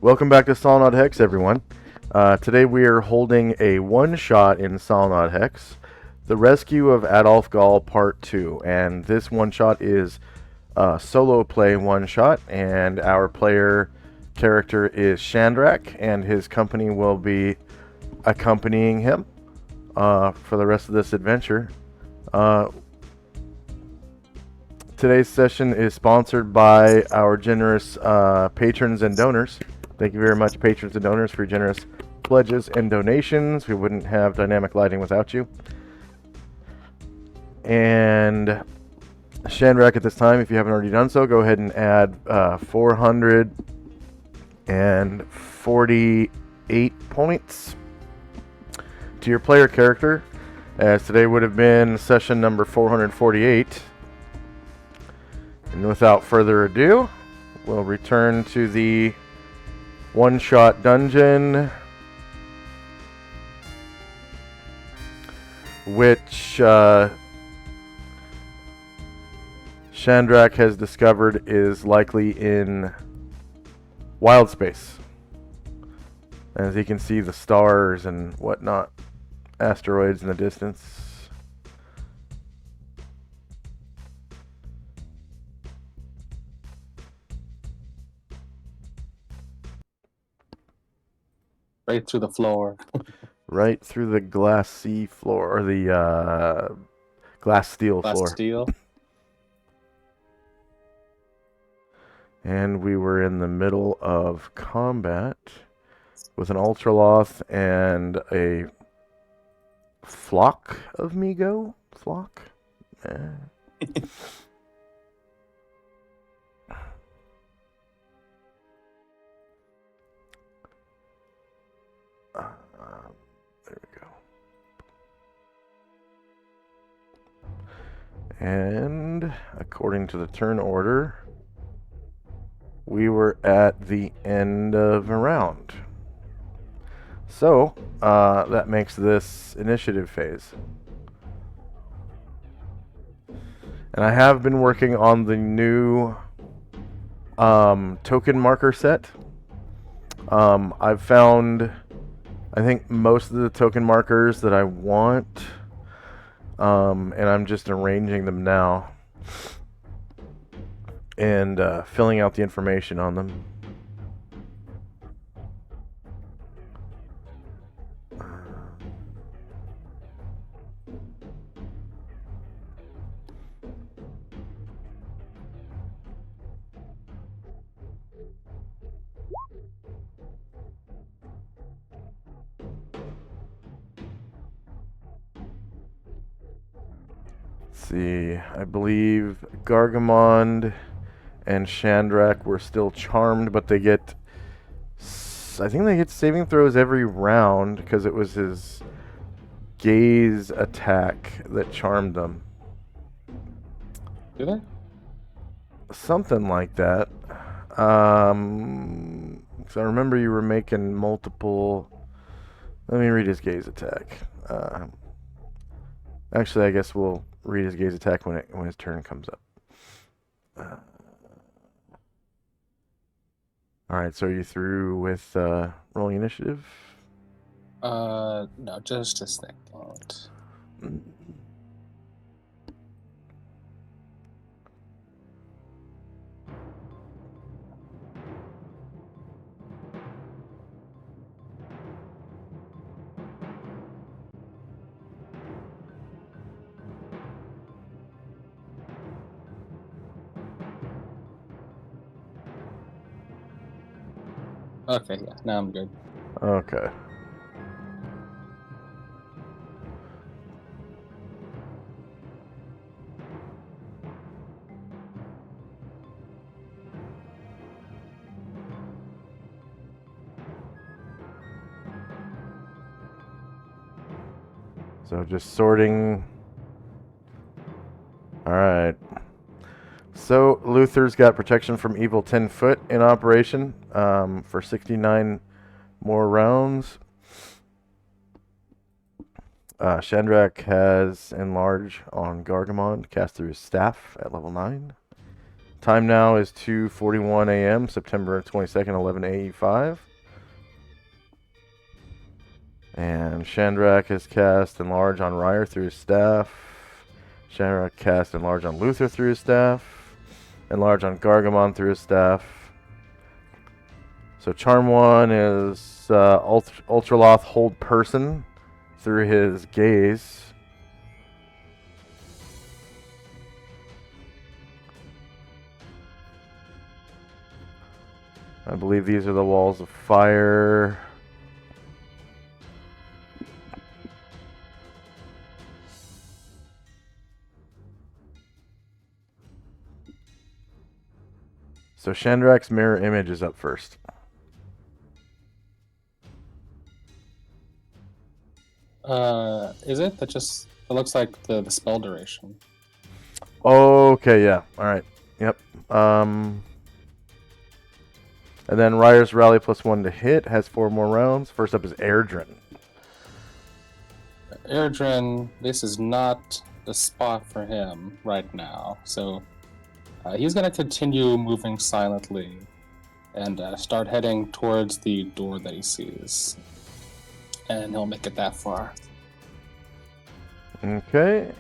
Welcome back to Solynod Hex, everyone. Today we are holding a one-shot in Solynod Hex, The Rescue of Adolf Gall Part 2. And this one-shot is a solo play one-shot, and our player character is Shandrak, and his company will be accompanying him for the rest of this adventure. Today's session is sponsored by our generous patrons and donors. Thank you very much, patrons and donors, for your generous pledges and donations. We wouldn't have dynamic lighting without you. And Shandrak, at this time, if you haven't already done so, go ahead and add 448 points to your player character, as today would have been session number 448. And without further ado, we'll return to the one-shot dungeon, which Shandrak has discovered is likely in wild space. As he can see the stars and whatnot, asteroids in the distance. Right through the floor. Right through the glassy floor, or the glass steel floor. Steel. And we were in the middle of combat with an Ultraloth and a flock of Migo? Flock? There we go. And according to the turn order, we were at the end of a round. So, that makes this initiative phase. And I have been working on the new token marker set. I've found, I think, most of the token markers that I want, and I'm just arranging them now and filling out the information on them. See, I believe Gargamond and Shandrak were still charmed, but they get, I think they get saving throws every round because it was his gaze attack that charmed them. Do they? Something like that. So I remember you were making multiple. Let me read his gaze attack. Actually, I guess we'll read his gaze attack when his turn comes up. All right, so are you through with rolling initiative? No, just a second. Okay, yeah, now I'm good. Okay. So just sorting. All right. So Luther's got protection from evil 10 foot in operation for 69 more rounds. Shandrak has Enlarge on Gargamond, cast through his staff at level 9. Time now is 2:41 a.m., September 22nd, 11:85. And Shandrak has cast Enlarge on Ryer through his staff. Shandrak cast Enlarge on Luther through his staff. Enlarge on Gargamon through his staff. So Charm 1 is Ultraloth Hold Person through his Gaze. I believe these are the walls of fire. So Shandrak's mirror image is up first. Is it? It looks like the spell duration. Okay, yeah. Alright. Yep. And then Ryer's Rally +1 to hit has 4 more rounds. First up is Airdrin. Airdrin, this is not the spot for him right now. So he's going to continue moving silently and start heading towards the door that he sees. And he'll make it that far. Okay.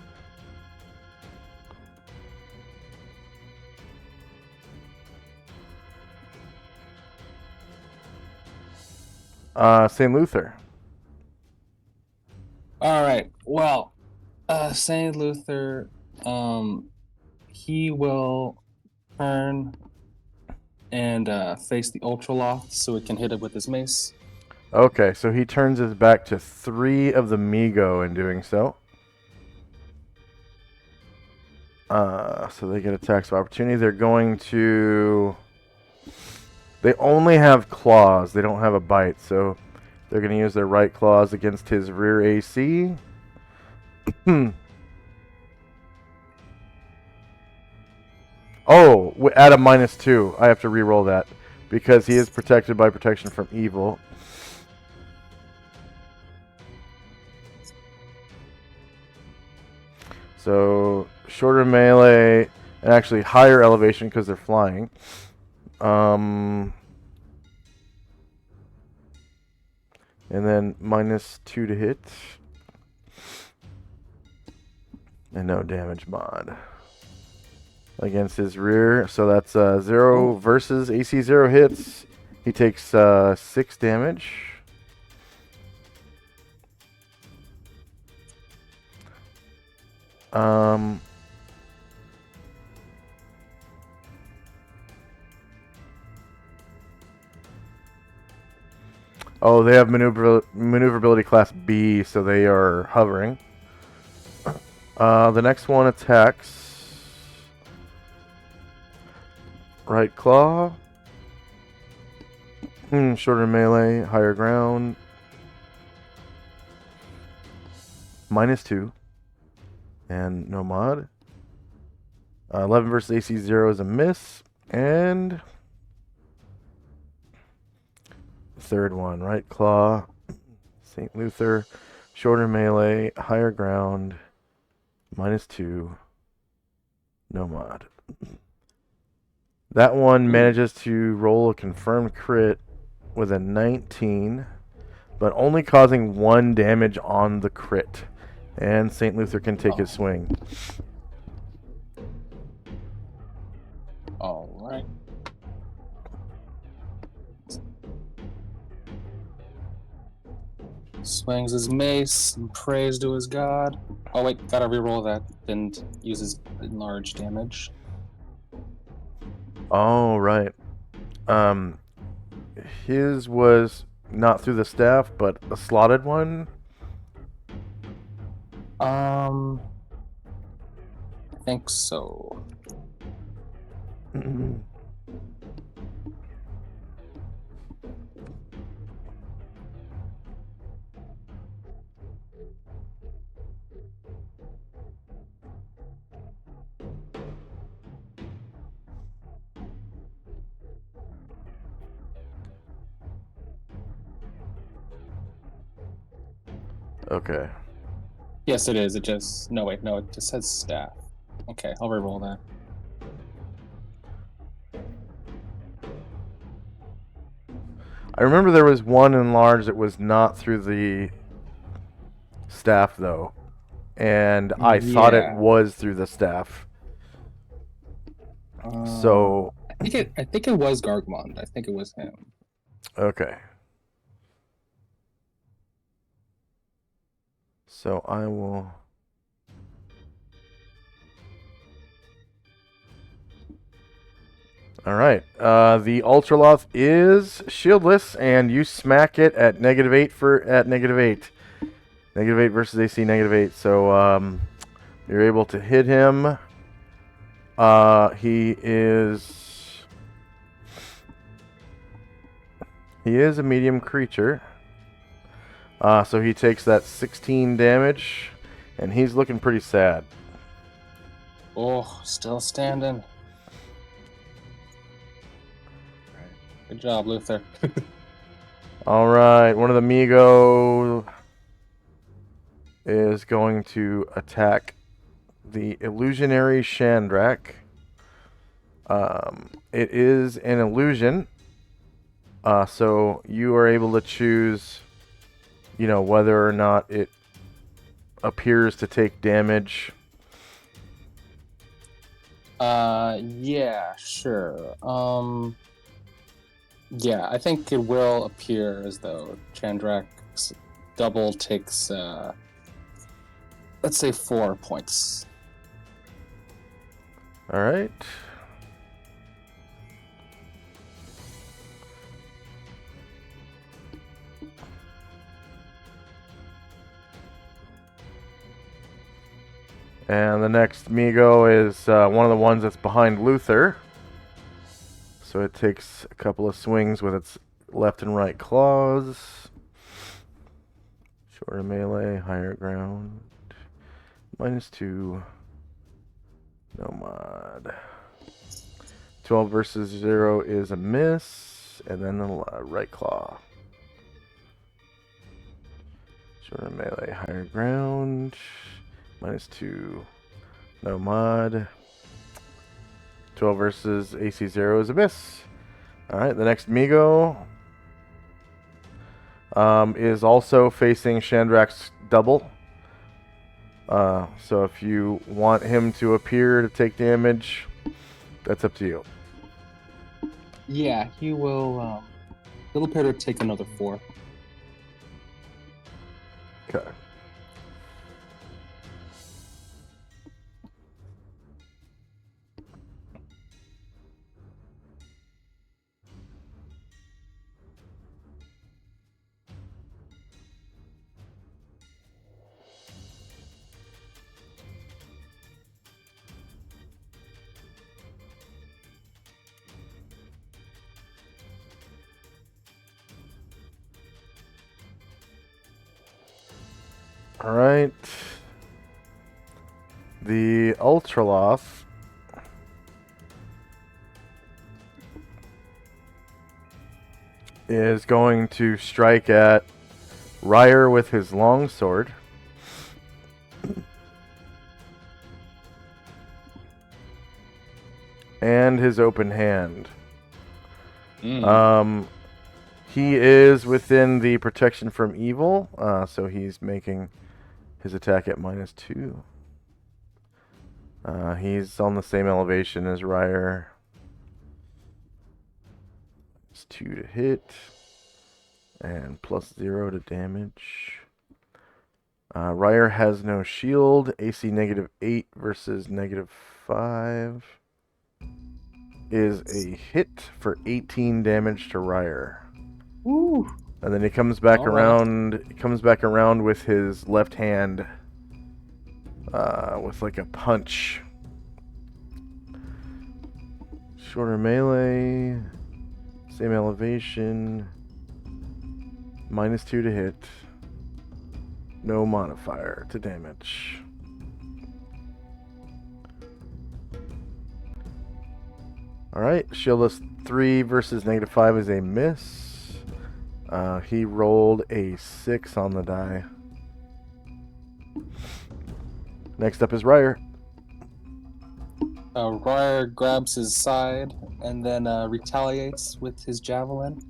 St. Luther. All right. Well, St. Luther, he will turn and face the Ultraloth so he can hit it with his mace. Okay, so he turns his back to 3 of the Migo in doing so. So they get attacks of opportunity. They're going to... They only have claws. They don't have a bite, so they're going to use their right claws against his rear AC. Oh, at a -2. I have to re-roll that because he is protected by protection from evil. So shorter melee and actually higher elevation because they're flying. And then -2 to hit. And no damage mod. Against his rear. So that's 0 versus AC 0 hits. He takes 6 damage. Oh, they have maneuverability class B, so they are hovering. The next one attacks. Right claw. Shorter melee, higher ground. -2. And no mod. 11 versus AC 0 is a miss. And third one, right claw. St. Luther. Shorter melee, higher ground. -2. No mod. That one manages to roll a confirmed crit with a 19, but only causing 1 damage on the crit. And St. Luther can take his swing. All right. Swings his mace and prays to his god. Oh wait, gotta reroll that. Didn't use his enlarge damage. Oh, right. His was not through the staff, but a slotted one. I think so. Okay. Yes, it is. It just it just says staff. Okay, I'll reroll that. I remember there was one enlarged that was not through the staff, though. And I thought it Yeah. was through the staff. So, I think it was Gargmond. I think it was him. okay. So I will... Alright. The Ultraloth is shieldless, and you smack it at -8 at -8. -8 versus AC -8. So you're able to hit him. He is a medium creature. So he takes that 16 damage, and he's looking pretty sad. Oh, still standing. Good job, Luther. All right, one of the Migo is going to attack the illusionary Shandrak. It is an illusion, so you are able to choose, whether or not it appears to take damage. Yeah, sure. Yeah, I think it will appear as though Chandrak's double takes, let's say 4 points. All right. And the next Migo is one of the ones that's behind Luther. So it takes a couple of swings with its left and right claws. Shorter melee, higher ground. -2. No mod. 12 versus 0 is a miss. And then the right claw. Shorter melee, higher ground. -2. No mod. 12 versus AC 0 is a miss. Alright, the next Migo is also facing Shandrak's double. So if you want him to appear to take damage, that's up to you. Yeah, he will, he'll appear to take another 4. Okay. Alright. The Ultraloth is going to strike at Ryer with his longsword. And his open hand. He is within the protection from evil, so he's making his attack at -2. He's on the same elevation as Ryer. It's 2 to hit, and +0 to damage. Ryer has no shield. AC -8 versus -5 is a hit for 18 damage to Ryer. Woo! And then he comes back All right. around. He comes back around with his left hand, with like a punch. Shorter melee, same elevation, -2 to hit, no modifier to damage. All right, shieldless 3 versus -5 is a miss. He rolled a 6 on the die. Next up is Ryer. Ryer grabs his side and then retaliates with his javelin.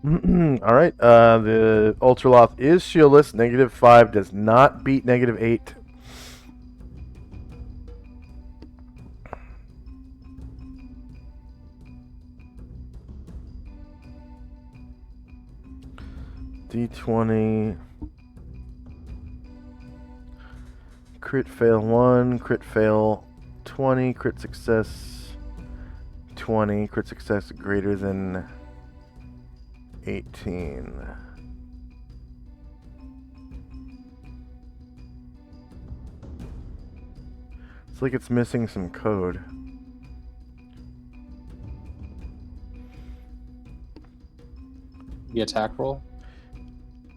All right. The Ultraloth is shieldless. -5 does not beat -8. D20. Crit fail 1, crit fail 20, crit success 20, crit success greater than 18. It's like it's missing some code. The attack roll?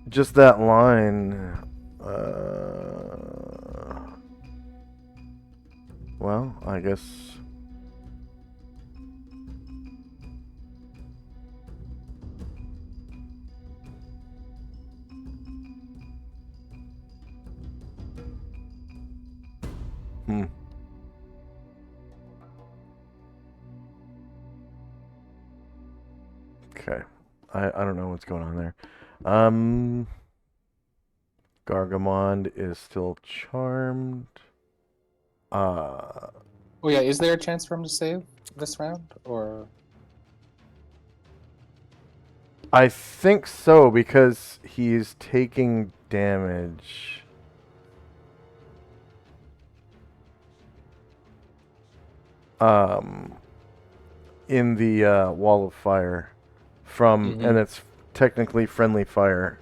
Just that line. Well, I guess. Hmm. Okay. I don't know what's going on there. Gargamond is still charmed. Oh yeah, is there a chance for him to save this round? Or I think so because he's taking damage. In the wall of fire from, and it's technically friendly fire.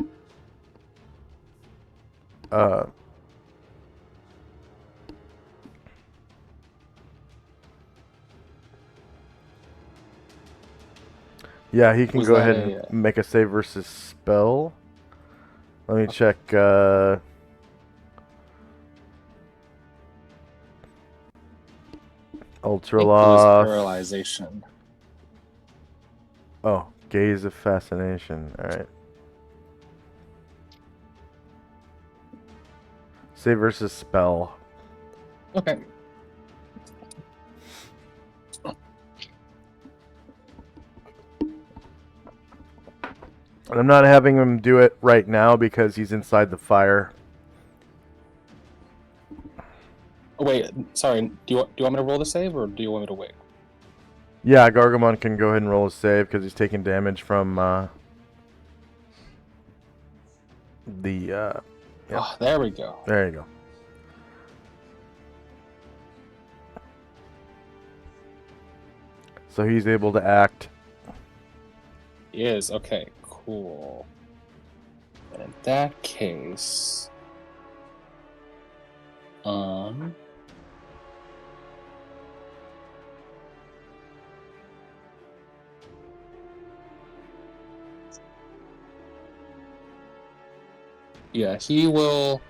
Yeah, he can was go that ahead and make a save versus spell. Let me check. Ultra I think it was loss. paralyzation. Oh, gaze of fascination. All right. Save versus spell. Okay. And I'm not having him do it right now because he's inside the fire. Oh wait, sorry. Do you want me to roll the save, or do you want me to wait? Yeah, Gargamon can go ahead and roll a save because he's taking damage from the. Yep. Oh, there we go. There you go. So he's able to act. He is. Okay, cool. And in that case, yeah, he will.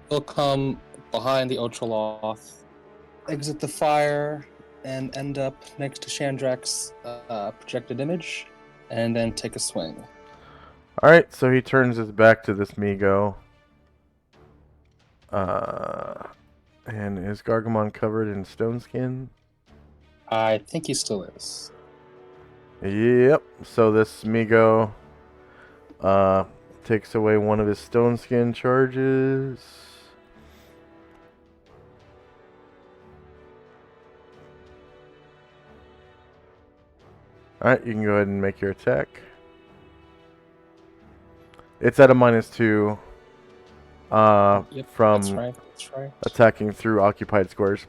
He'll come behind the Ultraloth, exit the fire, and end up next to Chandrak's projected image, and then take a swing. All right, so he turns his back to this Migo. And is Gargamon covered in stone skin? I think he still is. Yep. So this Migo takes away one of his stone skin charges. Alright, you can go ahead and make your attack. It's at a -2 Yep, from that's right. attacking through occupied squares.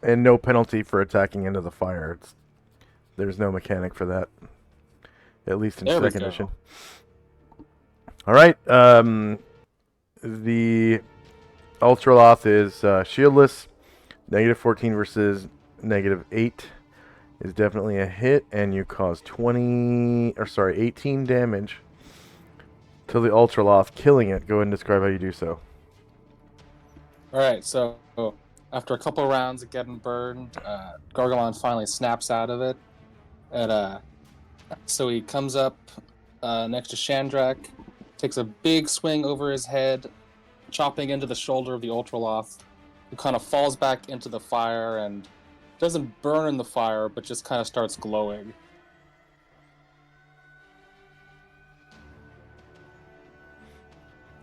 And no penalty for attacking into the fire. There's no mechanic for that. At least in second edition. Alright, the Ultraloth is shieldless. -14 versus -8 is definitely a hit, and you cause 18 damage to the Ultraloth, killing it. Go ahead and describe how you do so. Alright, so after a couple rounds of getting burned, Gargamon finally snaps out of it. And so he comes up next to Chandrak, takes a big swing over his head, chopping into the shoulder of the Ultraloth, who kind of falls back into the fire and doesn't burn in the fire, but just kind of starts glowing.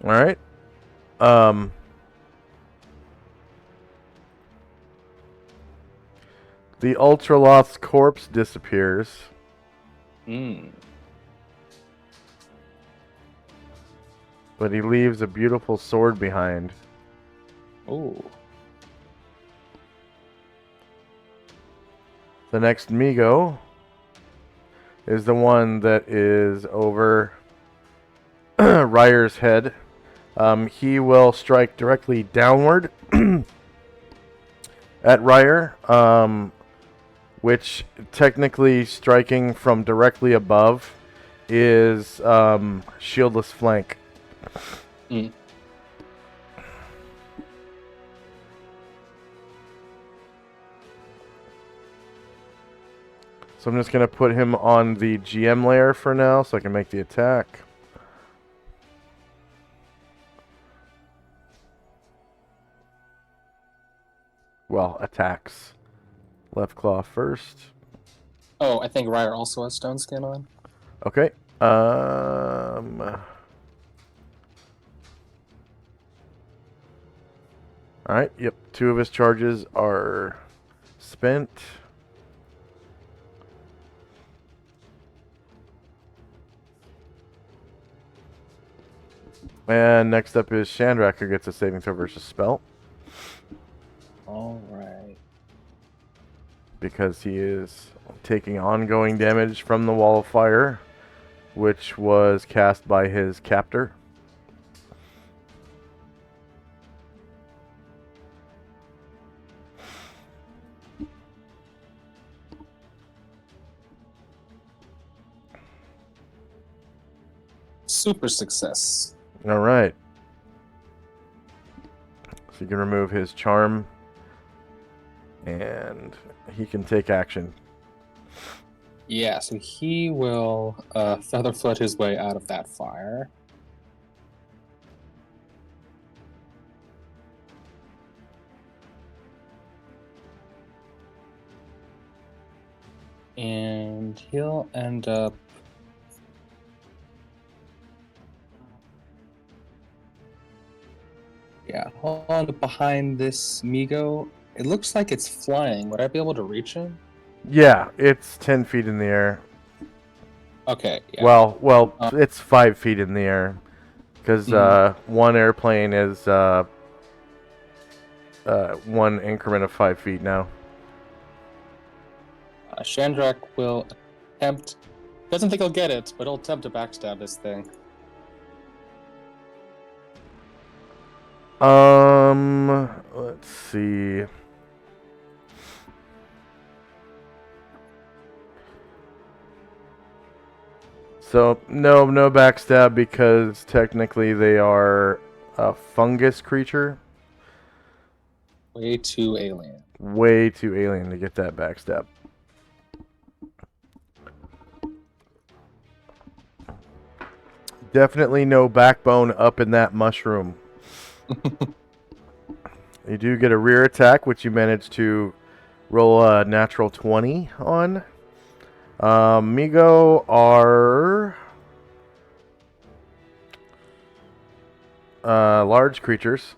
All right. The Ultraloth's corpse disappears. But he leaves a beautiful sword behind. Ooh. The next Migo is the one that is over Ryer's head. He will strike directly downward at Ryer, which technically striking from directly above is shieldless flank. So I'm just going to put him on the GM layer for now so I can make the attack. Well, attacks. Left claw first. Oh, I think Ryer also has stone skin on. Okay. Alright, yep. 2 of his charges are spent. And next up is Chandrak, who gets a saving throw versus spell. Alright. Because he is taking ongoing damage from the wall of fire, which was cast by his captor. Super success. All right. So you can remove his charm, and he can take action. Yeah, so he will featherfoot his way out of that fire. And he'll end up... Yeah, hold on, behind this Migo. It looks like it's flying. Would I be able to reach him? Yeah, it's 10 feet in the air. Okay. Yeah. Well, it's 5 feet in the air, because one airplane is one increment of 5 feet now. Chandrak will attempt... Doesn't think he'll get it, but he'll attempt to backstab this thing. Let's see. So, no backstab because technically they are a fungus creature. Way too alien. Way too alien to get that backstab. Definitely no backbone up in that mushroom. You do get a rear attack, which you manage to roll a natural 20 on. Migo are large creatures.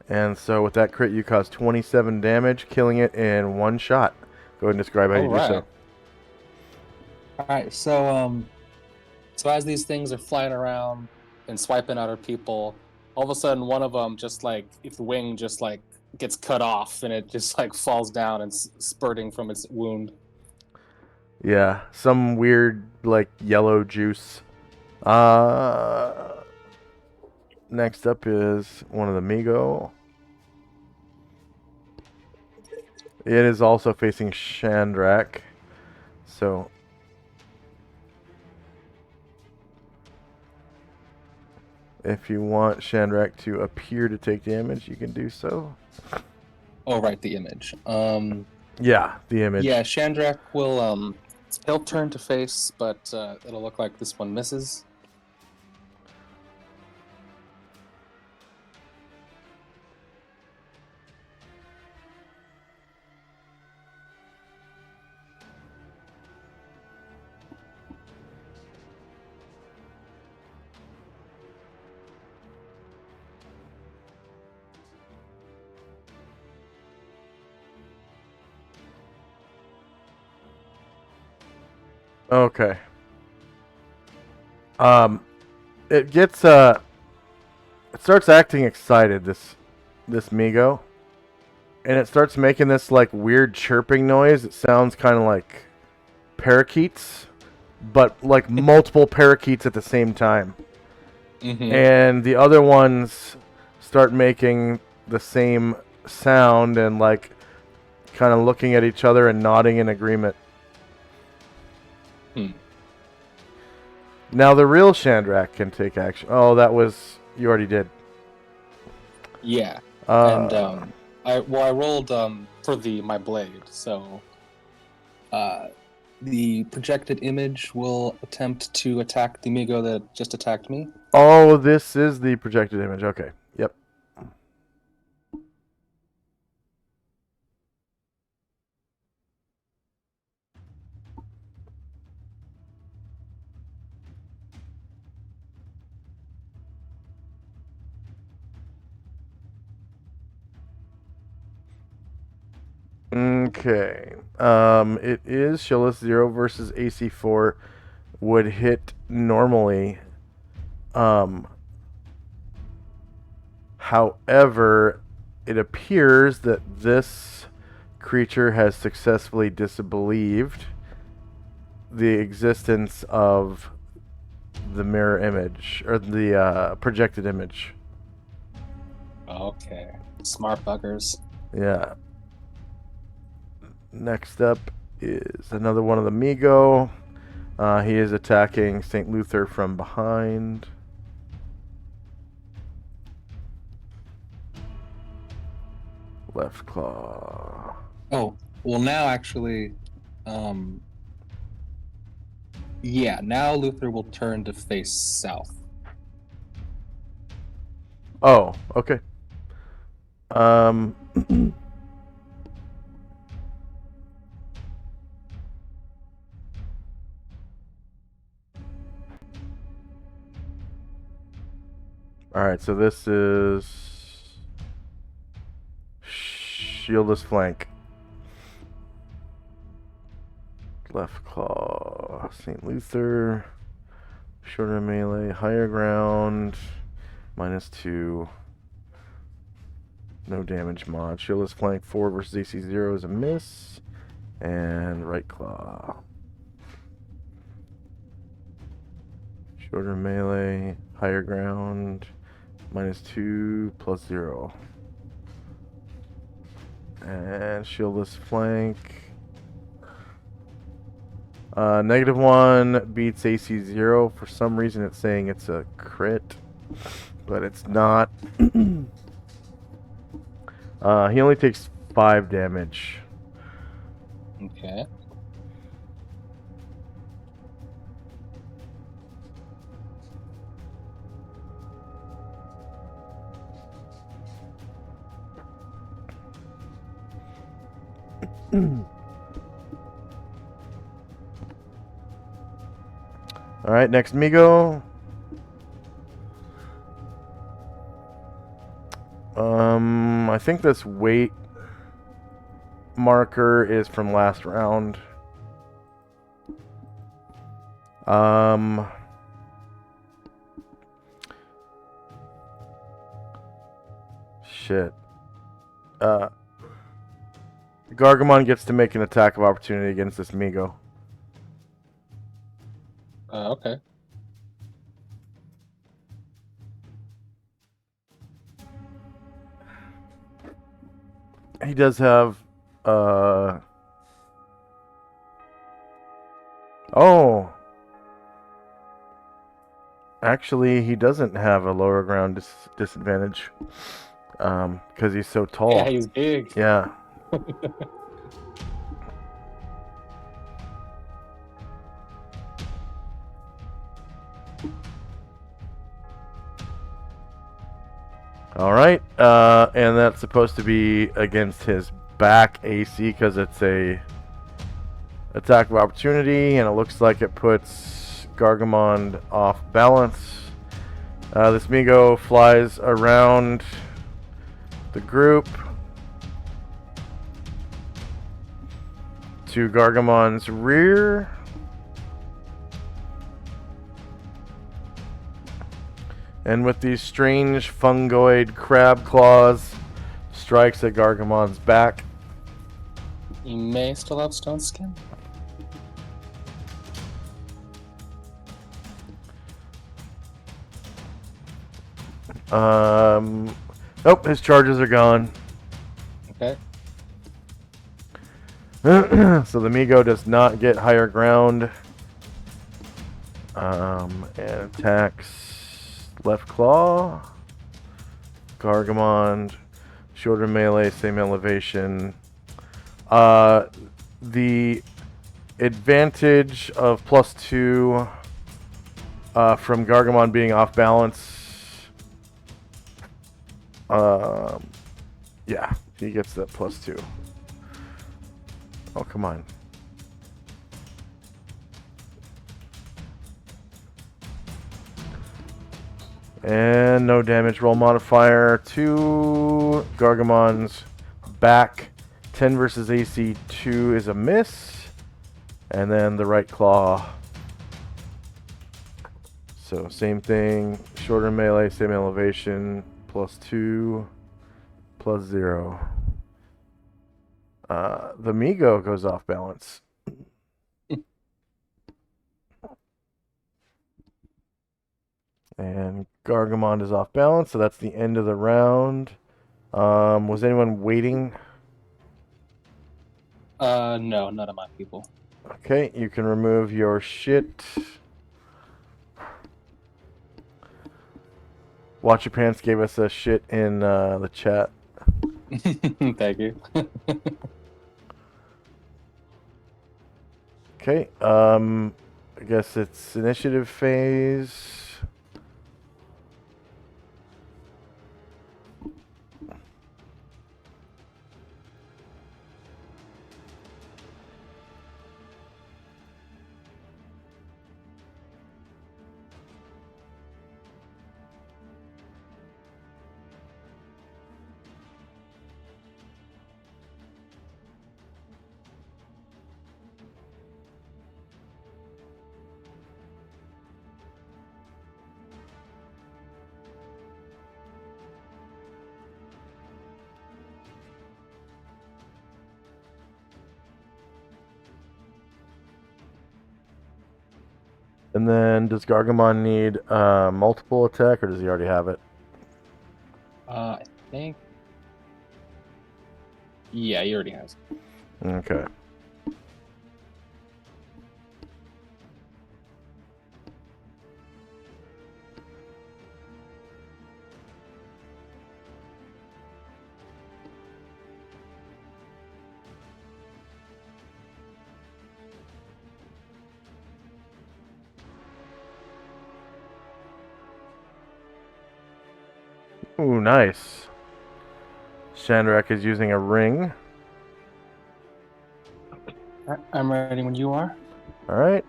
And so with that crit, you cause 27 damage, killing it in one shot. Go ahead and describe how you do so. Alright, so as these things are flying around and swiping at our people, all of a sudden one of them just like, its wing just like gets cut off and it just like falls down and spurting from its wound. Yeah, some weird like yellow juice. Next up is one of the Migo. It is also facing Chandrak. So if you want Chandrak to appear to take damage, you can do so. Oh, right, the image. Yeah, the image. Yeah, Chandrak will he'll turn to face, but it'll look like this one misses. Okay. It gets it starts acting excited. This Migo, and it starts making this like weird chirping noise. It sounds kind of like parakeets, but like multiple parakeets at the same time. Mm-hmm. And the other ones start making the same sound and like kind of looking at each other and nodding in agreement. Now the real Shandrak can take action. Oh, that was you already did. Yeah. And I rolled for my blade, so the projected image will attempt to attack the Migo that just attacked me. Oh, this is the projected image. Okay. Yep. Okay. It is Shillis 0 versus AC 4 would hit normally. However, it appears that this creature has successfully disbelieved the existence of the mirror image or the projected image. Okay. Smart buggers. Yeah. Next up is another one of the Migo. He is attacking St. Luther from behind. Left claw. Oh, well now actually, yeah, now Luther will turn to face south. Oh, okay. Alright, so this is shieldless flank. Left claw, St. Luther. Shorter melee, higher ground. -2. No damage mod. Shieldless flank 4 versus AC 0 is a miss. And right claw. Shorter melee, higher ground. -2 +0. And shieldless flank. -1 beats AC 0. For some reason it's saying it's a crit, but it's not. He only takes 5 damage. Okay. Alright, next Migo. I think this weight marker is from last round. Shit. Gargamon gets to make an attack of opportunity against this Migo. Okay. He does have oh, actually he doesn't have a lower ground disadvantage because he's so tall. Yeah, he's big. Yeah. All right, and that's supposed to be against his back AC because it's a attack of opportunity, and it looks like it puts Gargamon off balance. This Migo flies around the group to Gargamon's rear And with these strange fungoid crab claws, strikes at Gargamon's back. He may still have stone skin. Nope, his charges are gone. Okay. So the Migo does not get higher ground. And attacks left claw. Gargamon, shorter melee, same elevation. The advantage of +2 from Gargamon being off balance. Yeah, he gets that +2. Oh, come on. And no damage. Roll modifier to Gargamon's back. 10 versus AC 2 is a miss. And then the right claw. So same thing. Shorter melee, same elevation. +2, +0. The Migo goes off balance. And Gargamon is off balance, so that's the end of the round. Was anyone waiting? No, none of my people. Okay, you can remove your shit. Watch Your Pants gave us a shit in the chat. Thank you. Okay, I guess it's initiative phase. And then does Gargamon need multiple attack, or does he already have it? I think. Yeah, he already has. Okay. Ooh, nice. Shandrak is using a ring. I'm ready when you are. All right.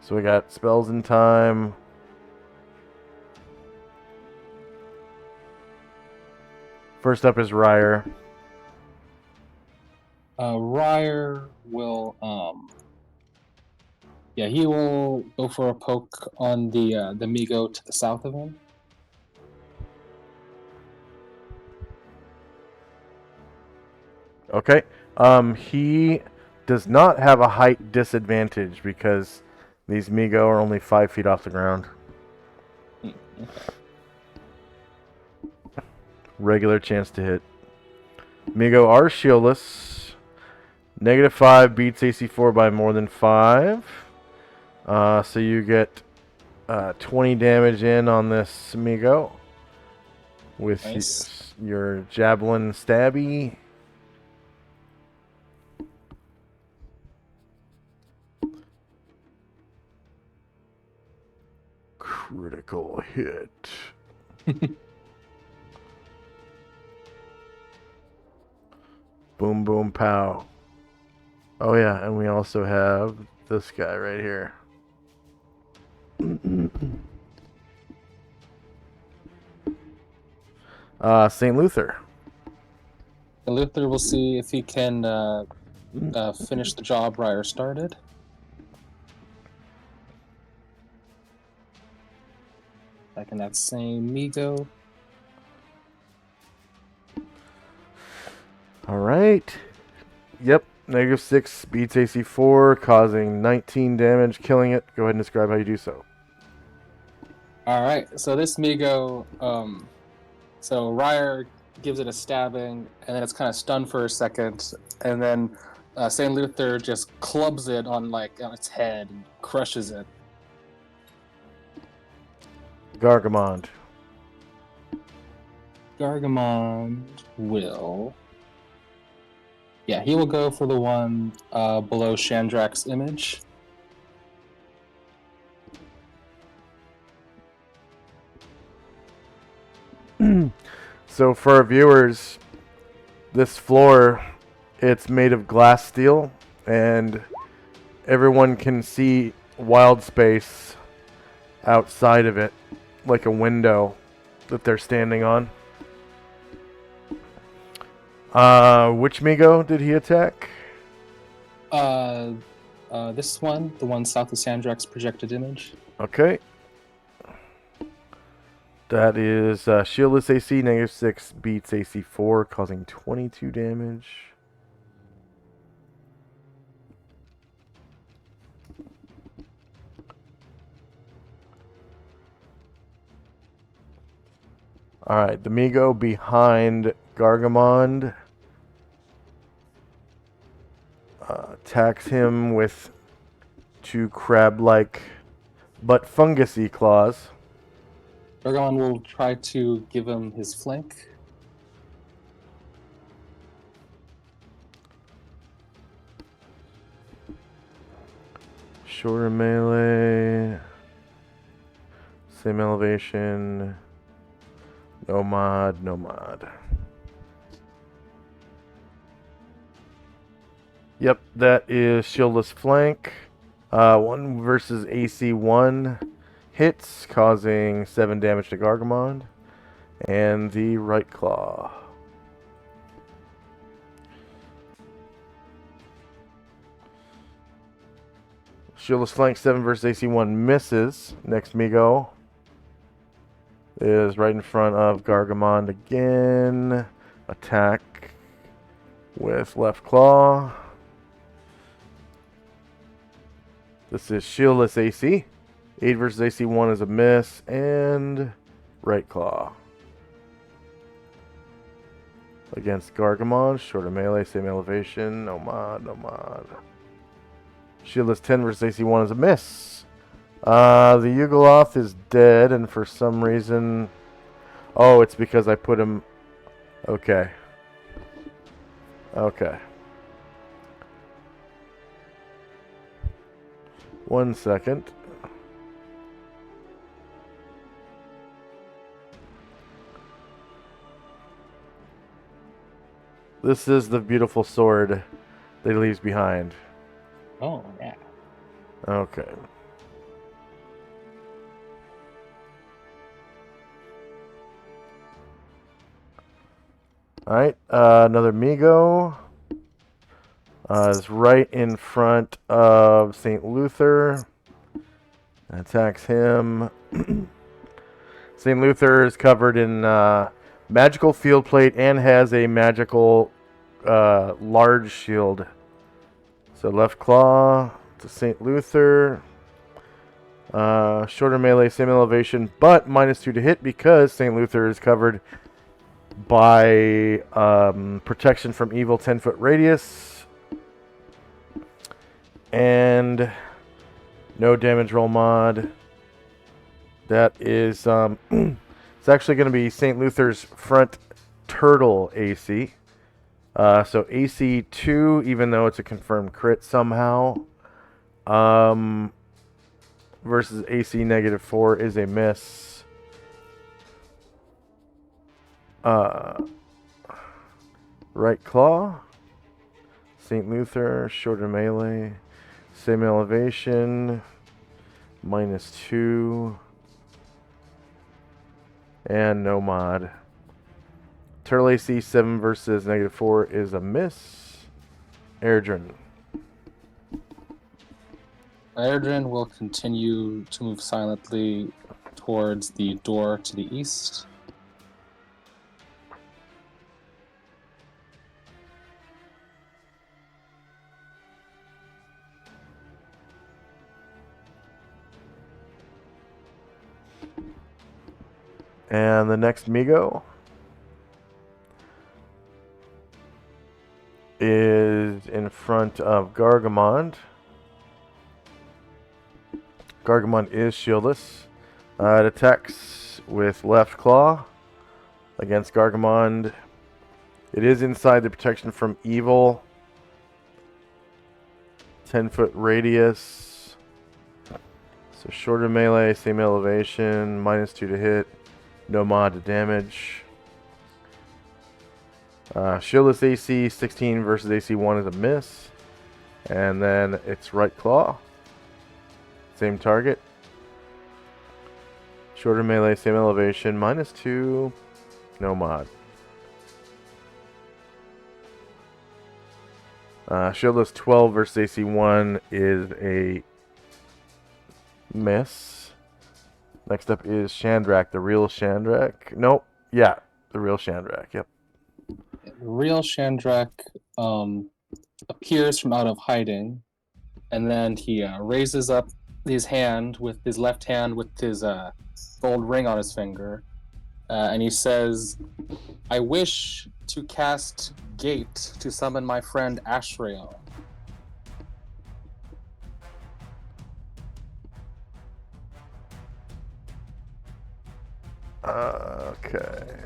So we got spells in time. First up is Ryer. Ryer will yeah, he will go for a poke on the Migo to the south of him. Okay. He does not have a height disadvantage because these Migo are only 5 feet off the ground. Okay. Regular chance to hit. Migo are shieldless. -5 beats AC 4 by more than 5. So you get 20 damage in on this Migo with Nice. your Javelin Stabby. Critical hit. Boom, boom, pow. Oh, yeah, and we also have this guy right here. St. Luther. And Luther will see if he can finish the job Ryer started. Back in that same Migo. All right. Yep. -6 beats AC4, causing 19 damage, killing it. Go ahead and describe how you do so. All right. So this Migo, so Ryer gives it a stabbing, and then it's kind of stunned for a second, and then Saint Luther just clubs it on its head and crushes it. Gargamond. Gargamond will. Yeah, he will go for the one below Shandrak's image. So for our viewers, this floor, it's made of glass steel, and everyone can see wild space outside of it, like a window that they're standing on. Which Migo did he attack? This one, the one south of Sandrak's projected image. Okay. That is shieldless AC, -6 beats AC4, causing 22 damage. Alright, the Migo behind Gargamond attacks him with 2 crab-like but fungusy claws. Gargamond will try to give him his flank. Shorter melee. Same elevation. No mod, no mod. Yep, that is shieldless flank. 1 versus AC1 hits, causing 7 damage to Gargamond. And the right claw. Shieldless flank 7 versus AC1 misses. Next Migo is right in front of Gargamond again. Attack with left claw. This is shieldless AC. 8 versus AC1 is a miss. And right claw. Against Gargamond. Shorter melee, same elevation. No mod, no mod. Shieldless 10 versus AC1 is a miss. The Yugoloth is dead, and for some reason... Oh, it's because I put him... Okay. Okay. 1 second. This is the beautiful sword that he leaves behind. Oh, yeah. Okay. Alright, another Migo is right in front of St. Luther. Attacks him. St. Luther is covered in magical field plate and has a magical large shield. So left claw to St. Luther. Shorter melee, same elevation, but -2 to hit because St. Luther is covered by protection from evil 10-foot radius. And no damage roll mod. That is, it's actually going to be St. Luther's front turtle AC. So AC 2, even though it's a confirmed crit somehow. Versus AC -4 is a miss. Right claw. St. Luther, shorter melee. Same elevation. -2. And no mod. Turtle AC 7 versus -4 is a miss. Airdrin. Airdrin will continue to move silently towards the door to the east. And the next Migo is in front of Gargamond. Gargamond is shieldless. It attacks with left claw against Gargamond. It is inside the protection from evil. 10-foot radius. So shorter melee, same elevation, -2 to hit, no mod to damage. Shieldless AC 16 versus AC 1 is a miss. And then it's right claw. Same target. Shorter melee, same elevation, -2, no mod. Shieldless 12 versus AC 1 is a miss. Next up is Shandrak, the real Shandrak. Nope. Yeah, the real Shandrak. Yep. The real Shandrak appears from out of hiding, and then he raises up his hand with his left hand with his gold ring on his finger, and he says, "I wish to cast Gate to summon my friend Ashrael." Okay.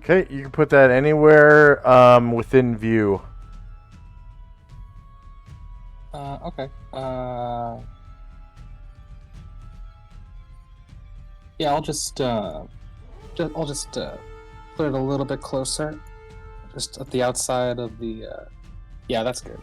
Okay, you can put that anywhere within view. Okay. Yeah, I'll just put it a little bit closer, just at the outside of the. Yeah, that's good.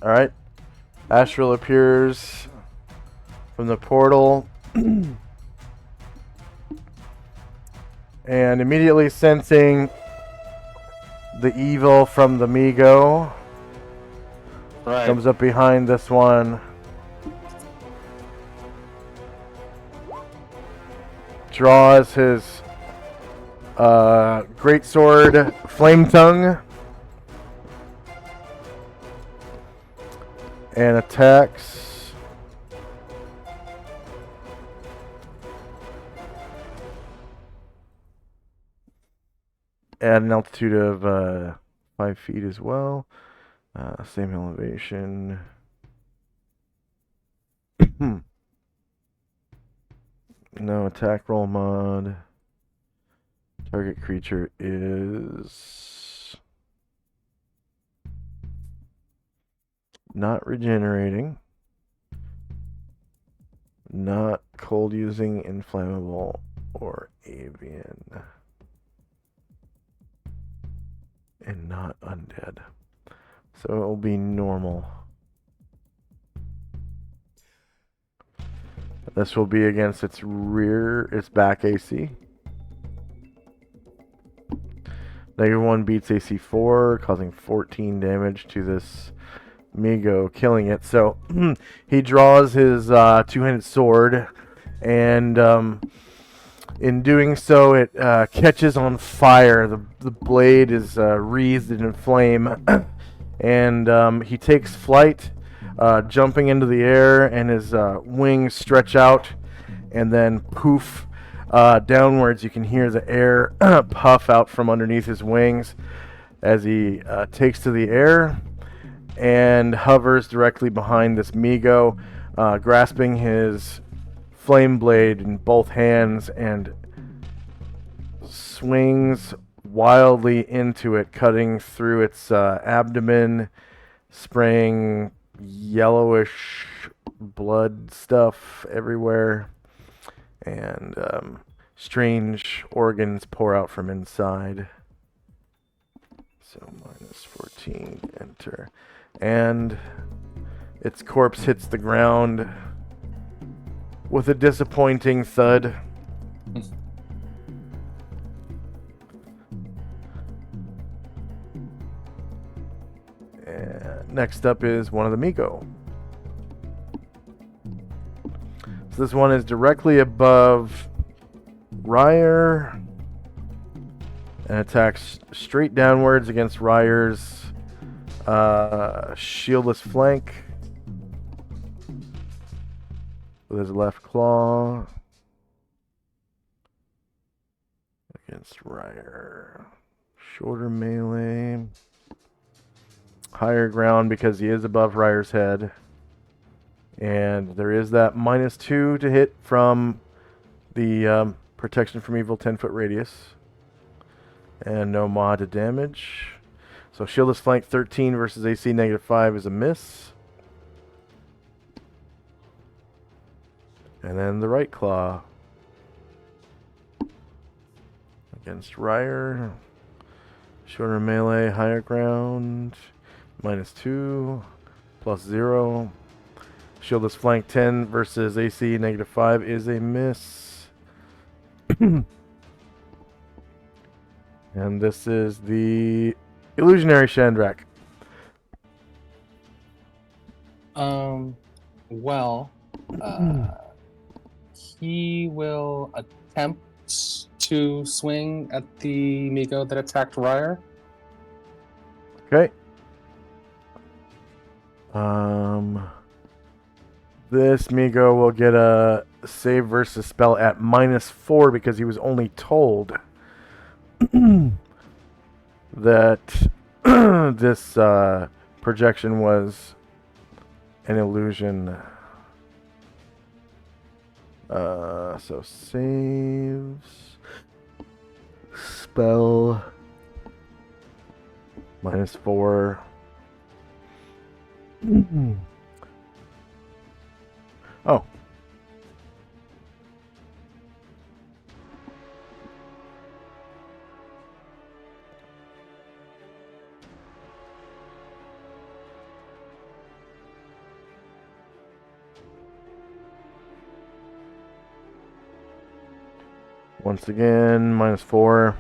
Alright. Astral appears from the portal. And immediately sensing the evil from the Migo. Right. Comes up behind this one. Draws his great sword, Flame Tongue. And attacks. At an altitude of 5 feet as well. Same elevation. No attack roll mod. Target creature is not regenerating. Not cold using, inflammable, or avian. And not undead. So it will be normal. This will be against its back AC. -1 beats AC 4, causing 14 damage to this Migo, killing it. So he draws his two-handed sword, and in doing so, it catches on fire. The blade is wreathed in flame, and he takes flight, jumping into the air, and his wings stretch out, and then poof, downwards. You can hear the air puff out from underneath his wings as he takes to the air and hovers directly behind this Migo, grasping his flame blade in both hands and swings wildly into it, cutting through its abdomen, spraying yellowish blood stuff everywhere, and strange organs pour out from inside. So -14, enter. And its corpse hits the ground with a disappointing thud. And next up is one of the Migo. So this one is directly above Ryer and attacks straight downwards against Ryer's shieldless flank with his left claw against Ryer. Shorter melee, higher ground because he is above Ryer's head, and there is that -2 to hit from the protection from evil 10-foot radius, and no mod to damage. So shieldless flank 13 versus AC -5 is a miss. And then the right claw against Ryer. Shorter melee, higher ground, -2, +0. Shieldless flank 10 versus AC -5 is a miss. And this is the Illusionary Shandrak. Well, he will attempt to swing at the Migo that attacked Ryer. Okay. This Migo will get a save versus spell at -4 because he was only told that this projection was an illusion. So saves, spell, -4. Oh. Once again, -4.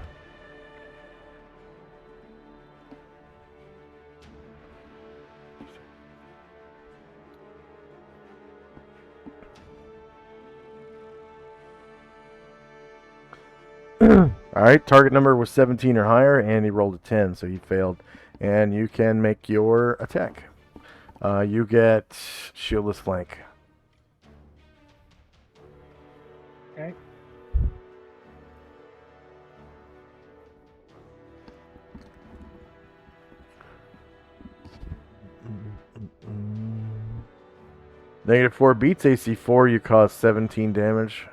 Alright, target number was 17 or higher, and he rolled a 10, so he failed. And you can make your attack. You get shieldless flank. Okay. -4 beats AC 4, you cause 17 damage.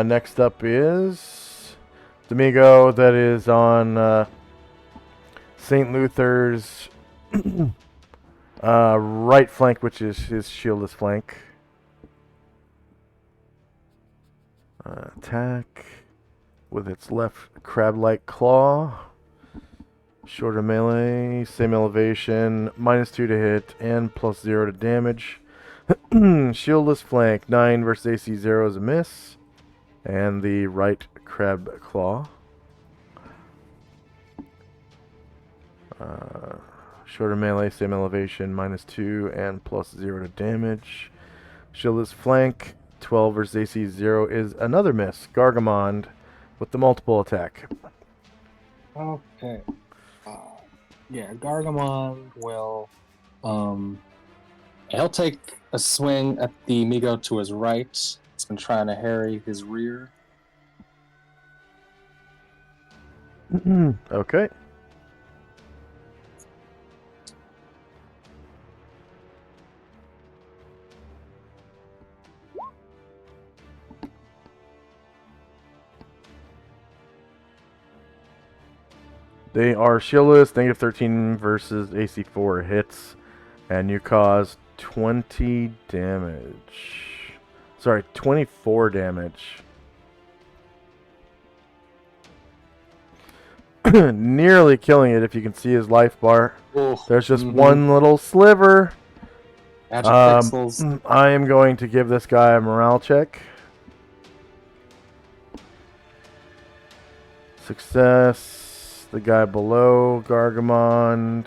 Next up is Domingo, that is on St. Luther's right flank, which is his shieldless flank. Attack with its left crab-like claw. Shorter melee, same elevation, -2 to hit, and +0 to damage. Shieldless flank, 9 versus AC 0 is a miss. And the right crab claw. Shorter melee, same elevation, -2 and +0 to damage. Shieldless flank, 12 versus AC 0 is another miss. Gargamond with the multiple attack. Okay. Yeah, Gargamon will. He'll take a swing at the Migo to his right. He's been trying to harry his rear. Okay. They are shieldless, -13 versus AC 4 hits, and you cause 20 damage. Sorry, 24 damage. Nearly killing it if you can see his life bar. Oh, There's just one little sliver. Magic pixels. I am going to give this guy a morale check. Success. The guy below Gargamond.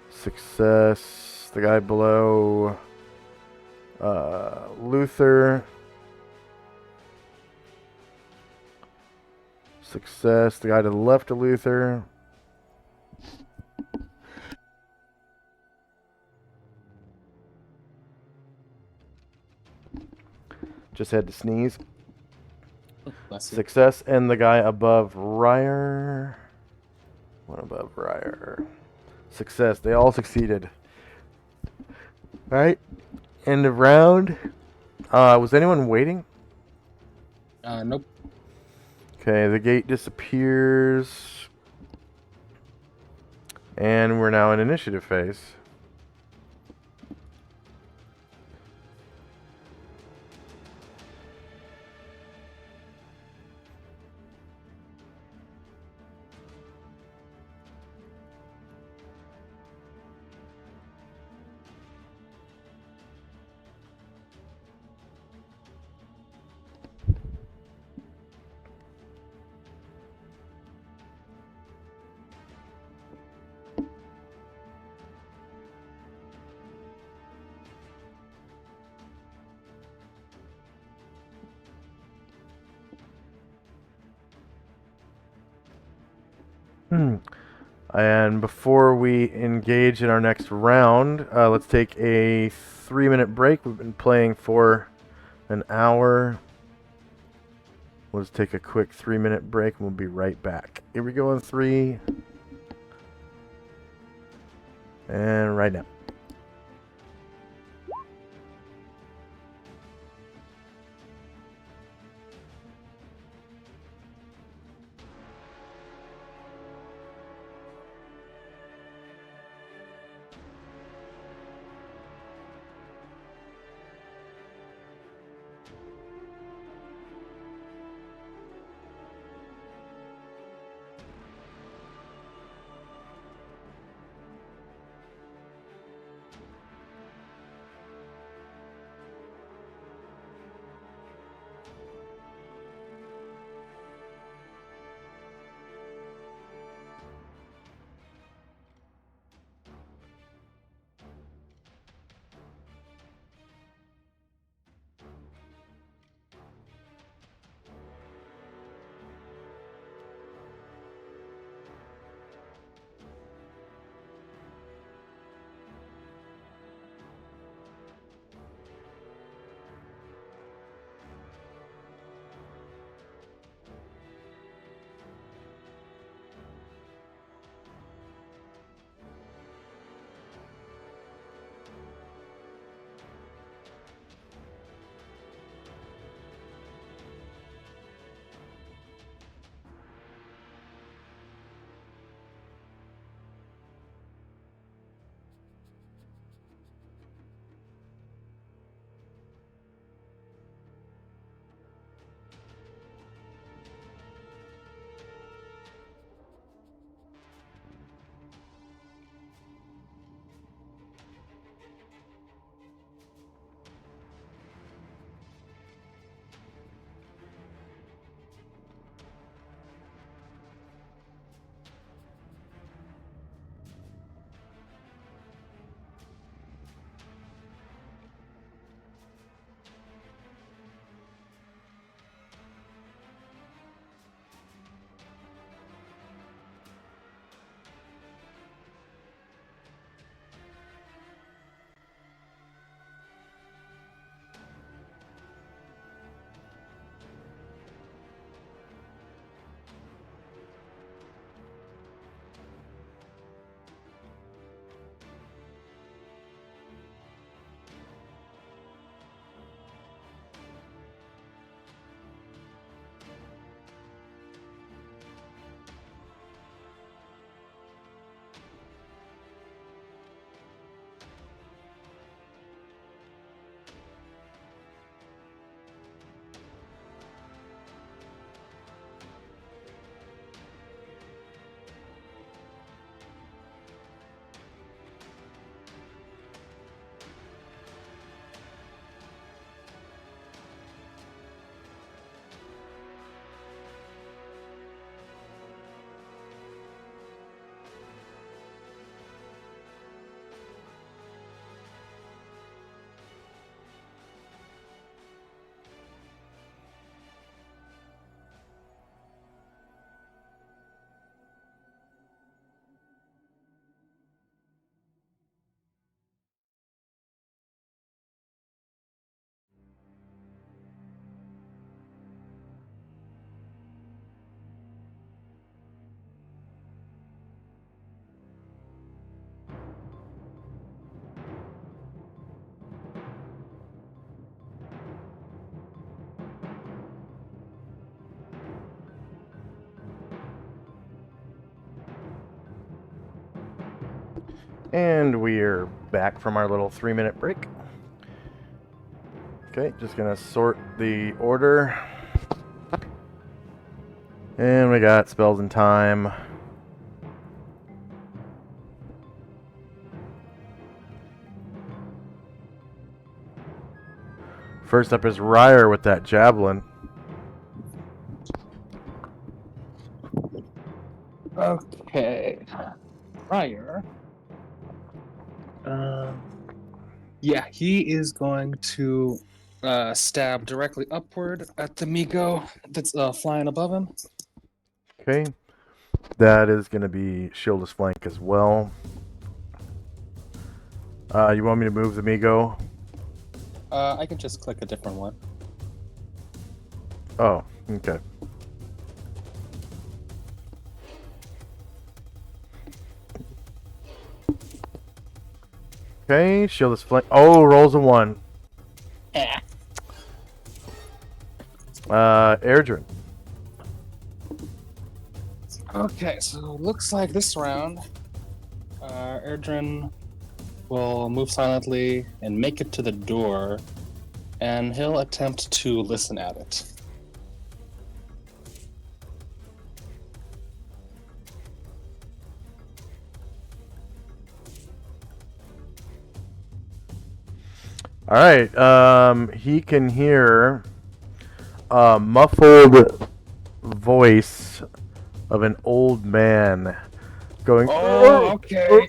Success. The guy below Luther. Success. The guy to the left of Luther. Just had to sneeze. Success. And the guy above Ryer. One above Ryer. Success. They all succeeded. Alright. End of round. Was anyone waiting? Nope. Okay, the gate disappears. And we're now in initiative phase. And before we engage in our next round, let's take a 3-minute break. We've been playing for an hour. We'll just take a quick 3-minute break and we'll be right back. Here we go in 3. And right now. And we're back from our little 3-minute break. Okay, just gonna sort the order. And we got spells and time. First up is Ryer with that javelin. Okay. Ryer. Yeah, he is going to stab directly upward at the Migo that's flying above him. Okay, that is gonna be shieldless flank as well. You want me to move the Migo? I can just click a different one. Oh, okay. Okay, shieldless flank. Oh, rolls a 1. Airdrin. Okay, so looks like this round, Erdrin will move silently and make it to the door, and he'll attempt to listen at it. All right. He can hear a muffled voice of an old man going. Oh, okay.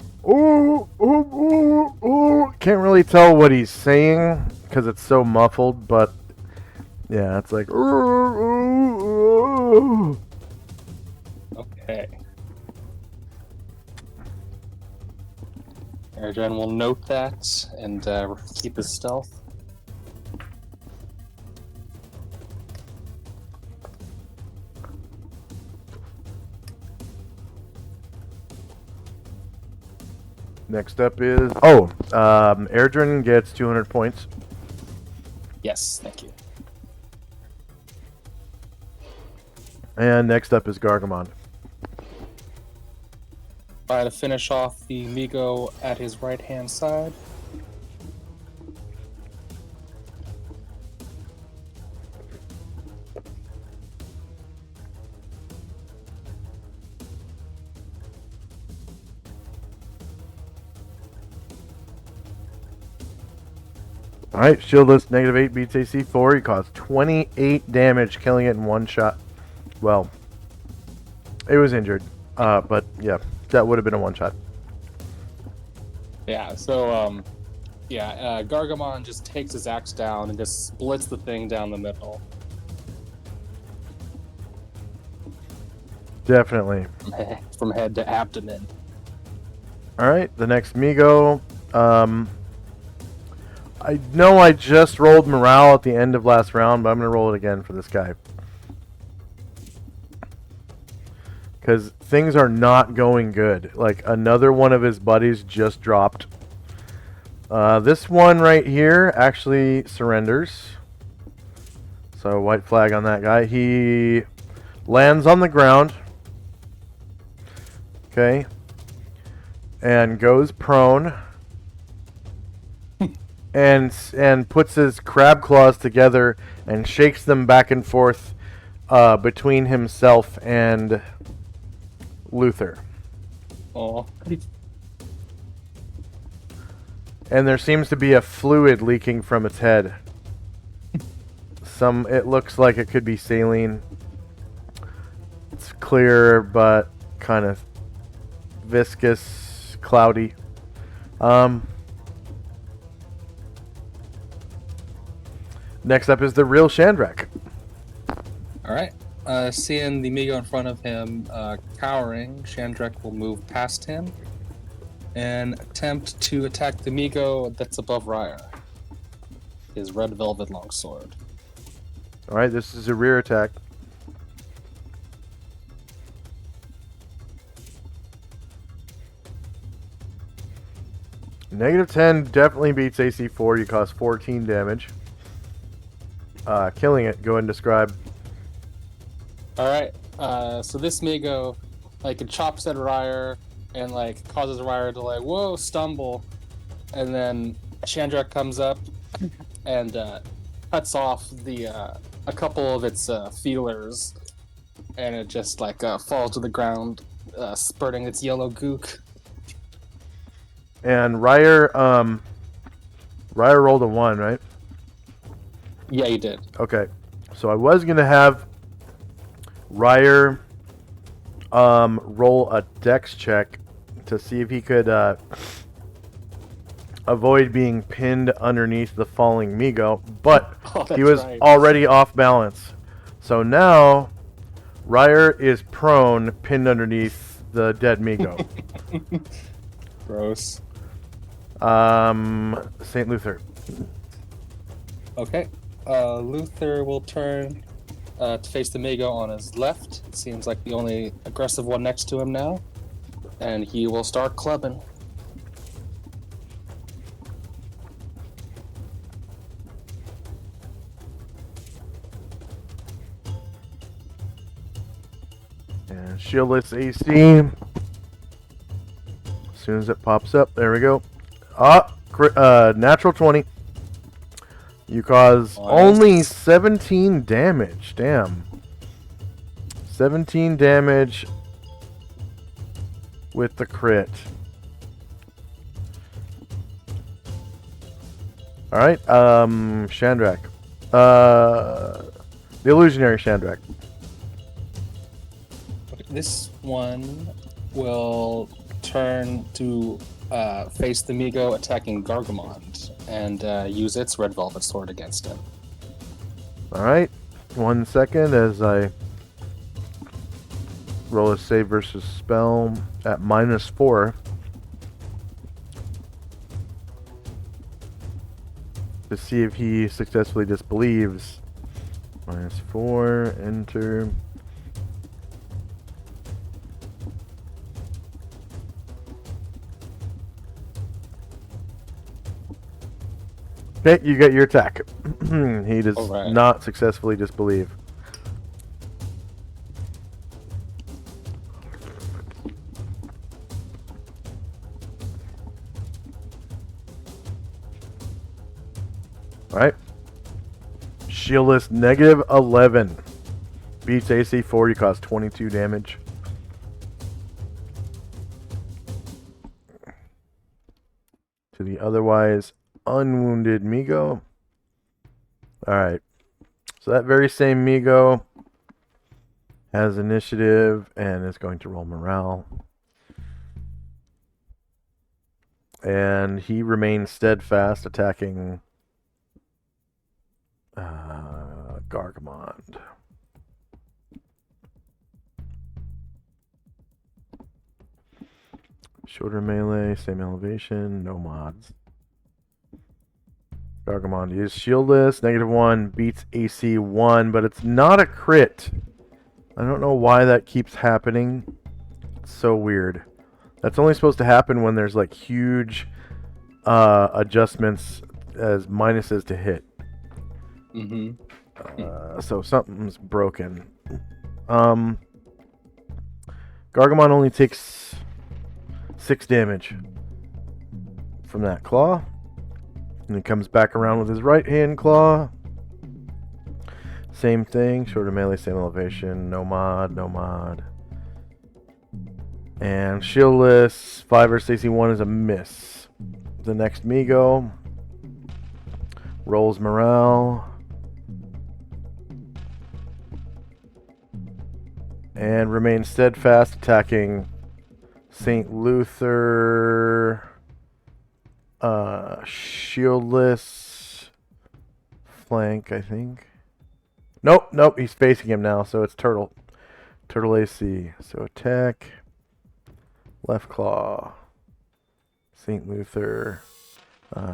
Can't really tell what he's saying because it's so muffled, but yeah, it's like. Okay. Erdrin will note that and keep his stealth. Next up is Airdrin gets 200 points. Yes, thank you. And next up is Gargamon. Try to finish off the Migo at his right-hand side. Alright, shieldless, -8 beats AC 4. He caused 28 damage, killing it in one shot. Well, it was injured. But yeah, that would have been a one shot. Yeah, so, Gargamon just takes his axe down and just splits the thing down the middle. Definitely. From head to abdomen. Alright, the next Migo. I know I just rolled morale at the end of last round, but I'm going to roll it again for this guy. Because things are not going good. Like, another one of his buddies just dropped. This one right here actually surrenders. So, white flag on that guy. He lands on the ground. Okay. And goes prone. And puts his crab claws together and shakes them back and forth between himself and Luther. Oh. And there seems to be a fluid leaking from its head. It looks like it could be saline. It's clear but kind of viscous, cloudy. Next up is the real Shandrak. Alright. Seeing the Migo in front of him cowering, Shandrak will move past him and attempt to attack the Migo that's above Ryer. His red velvet longsword. Alright, this is a rear attack. -10 definitely beats AC 4. You cause 14 damage. Killing it. Go ahead and describe. Alright, so this Migo, like, it chops at Ryer, and like causes Ryder to like whoa stumble, and then Chandrak comes up and cuts off the a couple of its feelers, and it just like falls to the ground, spurting its yellow gook. And Ryer rolled a 1, right? Yeah, he did. Okay. So I was gonna have Ryer roll a dex check to see if he could avoid being pinned underneath the falling Migo, but he was already off balance. So now Ryer is prone, pinned underneath the dead Migo. Gross. St. Luther. Okay. Luther will turn to face the Migo on his left. It seems like the only aggressive one next to him now. And he will start clubbing. And shieldless AC. As soon as it pops up, there we go. Natural 20. You cause only 17 damage. Damn. 17 damage with the crit. Alright, Chandrak. The illusionary Chandrak. This one will turn to face the Migo attacking Gargamond and use its red velvet sword against him. Alright, 1 second as I roll a save versus spell at -4. To see if he successfully disbelieves. -4, enter. Okay, you get your attack. He does not successfully disbelieve. Alright. Shieldless -11. Beats AC 4, you cause 22 damage. To the otherwise unwounded Migo. Alright. So that very same Migo has initiative and is going to roll morale. And he remains steadfast, attacking Gargamond. Shorter melee, same elevation, no mods. Gargamond is shieldless, -1, beats AC 1, but it's not a crit. I don't know why that keeps happening. It's so weird. That's only supposed to happen when there's like huge adjustments as minuses to hit. So something's broken. Gargamon only takes 6 damage from that claw. And he comes back around with his right hand claw. Same thing, shorter melee, same elevation, no mod, no mod. And shieldless, 5 versus AC 1 is a miss. The next Migo rolls morale. And remains steadfast, attacking St. Luther. Shieldless flank, I think. Nope, he's facing him now, so it's Turtle. Turtle AC. So attack. Left claw. St. Luther.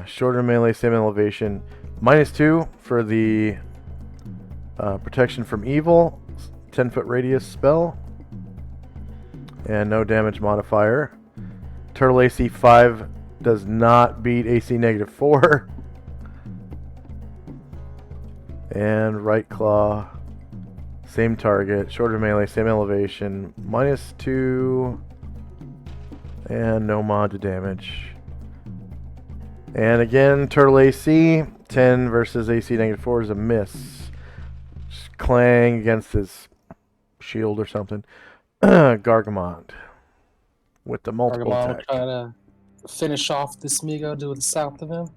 Shorter melee, same elevation. -2 for the protection from evil. 10-foot radius spell. And no damage modifier. Turtle AC 5 does not beat AC -4. And right claw. Same target. Shorter melee, same elevation. -2. And no mod to damage. And again, Turtle AC, 10 versus AC -4 is a miss. Just clang against his shield or something. Gargamond with the multiple Argamon will attack. try to finish off this Migo to the south of him.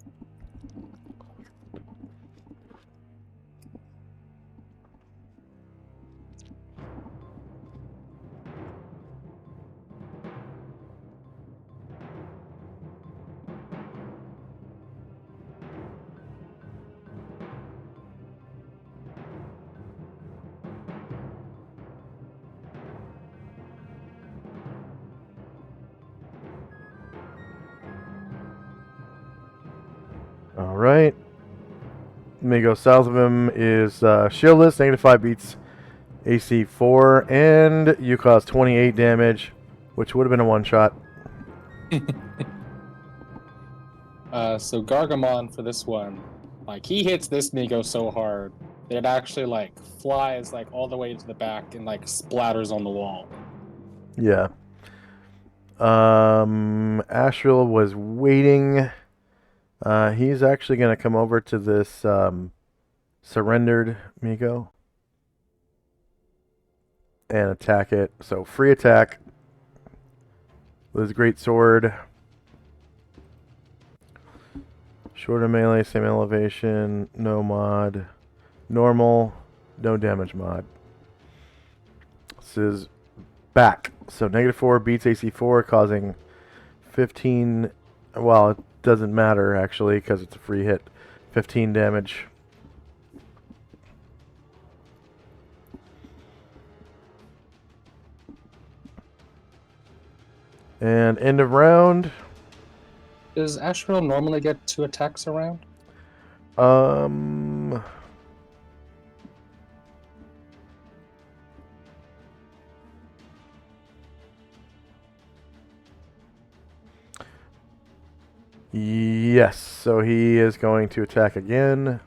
Alright. Migo south of him is shieldless, -5 beats AC 4, and you cause 28 damage, which would have been a one-shot. So Gargamon for this one, like he hits this Migo so hard that it actually like flies like all the way to the back and like splatters on the wall. Yeah. Ashriel was waiting. He's actually going to come over to this surrendered Migo and attack it. So free attack with his great sword. Shorter melee, same elevation, no mod. Normal, no damage mod. This is back. So -4 beats AC 4, causing 15. Well, it doesn't matter actually because it's a free hit. 15 damage. And end of round. Does Ashriel normally get 2 attacks a round? Yes, so he is going to attack again.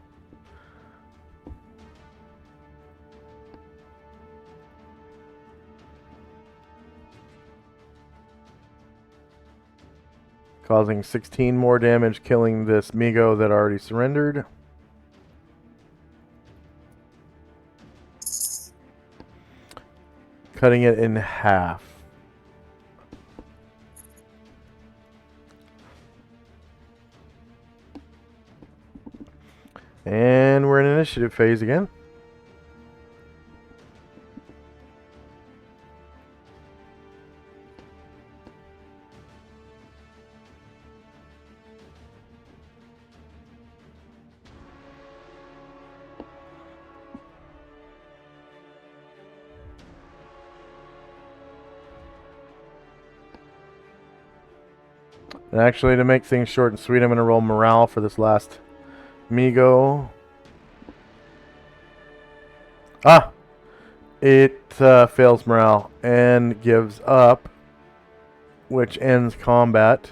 Causing 16 more damage, killing this Migo that already surrendered. Cutting it in half. And we're in initiative phase again. And actually, to make things short and sweet, I'm going to roll morale for this last Migo. Ah! It fails morale and gives up, which ends combat.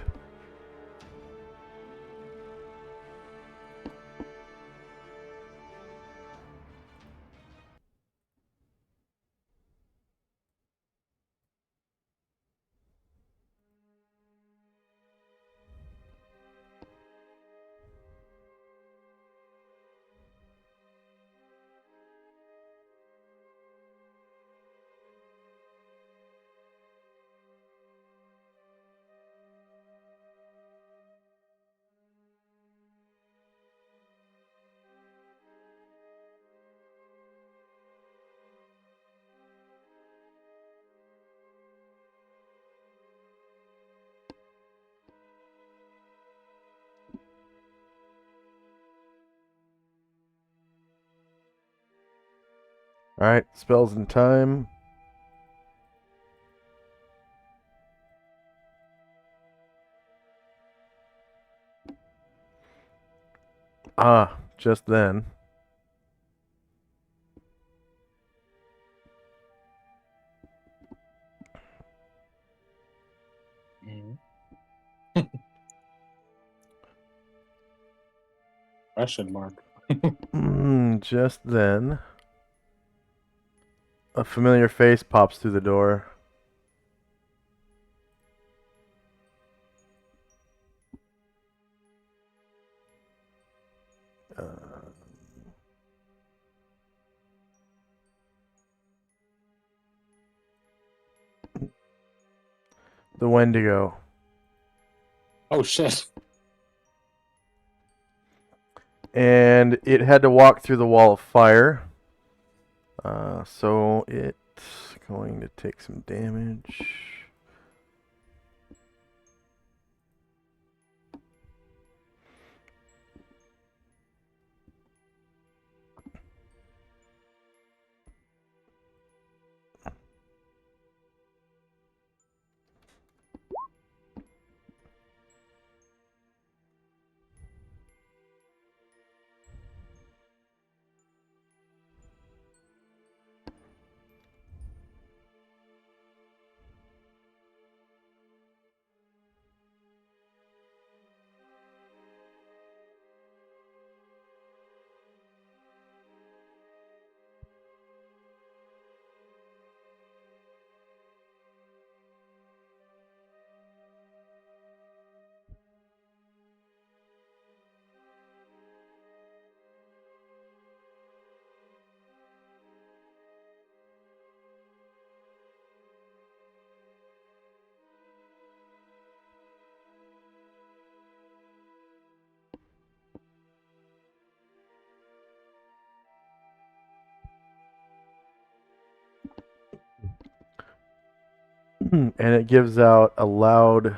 Alright, spells in time. Ah, just then. Question mark. Just then. A familiar face pops through the door. The Wendigo. Oh shit. And it had to walk through the wall of fire. So it's going to take some damage. And it gives out a loud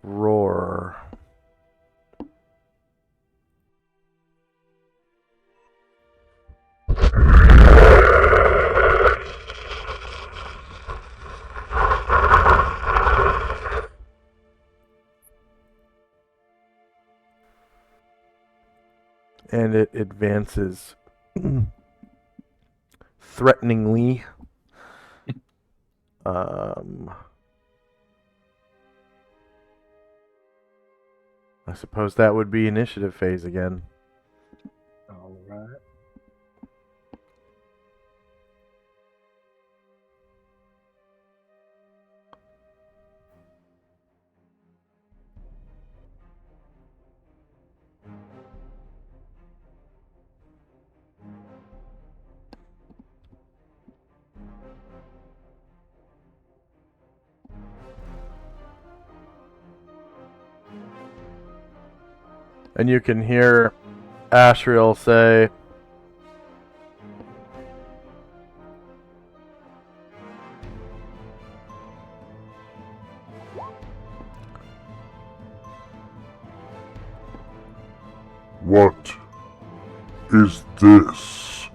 roar. And it advances threateningly. I suppose that would be initiative phase again. All right. And you can hear Ashriel say, What is this,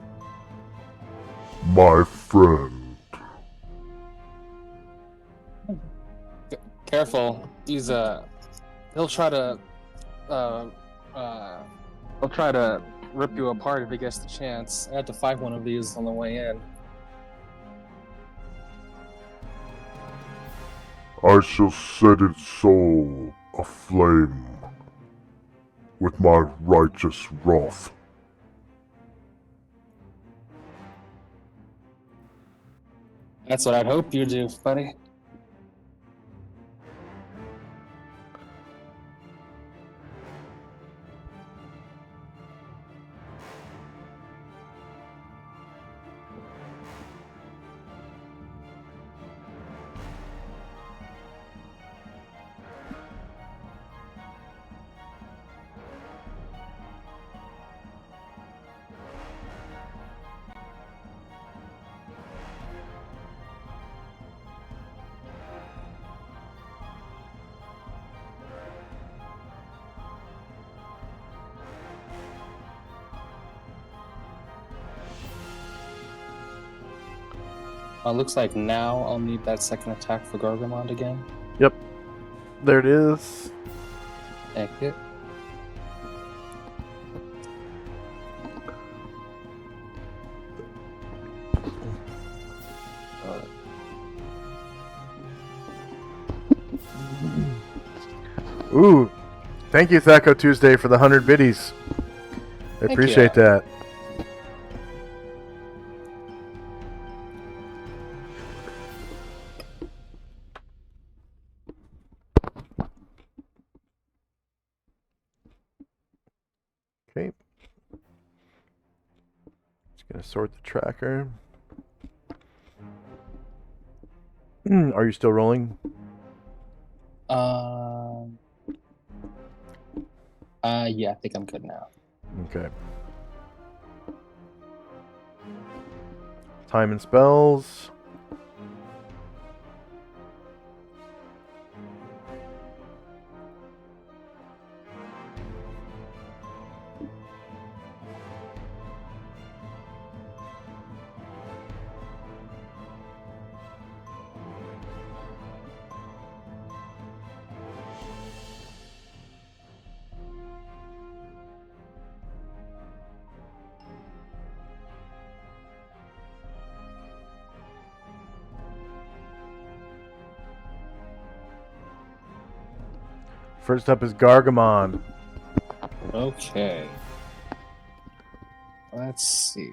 my friend? Careful. He'll try to rip you apart if he gets the chance. I had to fight one of these on the way in. I shall set its soul aflame with my righteous wrath. That's what I'd hope you do, buddy. Looks like now I'll need that second attack for Gargamond again. yep, there it is. Thank you. Ooh, thank you, Thaco Tuesday, for the 100 biddies. I Heck appreciate yeah. that. Okay. Just gonna sort the tracker. Are you still rolling? Yeah, I think I'm good now. Okay. Time and spells. First up is Gargamon. Okay. Let's see.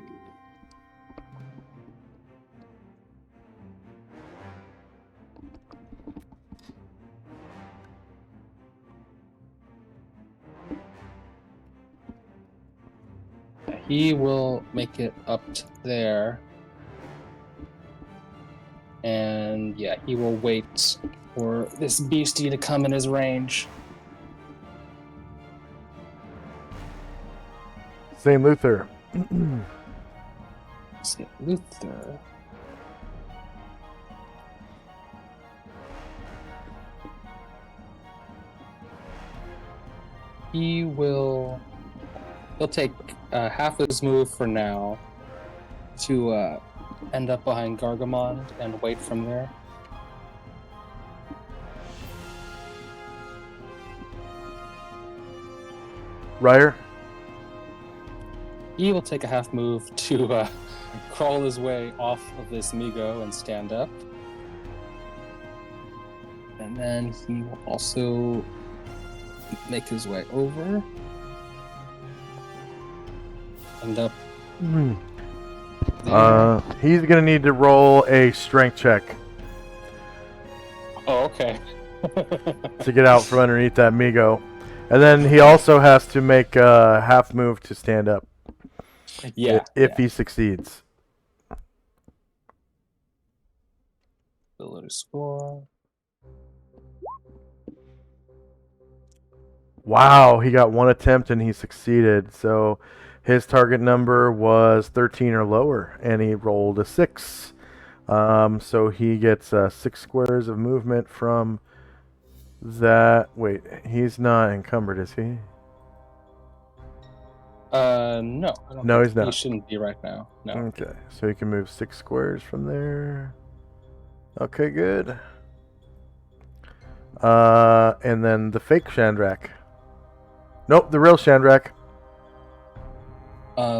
He will make it up to there. And yeah, he will wait for this beastie to come in his range. St. Luther. St. Luther. He'll take half his move for now to end up behind Gargamon and wait from there. Ryer. He will take a half move to crawl his way off of this Migo and stand up. And then he will also make his way over. End up. He's gonna need to roll a strength check Oh, okay. to get out from underneath that Migo. And then he also has to make a half move to stand up. Yeah. If he succeeds. Ability score. Wow, he got one attempt and he succeeded. So his target number was 13 or lower, and he rolled a 6. So he gets 6 squares of movement from that. Wait, he's not encumbered, is he? No. I don't No, think he's not. He shouldn't be right now. No. Okay, so he can move 6 squares from there. Okay, good. And then the fake Shandrak. Nope, the real Shandrak.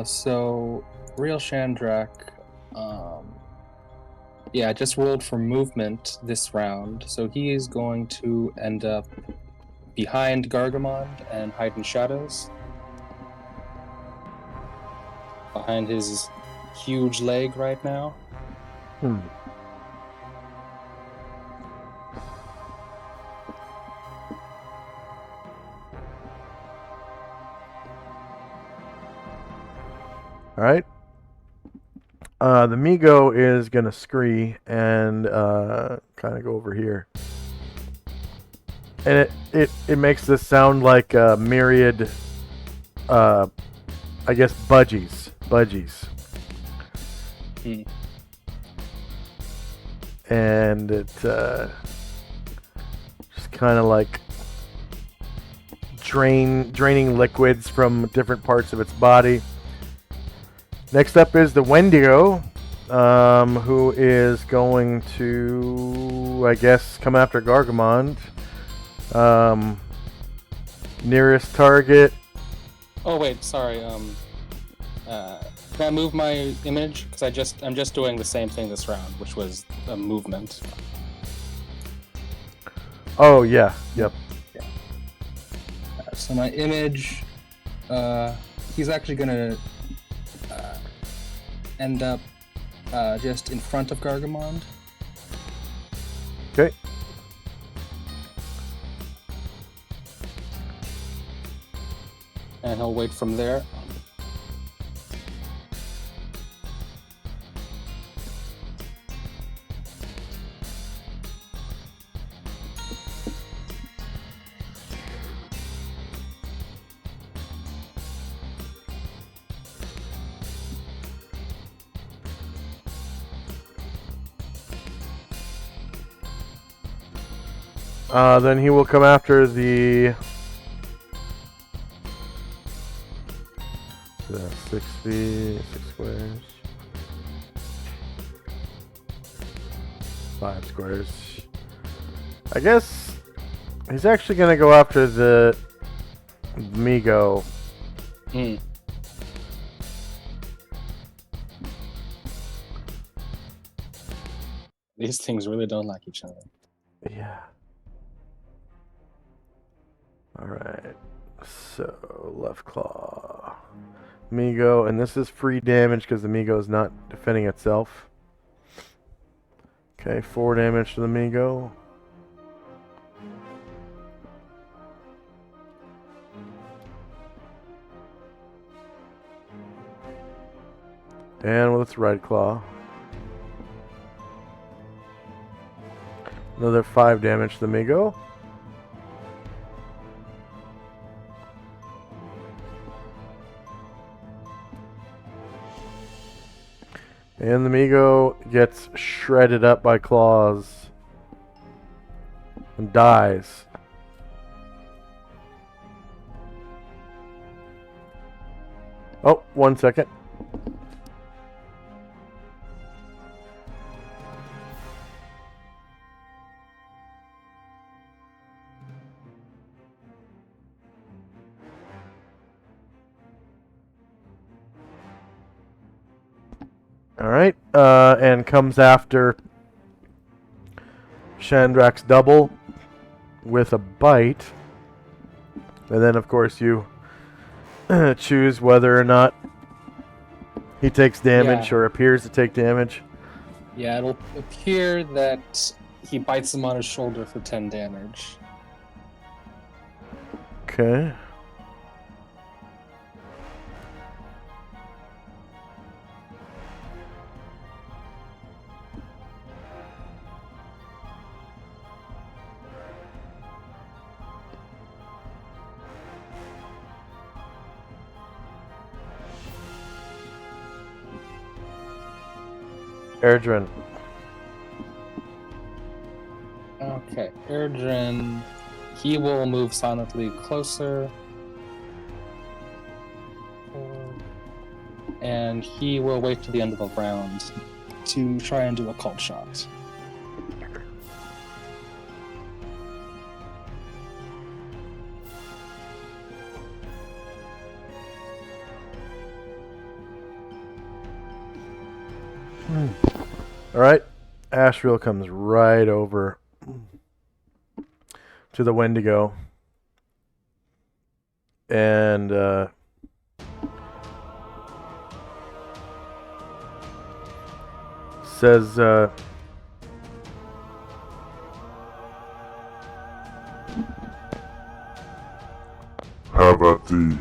So real Shandrak, just rolled for movement this round, so he is going to end up behind Gargamon and hide in shadows. Behind his huge leg right now. All right. The Migo is gonna scree and kind of go over here, and it makes this sound like a myriad, I guess budgies. And it just kind of like draining liquids from different parts of its body. Next up is the Wendigo, who is going to, I guess, come after Gargamon. Nearest target. Oh wait, sorry. Can I move my image? Because I'm just doing the same thing this round, which was a movement. Oh yeah, yep. So my image, he's actually gonna end up just in front of Gargamon. Okay. And he'll wait from there. Then he will come after the 6 feet, 6 squares, 5 squares. I guess he's actually going to go after the Migo. These things really don't like each other. Yeah. Alright. So, left claw. Migo, and this is free damage because the Migo is not defending itself. Okay, 4 damage to the Migo. And with its right claw. Another 5 damage to the Migo. And the Migo gets shredded up by claws and dies. Oh, 1 second. Alright, and comes after Chandrak's double with a bite. And then, of course, you choose whether or not he takes damage or appears to take damage. Yeah, it'll appear that he bites him on his shoulder for 10 damage. Okay. Erdrin. Okay, Erdrin, he will move silently closer. And he will wait to the end of the round to try and do a cult shot. Alright. Ashriel comes right over to the Wendigo. And says, Have at thee,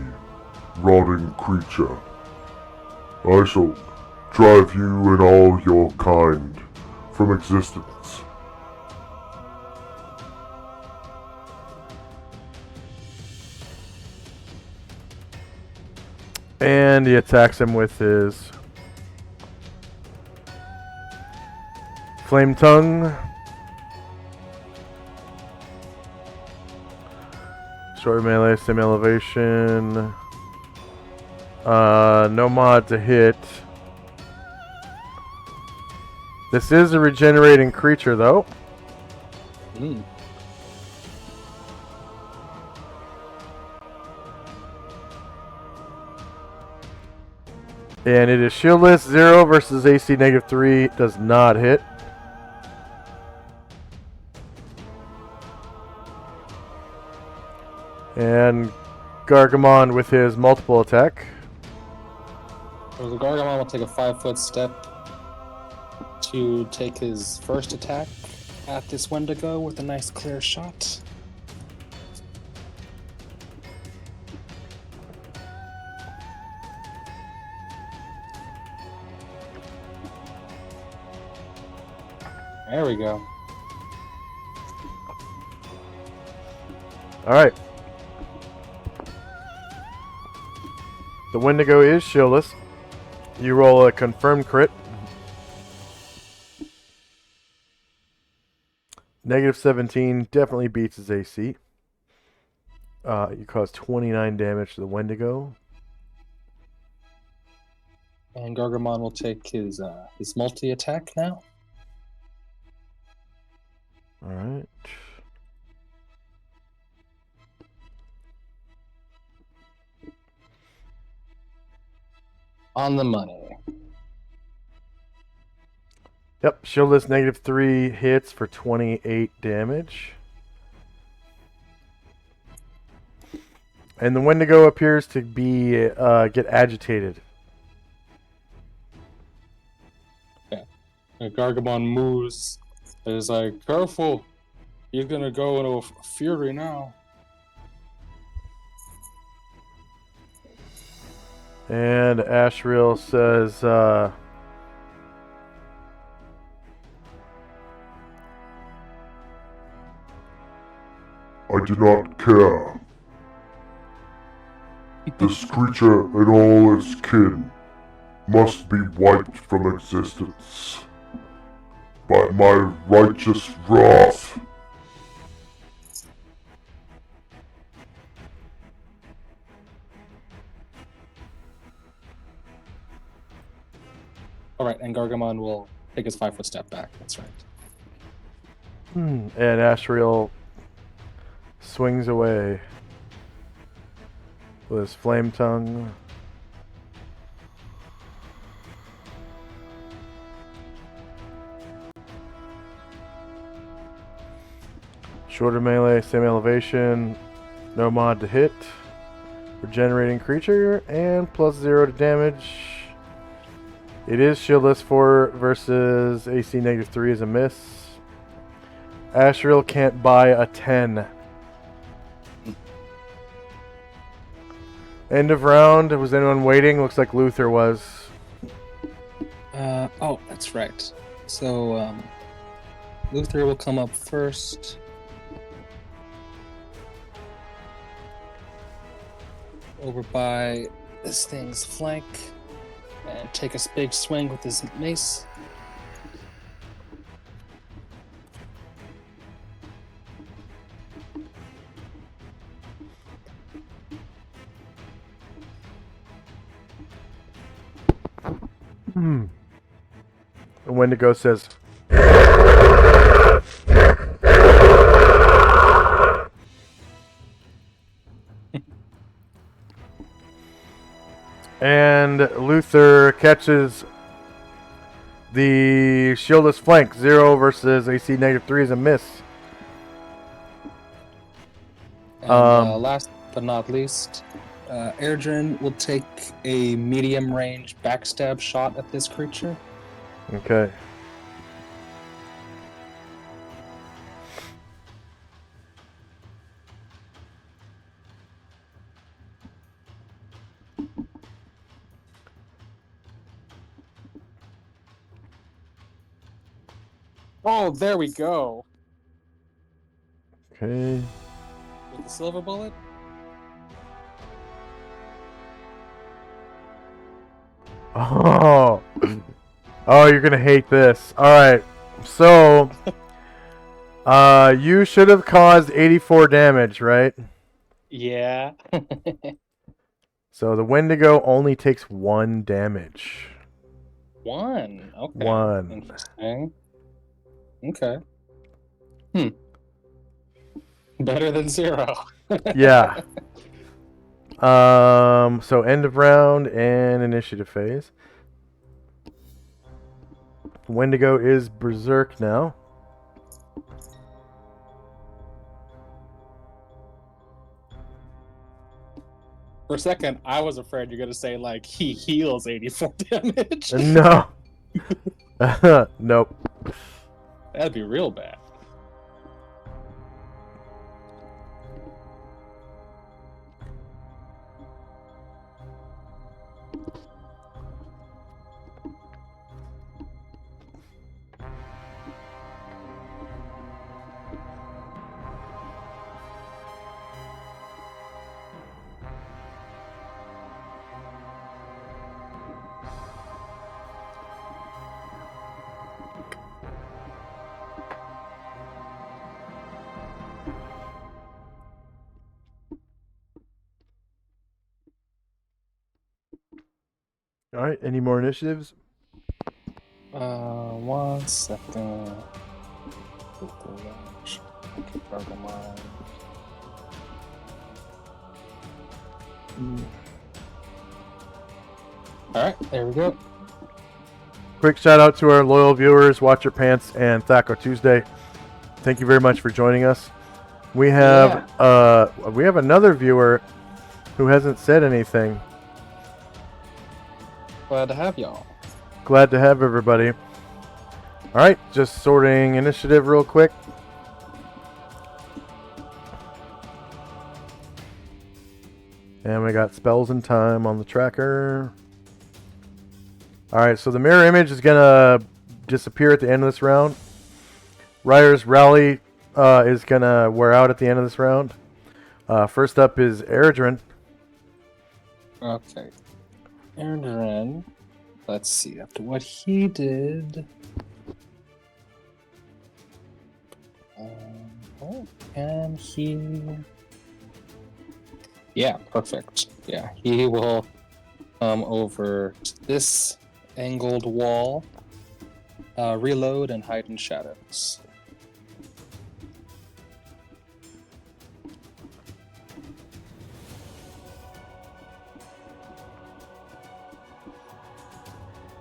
rotting creature. I shall drive you and all your kind from existence. and he attacks him with his Flame Tongue. Short melee, same elevation. No mod to hit. This is a regenerating creature, though. Mm. And it is shieldless. 0 versus AC -3 does not hit. And Gargamon with his multiple attack. So the Gargamon will take a 5-foot step to take his first attack at this Wendigo with a nice clear shot. There we go. All right. The Wendigo is shieldless. You roll a confirmed crit. -17 definitely beats his AC. You cause 29 damage to the Wendigo. And Gargamon will take his multi-attack now. All right. On the money. Yep, shieldless -3 hits for 28 damage. And the Wendigo appears to be get agitated. Gargamon moves. He's like, careful. He's gonna go into a fury now. And Ashriel says, I do not care. This creature and all its kin must be wiped from existence by my righteous wrath. Alright, and Gargamon will take his 5-foot step back. That's right. and Ashriel swings away with his flame tongue. Shorter melee, same elevation, no mod to hit, regenerating creature, and +0 to damage. It is shieldless 4 versus AC -3 is a miss. Ashriel can't buy a 10. End of round. Was anyone waiting? Looks like Luther was. Oh, that's right. So, Luther will come up first. Over by this thing's flank. And take a big swing with his mace. And Wendigo says, and Luther catches the shieldless flank. 0 versus AC -3 is a miss. And last but not least, Erdrin will take a medium range backstab shot at this creature. Okay. Oh, there we go. Okay. With the silver bullet? Oh. Oh, you're gonna hate this. Alright. So you should have caused 84 damage, right? Yeah. So the Wendigo only takes 1 damage. 1. Okay. 1. Interesting. Okay. Better than 0. Yeah. So end of round and initiative phase. Wendigo is berserk now. For a second, I was afraid you're gonna say like he heals 84 damage. No. Nope. That'd be real bad. All right. Any more initiatives? 1 second. Alright, there we go. Quick shout out to our loyal viewers, Watch Your Pants and Thaco Tuesday. Thank you very much for joining us. We have another viewer who hasn't said anything. Glad to have y'all. Glad to have everybody. All right, just sorting initiative real quick. And we got spells and time on the tracker. All right, so the mirror image is gonna disappear at the end of this round. Ryer's rally is gonna wear out at the end of this round. First up is Eridrin. Okay. Aaron, let's see, after what he did. Can he? Yeah, perfect. Yeah, he will come over to this angled wall, reload, and hide in shadows.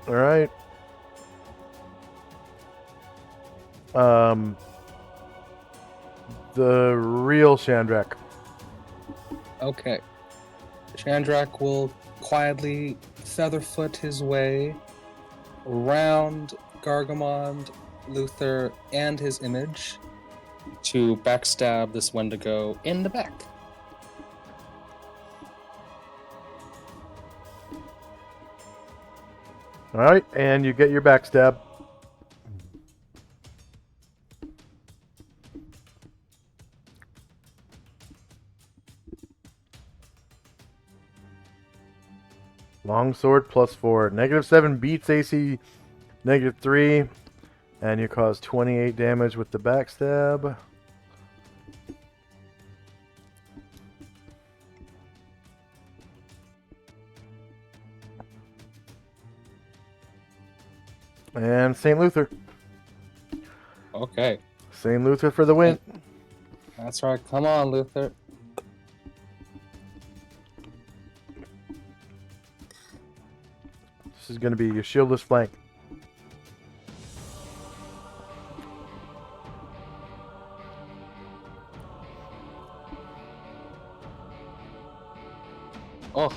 All right. The real Shandrak. Okay. Shandrak will quietly featherfoot his way around Gargamond, Luther, and his image to backstab this Wendigo in the back. All right, and you get your backstab. Longsword +4. -7 beats AC -3. And you cause 28 damage with the backstab. And St. Luther. Okay, St. Luther for the win. that's right. Come on, Luther. This is going to be your shieldless flank. Oh,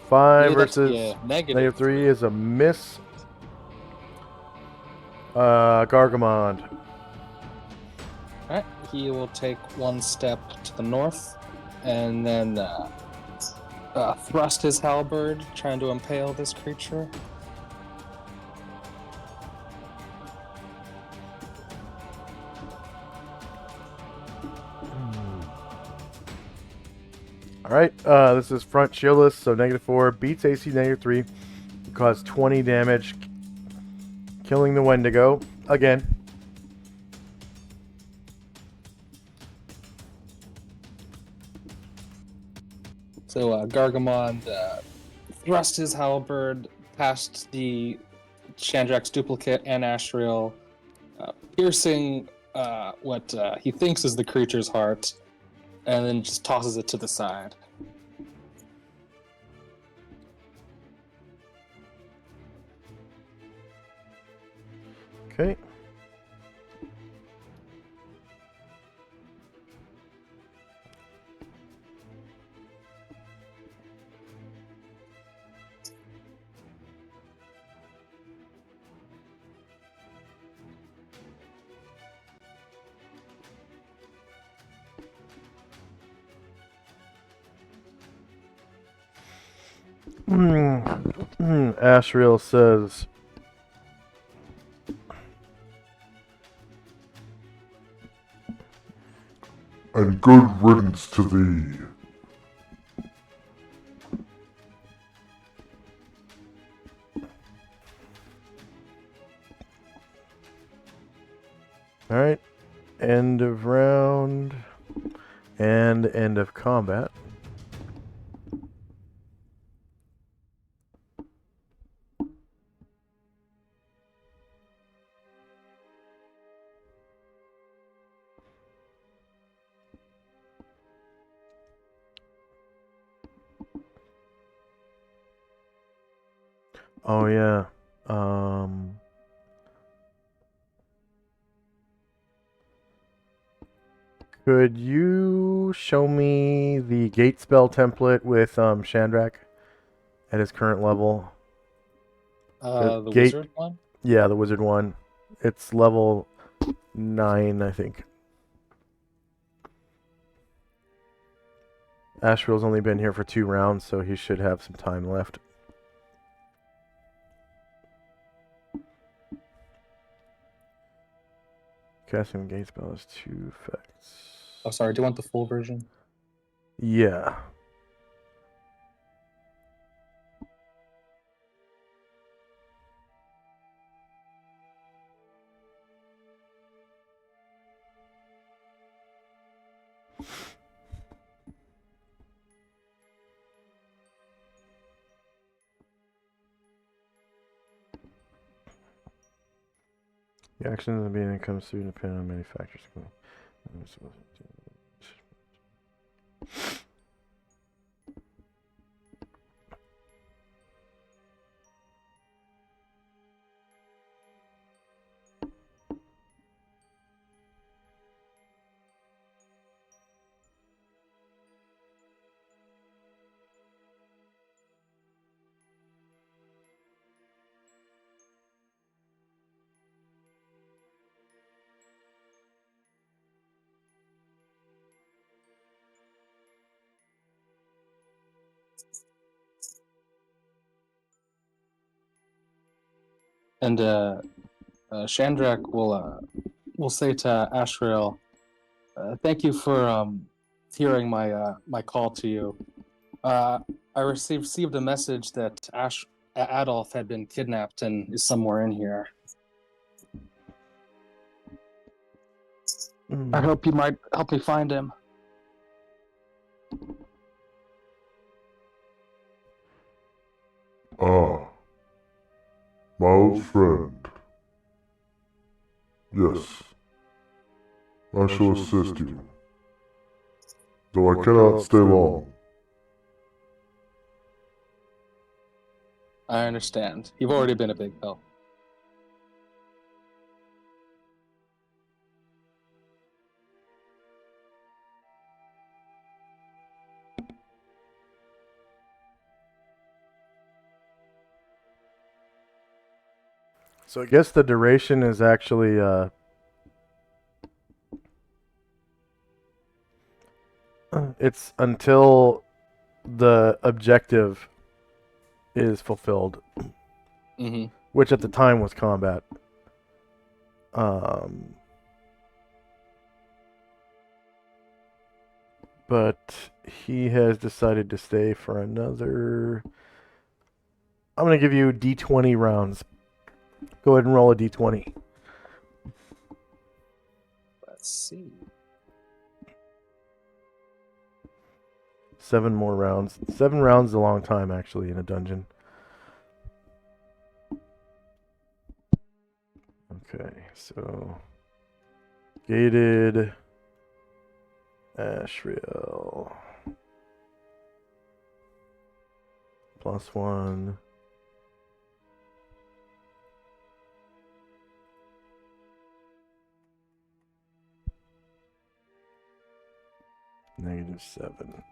5 yeah, versus -3 is a miss. Gargamond. Alright, he will take 1 step to the north and then thrust his halberd, trying to impale this creature. Alright, this is front shieldless, so -4, beats AC -3, cause 20 damage, killing the Wendigo again. So Gargamond thrust his halberd past the Chandrak's duplicate and Ashriel, piercing what he thinks is the creature's heart, and then just tosses it to the side. Okay. Ashriel says, and good riddance to thee. alright, end of round and end of combat. Oh yeah. Could you show me the gate spell template with Shandrak at his current level? The gate- wizard one? Yeah, the wizard one. It's level 9, I think. Asriel's only been here for 2 rounds, so he should have some time left. Casting the gate spell has 2 effects. Oh, sorry. Do you want the full version? Yeah. The action of the beginning comes through depending on many factors. And Shandrak will say to Ashriel, "Thank you for hearing my call to you. I received a message that Adolf had been kidnapped and is somewhere in here. I hope you might help me find him." Ah, my old friend. Yes, I shall assist you, though I cannot stay long. I understand. You've already been a big help. So I guess the duration is actually it's until the objective is fulfilled, Mm-hmm. which at the time was combat. But he has decided to stay for another. I'm going to give you D20 rounds. Go ahead and roll a D20. Let's see. 7 more rounds. 7 rounds is a long time, actually, in a dungeon. Okay, so gated Ashriel +1. -7.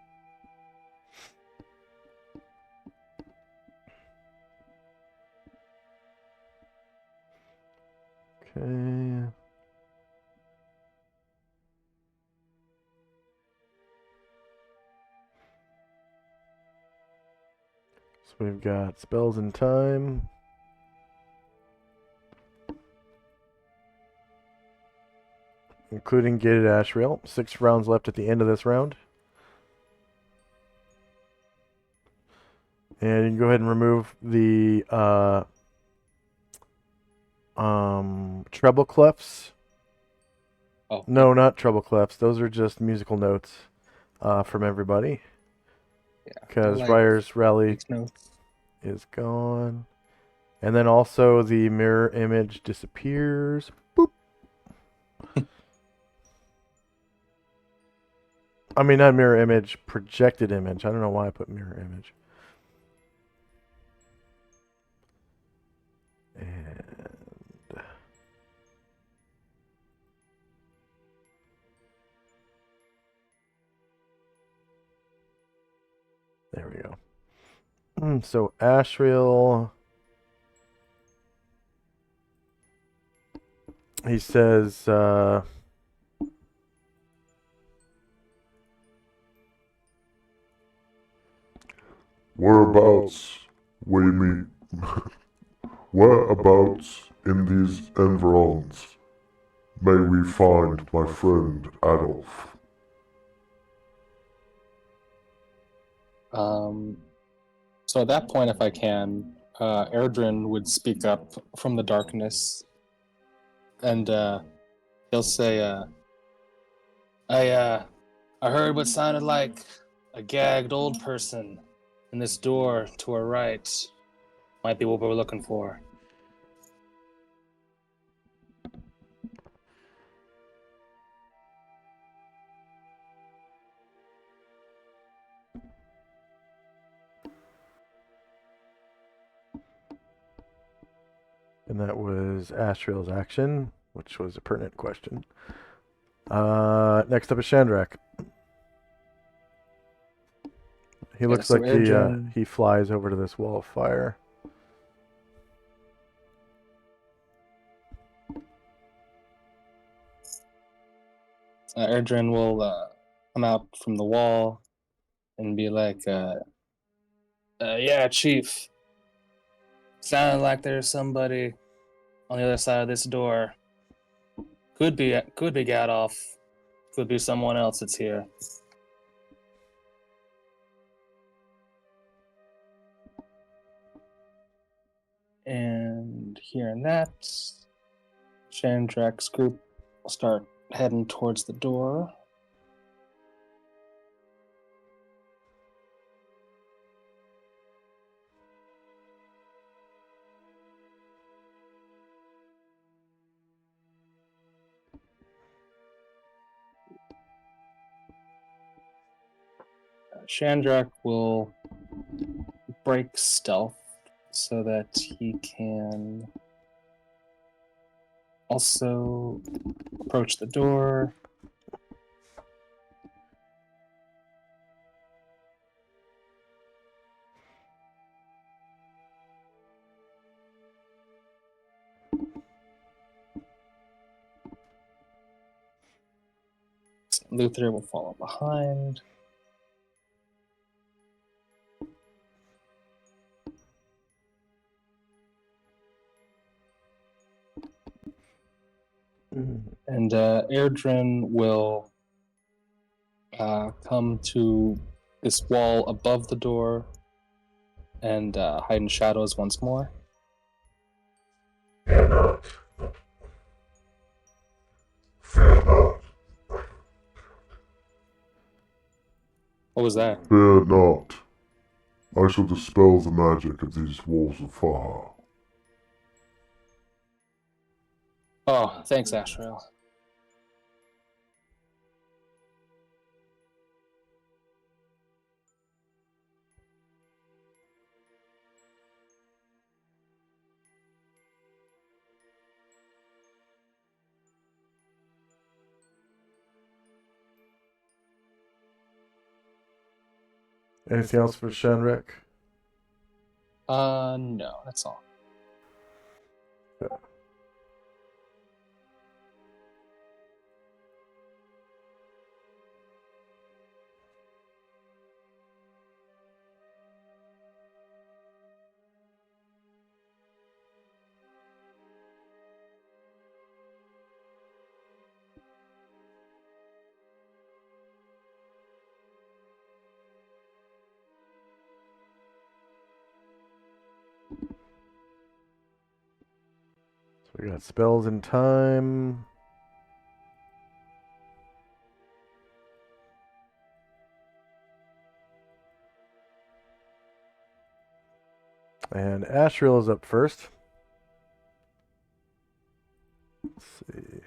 Okay. So we've got spells and time. Including gated Ashriel. 6 rounds left at the end of this round. And you can go ahead and remove the treble clefs. Oh. No, not treble clefs. Those are just musical notes from everybody. Yeah. Because like Ryer's Rally Takes notes. is gone. And then also the mirror image disappears. Boop. I mean, not mirror image, projected image. I don't know why I put mirror image. And there we go. So Ashriel, he says, Whereabouts we meet? Whereabouts in these environs may we find my friend Adolf? So at that point, if I can, Erdrin would speak up from the darkness, and he'll say, I heard what sounded like a gagged old person in this door to our right. Might be what we're looking for." and that was Ashriel's action, which was a pertinent question. Next up is Shandrak. He looks so like Erdrin- he flies over to this wall of fire. Erdrin will come out from the wall and be like, "Yeah, Chief. Sounded like there's somebody on the other side of this door. Could be Adolf. Could be someone else that's here." And hearing that, Chandrak's group will start heading towards the door. Chandrak will break stealth so that he can also approach the door. Luther will follow behind. And Erdrin will come to this wall above the door and hide in shadows once more. Fear not. Fear not. What was that? Fear not. I shall dispel the magic of these walls of fire. Oh, thanks, Ashrael. Anything else for Shandrak? No, that's all. So we got spells in time. And Ashriel is up first. Let's see.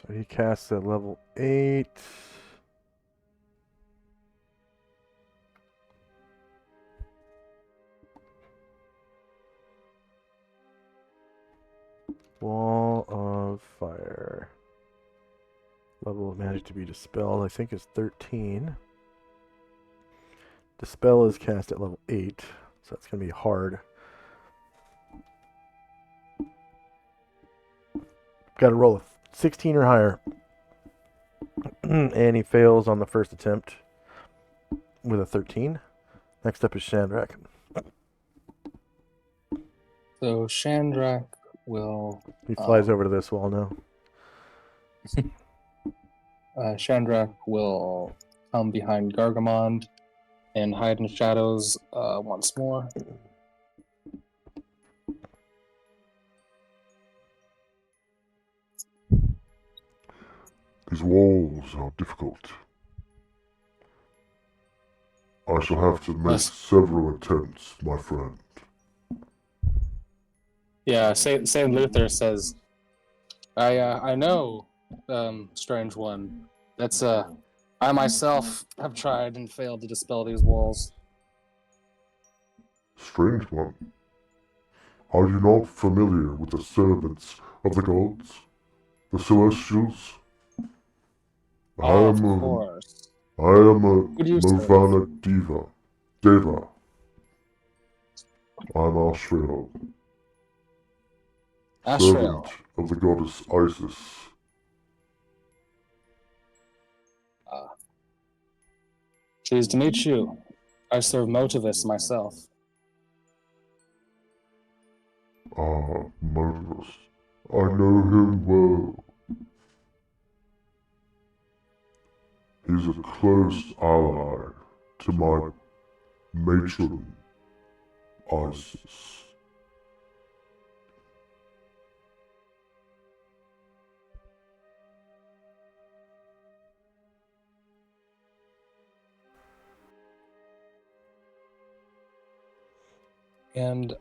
So he casts at level 8. Wall of Fire. Level of magic to be dispelled, I think, is 13. Dispel is cast at level 8, so that's going to be hard. Got to roll a 16 or higher. And he fails on the first attempt with a 13. Next up is Shandrak. So Shandrak will He flies over to this wall now. Shandrak will come behind Gargamond and hide in the shadows once more. These walls are difficult. I shall have to make several attempts, my friend. Yeah, Saint Luther says, I know, strange one. That's I myself have tried and failed to dispel these walls. Strange one. Are you not familiar with the servants of the gods? The celestials? Of course. I am a Who do you serve? Movana Deva. I'm Ashrael. Ashrael. Servant of the goddess Isis. Pleased to meet you. I serve Motivus myself. Motivus. I know him well. He's a close ally to my matron, Isis. And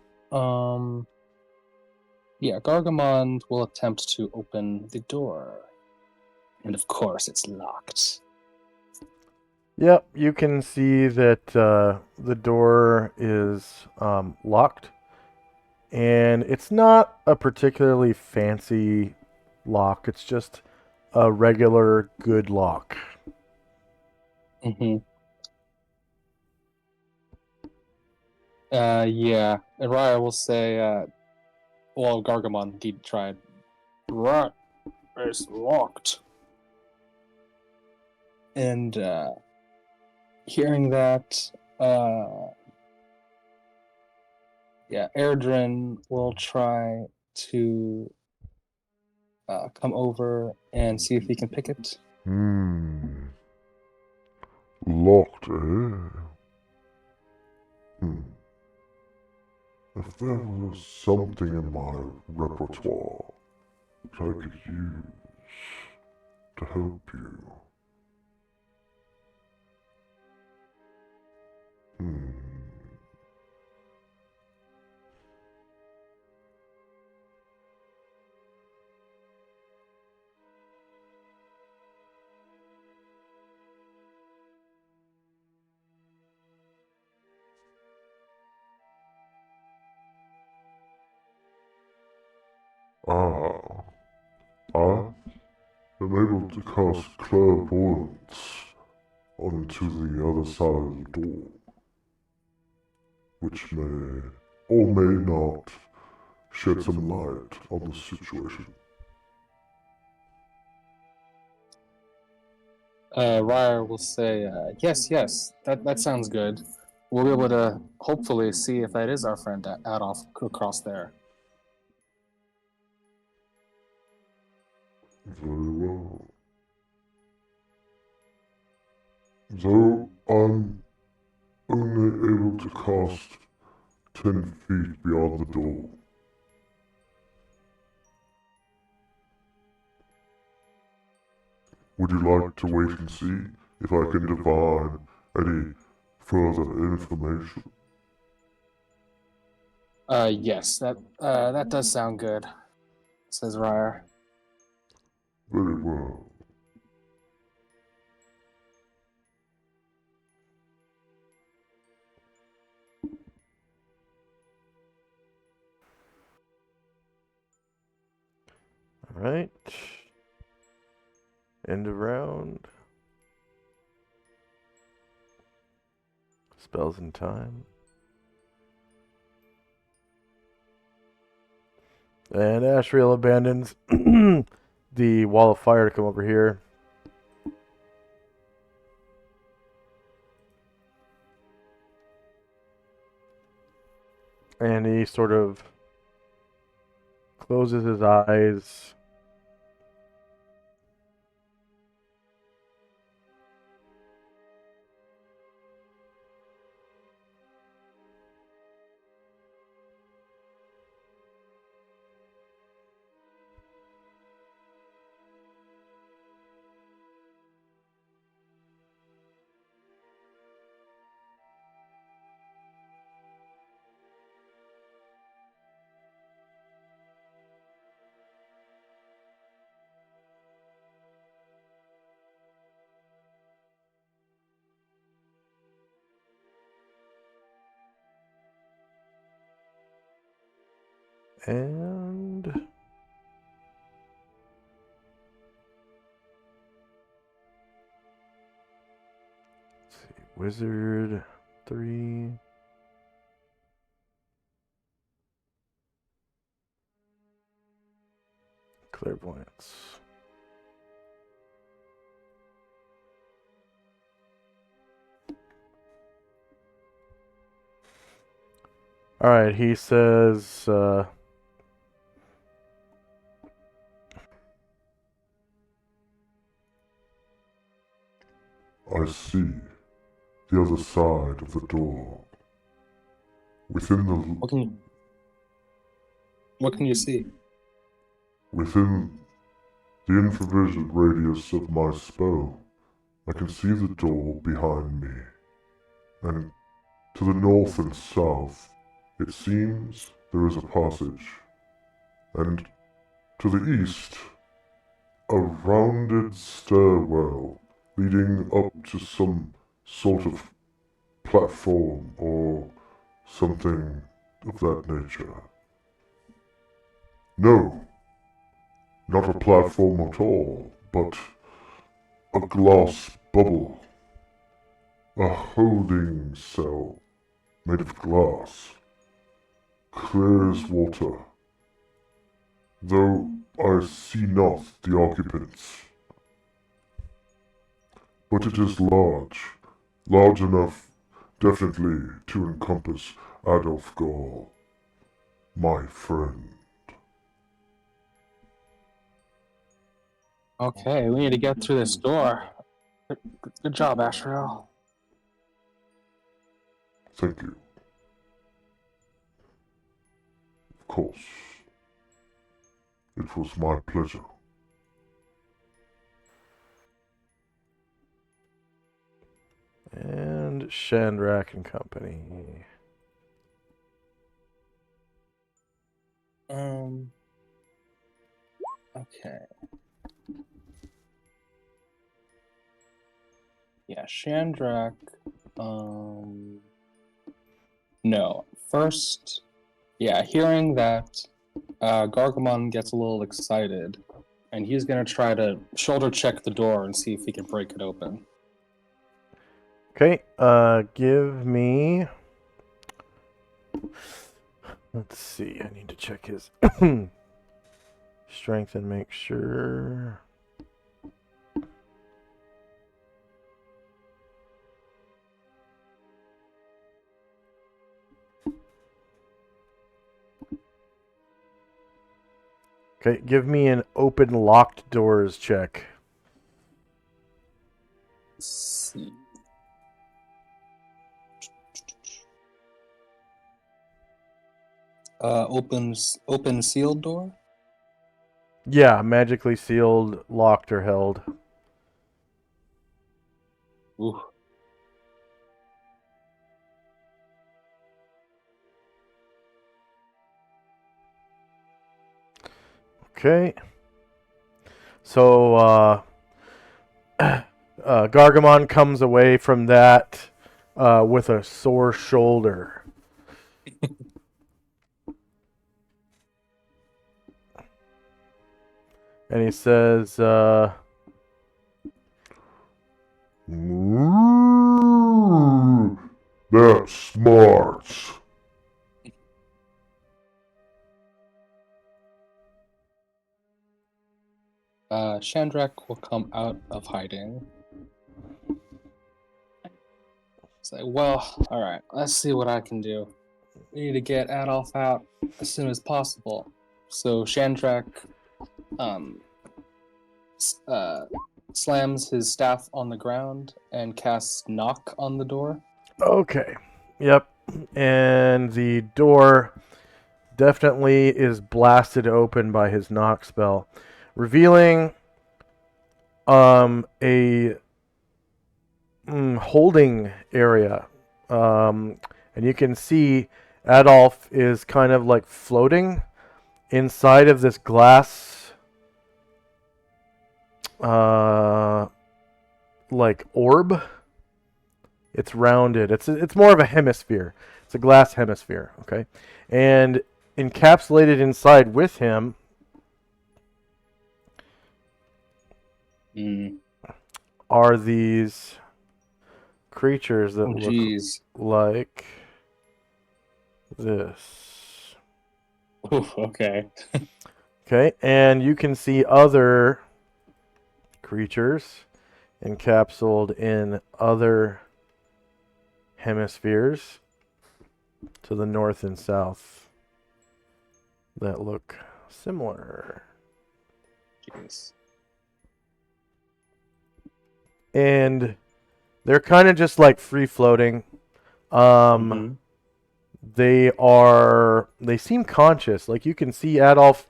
Gargamond will attempt to open the door. And of course it's locked. Yep, you can see that the door is locked. And it's not a particularly fancy lock. It's just a regular good lock. Mm-hmm. Yeah. And Raya will say, Gargamon indeed tried. Right. It's locked. And hearing that, Erdrin will try to come over and see if he can pick it. Locked, eh? If there was something in my repertoire that I could use to help you. I am able to cast clairvoyance onto the other side of the door, which may or may not shed some light on the situation. Ryer will say, yes, that sounds good. We'll be able to hopefully see if that is our friend Adolf across there. Very well. Though I'm only able to cast 10 feet beyond the door. Would you like to wait and see if I can divine any further information? Yes, that does sound good, says Ryer. Very well. Alright. End of round. Spells in time. And Ashriel abandons the wall of fire to come over here. And he sort of closes his eyes. And let's see, Wizard 3. Clairvoyance. Alright, he says, I see the other side of the door. Within What can you see? within the infravision radius of my spell, I can see the door behind me. And to the north and south, it seems there is a passage. And to the east, a rounded stairwell leading up to some sort of platform or something of that nature. No, not a platform at all, but a glass bubble. A holding cell made of glass, clear as water, though I see not the occupants. But it is large enough definitely to encompass Adolf Gall, my friend. Okay, we need to get through this door. Good job, Ashriel. Thank you. Of course. It was my pleasure. and Shandrak and Company. Okay. Yeah, Shandrak. No. First, yeah, hearing that, Gargamon gets a little excited, and he's gonna try to shoulder check the door and see if he can break it open. Okay, give me. Let's see, I need to check his strength and make sure. Okay, give me an open locked doors check. Let's see. Open sealed door. Yeah, magically sealed, locked, or held. Ooh. Okay. So Gargamon comes away from that with a sore shoulder. And he says, That's smart. Shandrak will come out of hiding. Say, well, alright, let's see what I can do. We need to get Adolf out as soon as possible. So Shandrak slams his staff on the ground and casts knock on the door. okay. Yep. And the door definitely is blasted open by his knock spell, revealing a holding area. And you can see Adolf is kind of like floating inside of this glass like orb. It's rounded. It's more of a hemisphere. It's a glass hemisphere, okay? And encapsulated inside with him are these creatures that look like this. Oof, okay. Okay, and you can see other creatures encapsulated in other hemispheres to the north and south that look similar. Jeez. And they're kind of just like free floating. They seem conscious. Like you can see Adolf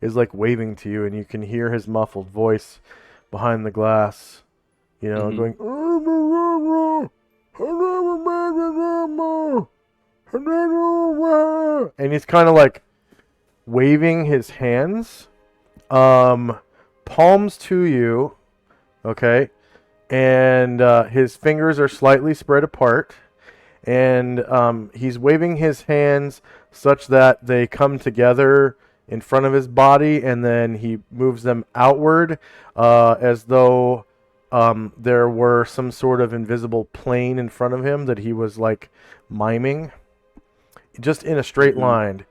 is like waving to you and you can hear his muffled voice behind the glass, you know, going, and he's kind of like waving his hands, palms to you, okay, and his fingers are slightly spread apart, and he's waving his hands such that they come together in front of his body, and then he moves them outward as though there were some sort of invisible plane in front of him that he was like miming, just in a straight line.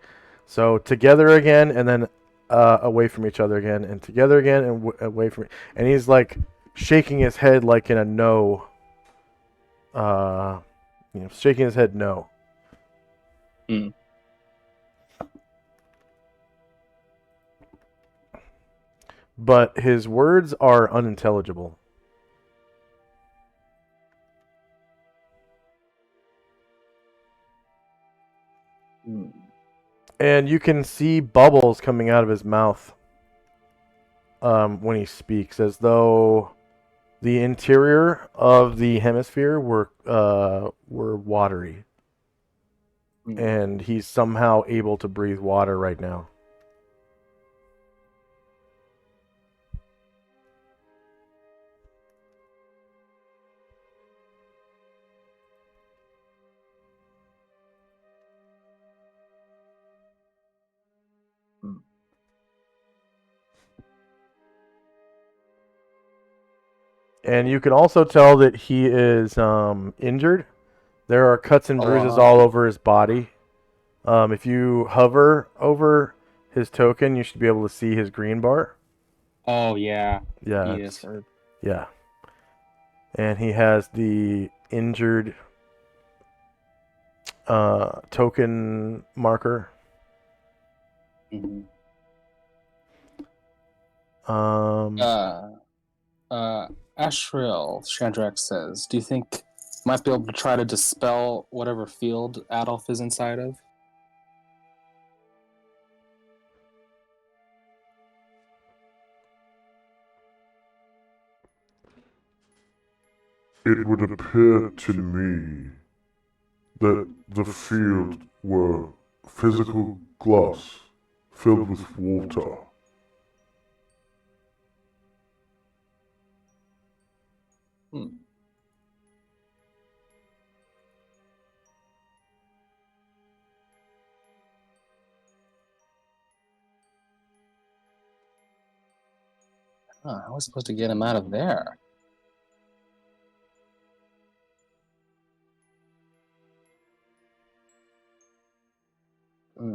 So together again, and then away from each other again, and together again, and away from, and he's like shaking his head like in a no, shaking his head no. But his words are unintelligible. And you can see bubbles coming out of his mouth when he speaks, as though the interior of the hemisphere were watery. And he's somehow able to breathe water right now. And you can also tell that he is injured. There are cuts and bruises all over his body. If you hover over his token, you should be able to see his green bar. Oh, yeah. Yeah. He is hurt. Yeah. And he has the injured token marker. Ashril, Shandrak says, do you think you might be able to try to dispel whatever field Adolf is inside of? It would appear to me that the field were physical glass filled with water. Hmm. Huh, how was I supposed to get him out of there? Hmm.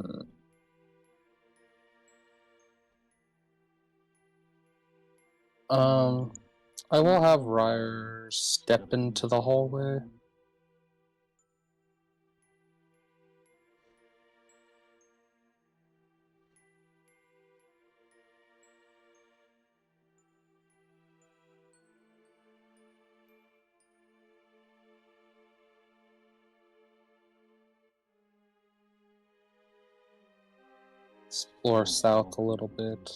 Um, I will have Ryer step into the hallway. Explore south a little bit.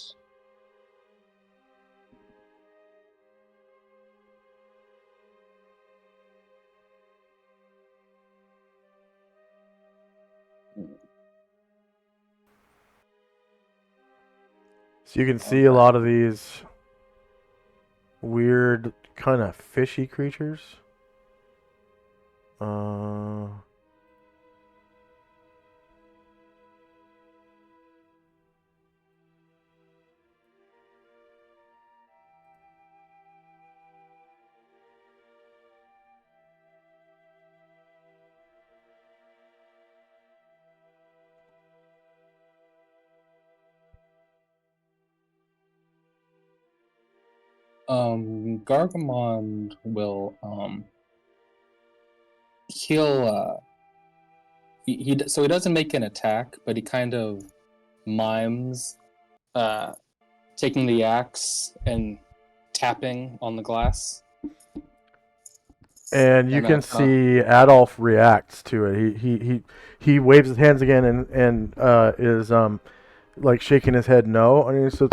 So you can see a lot of these weird kind of fishy creatures. Gargamond will he'll so he doesn't make an attack, but he kind of mimes taking the axe and tapping on the glass. And you And, can see Adolf reacts to it. He waves his hands again and is like shaking his head no, and he says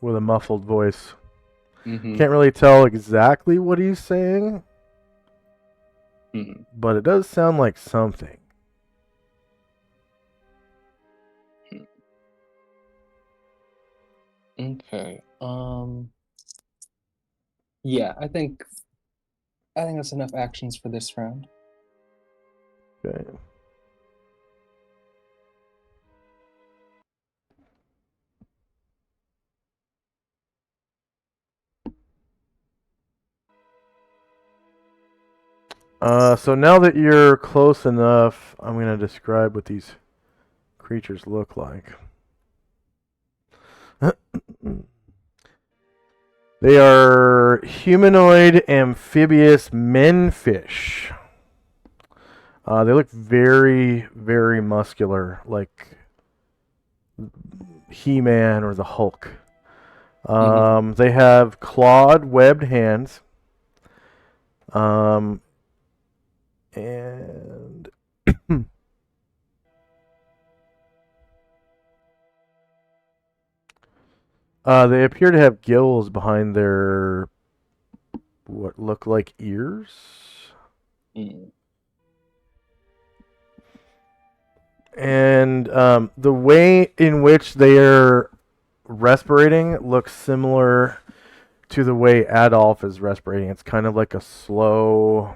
with a muffled voice. Mhm. Can't really tell exactly what he's saying, Mhm. but it does sound like something. Okay. Yeah, I think that's enough actions for this round. Okay. So now that you're close enough, I'm going to describe what these creatures look like. They are humanoid amphibious menfish. They look very, very muscular, like He-Man or the Hulk. They have clawed, webbed hands. And they appear to have gills behind their what look like ears. Mm. And the way in which they are respirating looks similar to the way Adolf is respirating. It's kind of like a slow,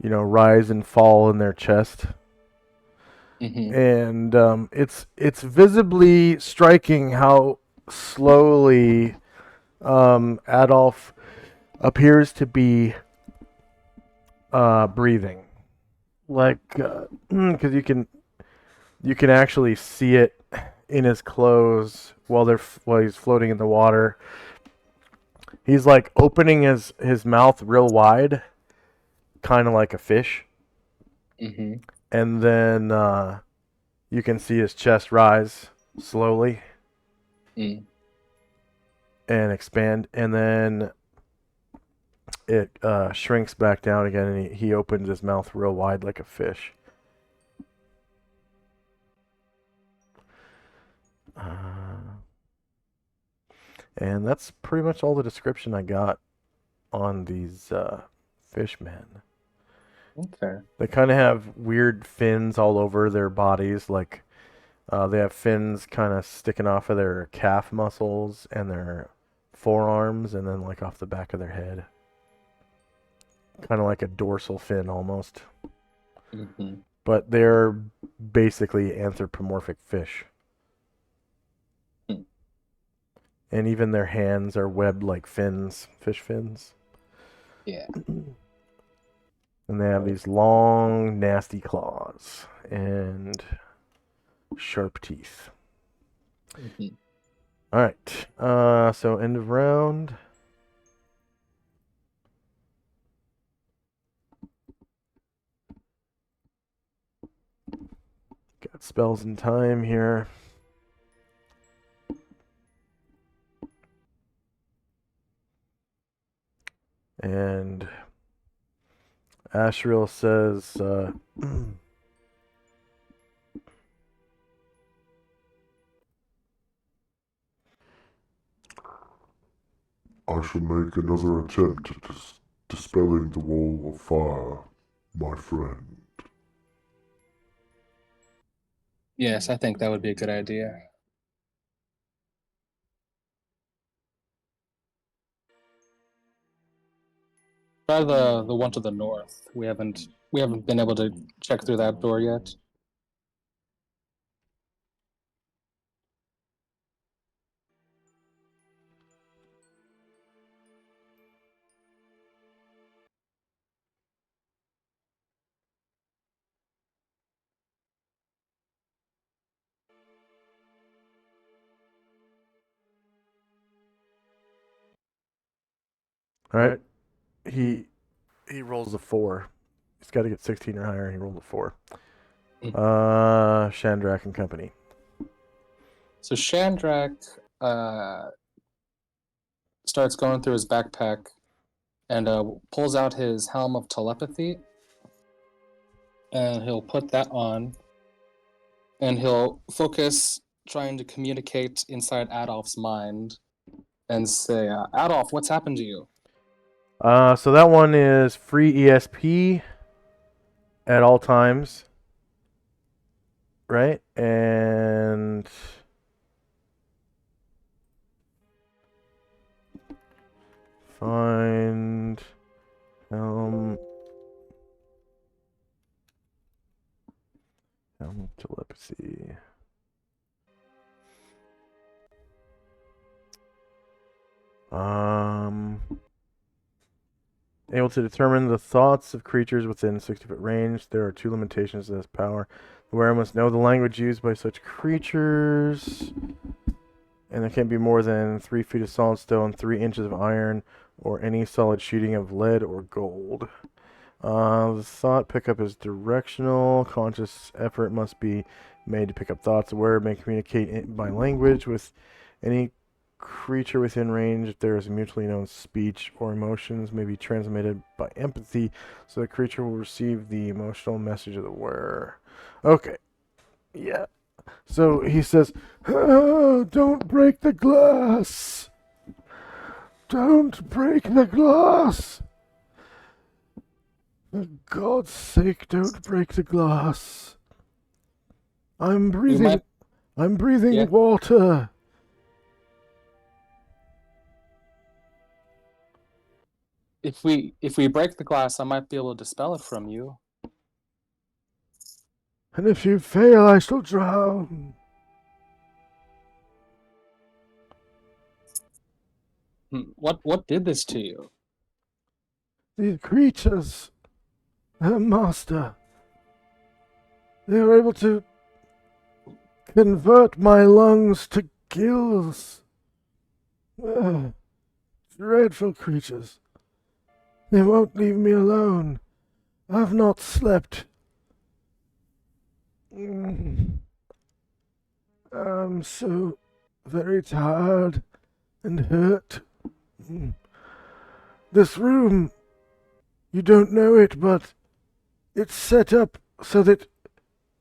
rise and fall in their chest. And it's visibly striking how slowly Adolf appears to be breathing, like because you can actually see it in his clothes while he's floating in the water. He's like opening his mouth real wide, kind of like a fish, and then you can see his chest rise slowly and expand, and then it shrinks back down again, and he opens his mouth real wide like a fish. And that's pretty much all the description I got on these fishmen. Okay. They kind of have weird fins all over their bodies, like They have fins kind of sticking off of their calf muscles and their forearms, and then like off the back of their head. Kind of like a dorsal fin almost. Mm-hmm. But they're basically anthropomorphic fish. Hmm. And even their hands are webbed like fins, fish fins. Yeah. And they have these long, nasty claws and sharp teeth. Mm-hmm. All right. So end of round. Got spells and time here. And Asriel says, I shall make another attempt at dispelling the wall of fire, my friend. Yes, I think that would be a good idea. Try the one to the north. We haven't been able to check through that door yet. all right. He rolls a 4. He's got to get 16 or higher, and he rolled a 4. Shandrak and company. So Shandrak starts going through his backpack and pulls out his helm of telepathy, and he'll put that on, and he'll focus trying to communicate inside Adolf's mind and say, Adolf, what's happened to you? So that one is free ESP at all times, right? And find helm of telepathy. Able to determine the thoughts of creatures within 60-foot range. There are 2 limitations to this power. The wearer must know the language used by such creatures, and there can't be more than 3 feet of solid stone, 3 inches of iron, or any solid sheeting of lead or gold. The thought pickup is directional. Conscious effort must be made to pick up thoughts. The wearer may communicate by language with any creature within range. If there is a mutually known speech or emotions may be transmitted by empathy, so the creature will receive the emotional message of the wearer. Okay. Yeah. So he says, "Oh, don't break the glass. Don't break the glass. For God's sake, don't break the glass. I'm breathing Yeah. water." If we break the glass, I might be able to dispel it from you. And if you fail, I shall drown. What did this to you? These creatures, master, they are able to convert my lungs to gills. Dreadful creatures. They won't leave me alone. I've not slept. I'm so very tired and hurt. This room, you don't know it, but it's set up so that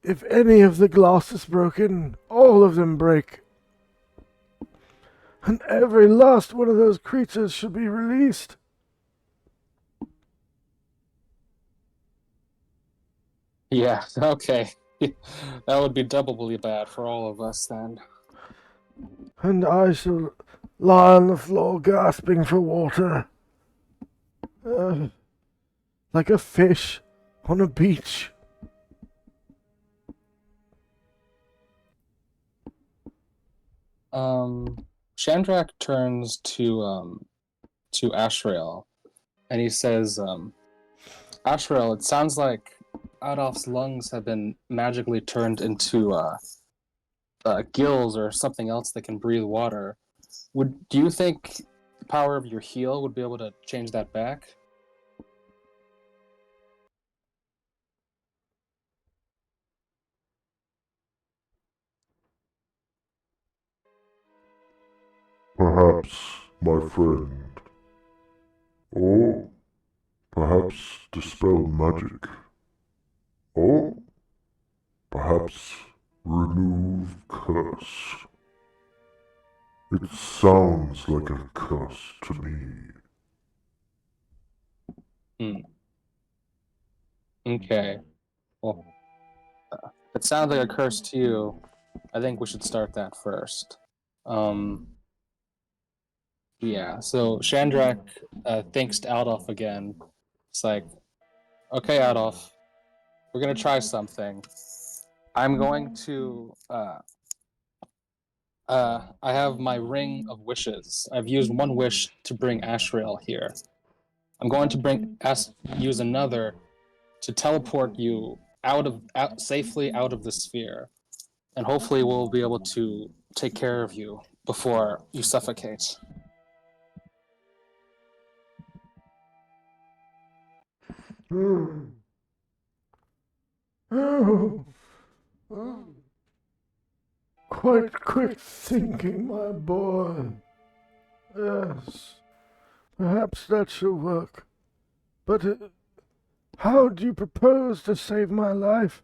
if any of the glass is broken, all of them break. And every last one of those creatures should be released. Yeah, okay. That would be doubly bad for all of us then. And I shall lie on the floor gasping for water. Like a fish on a beach. Shandrak turns to Ashrael, and he says, Ashrael, it sounds like Adolf's lungs have been magically turned into gills or something else that can breathe water. Do you think the power of your heal would be able to change that back? Perhaps, my friend. Or perhaps dispel magic. Or perhaps remove curse. It sounds like a curse to me. Okay. Well, if it sounds like a curse to you, I think we should start that first. Yeah, so Shandrak thanks to Adolf again. It's like, okay, Adolf, we're gonna try something. I'm going to. I have my ring of wishes. I've used one wish to bring Ashrael here. I'm going to use another to teleport you safely out of the sphere, and hopefully we'll be able to take care of you before you suffocate. Quite quick thinking, my boy. Yes, perhaps that shall work. But how do you propose to save my life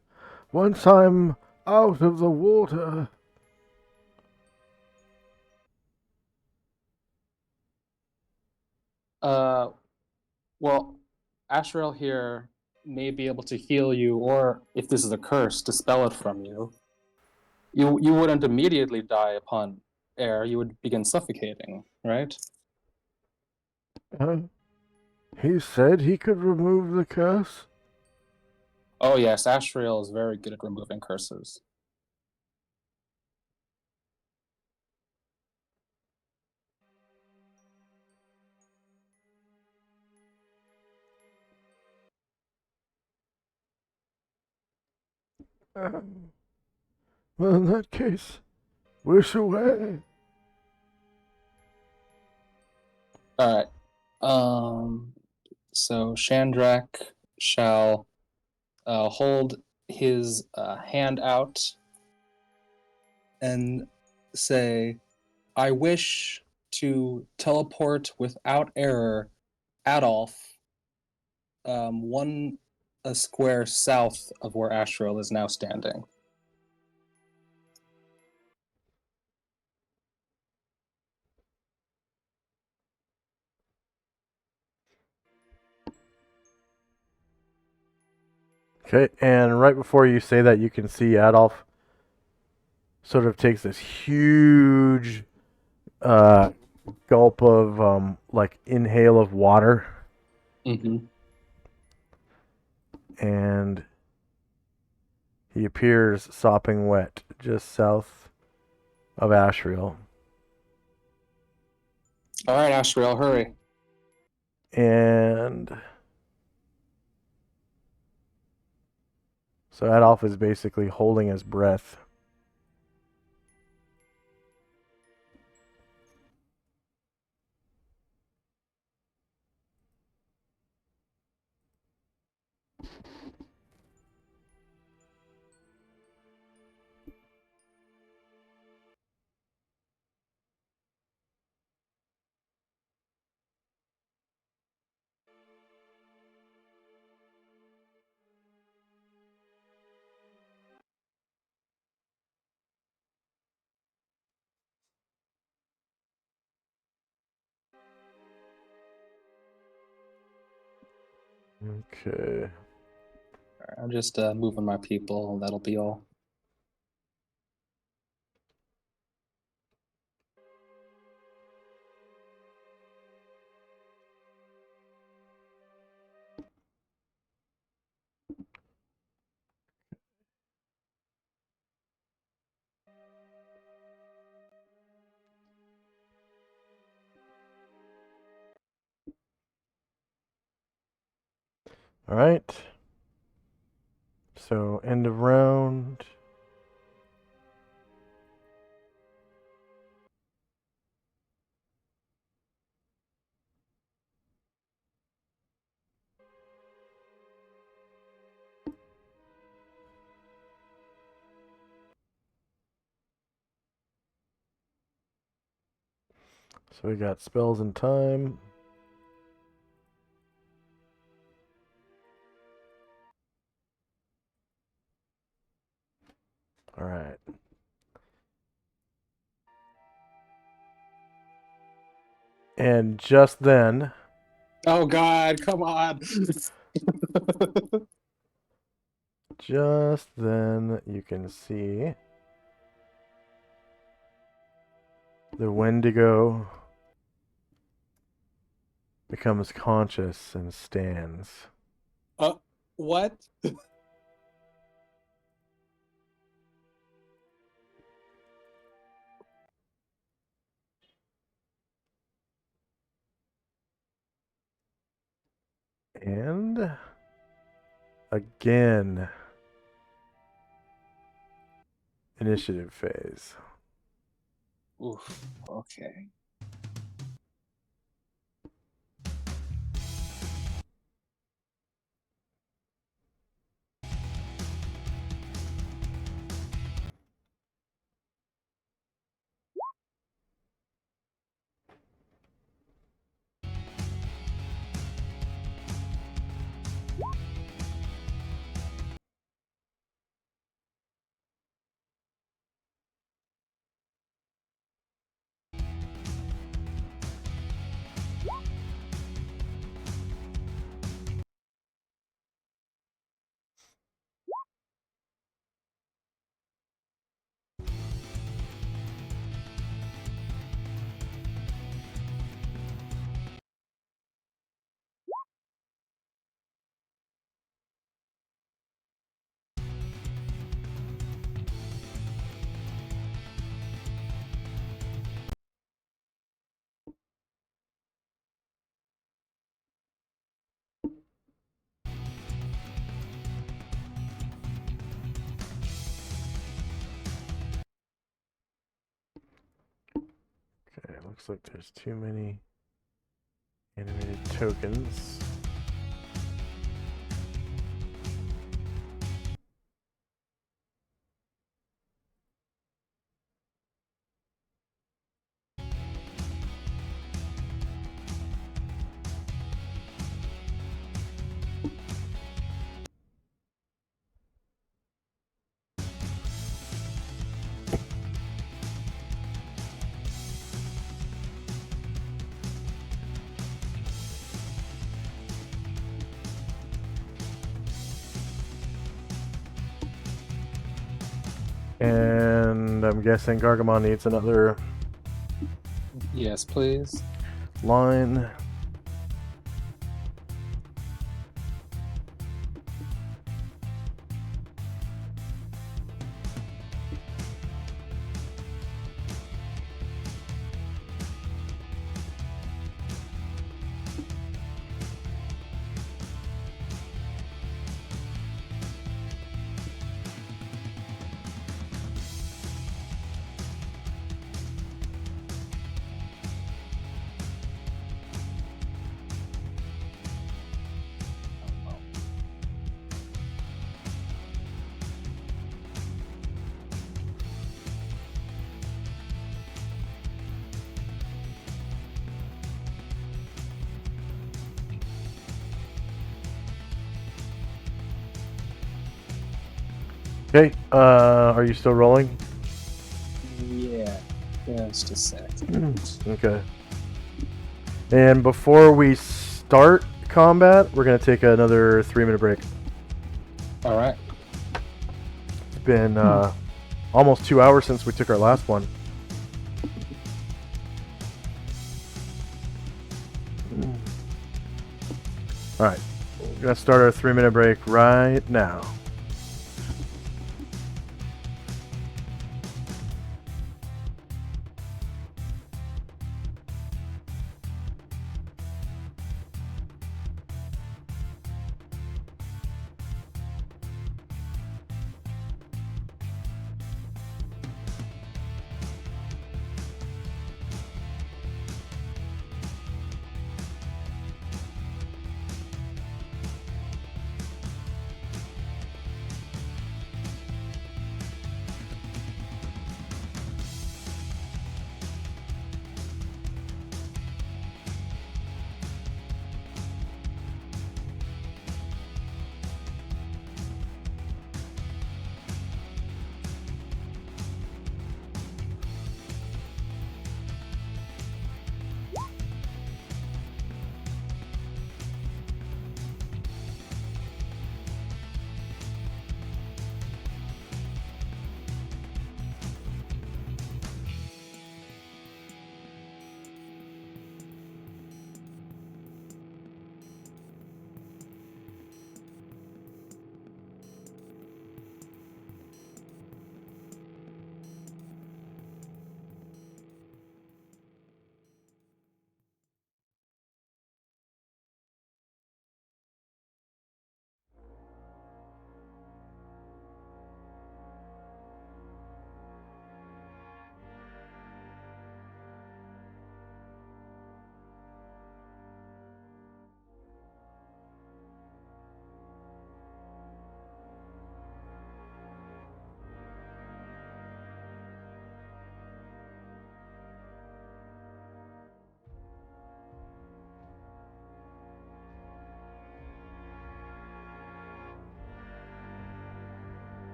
once I'm out of the water? Well, Ashrael here may be able to heal you, or if this is a curse, dispel it from you. You wouldn't immediately die upon air, you would begin suffocating, right? He said he could remove the curse? Oh yes, Ashrael is very good at removing curses. Well, in that case, wish away. Alright. So Shandrak shall hold his hand out and say, I wish to teleport without error Adolf one a square south of where Ashrael is now standing. Okay, and right before you say that, you can see Adolf sort of takes this huge gulp of like inhale of water, Mm-hmm. and he appears sopping wet just south of Ashriel. All right, Ashrael, hurry. And so Adolf is basically holding his breath. Okay. I'm just moving my people, and that'll be all. All right. So end of round. So we got spells and time. All right. And just then, Oh God! Come on! you can see the Wendigo becomes conscious and stands. What? And again, initiative phase. Oof. Okay. Okay, looks like there's too many animated tokens. And I'm guessing Gargamon needs another Yes, please. line. Okay, are you still rolling? Yeah. Just a sec. Okay. And before we start combat, we're going to take another 3-minute break. All right. It's been almost 2 hours since we took our last one. All right, we're gonna start our 3-minute break right now.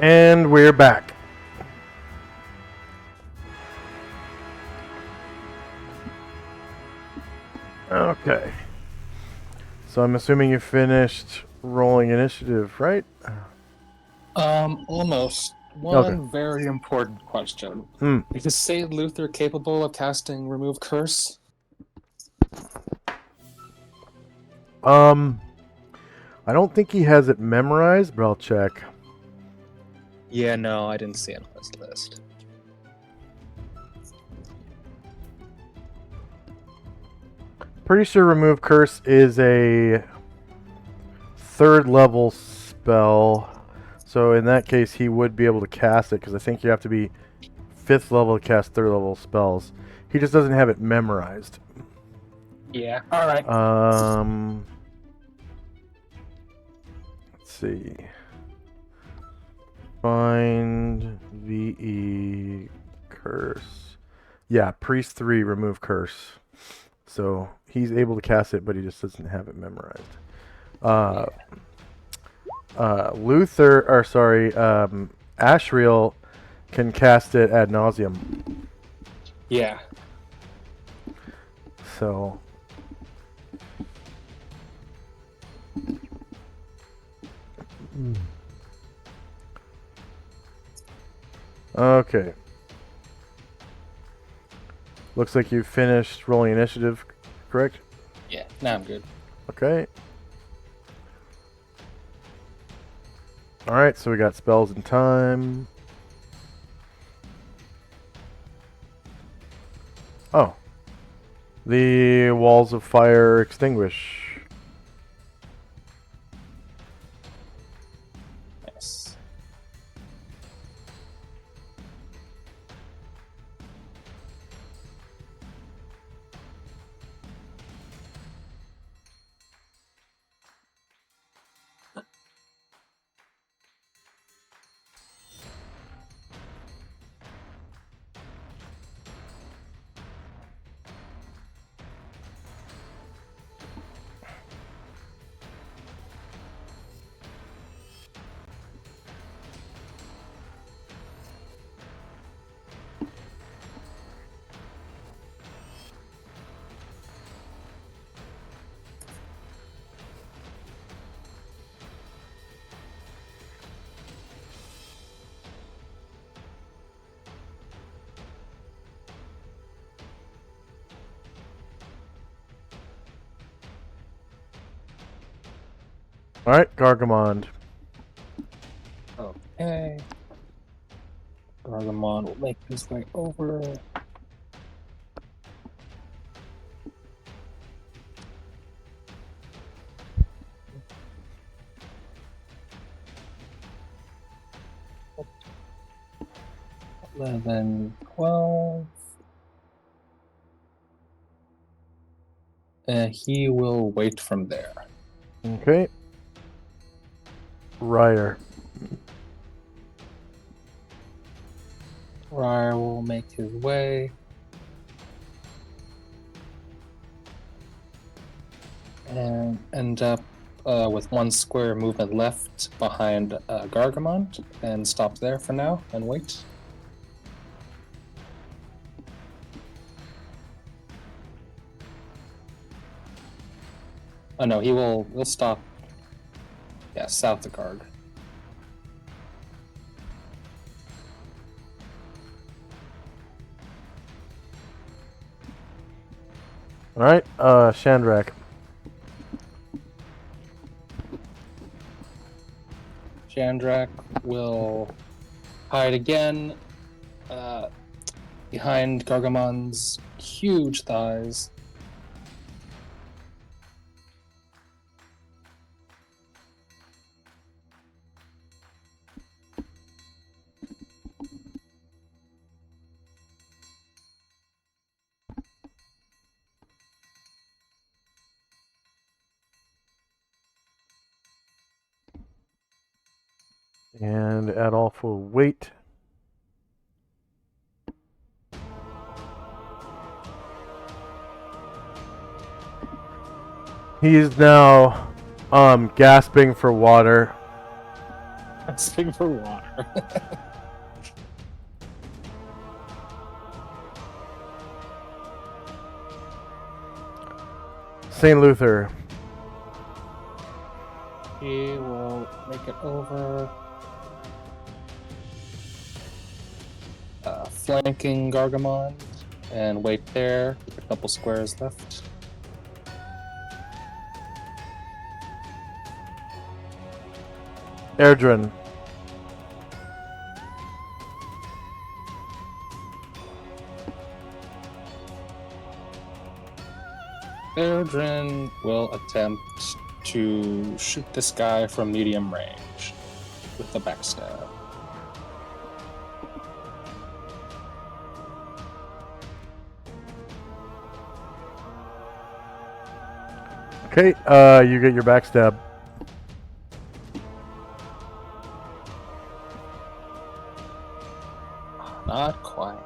And we're back. Okay. So I'm assuming you finished rolling initiative, right? Almost. One very important question. Hmm. Is Saint Luther capable of casting Remove Curse? I don't think he has it memorized, but I'll check. Yeah, no, I didn't see it on this list. Pretty sure Remove Curse is a 3rd level spell. So in that case, he would be able to cast it, because I think you have to be 5th level to cast 3rd level spells. He just doesn't have it memorized. Yeah. All right. Let's see. Find VE Curse. Yeah, Priest 3, Remove Curse. So he's able to cast it, but he just doesn't have it memorized. Ashriel can cast it ad nauseum. Yeah. So okay. Looks like you finished rolling initiative, correct? Yeah, now I'm good. Okay. Alright, so we got spells and time. Oh. The walls of fire extinguish. Nice. Alright, Gargamond. Okay. Gargamon will make his way over. Eleven, 12. He will wait from there. Okay. Ryer. Ryer will make his way. And end up with one square movement left behind Gargamon, and stop there for now and wait. Oh no, he'll stop. Yeah, south of Garg. Alright, Shandrak. Shandrak will hide again behind Gargamon's huge thighs. And Adolf will wait. He is now gasping for water. Gasping for water. St. Luther. He will make it over. Flanking Gargamon and wait there. A couple squares left. Erdrin. Erdrin will attempt to shoot this guy from medium range with the backstab. Okay, you get your backstab. Not quite.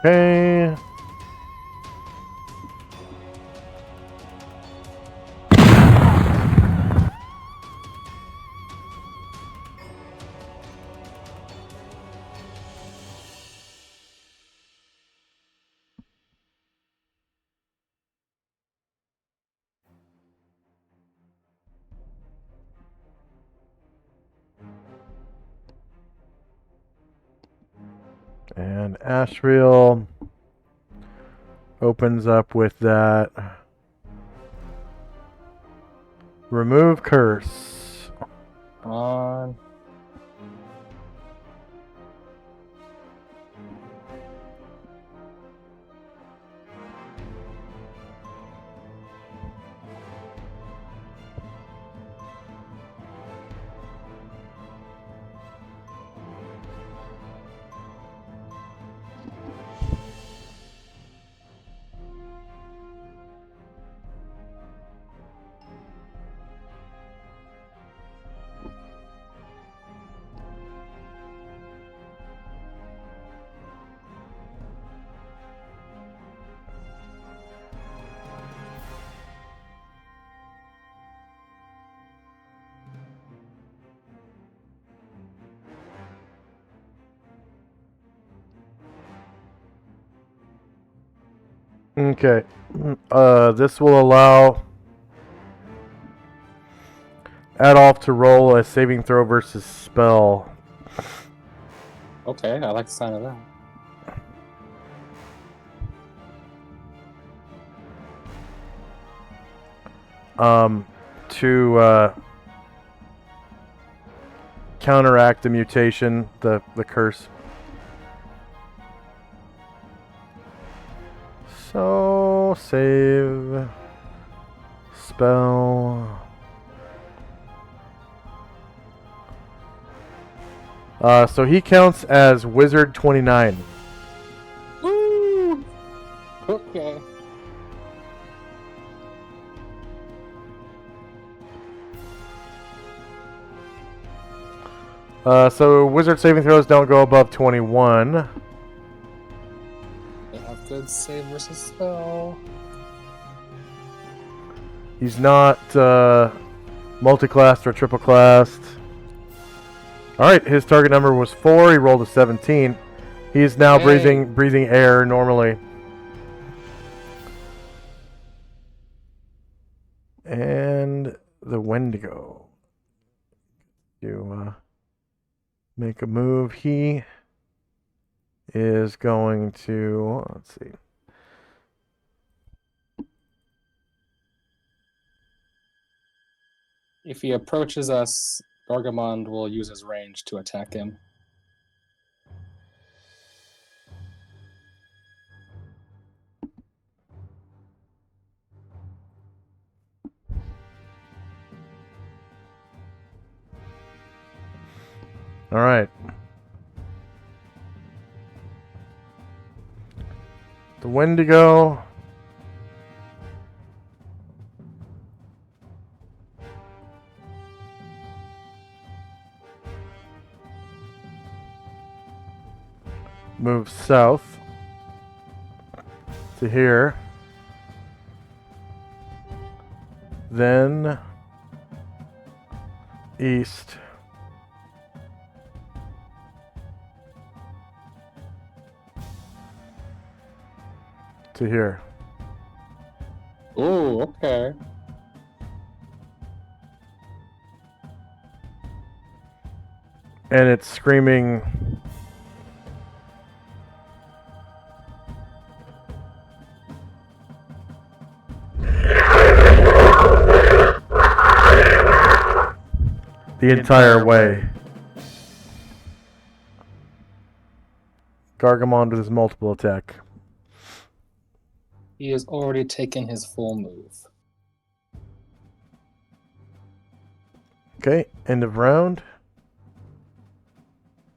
Okay. And Ashriel opens up with that. Remove curse. Come on. Okay. This will allow Adolf to roll a saving throw versus spell. Okay, I like the sound of that. To counteract the mutation, the curse. So, save. Spell. So he counts as Wizard 29. Woo! Okay. So Wizard saving throws don't go above 21. They have good save versus spell. He's not multi-classed or triple-classed. Alright, his target number was 4. He rolled a 17. He's now Hey. breathing air normally. And the Wendigo. You make a move. He is going to, let's see. If he approaches us, Gargamond will use his range to attack him. All right. The Wendigo. Moves south to here. Then east. To here. Ooh, okay. And it's screaming. The entire way. Gargamond with his multiple attack. He has already taken his full move. Okay, end of round.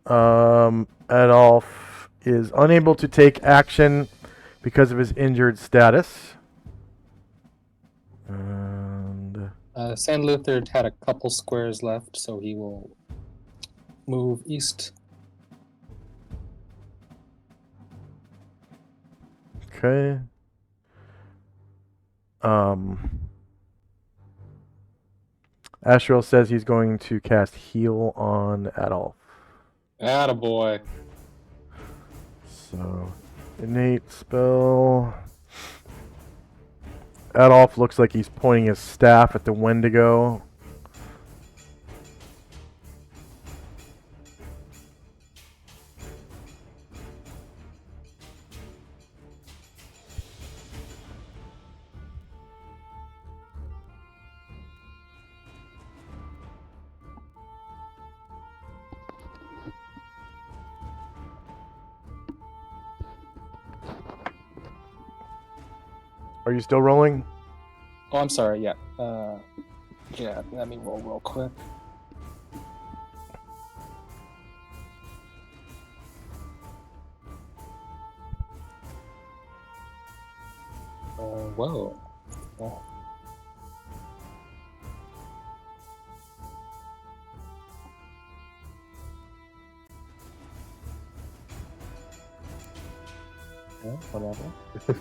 Adolf is unable to take action because of his injured status. And San Luther had a couple squares left, so he will move east. okay. Ashriel says he's going to cast Heal on Adolf. Attaboy. So, innate spell. Adolf looks like he's pointing his staff at the Wendigo. Are you still rolling? Oh, I'm sorry. Yeah. Yeah. Let me roll real quick. Whoa. Oh. Yeah, whatever.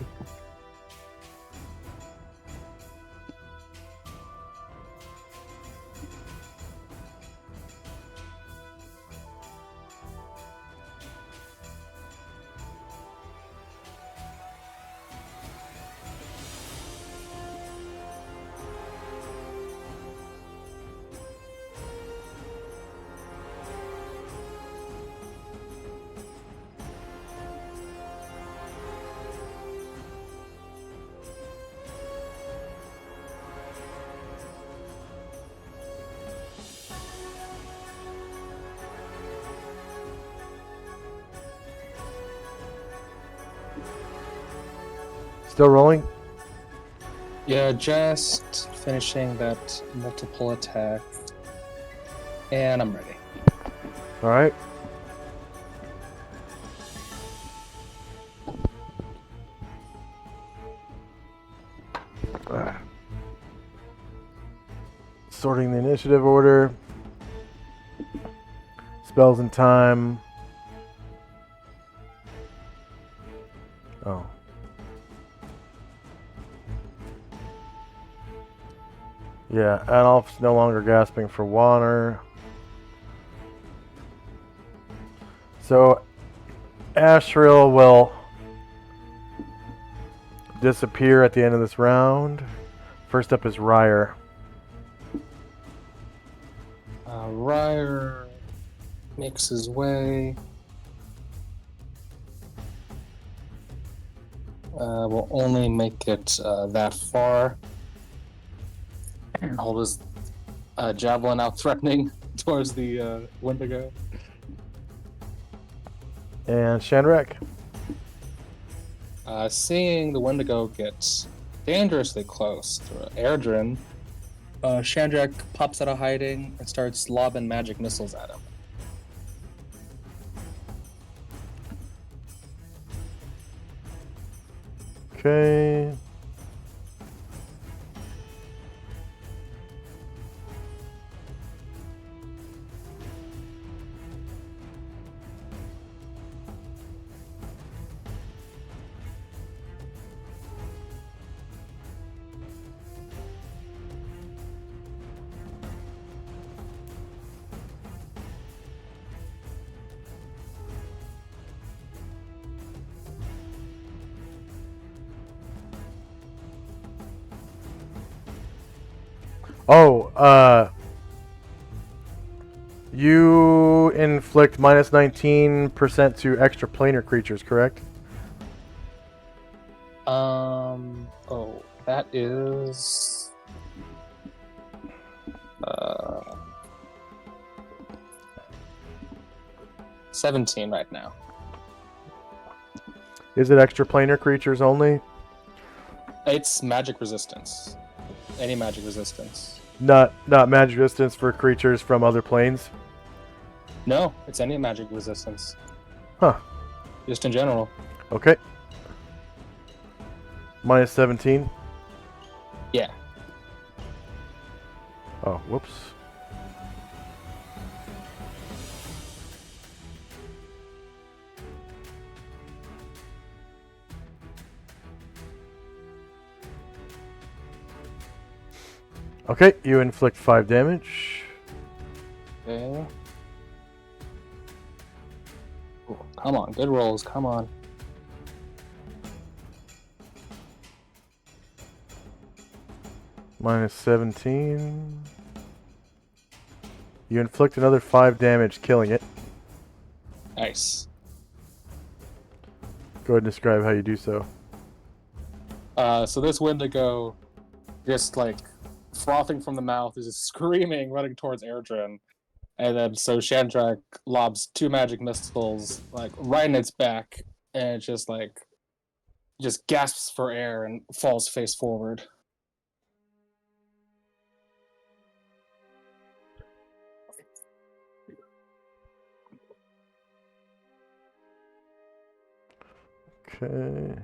Still rolling? Yeah, just finishing that multiple attack. And I'm ready. All right. Sorting the initiative order. Spells and time. Oh. Yeah, Adolf's no longer gasping for water. So, Ashril will disappear at the end of this round. First up is Ryer. Ryer makes his way. Will only make it that far. Hold his javelin out, threatening towards the Wendigo. And Shanrek. Seeing the Wendigo get dangerously close to Erdrin, Shandrak pops out of hiding and starts lobbing magic missiles at him. Okay. Oh, you inflict minus 19% to extra planar creatures, correct? Oh, that is... 17 right now. Is it extra planar creatures only? It's magic resistance. Any magic resistance. Not magic resistance for creatures from other planes? No, it's any magic resistance. Huh. Just in general. Okay. Minus 17? Yeah. Oh, whoops. Okay, you inflict 5 damage. Okay. Ooh, come on, good rolls, come on. Minus 17. You inflict another 5 damage, killing it. Nice. Go ahead and describe how you do so. So this Wendigo, just like frothing from the mouth, is just screaming, running towards Erdrin. And then so Shandrak lobs 2 magic missiles like right in its back, and it just like He just gasps for air and falls face forward. Okay.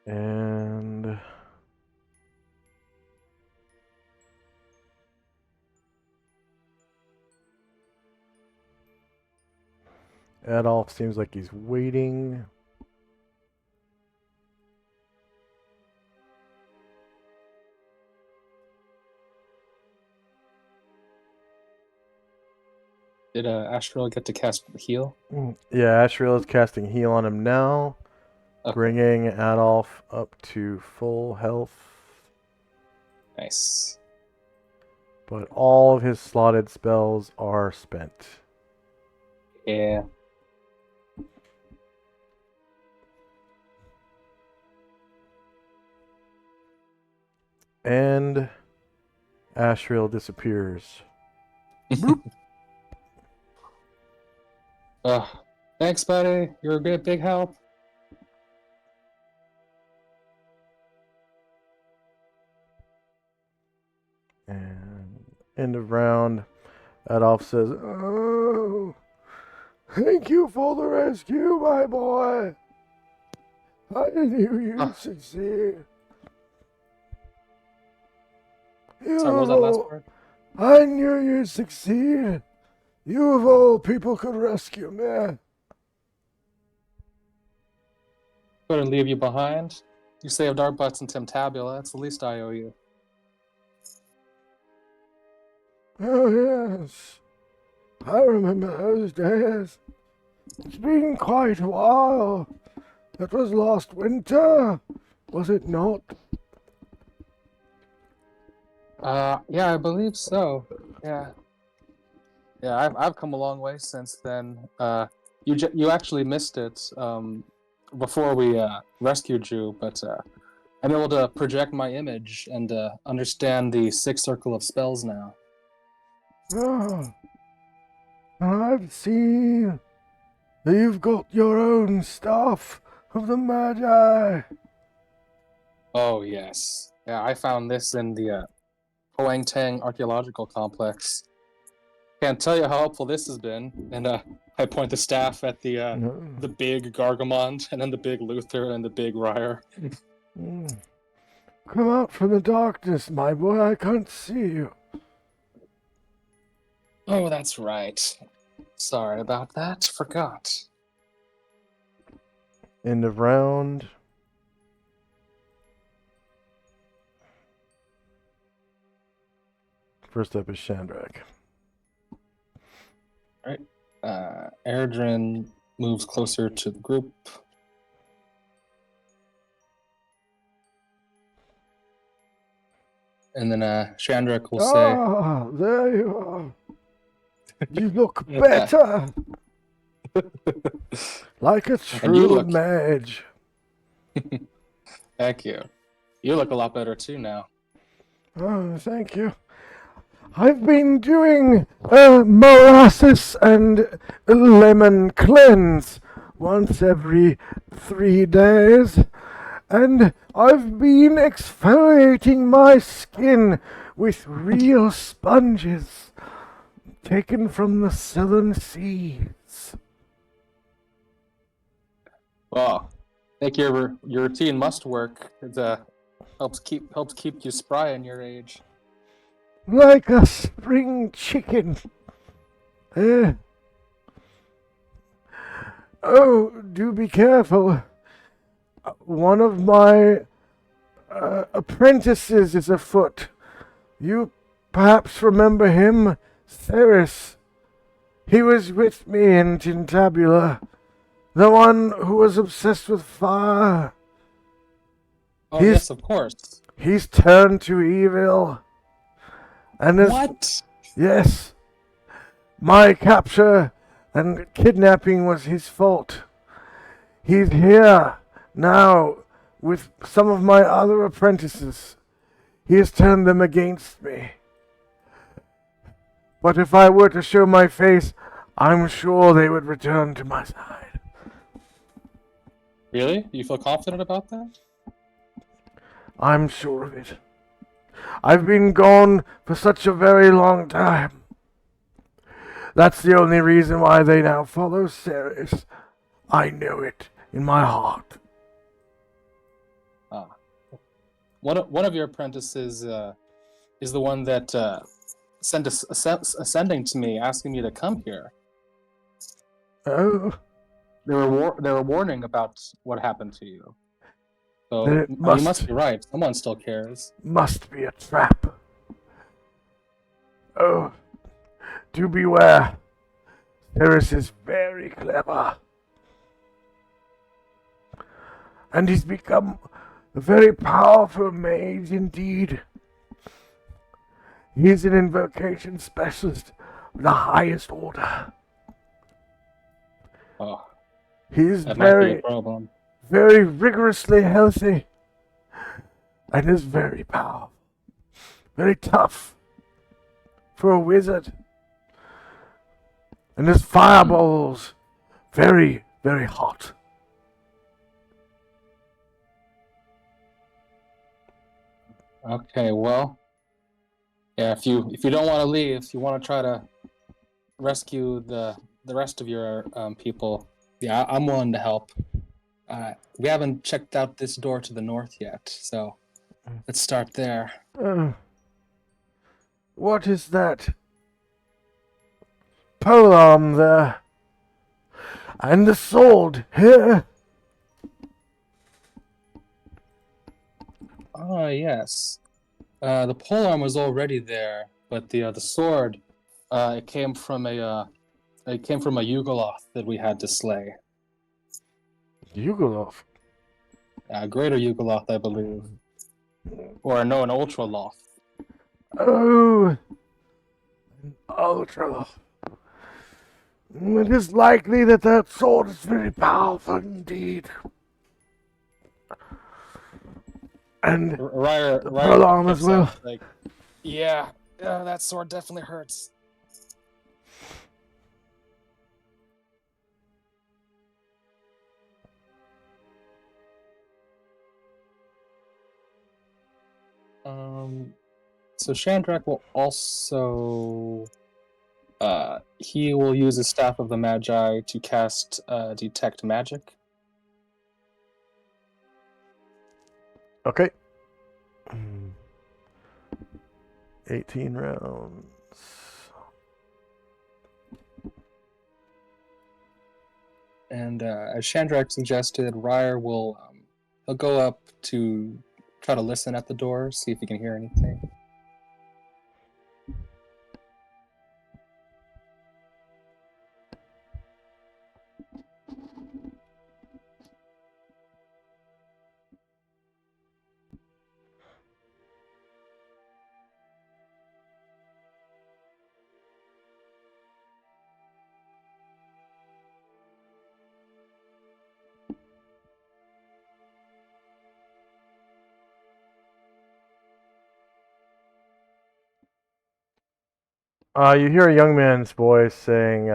And Adolf seems like he's waiting. Did Astral get to cast heal? Yeah, Ashriel is casting heal on him now, Okay. bringing Adolf up to full health. Nice. But all of his slotted spells are spent. Yeah. And Ashriel disappears. Thanks, buddy. You're a good big help. And end of round, Adolf says, "Oh, thank you for the rescue, my boy. I knew you'd succeed. Sorry, what was that last part? I knew you'd succeed. You of all people could rescue me." Couldn't leave you behind. You saved our butts in Timtabula. That's the least I owe you. Oh, yes. I remember those days. It's been quite a while. That was last winter, was it not? Yeah, I believe so. Yeah. Yeah, I've come a long way since then. You actually missed it before we rescued you, but I'm able to project my image and understand the sixth circle of spells now. Ah, I've seen that you've got your own stuff of the Magi. Oh yes, yeah, I found this in the Hoang Tang Archaeological Complex. Can't tell you how helpful this has been. And I point the staff at the big Gargamond, and then the big Luther, and the big Ryer. Come out from the darkness, my boy. I can't see you. Oh, that's right. Sorry about that. Forgot. End of round. First up is Shandrak. Alright. Erdrin moves closer to the group. And then Shandrak will say, Ah, there you are. You look better. Like a And true you look- mage. "Thank you. You look a lot better too now." Oh, thank you. I've been doing molasses and lemon cleanse once every 3 days, and I've been exfoliating my skin with real sponges taken from the southern seas. Well, I think your routine must work. It helps keep you spry in your age. Like a spring chicken. Oh, do be careful. One of my apprentices is afoot. You perhaps remember him, Ceres. He was with me in Tintabula, the one who was obsessed with fire. Oh, He's- yes, of course. He's turned to evil. And as What? Yes. My capture and kidnapping was his fault. He's here now with some of my other apprentices. He has turned them against me. But if I were to show my face, I'm sure they would return to my side. Really? You feel confident about that? I'm sure of it. I've been gone for such a very long time. That's the only reason why they now follow Ceres. I know it in my heart. One of your apprentices is the one that sent sending to me, asking me to come here. Oh, They were warning about what happened to you. So Then it you must- must be right. Someone still cares. must be a trap. Oh, do beware. Ceres is very clever. And he's become a very powerful mage indeed. He's an invocation specialist of the highest order. Oh, He's that might be very, a problem. very rigorously healthy. And is very powerful. Very tough. For a wizard. And his fireballs. Very, very hot. Okay, well, yeah. If you don't want to leave, if you want to try to rescue the rest of your people, yeah, I'm willing to help. We haven't checked out this door to the north yet, so let's start there. What is that? Polearm there. And the sword here. Ah, yes. The polearm was already there, but the sword, it came from a Yugoloth that we had to slay. Yugoloth. A greater Yugoloth, I believe, or no, an Ultraloth. Oh, an ultra. It is likely that that sword is very powerful indeed. And Ryer polearm as gets well. up, like, yeah, that sword definitely hurts. So Shandrak will also, he will use his Staff of the Magi to cast Detect Magic. Okay. 18 rounds. And as Shandrak suggested, Ryer will he'll go up to try to listen at the door, see if he can hear anything. You hear a young man's voice saying,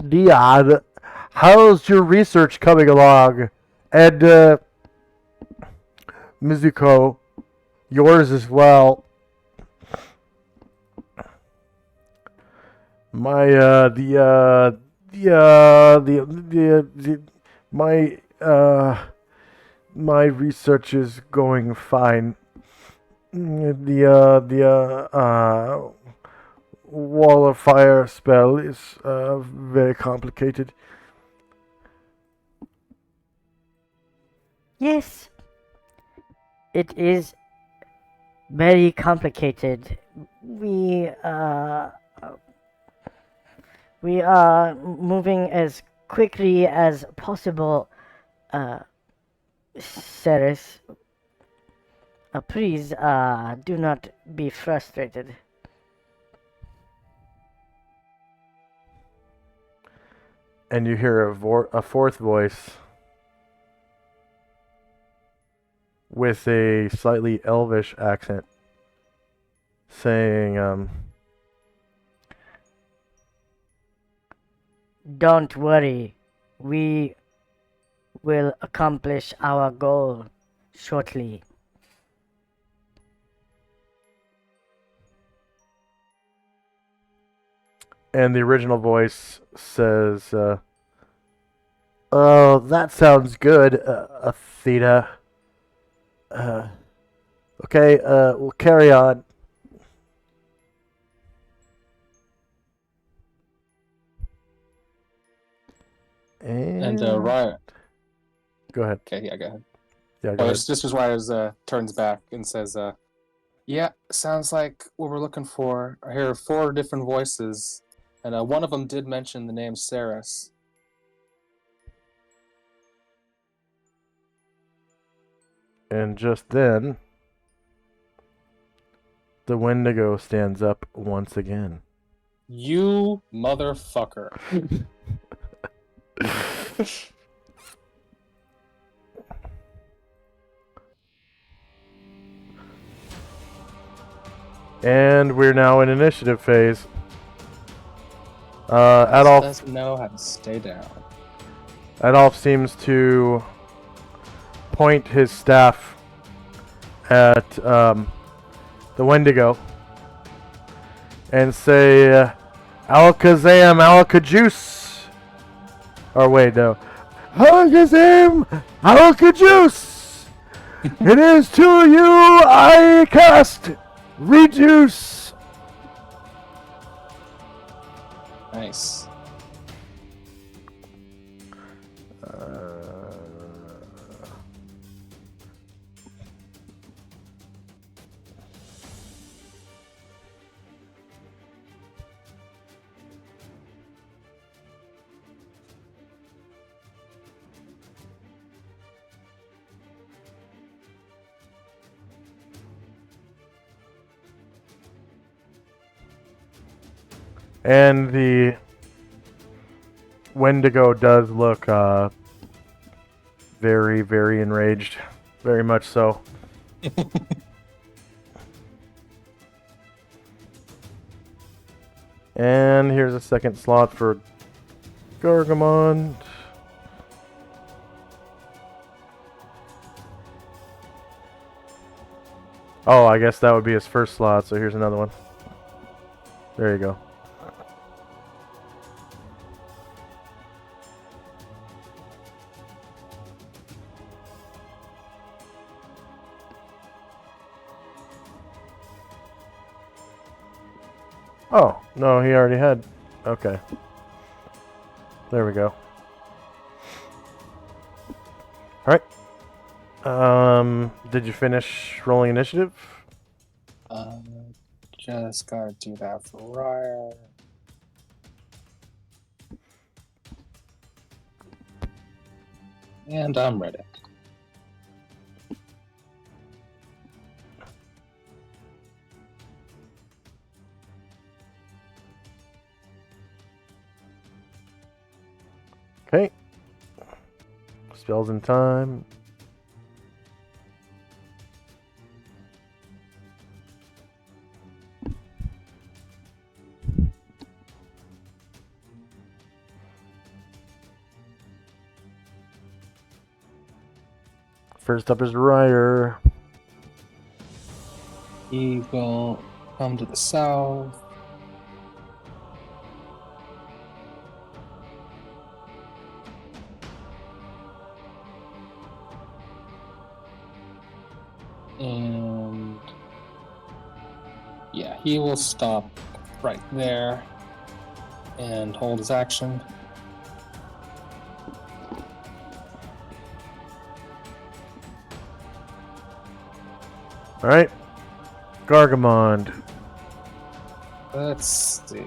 Dion, how's your research coming along? And, Mizuko, yours as well. My, my research is going fine. The wall of fire spell is very complicated. Yes, it is very complicated. We are moving as quickly as possible, Ceres. Please, do not be frustrated. And you hear a fourth voice with a slightly elvish accent saying, Don't worry, we will accomplish our goal shortly. and the original voice says, oh, that sounds good, Athena. Okay, we'll carry on. And And Ryan. go ahead. Okay, yeah, go ahead. Yeah, go ahead. This is Ryan turns back and says, "Yeah, sounds like what we're looking for. I hear 4 different voices, and one of them did mention the name Ceres." And just then, the Wendigo stands up once again. You motherfucker. And we're now in initiative phase. Adolf doesn't know how to stay down. Adolf seems to point his staff at the Wendigo and say, Alakazam, Alakajuice. Or wait, no. Alakazam, Alakajuice. It is to you I cast Reduce. Nice. And the Wendigo does look very, very enraged. Very much so. And here's a second slot for Gargamon. Oh, I guess that would be his first slot, so here's another one. There you go. Oh, no, he already had. Okay. There we go. Alright. Did you finish rolling initiative? Just gotta do that for Ryan. And I'm ready. Okay. Spells in time. First up is Ryder. He will come to the south. And yeah, he will stop right there and hold his action. All right, Gargamond. Let's see.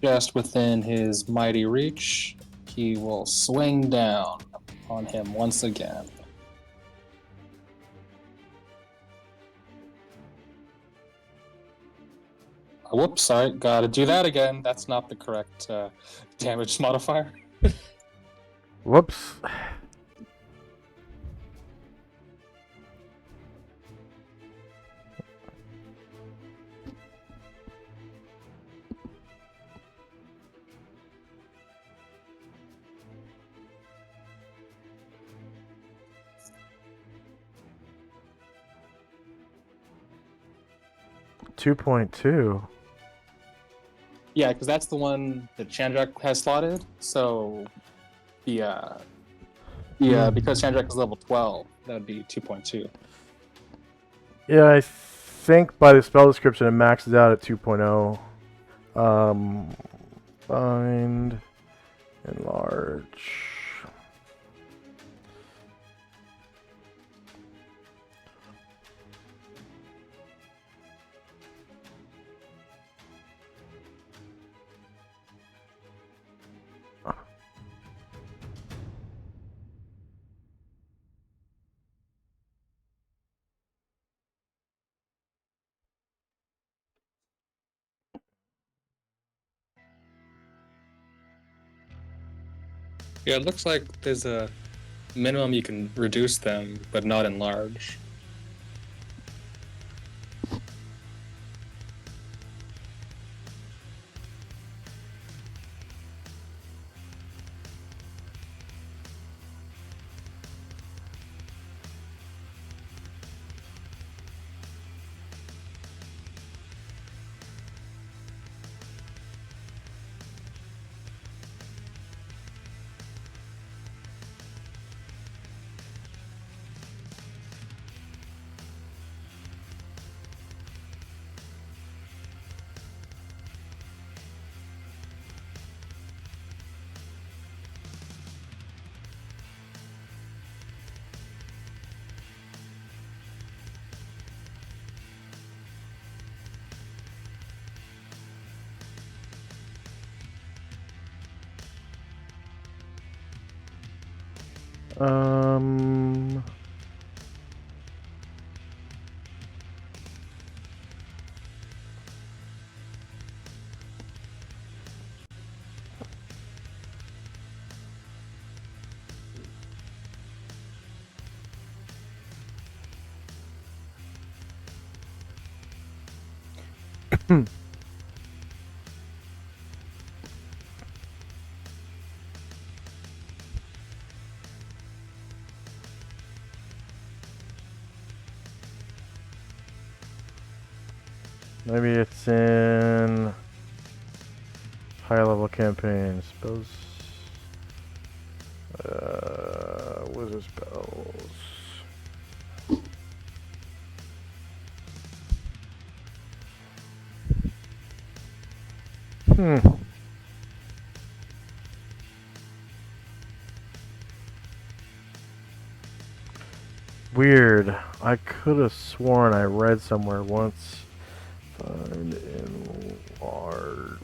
Just within his mighty reach, he will swing down on him once again. Whoops, sorry, gotta do that again. That's not the correct damage modifier. Whoops. $2.2. Yeah, because that's the one that Chandrak has slotted. So, because Chandrak is level 12, that would be 2.2. Yeah, I think by the spell description it maxes out at 2.0. Bind, enlarge. Yeah, it looks like there's a minimum you can reduce them, but not enlarge. Um, maybe it's in high level campaign spells. Wizard spells. Weird. I could have sworn I read somewhere once. Find enlarge.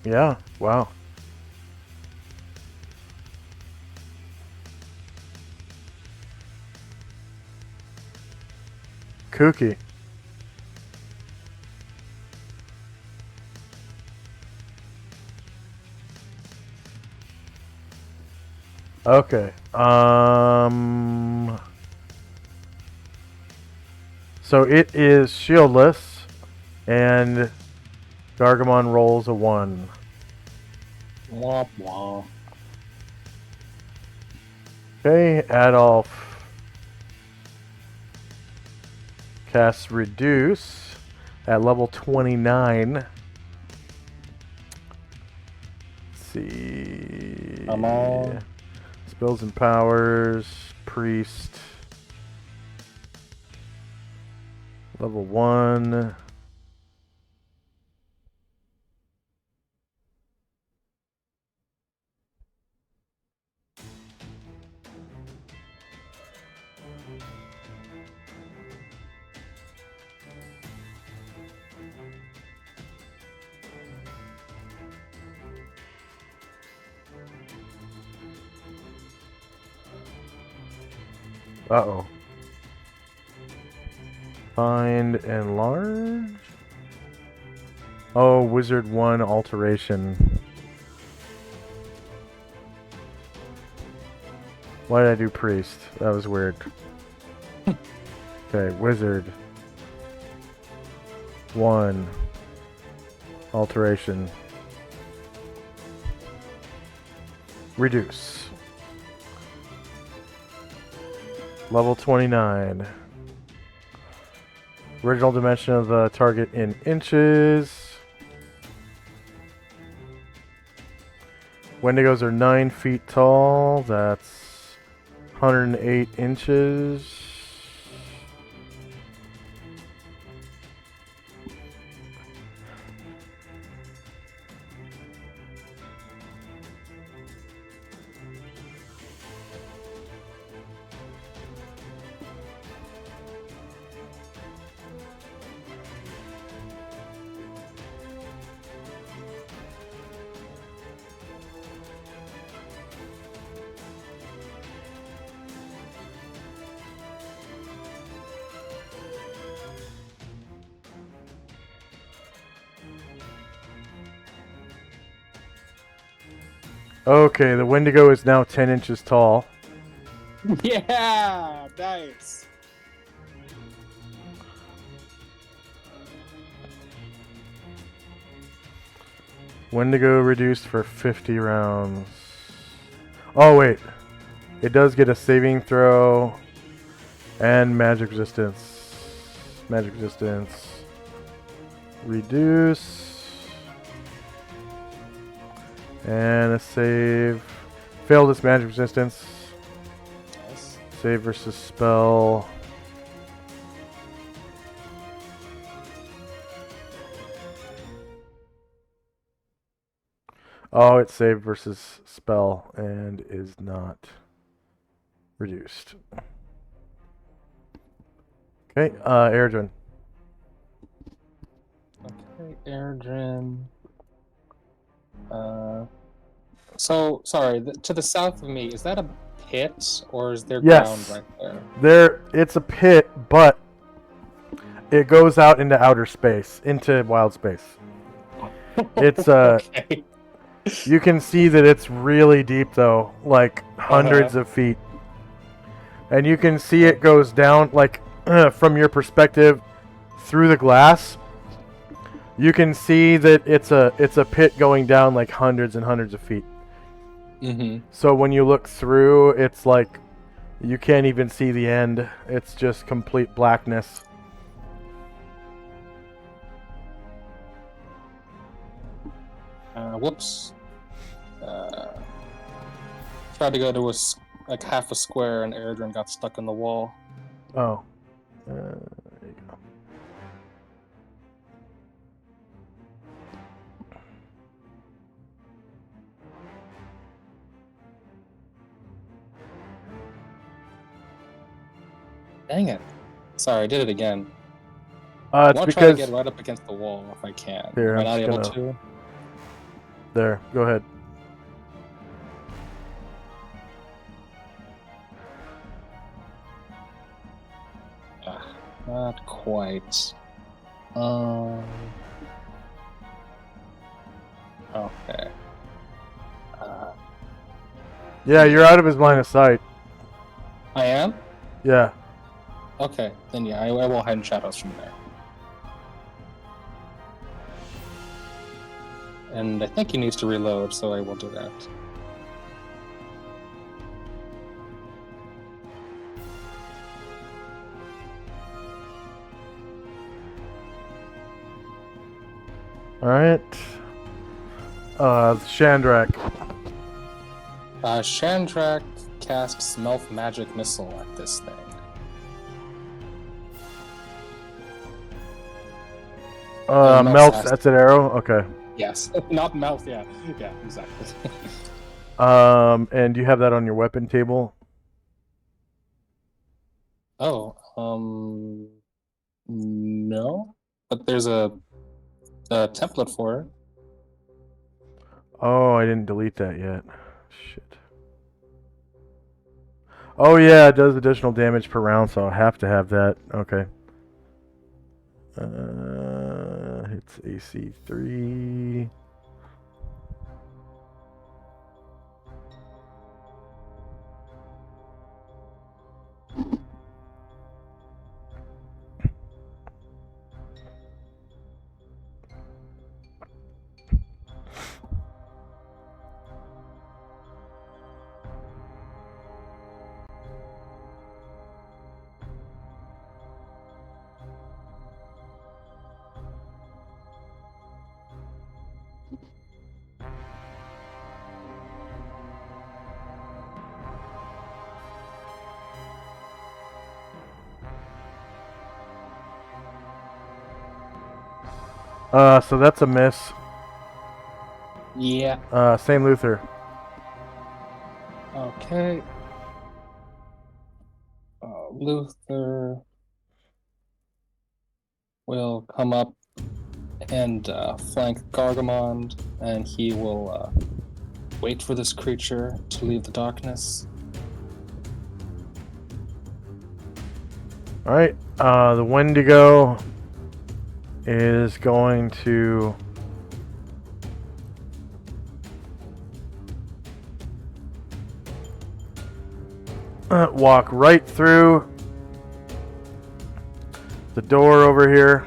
Yeah, wow. kooky. Okay. So it is shieldless, and Gargamon rolls a 1. Womp womp. Okay, Adolf casts Reduce at level 29. Let's see. Come on. Spells and powers, Priest. Level 1. Uh-oh. Find enlarge? Oh, Wizard 1 alteration. Why did I do Priest? That was weird. Okay, Wizard 1 alteration. Reduce. Level 29. Original dimension of the target in inches. Wendigos are 9 feet tall. That's 108 inches. Okay, the Wendigo is now 10 inches tall. Yeah, nice. Wendigo reduced for 50 rounds. Oh, wait. It does get a saving throw and magic resistance. Magic resistance. Reduce. And a save. Failed its magic resistance. Nice. Save versus spell. Oh, it's save versus spell and is not reduced. Okay, Erdrin. Okay, Erdrin. So sorry. To the south of me, is that a pit or is there Yes. ground right there? It's a pit, but it goes out into outer space, into wild space. It's Okay. you can see that it's really deep though, like hundreds of feet. And you can see it goes down like from your perspective through the glass. You can see that it's a pit going down like hundreds and hundreds of feet. Mm-hmm. So when you look through, it's like you can't even see the end. It's just complete blackness. Whoops. Tried to go to like half a square and Erdrin got stuck in the wall. Oh. There you go. Dang it. Sorry, I did it again. It's I want to try to because get right up against the wall if I can. Here, Am I I'm not just able gonna- to? there. Go ahead. Not quite. Okay. Yeah, you're out of his line of sight. I am? Yeah. Okay, then yeah, I will hide in shadows from there. And I think he needs to reload, so I will do that. Alright. Shandrak. Shandrak casts Melf Magic Missile at this thing. Melts, that's an arrow? Okay. Yes, not Melf, yeah. Yeah, exactly. And you have that on your weapon table? Oh, no. But there's a template for it. Oh, I didn't delete that yet. Shit. Oh yeah, it does additional damage per round, so I'll have to have that. Okay. It's AC 3. So that's a miss. Yeah. Same Luther. Okay. Luther will come up and flank Gargamond, and he will wait for this creature to leave the darkness. Alright, the Wendigo is going to walk right through the door over here,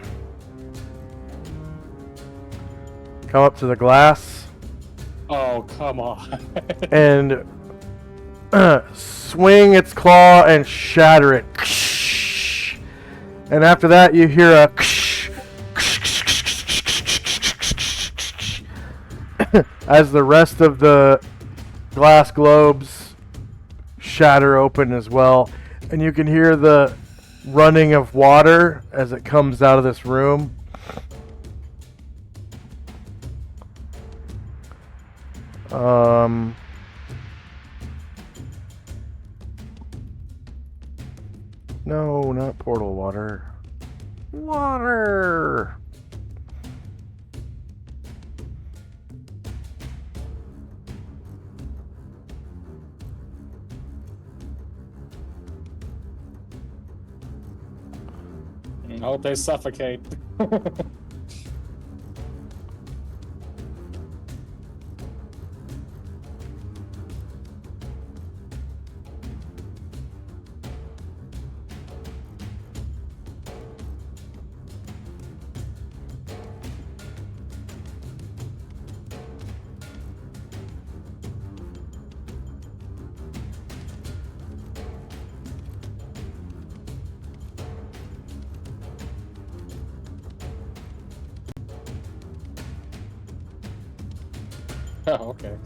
come up to the glass, Oh, come on. and swing its claw and shatter it. And after that, you hear a as the rest of the glass globes shatter open as well. And you can hear the running of water as it comes out of this room. No, not portal water. Water! I hope they suffocate. Oh, okay.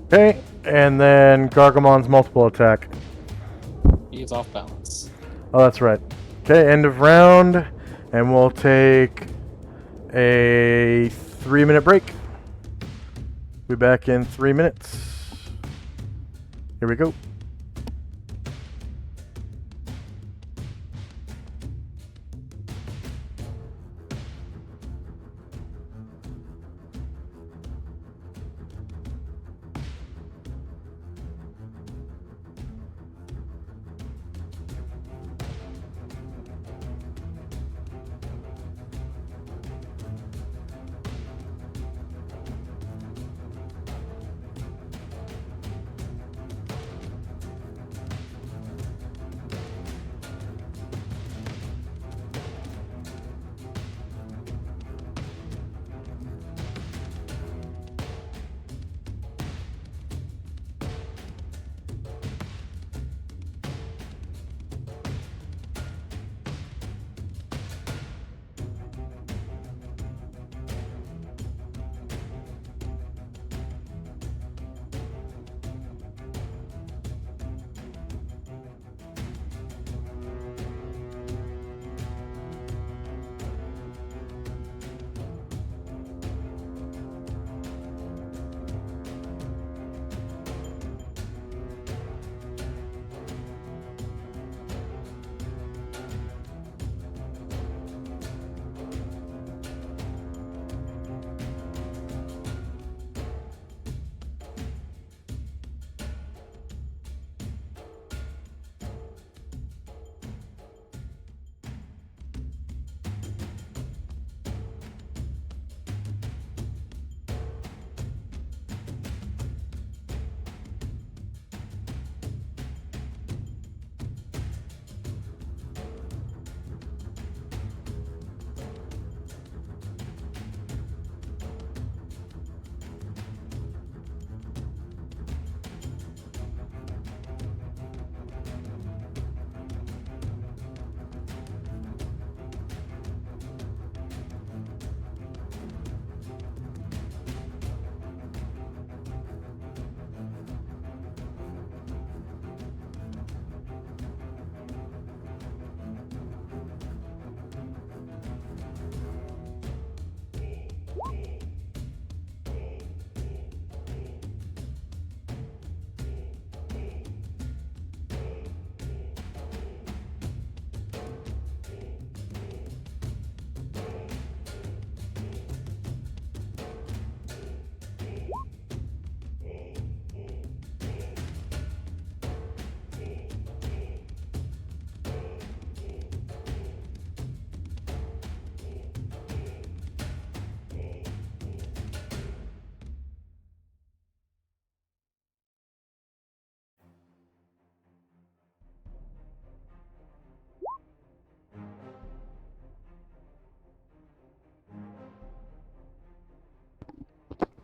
Okay, and then Gargamon's multiple attack. He's off balance. Oh, that's right. Okay, end of round, and we'll take a 3-minute break. Be back in 3 minutes. Here we go.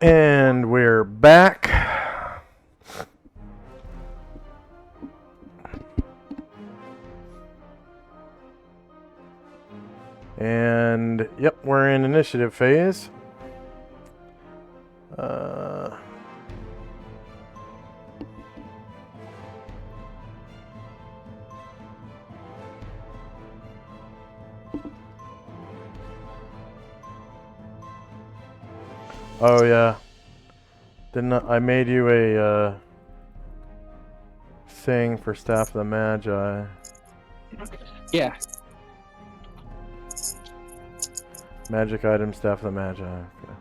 And we're back. And yep, we're in initiative phase. Oh yeah. Didn't I made you a thing for Staff of the Magi. Yeah. Magic item, Staff of the Magi. Okay.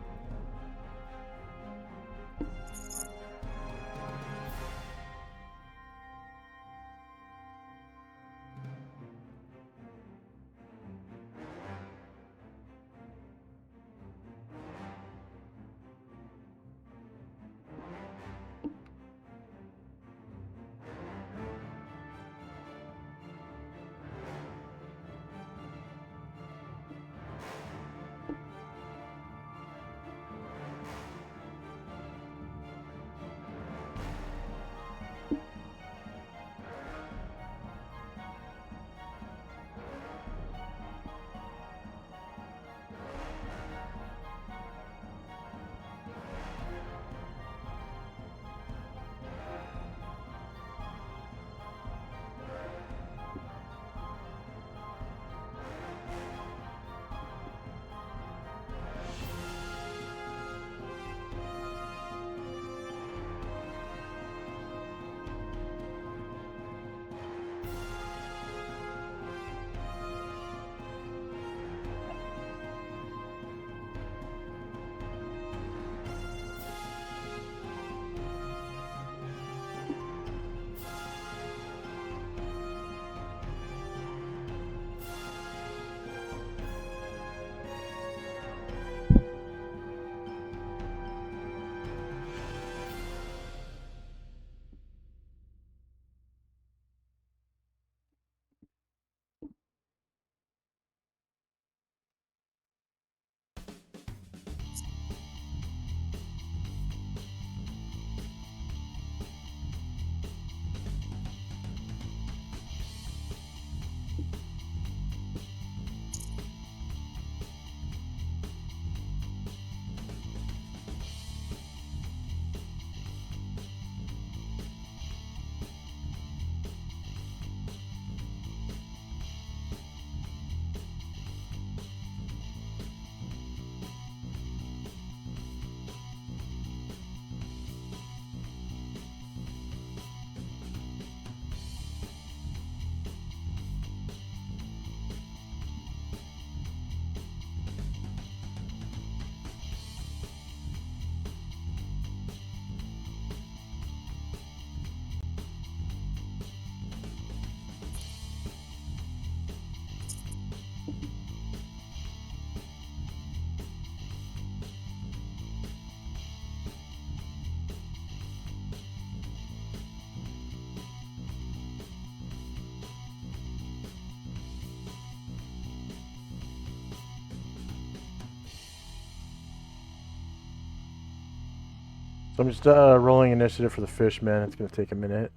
So I'm just rolling initiative for the fish, man. It's going to take a minute.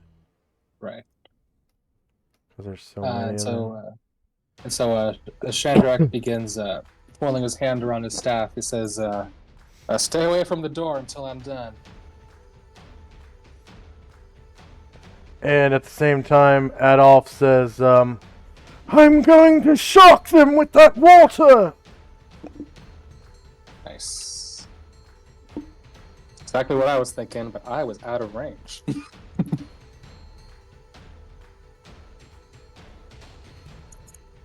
Right. Because there's so many And of them. so Shandrak begins twirling his hand around his staff. He says, "Stay away from the door until I'm done." And at the same time, Adolf says, I'm going to shock them with that water! Nice. Exactly what I was thinking, but I was out of range.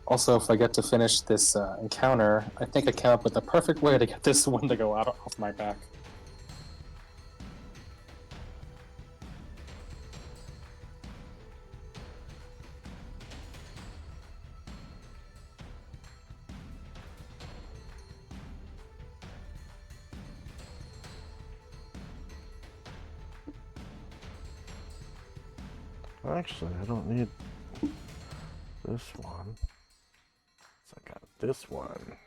Also, if I get to finish this encounter, I think I came up with the perfect way to get this one to go off my back. Actually, I don't need this one. So I got this one.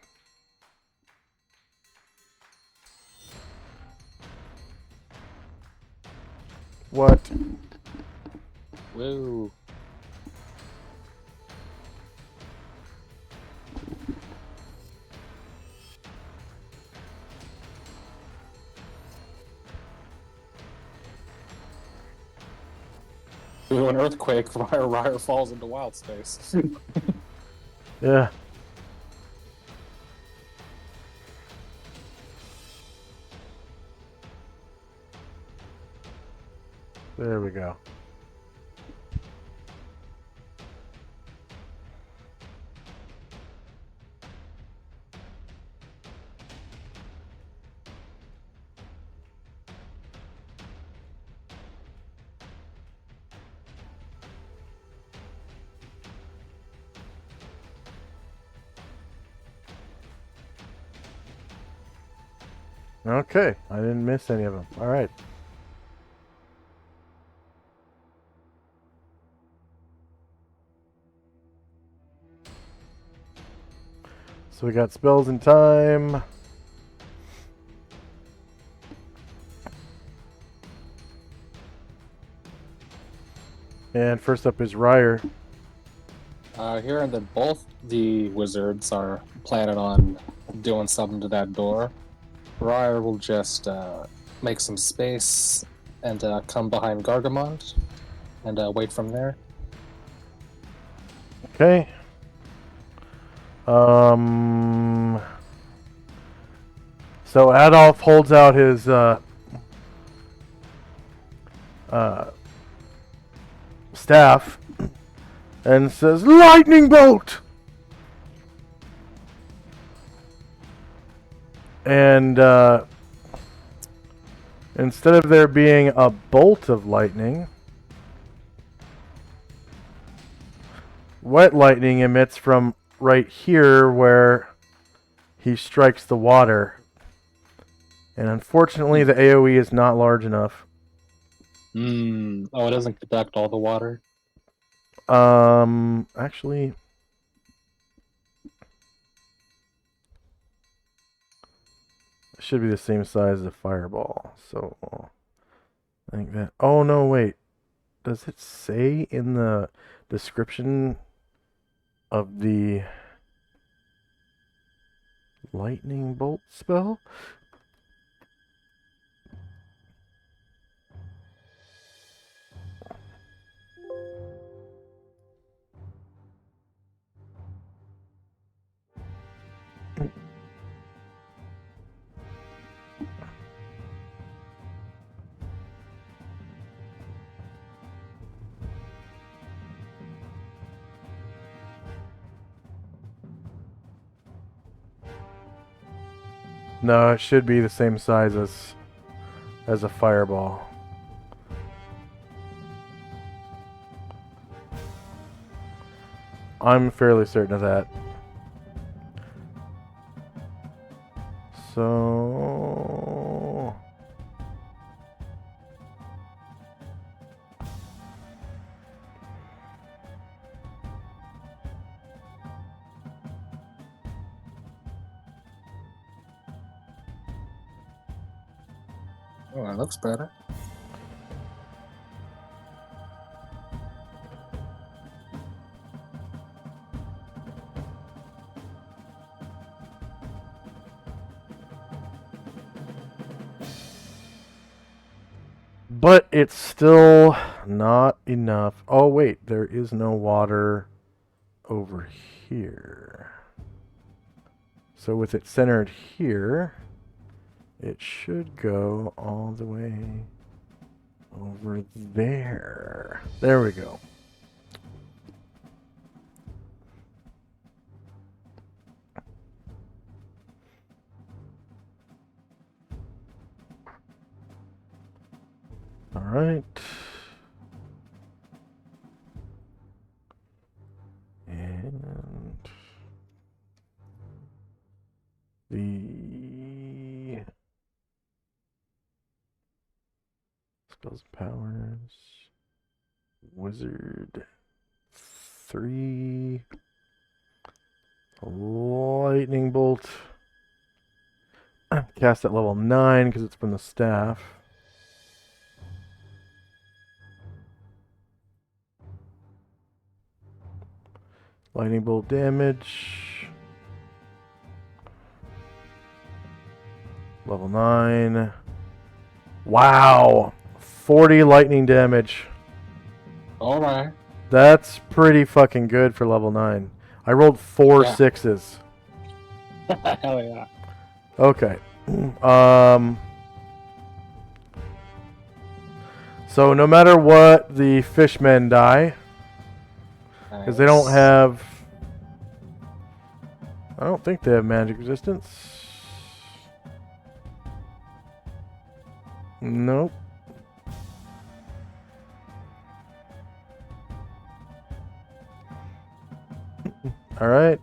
What? Woo. Ooh, an earthquake, Ryer falls into wild space. Yeah. There we go. Okay, I didn't miss any of them. All right. So we got spells in time. And first up is Ryer. Hearing that both the wizards are planning on doing something to that door, Ryer will just make some space and come behind Gargamond and wait from there. Okay. So Adolf holds out his staff and says, "Lightning bolt!" And instead of there being a bolt of lightning, wet lightning emits from right here where he strikes the water. And unfortunately, the AoE is not large enough. Oh, it doesn't conduct all the water? Actually, it should be the same size as a fireball. So, I think that. Oh, no, wait. Does it say in the description of the lightning bolt spell? No, it should be the same size as a fireball. I'm fairly certain of that. So Oh, that looks better. But it's still not enough. Oh, wait, there is no water over here. So with it centered here, it should go all the way over there. There we go. All right. And the spells and powers. Wizard 3. Lightning bolt. Cast at level 9 because it's from the staff. Lightning bolt damage. Level 9. Wow! 40 lightning damage. Alright. That's pretty fucking good for level 9. I rolled 4 Yeah. 6s. Hell yeah. Okay. So no matter what, the fishmen die. Because they don't Nice. have... I don't think they have magic resistance. Nope. Alright.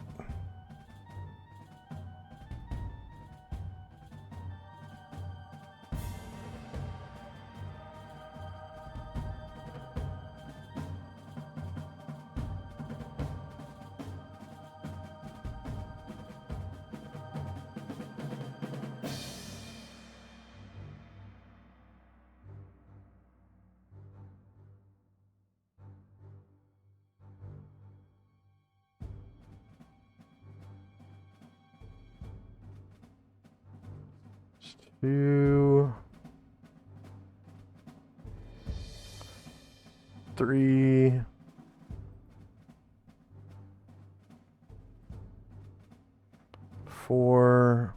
Two, 3, 4,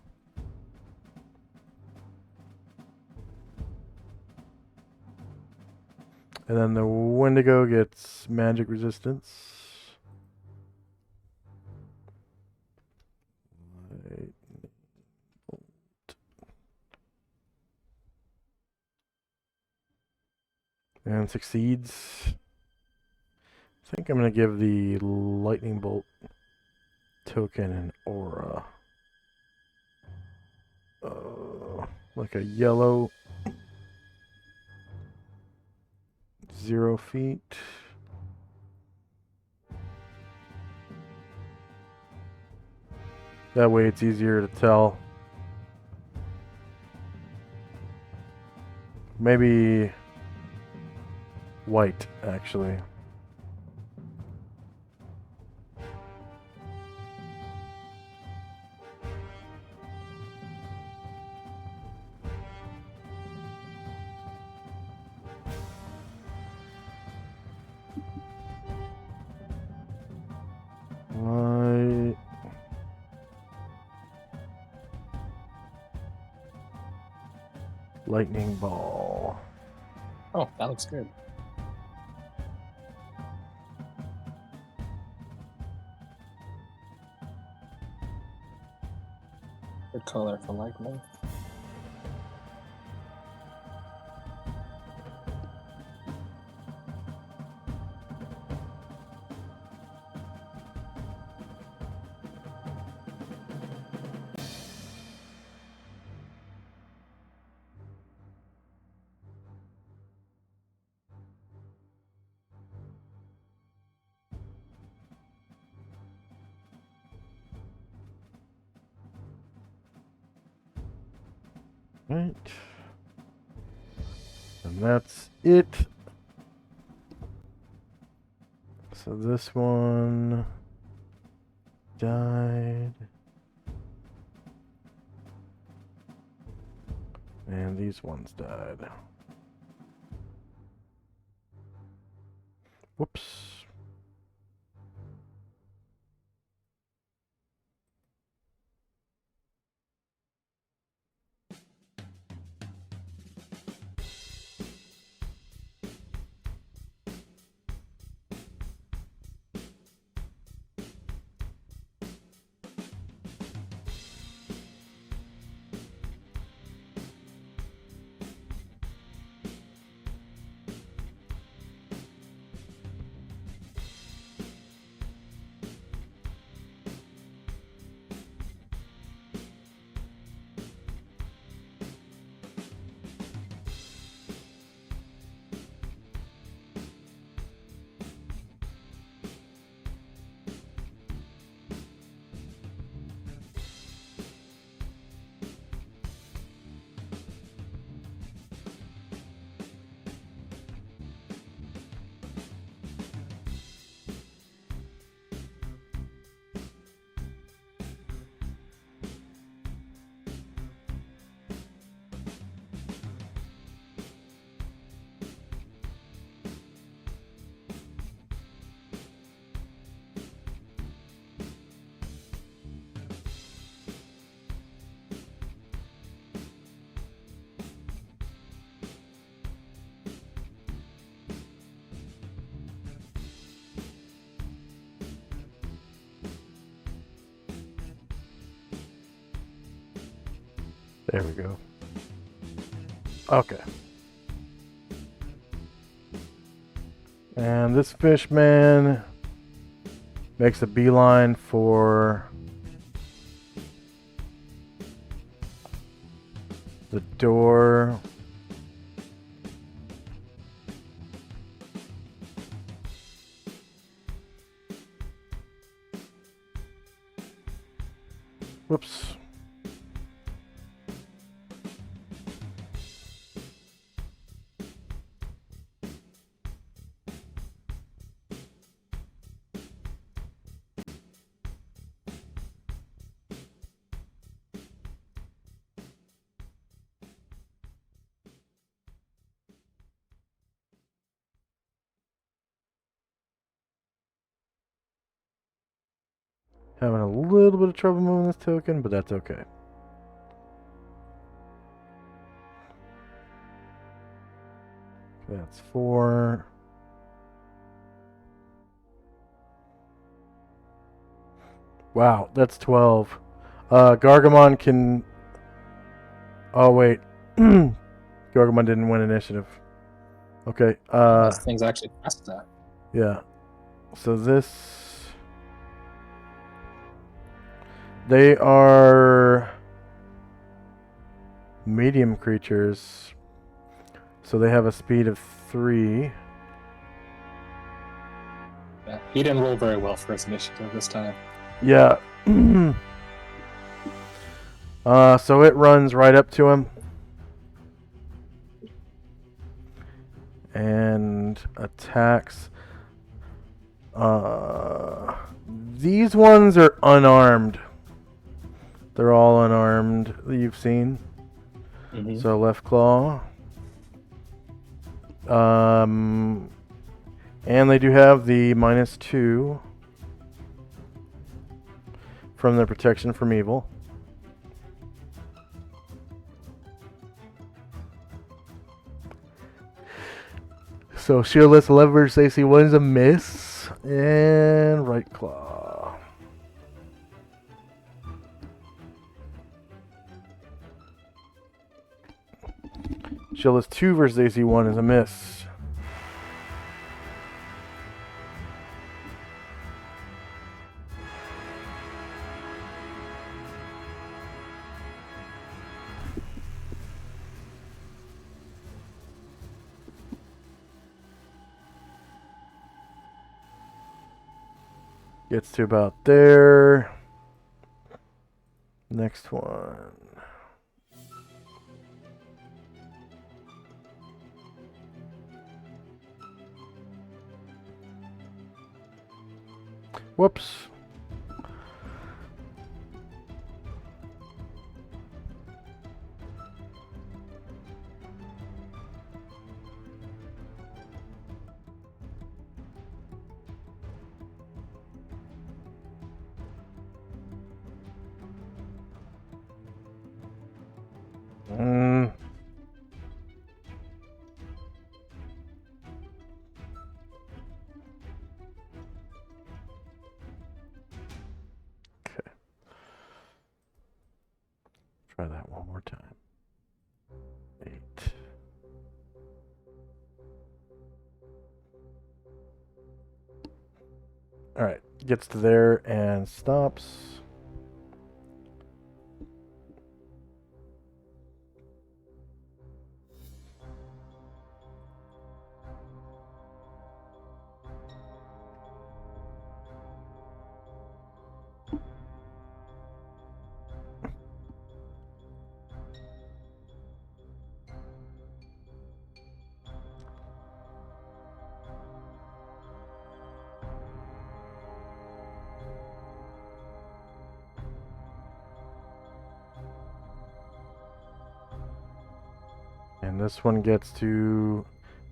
and then the Wendigo gets magic resistance. And succeeds. I think I'm going to give the lightning bolt token an aura. Like a yellow 0 feet. That way it's easier to tell. Maybe white, actually. White. Lightning ball. Oh, that looks good. Good color for lightning. Right. And that's it. So this one died. And these ones died. Whoops. There we go. Okay. And this fishman makes a beeline for the door. Whoops. Having a little bit of trouble moving this token, but that's okay. That's 4. Wow, that's 12. Gargamon can... Oh, wait. Gargamon didn't win initiative. Okay. This thing's actually past that. Yeah. So this... They are medium creatures. So they have a speed of 3. Yeah, he didn't roll very well for his initiative this time. Yeah. So it runs right up to him. And attacks. These ones are unarmed. They're all unarmed that you've seen. Mm-hmm. So left claw. And they do have the -2 from their protection from evil. So shieldless 11 versus AC 1 is a miss. And right claw. Shieldless 2 versus AC 1 is a miss. Gets to about there. Next one. Whoops. Mm. Okay. Try that one more time. 8. All right, gets to there and stops. And this one gets to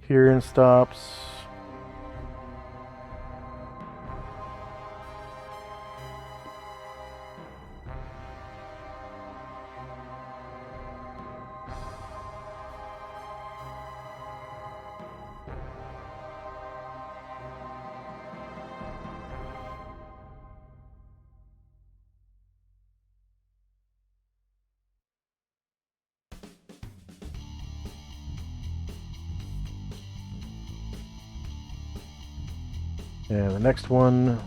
here and stops. And the next one,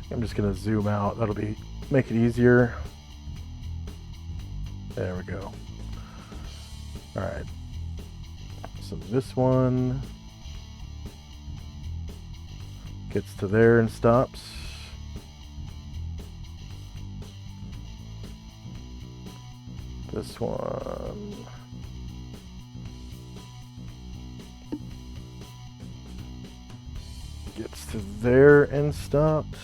I'm just gonna zoom out. That'll make it easier. There we go. All right. So this one gets to there and stops. This one gets to there and stops.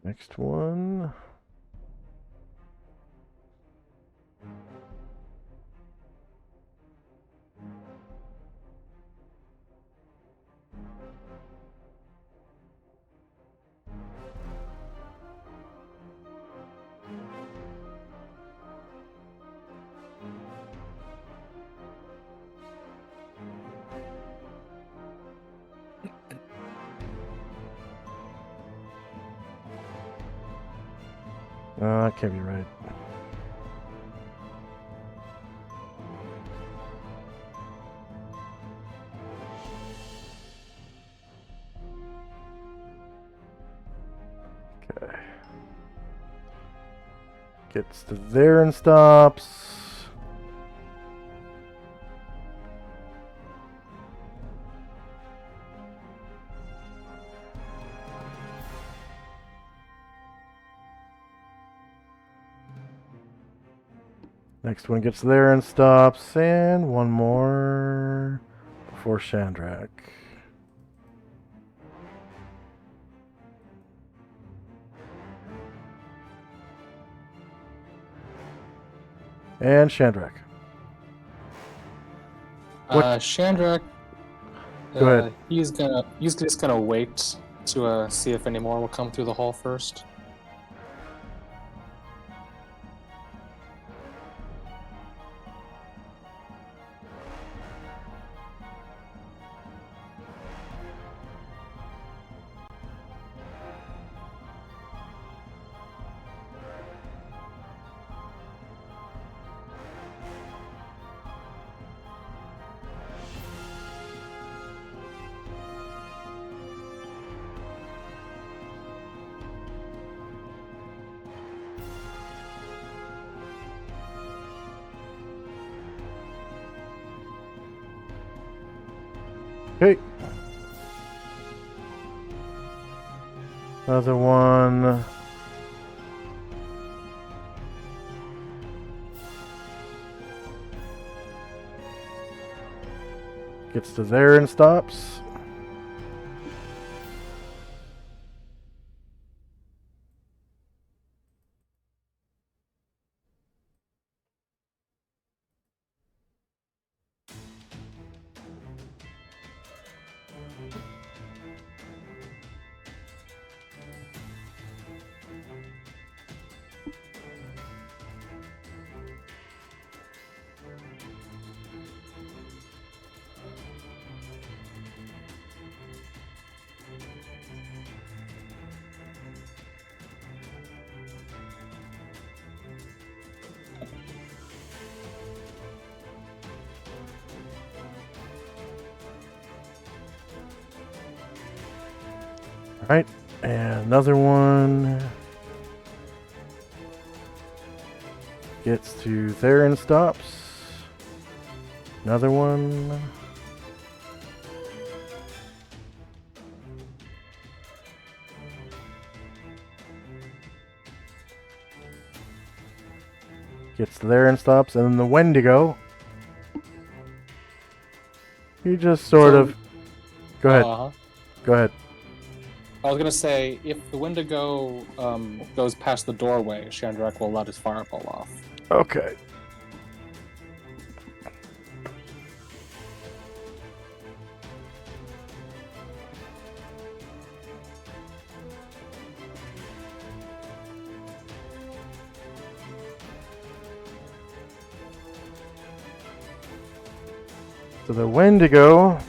Next one. That can't be right. Okay. Gets to there and stops. Next one gets there and stops, and one more before Shandrak. And Shandrak. Shandrak. Go ahead. He's just gonna wait to see if any more will come through the hall first. Okay. Another one. Gets to there and stops. Alright, and another one gets to there and stops. Another one. Gets to there and stops, and then the Wendigo. He just sort So- of. Go ahead. Uh-huh. Go ahead. I was gonna say, if the Wendigo goes past the doorway, Shandrak will let his fireball off. Okay. So the Wendigo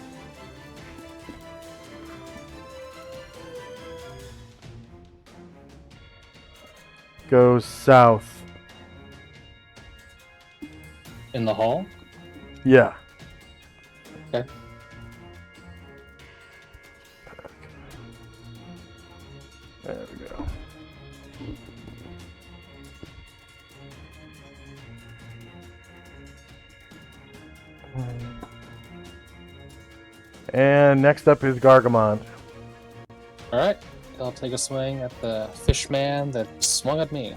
goes south. In the hall? Yeah. Okay. There we go. And next up is Gargamon. Alright. I'll take a swing at the fish man that swung at me.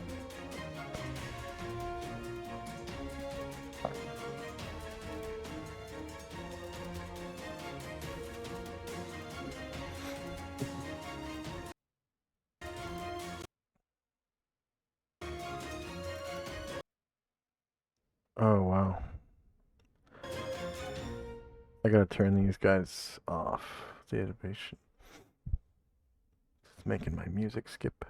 Oh, wow. I gotta turn these guys off. The animation. It's making my music skip.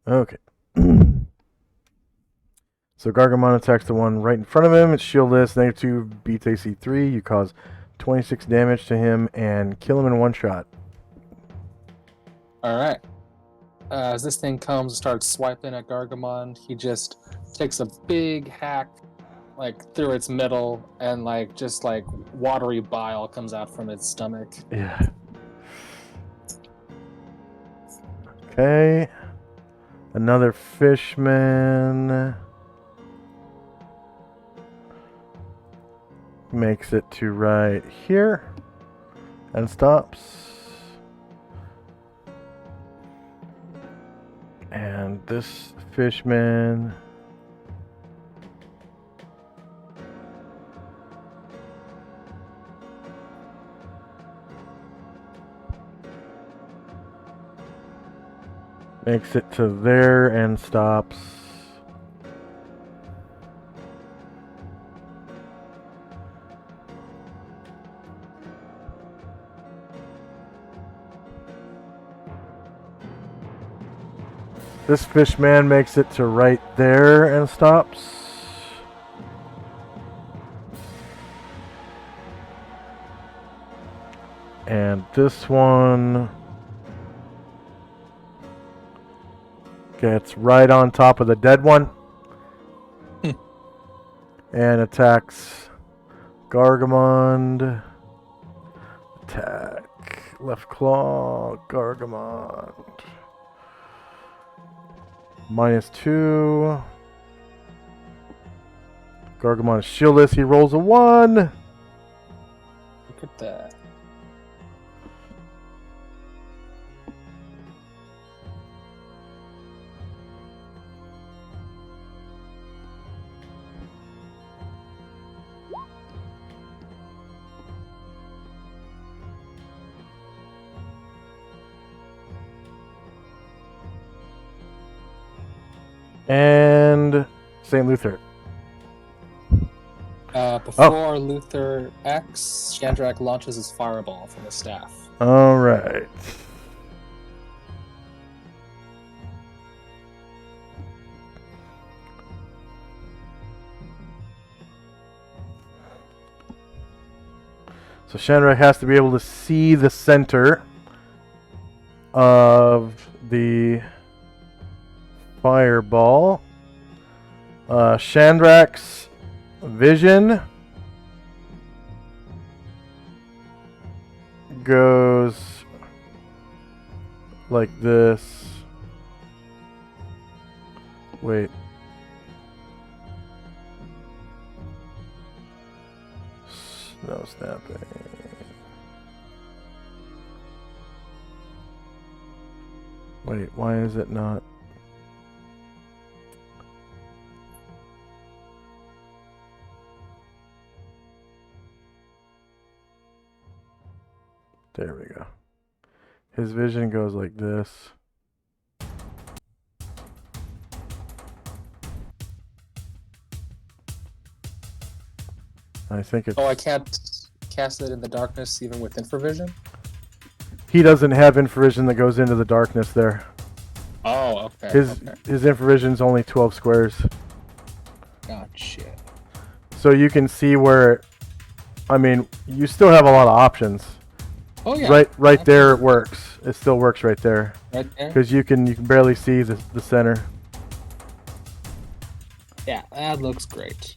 Okay. So Gargamon attacks the one right in front of him. It's shieldless. -2 beats AC 3. You cause 26 damage to him and kill him in one shot. Alright. As this thing comes and starts swiping at Gargamon, he just takes a big hack like through its middle, and just watery bile comes out from its stomach. Yeah. Okay. Another fishman makes it to right here and stops. And this fishman makes it to there and stops. This fishman makes it to right there and stops. And this one gets right on top of the dead one and attacks Gargamon. Attack. Left claw, Gargamon. -2. Gargamon is shieldless. He rolls a 1. Look at that. And St. Luther. Before Luther X, Chandrak launches his fireball from his staff. All right. So Shandrak has to be able to see the center of the fireball. Shandrak's vision goes like this. Wait. No snapping. Wait, why is it not? There we go. His vision goes like this. I think it's... Oh, I can't cast it in the darkness even with infravision? He doesn't have infravision that goes into the darkness there. Oh, okay. His infravision's only 12 squares. Gotcha. So you can see where... I mean, you still have a lot of options. Oh yeah. Right there it works. It still works right there. Right there? Because you can barely see the center. Yeah, that looks great.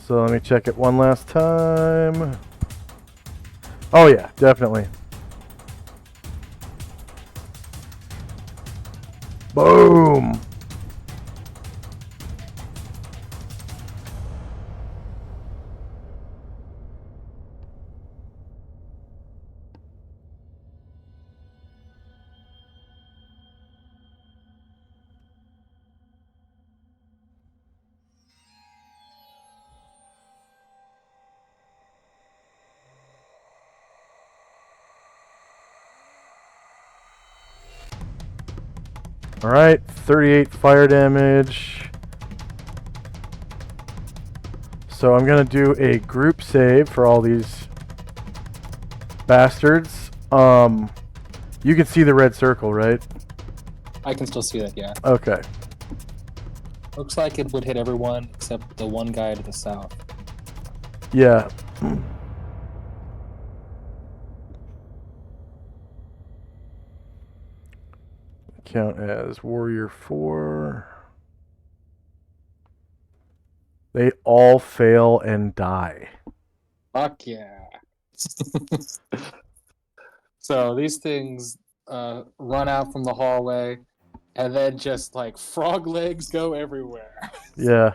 So let me check it one last time. Oh yeah, definitely. Boom! Alright, 38 fire damage. So I'm going to do a group save for all these bastards. You can see the red circle, right? I can still see that, yeah. Okay. Looks like it would hit everyone except the one guy to the south. Yeah. Count as Warrior 4. They all fail and die. Fuck yeah. So these things run out from the hallway and then just like frog legs go everywhere. Yeah.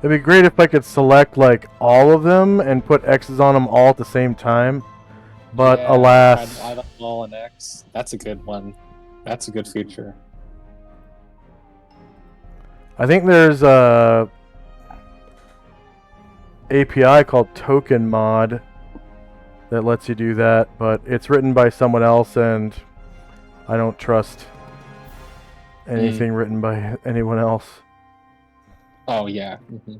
It'd be great if I could select like all of them and put X's on them all at the same time. But Yeah, alas, Eyeball and X. That's a good one. That's a good feature. I think there's a API called Token Mod that lets you do that, but it's written by someone else and I don't trust anything written by anyone else. Oh yeah. Mm-hmm.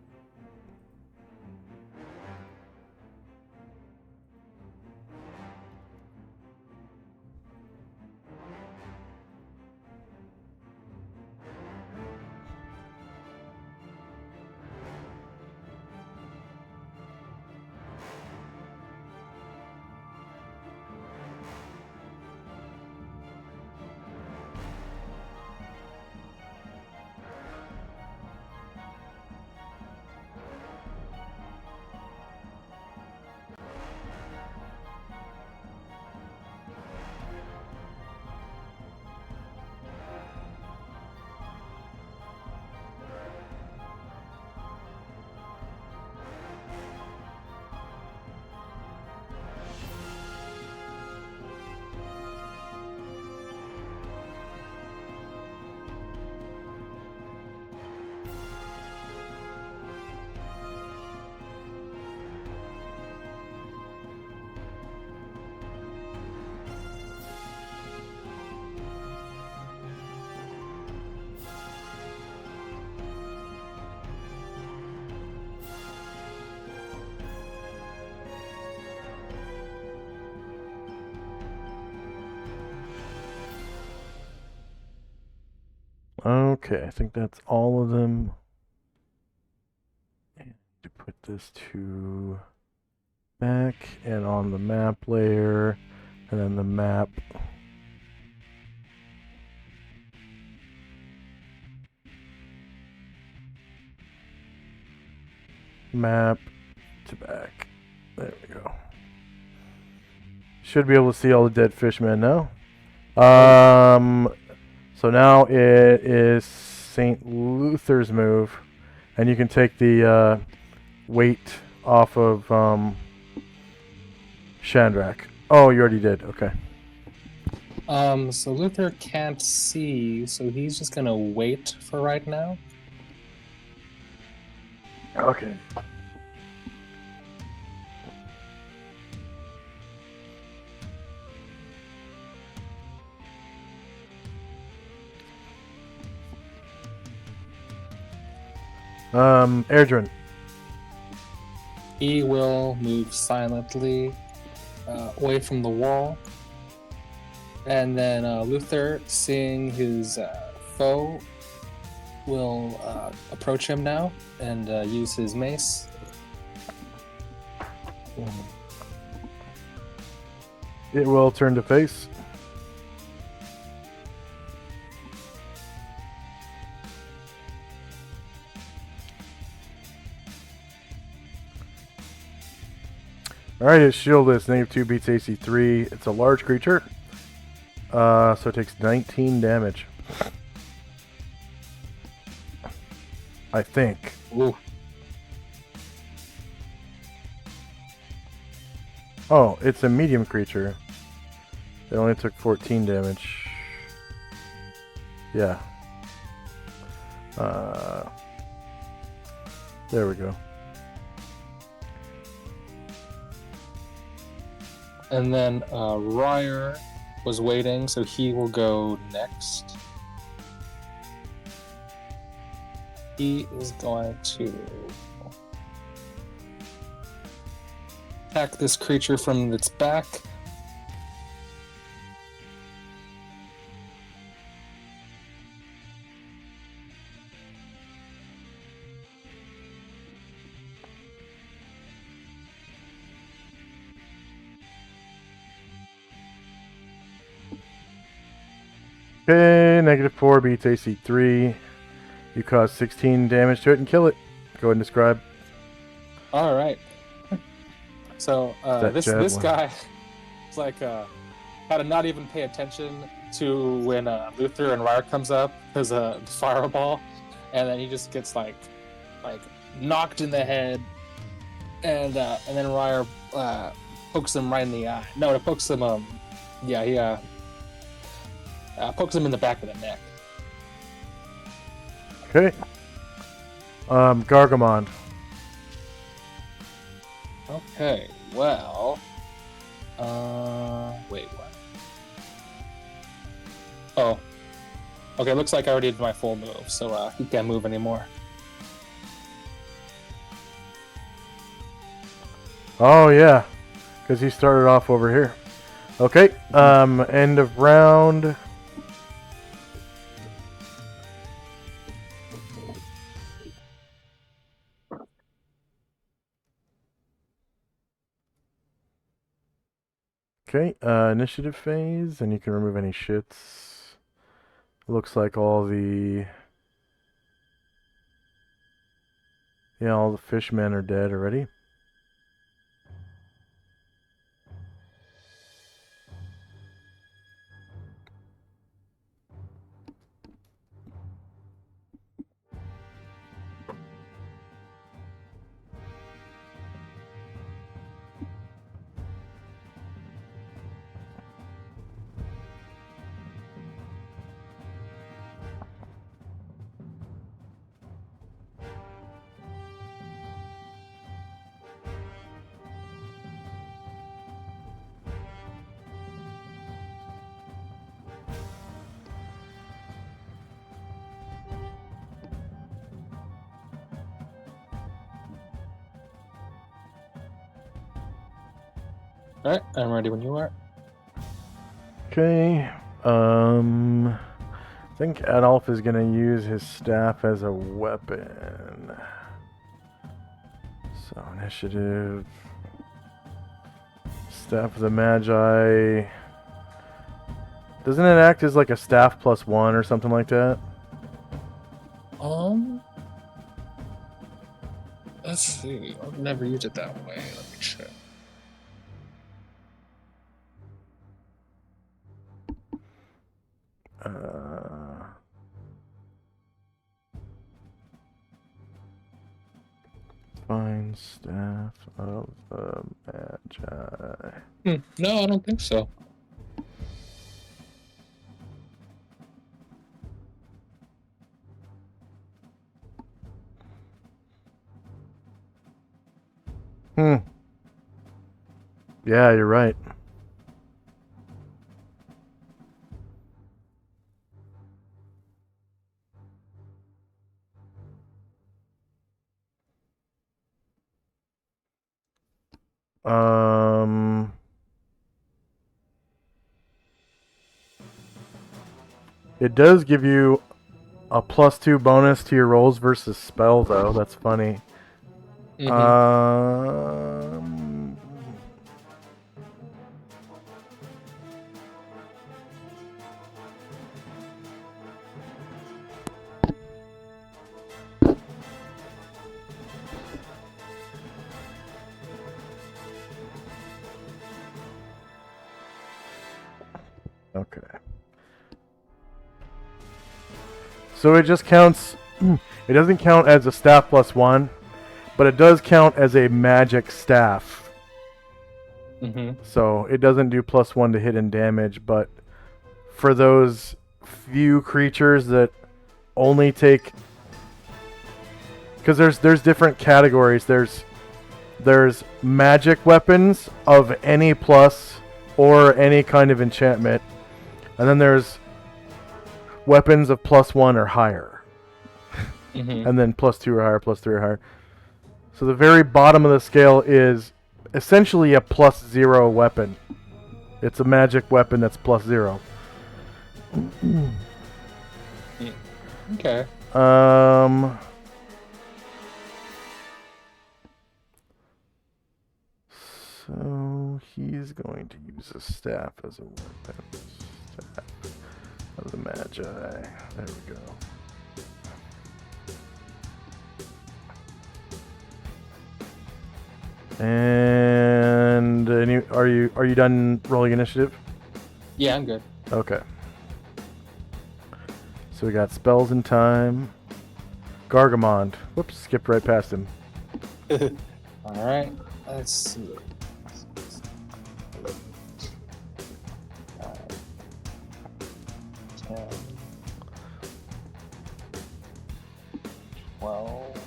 Okay, I think that's all of them. And to put this to back and on the map layer, and then the map. Map to back. There we go. Should be able to see all the dead fishmen now. So now it is St. Luther's move, and you can take the weight off of Shandrak. Oh, you already did. Okay. So Luther can't see, so he's just gonna wait for right now. Okay. Airdrin. He will move silently away from the wall. And then Luther, seeing his foe, will approach him now and use his mace. It will turn to face. Alright, it's shieldless. -2 beats AC 3. It's a large creature. So it takes 19 damage. I think. Ooh. Oh, it's a medium creature. It only took 14 damage. Yeah. There we go. And then Ryer was waiting, so he will go next. He is going to attack this creature from its back. Okay, -4 beats AC 3. You cause 16 damage to it and kill it. Go ahead and describe. All right. So this guy is like how to not even pay attention to when Luther and Ryer comes up because the fireball, and then he just gets like knocked in the head, and then Ryer pokes him right in the eye. No, it pokes him. Pokes him in the back of the neck. Okay. Gargamon. Okay, well, wait, what? Oh, okay. Looks like I already did my full move, so he can't move anymore. Oh yeah, because he started off over here. Okay. End of round. Okay, initiative phase, and you can remove any shits. Looks like all the... Yeah, all the fishmen are dead already. All right, I'm ready when you are. Okay, then think Adolf is going to use his staff as a weapon. So, initiative. Staff of the Magi. Doesn't it act as like a staff +1 or something like that? Let's see. I've never used it that way. Let me check. Fine staff of the Magi. No, I don't think so. Yeah, you're right. It does give you a +2 bonus to your rolls versus spell, though. That's funny. Okay. So it just counts. It doesn't count as a staff +1, but it does count as a magic staff. So it doesn't do +1 to hit and damage, but for those few creatures that only take, because there's different categories. There's magic weapons of any plus or any kind of enchantment, and then there's weapons of +1 or higher, and then +2 or higher, +3 or higher. So the very bottom of the scale is essentially a +0 weapon. It's a magic weapon that's +0. Okay. So he's going to use a staff as a weapon. Staff of the Magi. There we go. And are you done rolling initiative? Yeah, I'm good. Okay. So we got spells in time. Gargamond. Whoops, skipped right past him. All right. Let's see. 10, 12.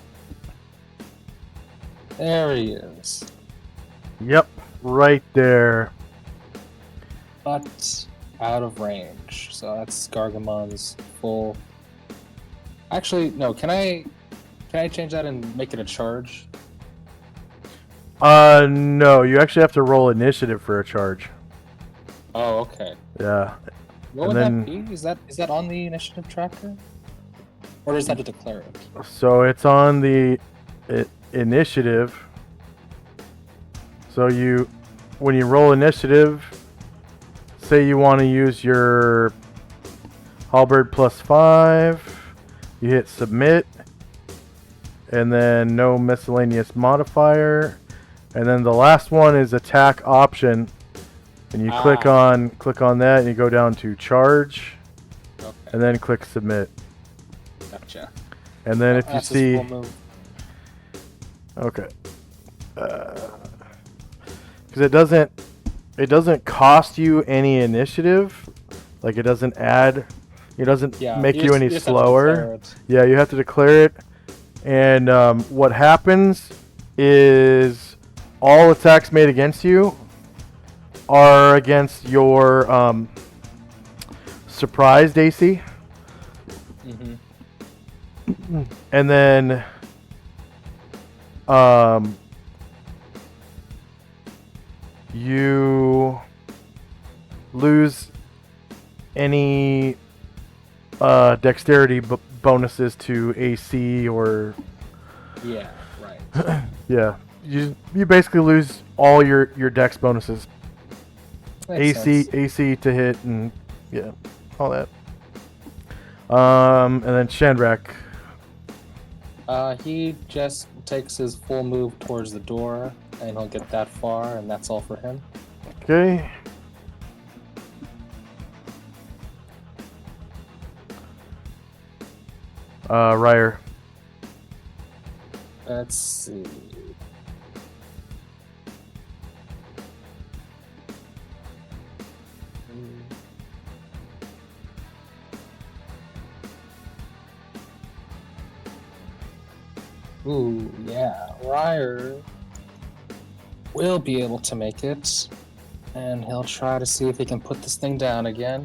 There he is. Yep, right there. But out of range. So that's Gargamon's full. Actually, no. Can I change that and make it a charge? No, you actually have to roll initiative for a charge. Oh, okay. Yeah. What And would then- that be? Is that on the initiative tracker? Or is that to declare it? So it's on the initiative. So when you roll initiative, say you want to use your halberd +5, you hit submit, and then no miscellaneous modifier, and then the last one is attack option, and you click on that, and you go down to charge, and then click submit. Gotcha. And then if you That's his see, full move. okay, because it doesn't cost you any initiative, like it doesn't make you any just have to slower. declare it. Yeah, you have to declare it, and what happens is all attacks made against you are against your surprised AC. And then you lose any dexterity bonuses to AC or Yeah, right. yeah. You basically lose all your dex bonuses. Makes sense. AC to hit and yeah, all that. And then Shandrak. He just takes his full move towards the door, and he'll get that far, and that's all for him. Okay. Ryer. Let's see. Ooh, yeah. Ryer will be able to make it, and he'll try to see if he can put this thing down again.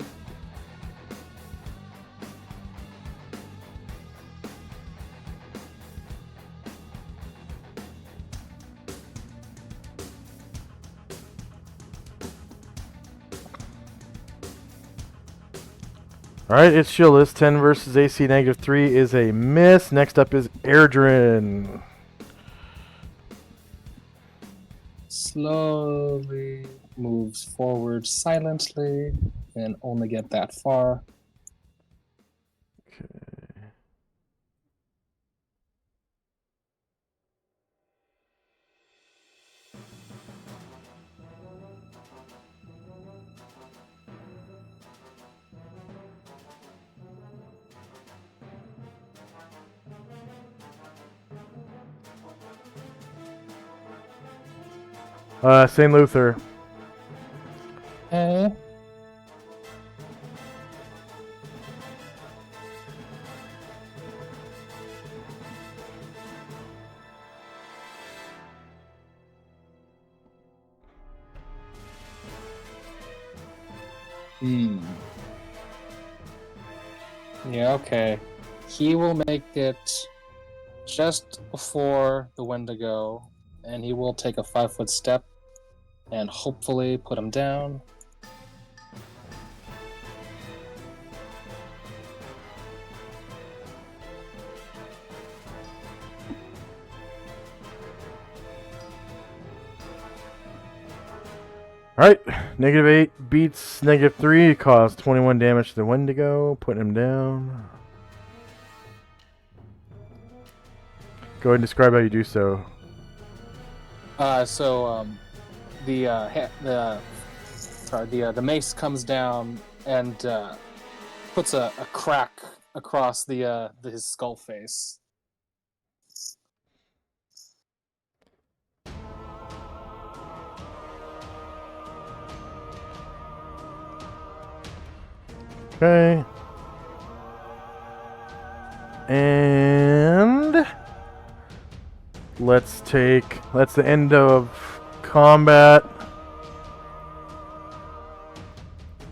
Alright, it's Shieldless. 10 versus AC -3 is a miss. Next up is Airdrin. Slowly moves forward silently and only get that far. St. Luther. Hey. Yeah, okay. He will make it just before the Wendigo, and he will take a 5-foot step and hopefully put him down. Alright, -8 beats -3, caused 21 damage to the Wendigo, putting him down. Go ahead and describe how you do so. The mace comes down and puts a crack across his skull face. Okay. And that's the end of combat.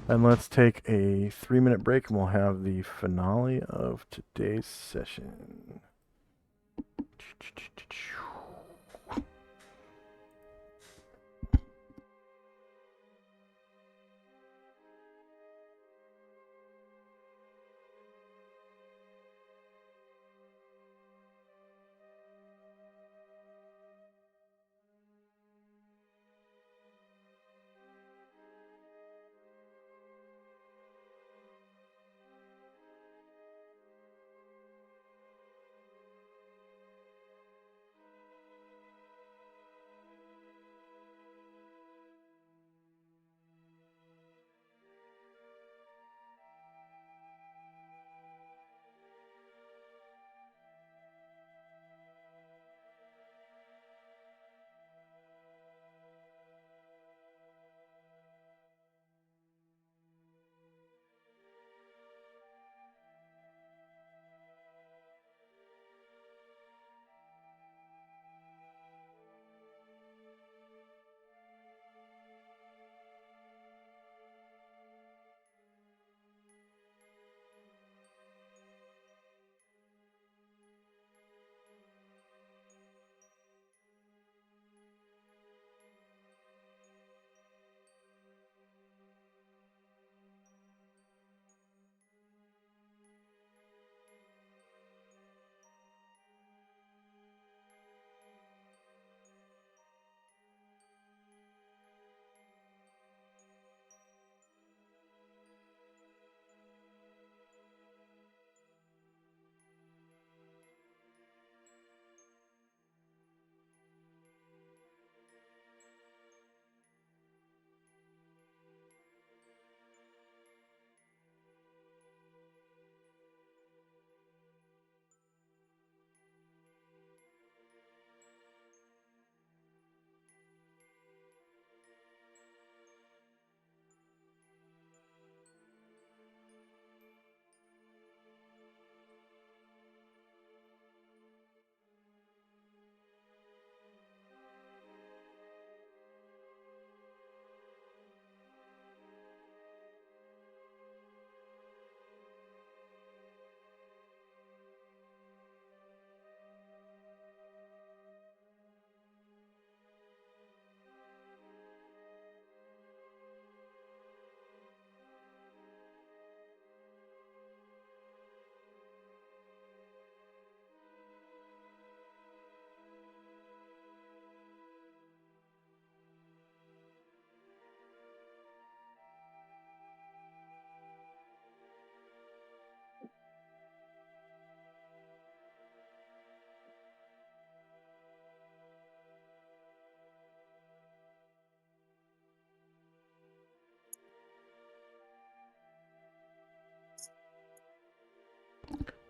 And let's take a 3-minute break and we'll have the finale of today's session.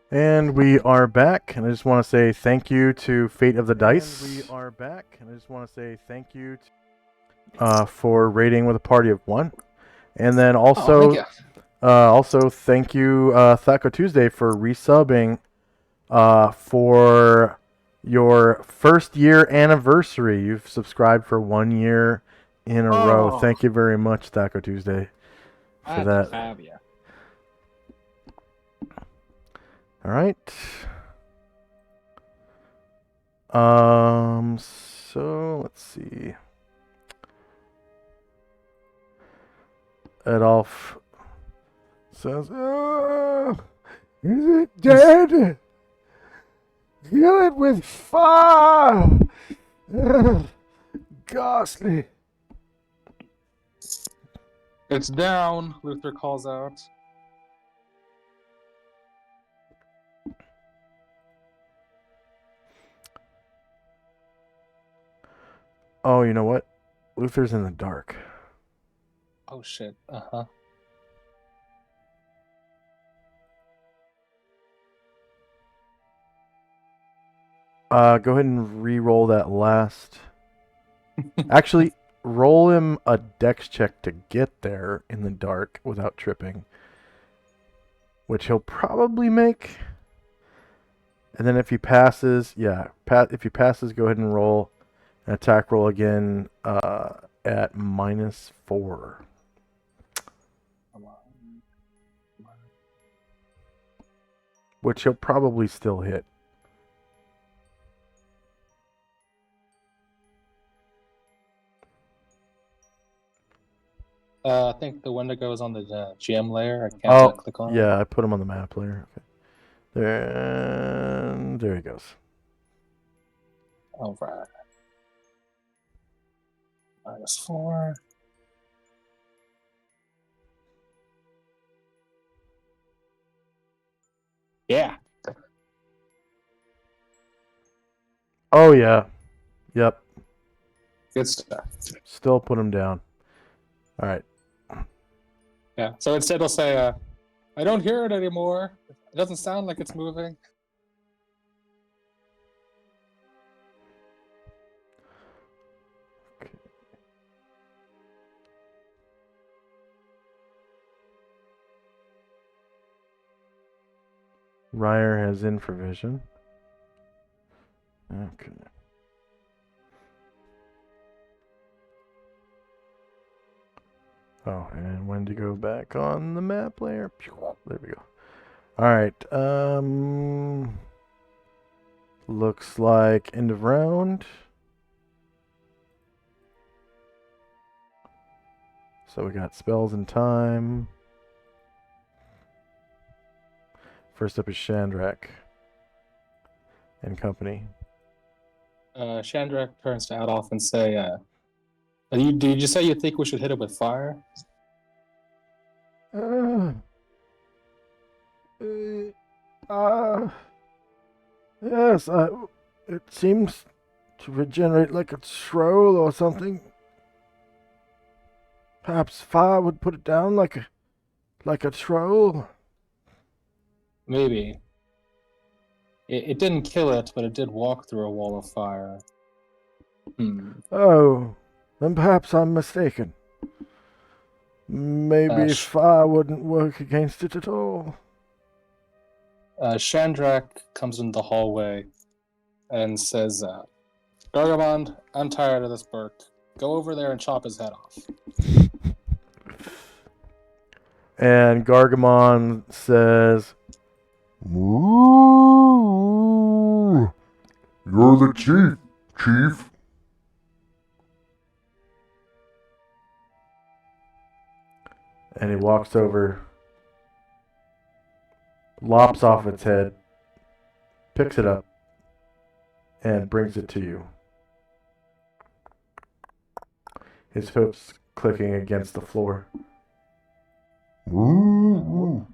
And we are back, and I just want to say thank you to Fate of the Dice. And we are back, and I just want to say thank you for raiding with a party of 1. And then also, thank you, Thaco Tuesday, for resubbing for your first year anniversary. You've subscribed for 1 year in a row. Thank you very much, Thaco Tuesday, for that. Have you. All right. So let's see. Adolf says, is it dead? Kill it with fire! Ghastly. It's down, Luther calls out. Oh, you know what? Luther's in the dark. Oh shit, uh-huh. Go ahead and re-roll that last. Actually, roll him a dex check to get there in the dark without tripping, which he'll probably make. And then if he passes, if he passes, go ahead and roll an attack roll again at -4. Which he'll probably still hit. I think the window is on the GM layer. I can't click on it. Yeah, I put him on the map layer. Okay. There he goes. All right. -4. Yeah. Oh, yeah. Yep. Good stuff. Still put him down. All right. Yeah. So instead, it'll say, "I don't hear it anymore. It doesn't sound like it's moving." Ryer has infravision. Okay. Oh, and when to go back on the map layer? There we go. All right. Looks like end of round. So we got spells and time. First up is Chandrak and company. Chandrak turns to Adolf and say, did you say you think we should hit it with fire? Yes, it seems to regenerate like a troll or something. Perhaps fire would put it down like a troll. Maybe. It didn't kill it, but it did walk through a wall of fire. Oh, then perhaps I'm mistaken. Maybe fire wouldn't work against it at all. Chandrak comes in the hallway and says, Gargamond, I'm tired of this Burke. Go over there and chop his head off. And Gargamon says, Ooh, you're the chief. And he walks over, lops off its head, picks it up, and brings it to you. His hoofs clicking against the floor. Ooh,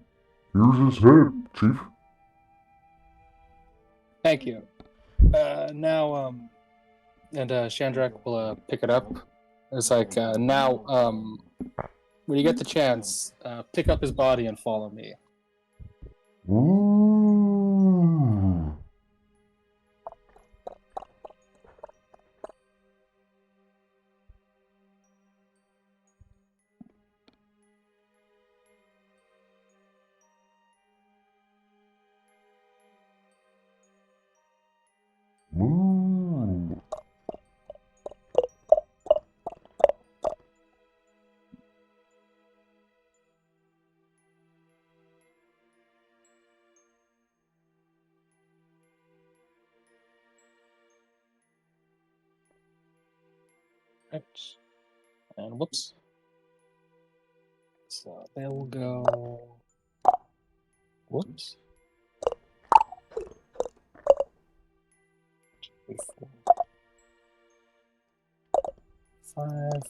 here's his head, Chief. Thank you. Now, Chandrak will pick it up. It's like, when you get the chance, pick up his body and follow me. Ooh. Right. And whoops. So they will go. Whoops. 3, 4, 5.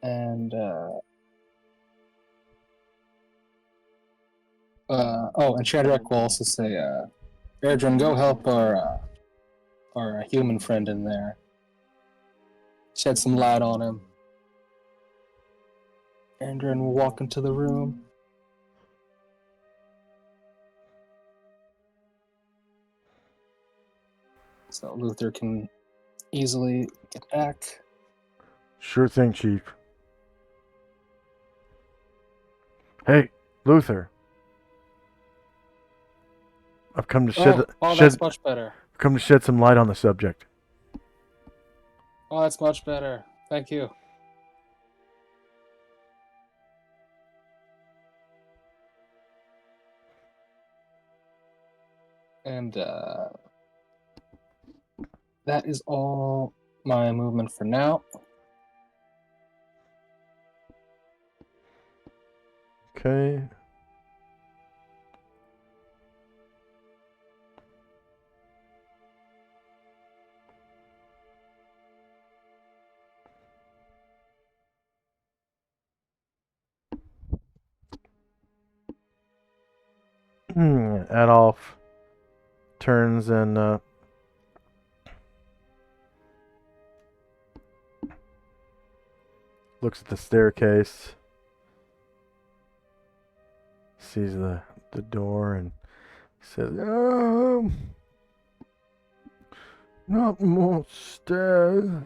And and Shadrach will also say, Erdrin, go help our human friend in there. Shed some light on him. Erdrin will walk into the room. So Luther can easily get back. Sure thing, Chief. Hey, Luther. I've come to That's much better. come to shed some light on the subject. Oh, that's much better. Thank you. And that is all my movement for now. Okay. Adolf turns and looks at the staircase, sees the door, and says, not more stairs.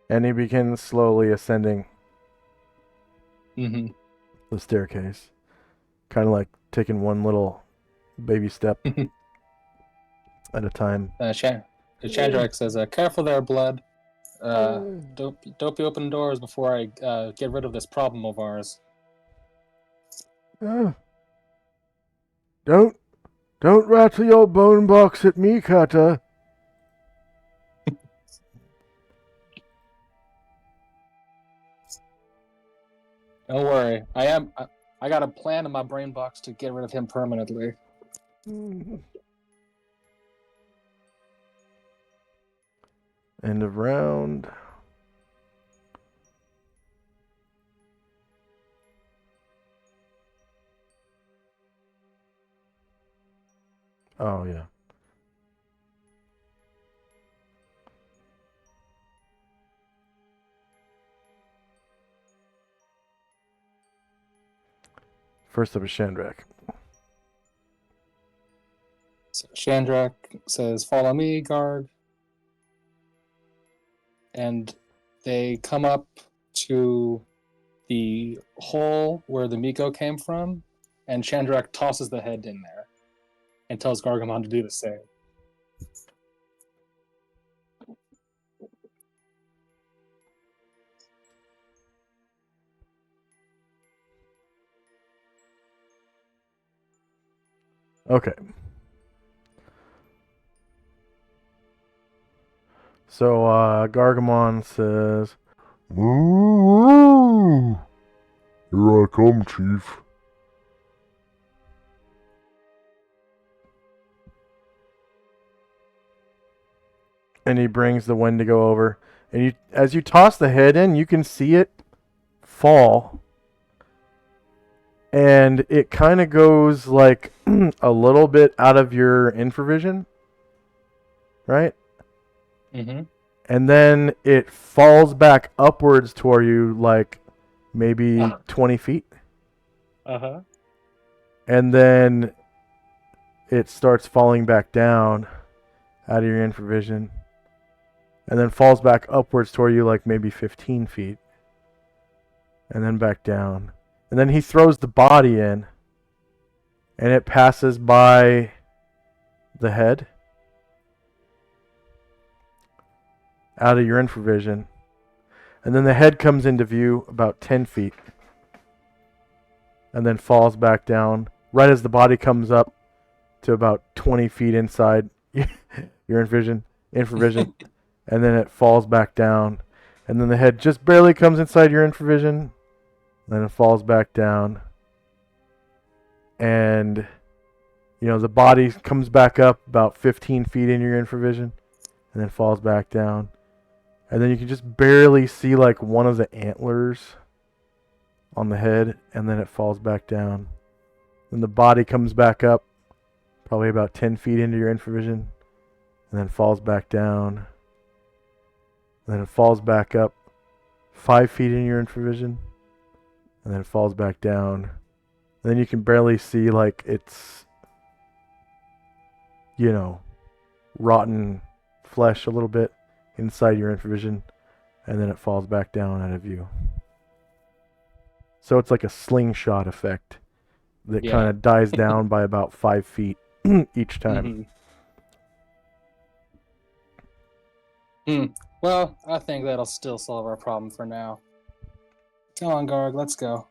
And he begins slowly ascending Mm-hmm. the staircase, kind of like taking one little baby step at a time. Shadrach says, "Careful there, blood. Don't be opening doors before I get rid of this problem of ours." Don't rattle your bone box at me, Cutter. Don't worry. I got a plan in my brain box to get rid of him permanently. End of round. Oh, yeah. First up is Shandrak. So Shadrach says, "Follow me, guard." And they come up to the hole where the Miko came from, and Shadrach tosses the head in there and tells Gargamon to do the same. Okay. So, Gargamon says, Ooh, here I come, Chief. and he brings the Wendigo over. And as you toss the head in, you can see it fall. And it kind of goes like a little bit out of your infravision, right? Mm-hmm. And then it falls back upwards toward you like maybe 20 feet. Uh-huh. And then it starts falling back down out of your infravision. And then falls back upwards toward you like maybe 15 feet. And then back down. And then he throws the body in. And it passes by the head. Out of your infravision. And then the head comes into view about 10 feet. And then falls back down. Right as the body comes up to about 20 feet inside your infravision, and then it falls back down, and then the head just barely comes inside your infravision, then it falls back down, and the body comes back up about 15 feet in your infravision, and then falls back down, and then you can just barely see like one of the antlers on the head, and then it falls back down. Then the body comes back up, probably about 10 feet into your infravision, and then falls back down. And then it falls back up 5 feet in your infravision, and then it falls back down. And then you can barely see like it's, rotten flesh a little bit inside your infravision, and then it falls back down out of view. So it's like a slingshot effect that kind of dies down by about 5 feet each time. Well, I think that'll still solve our problem for now. Come on, Garg, let's go.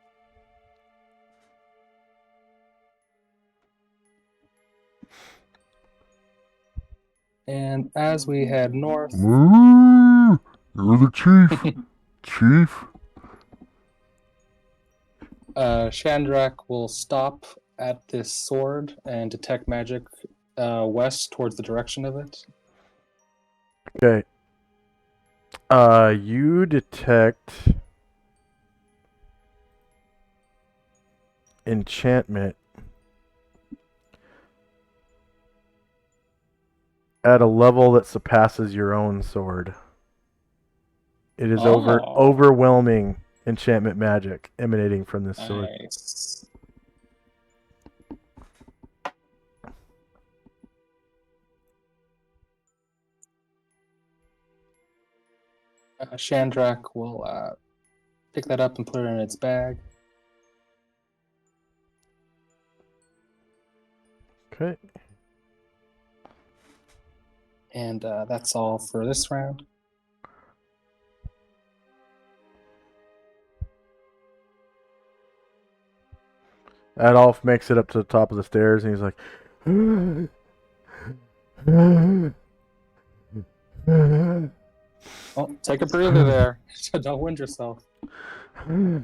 And as we head north... You're the chief. Chief? Shandrak will stop at this sword and detect magic west towards the direction of it. Okay. You detect enchantment at a level that surpasses your own sword. It is overwhelming enchantment magic emanating from this sword. Nice. Shandrak will pick that up and put it in its bag. Okay. And that's all for this round. Adolf makes it up to the top of the stairs, and he's like, Oh, take a breather there. Don't wind yourself. I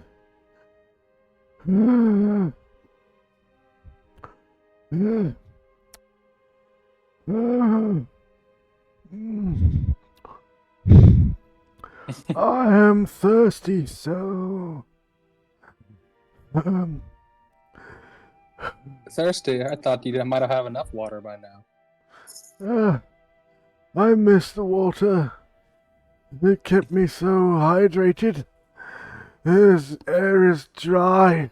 am thirsty, so... Thirsty? I thought you might have enough water by now. I miss the water. It kept me so hydrated. This air is dry.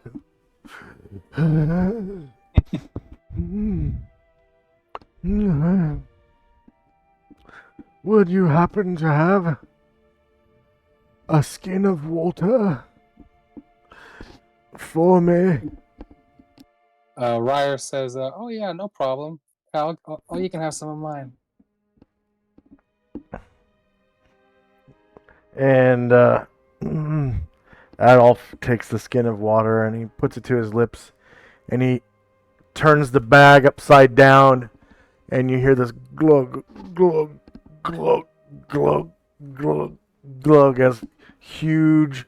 Would you happen to have a skin of water for me? Ryer says, oh yeah, no problem. You can have some of mine. And Adolf takes the skin of water and he puts it to his lips, and he turns the bag upside down, and you hear this glug, glug, glug, glug, glug, glug as huge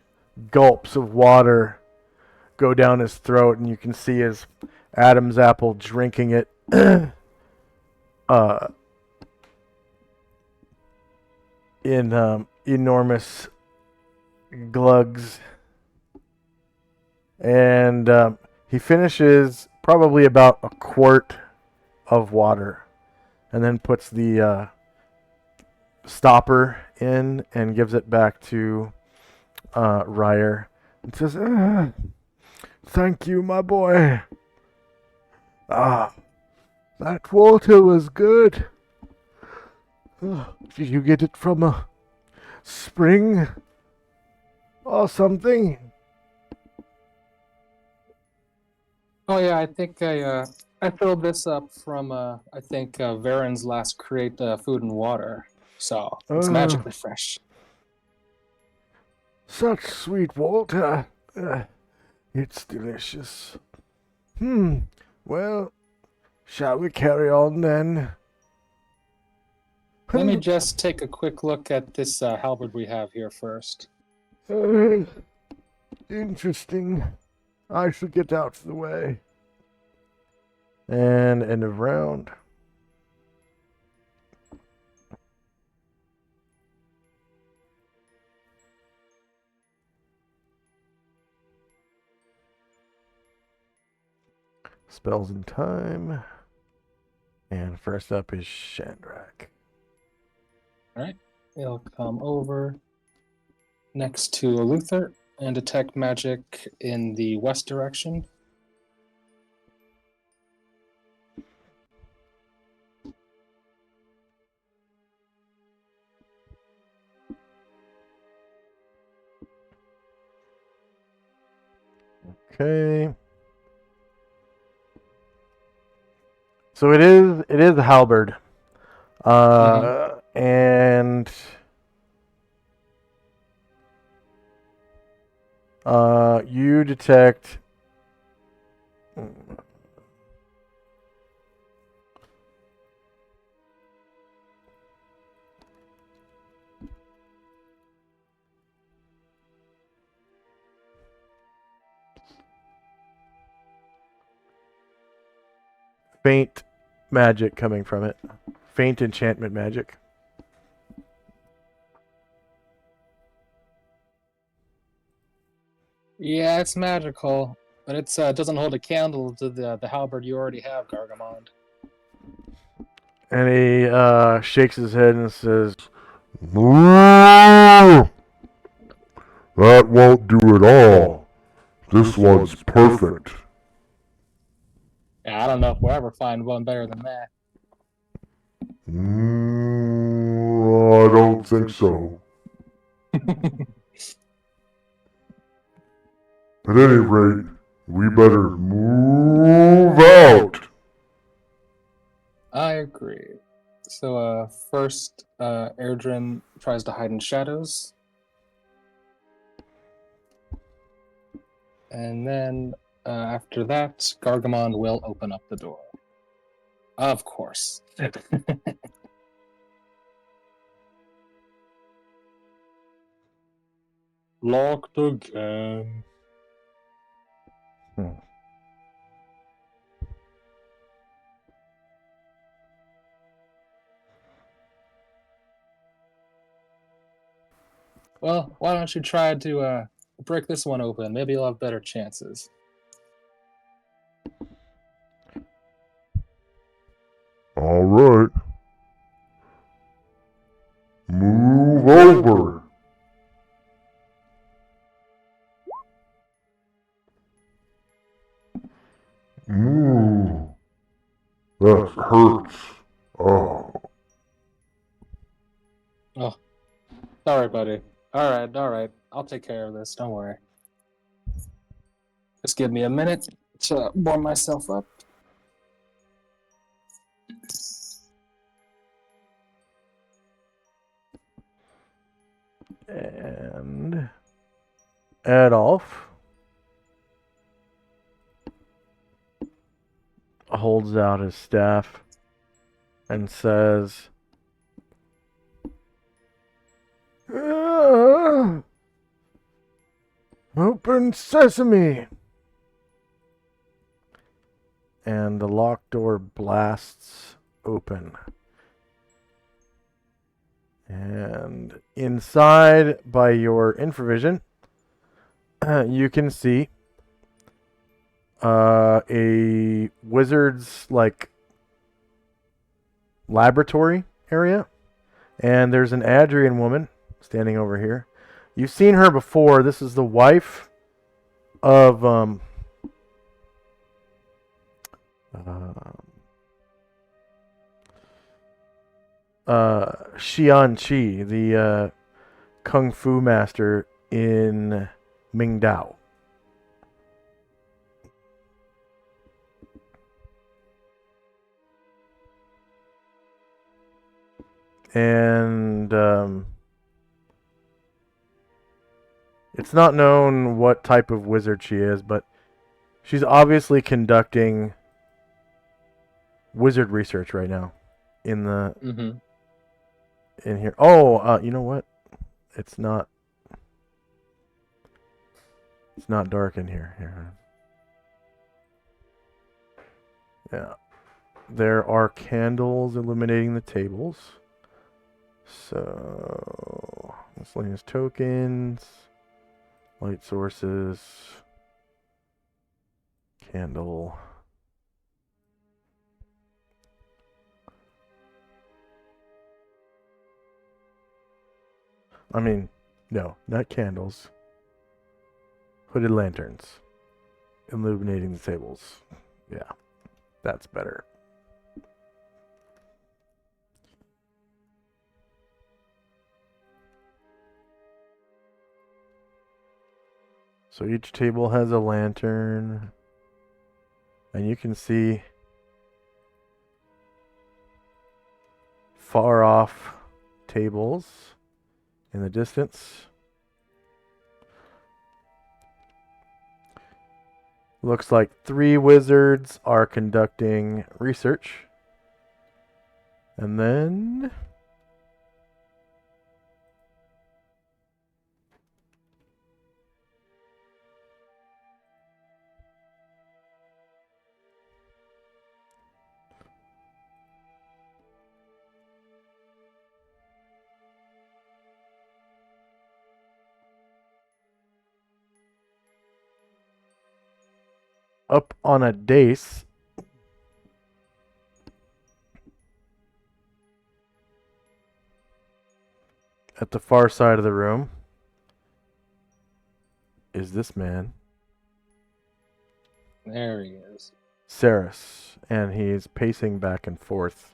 gulps of water go down his throat, and you can see his Adam's apple drinking it in enormous glugs. And he finishes probably about a quart of water, and then puts the stopper in and gives it back to Ryer and says, "Thank you, my boy. That water was good. Did you get it from a spring or something?" Oh yeah, I think I filled this up from Varen's last create food and water, so it's magically fresh. Such sweet water. It's delicious. Well, Shall we carry on then? Let me just take a quick look at this halberd we have here first. Interesting. I shall get out of the way. And end of round. Spells in time. And first up is Shandrak. Alright, he'll come over next to Luther and detect magic in the west direction. Okay. So it is a halberd. And you detect faint magic coming from it. Faint enchantment magic. Yeah, it's magical, but it doesn't hold a candle to the halberd you already have, Gargamond. And he shakes his head and says, That won't do at all. This one's perfect. Yeah, I don't know if we'll ever find one better than that. I don't think so. At any rate, we better move out. I agree. So, first, Airdrin tries to hide in shadows. And then, after that, Gargamond will open up the door. Of course. Locked again. Well, why don't you try to break this one open? Maybe you'll have better chances. All right. Move over. That hurts. Oh. Oh, sorry, buddy. All right. I'll take care of this. Don't worry. Just give me a minute to warm myself up. and Adolf holds out his staff and says, "Open sesame!" And the locked door blasts open. And inside, by your infravision, you can see a wizard's laboratory area, and there's an Adrian woman standing over here. You've seen her before. This is the wife of Xian Qi, the kung fu master in Mingdao. And it's not known what type of wizard she is, but she's obviously conducting wizard research right now in the Mm-hmm. in here. Oh, you know what? It's not dark in here. Here. Yeah. There are candles illuminating the tables. So, miscellaneous tokens, light sources, candle. I mean, no, not candles. Hooded lanterns illuminating the tables. Yeah, that's better. So each table has a lantern, and you can see far off tables in the distance. Looks like 3 wizards are conducting research. And then up on a dais at the far side of the room is this man, There he is. Saris, and he's pacing back and forth.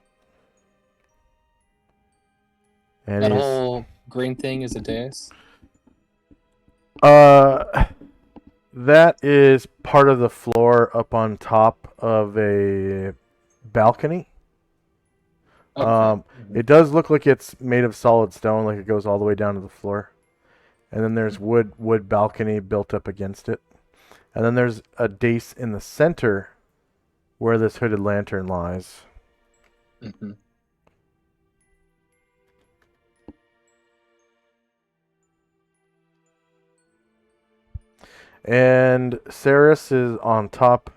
And That he's whole green thing is a dais. that is part of the floor up on top of a balcony. Okay. It does look like it's made of solid stone, like it goes all the way down to the floor. And then there's wood balcony built up against it. And then there's a dais in the center where this hooded lantern lies. Mm-hmm. And Saris is on top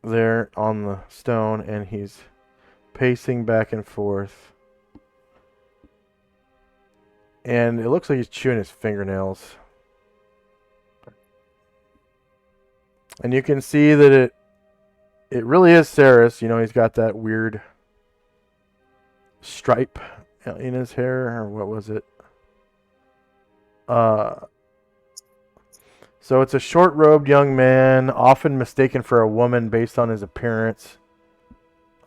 there on the stone, and he's pacing back and forth. And it looks like he's chewing his fingernails. And you can see that it really is Saris. You know, he's got that weird stripe in his hair, or what was it? So it's a short-robed young man, often mistaken for a woman based on his appearance.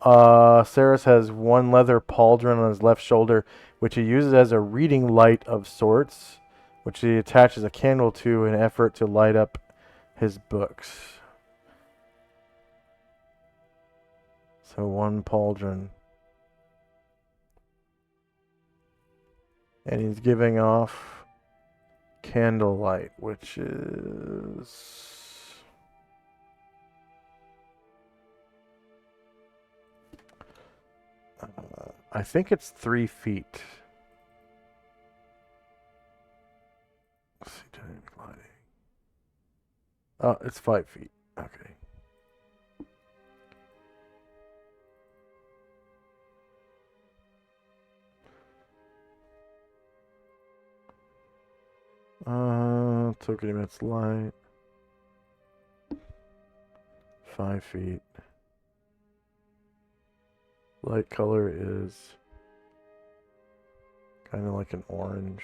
Saris has one leather pauldron on his left shoulder, which he uses as a reading light of sorts, which he attaches a candle to in an effort to light up his books. So one pauldron. And he's giving off candlelight, which is... I think it's 3 feet. Let's see, dynamic lighting. Oh, it's 5 feet. Okay. Token emits light. 5 feet. Light color is kind of like an orange.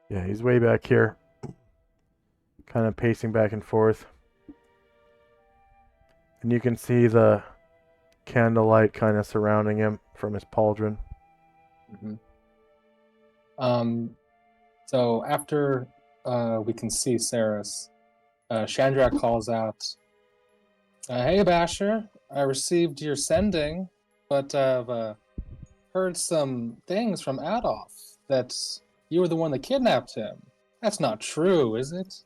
Yeah, he's way back here. Kind of pacing back and forth. And you can see the candlelight kind of surrounding him from his pauldron. Mm-hmm. So after we can see Saris, Chandrak calls out, "Hey, Basher, I received your sending, but I've heard some things from Adolf that you were the one that kidnapped him. That's not true, is it?"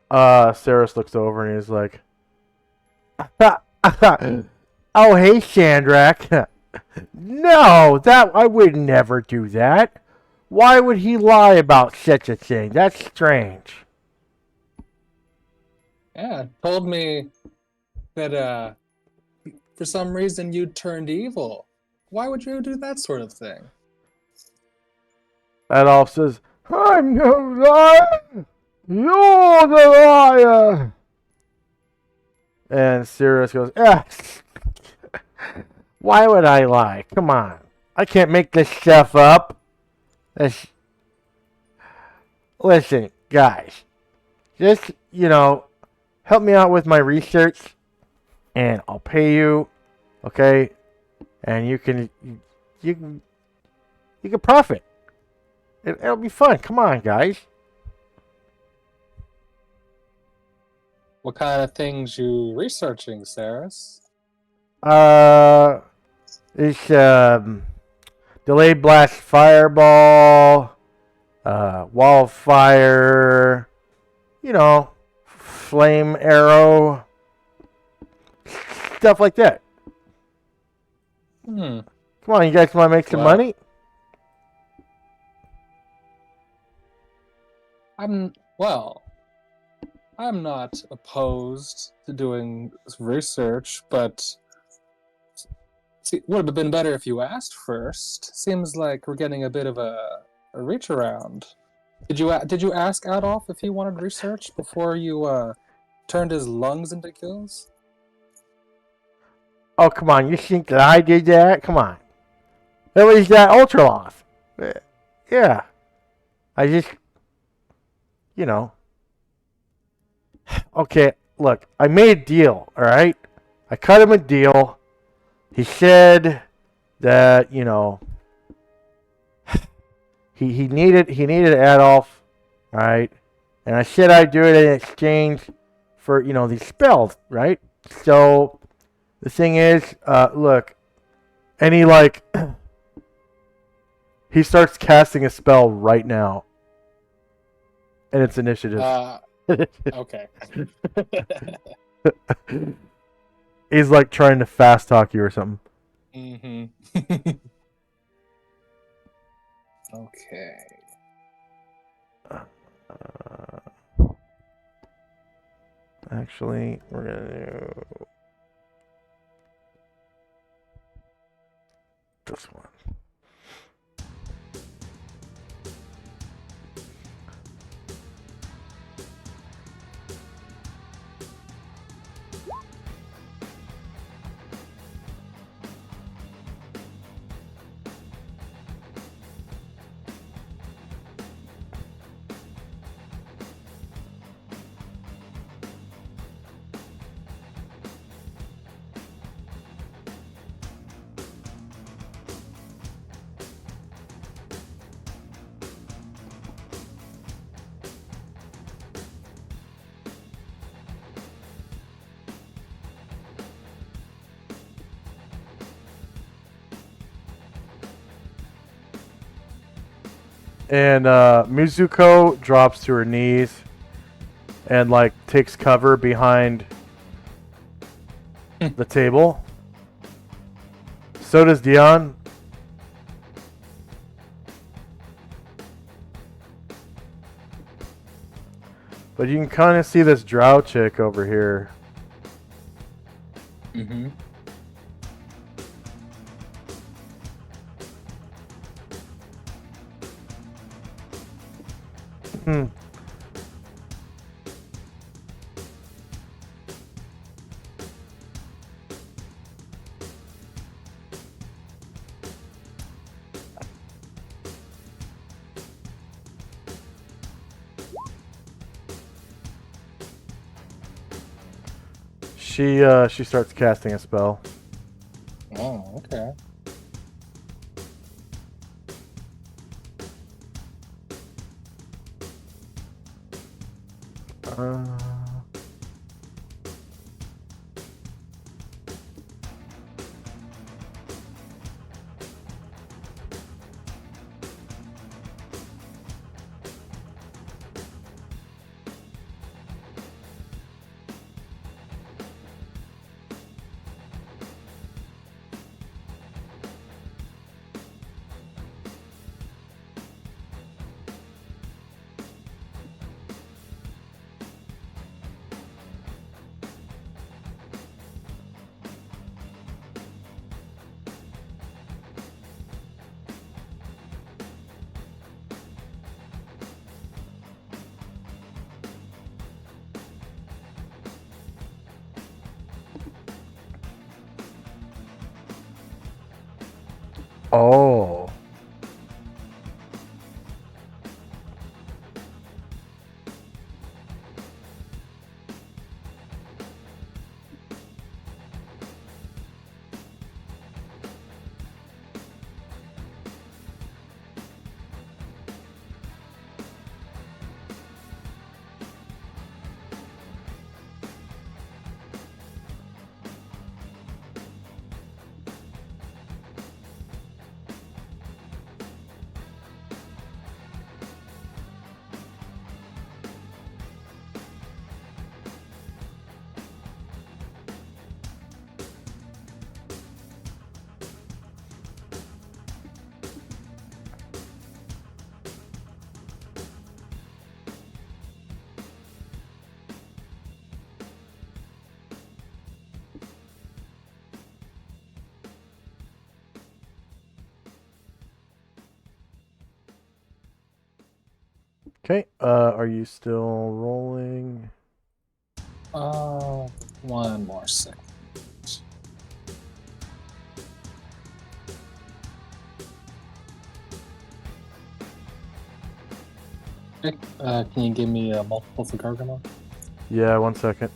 Saris looks over and he's like, "Oh, hey, Chandrak. No, that I would never do that. Why would he lie about such a thing? That's strange." Yeah, told me that for some reason you turned evil. Why would you do that sort of thing? Adolf says, "I'm no liar. You're the liar." And Sirius goes, "Why would I lie? Come on. I can't make this stuff up. Listen, guys. Just, help me out with my research, and I'll pay you, okay? And you can profit. It'll be fun. Come on, guys." What kind of things you researching, Saris? It's delayed blast fireball, wall of fire, flame arrow, stuff like that. Hmm. Come on, you guys want to make some money? I'm not opposed to doing research, but it would have been better if you asked first. Seems like we're getting a bit of a reach around. Did you ask Adolf if he wanted research before you turned his lungs into gills? Oh, come on. You think that I did that? Come on. That was that Ultraloth. Yeah. I just, Okay, look. I made a deal, all right? I cut him a deal. He said that, he needed Adolf, all right? And I said I'd do it in exchange for, these spells, right? So the thing is, look, and he he starts casting a spell right now. And it's initiative. Okay. He's trying to fast talk you or something. Mm-hmm. Okay. Actually, we're gonna do this one. And Mizuko drops to her knees and takes cover behind the table. So does Dion. But you can kind of see this drow chick over here. Mm-hmm. She starts casting a spell. Oh. Uh, oh. Okay, are you still rolling? One more second. Okay, can you give me a multiple for Gargamon? Yeah, 1 second.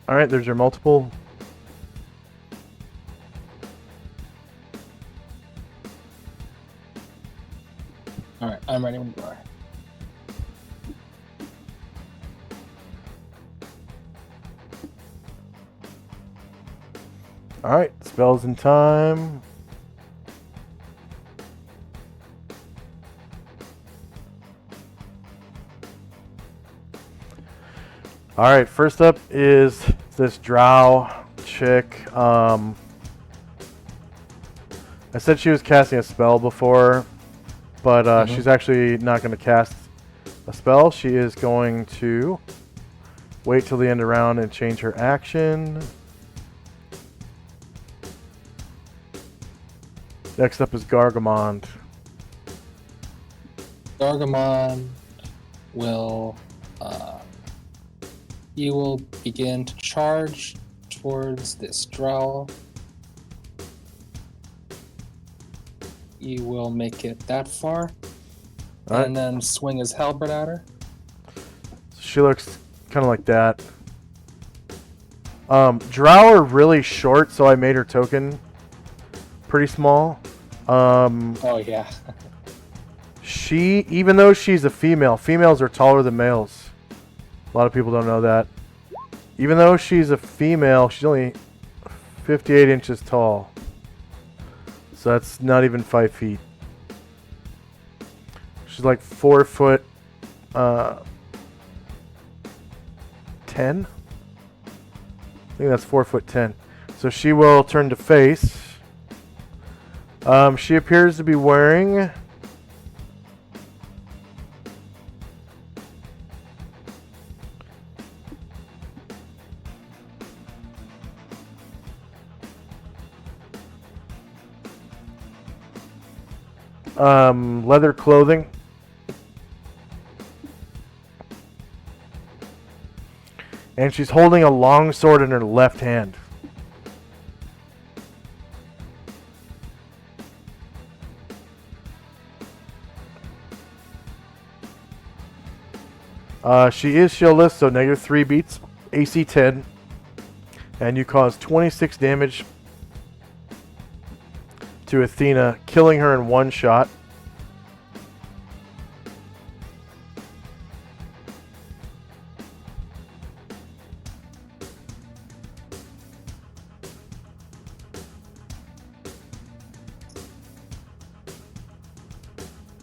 All right, there's your multiple. Alright, I'm ready when you are. All right, spells in time. All right, first up is this drow chick. I said she was casting a spell before, but she's actually not going to cast a spell. She is going to wait till the end of the round and change her action. Next up is Gargamond. Gargamon will he will begin to charge towards this drow. He will make it that far, All right. and then swing his halberd at her. She looks kind of like that. Drow are really short, so I made her token pretty small. Oh yeah. Even though she's a female, females are taller than males. A lot of people don't know that. Even though she's a female, she's only 58 inches tall. So that's not even 5 feet. She's like 4 foot 10. I think that's 4 foot 10. So she will turn to face. She appears to be wearing leather clothing. And she's holding a long sword in her left hand. She is shieldless, so -3 beats AC 10. And you cause 26 damage to Athena, killing her in one shot.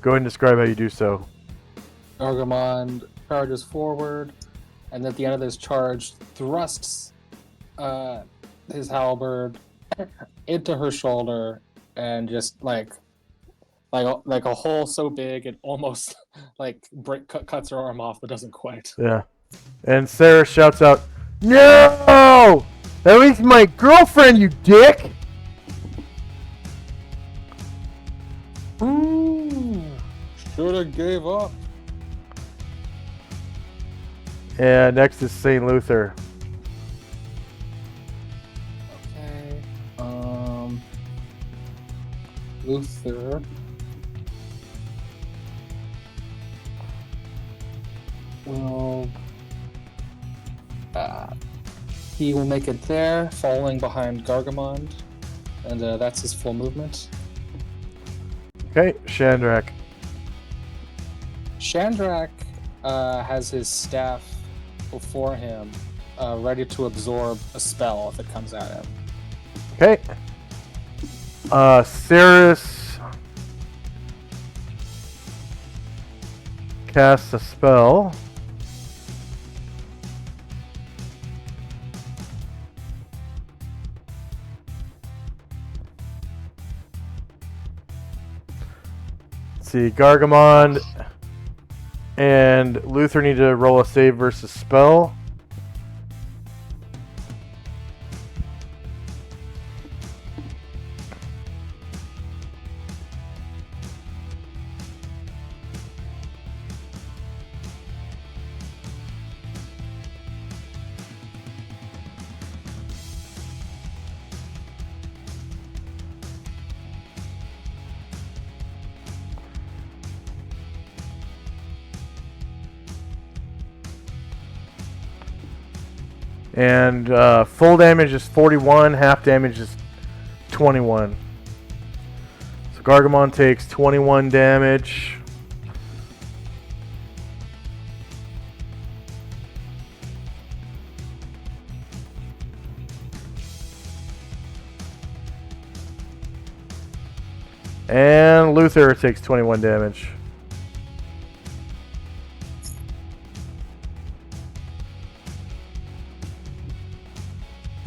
Go ahead and describe how you do so. Gargamon charges forward, and at the end of this charge, thrusts his halberd into her shoulder, and just like a hole so big it almost cuts her arm off, but doesn't quite. Yeah. And Sarah shouts out, "No! That was my girlfriend, you dick!" Ooh, shoulda gave up. And next is St. Luther. Okay. Luther. Well, he will make it there, following behind Gargamon, and that's his full movement. Okay, Shandrak. Shandrak has his staff before him, ready to absorb a spell if it comes at him. Okay. Ceres casts a spell. Let's see, Gargamon and Luther need to roll a save versus spell. And full damage is 41, half damage is 21. So Gargamon takes 21 damage. And Luther takes 21 damage.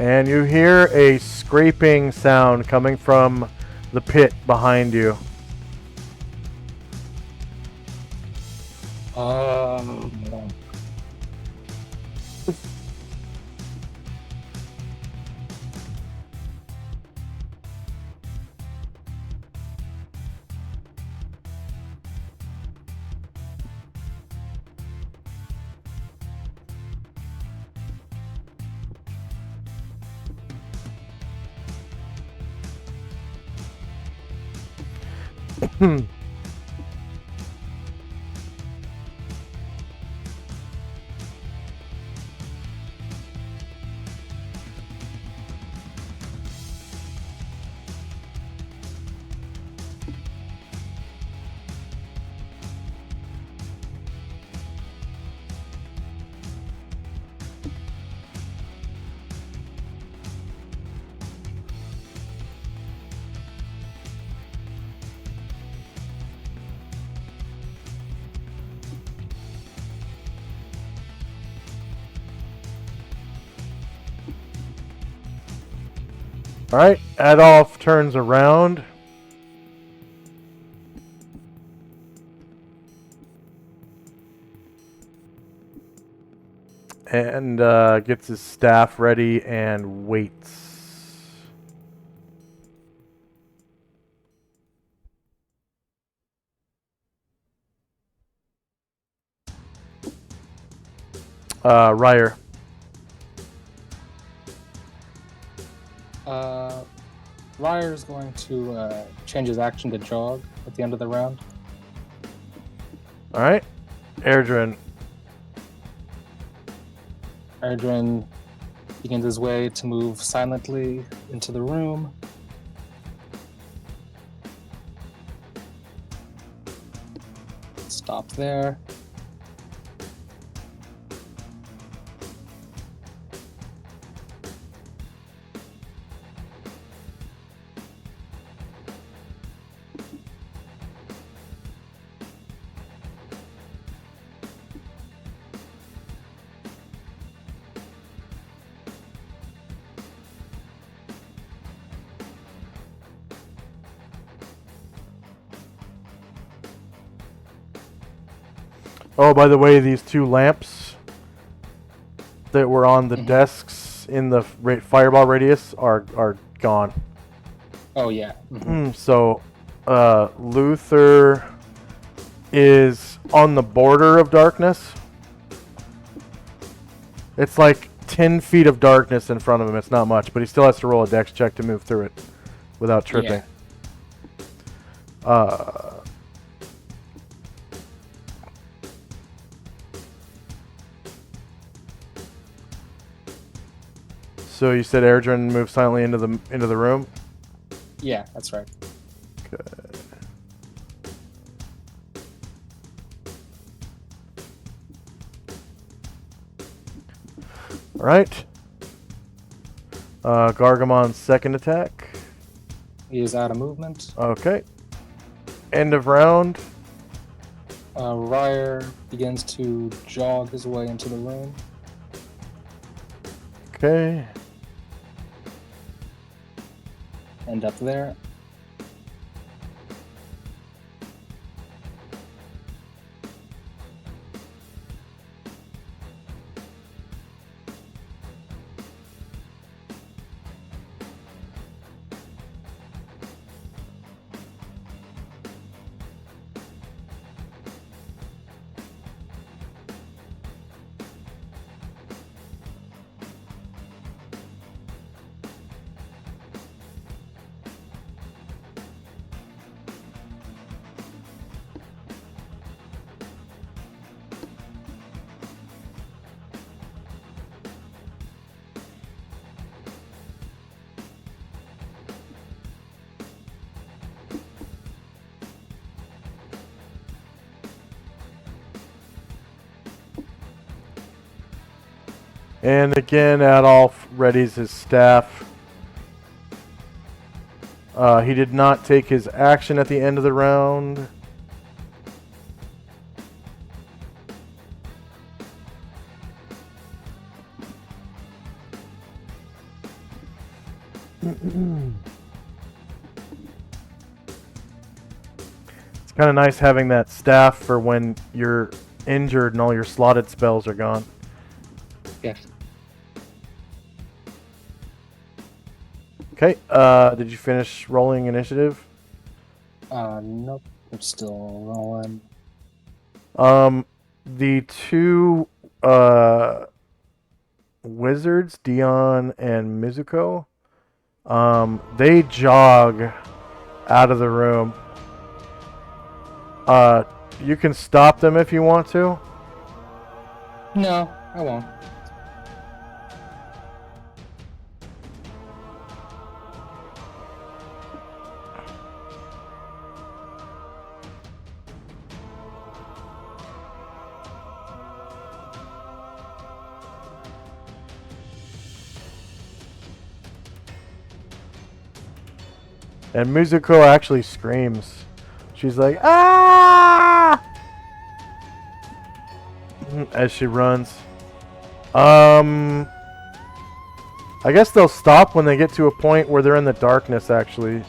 And you hear a scraping sound coming from the pit behind you. Alright, Adolf turns around. And gets his staff ready and waits. Ryer. Ryer is going to change his action to jog at the end of the round. Alright. Airdrin. Erdrin begins his way to move silently into the room. Stop there. Oh, by the way, these two lamps that were on the desks in the fireball radius are gone. Oh, yeah. So, Luther is on the border of darkness. It's like 10 feet of darkness in front of him. It's not much, but he still has to roll a dex check to move through it without tripping. Yeah. So you said Erdrin moved silently into the room? Yeah, that's right. Okay. All right. Gargamon's second attack. He is out of movement. Okay. End of round. Ryer begins to jog his way into the room. Okay. End up there. And again, Adolf readies his staff. He did not take his action at the end of the round. It's kind of nice having that staff for when you're injured and all your slotted spells are gone. Yes. Okay, did you finish rolling initiative? Nope. I'm still rolling. The two wizards, Dion and Mizuko, they jog out of the room. You can stop them if you want to. No, I won't. And Mizuko actually screams. She's like, ah! As she runs. I guess they'll stop when they get to a point where they're in the darkness, actually.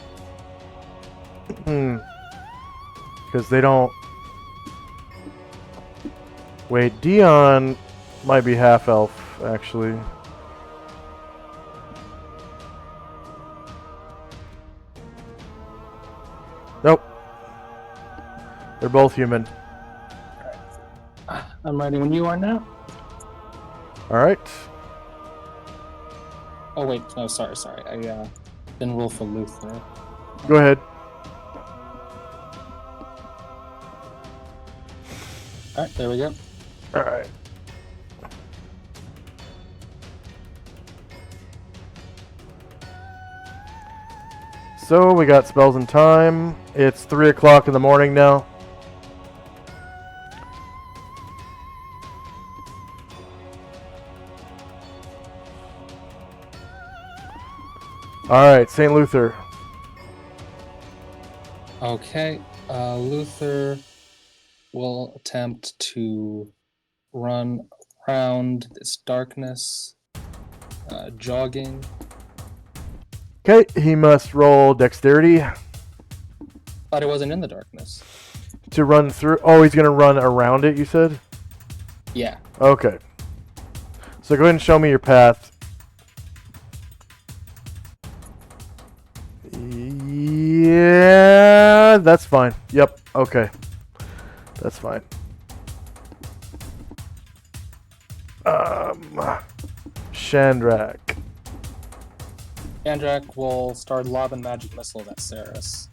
Because they don't... Wait, Dion might be half-elf, actually. Nope. They're both human. I'm ready when you are now. Alright. Oh wait, no, sorry. I didn't roll for Luther. Go ahead. Alright, there we go. Alright. So we got spells and time. It's 3 o'clock in the morning now. Alright, St. Luther. Okay, Luther will attempt to run around this darkness, jogging. Okay, he must roll dexterity Thought he wasn't in the darkness. to run through. Oh, he's going to run around it, you said? Yeah. Okay. So go ahead and show me your path. Yeah, that's fine. Yep, okay. That's fine. Shandrak. Andrak will start lobbing magic missiles at Saris.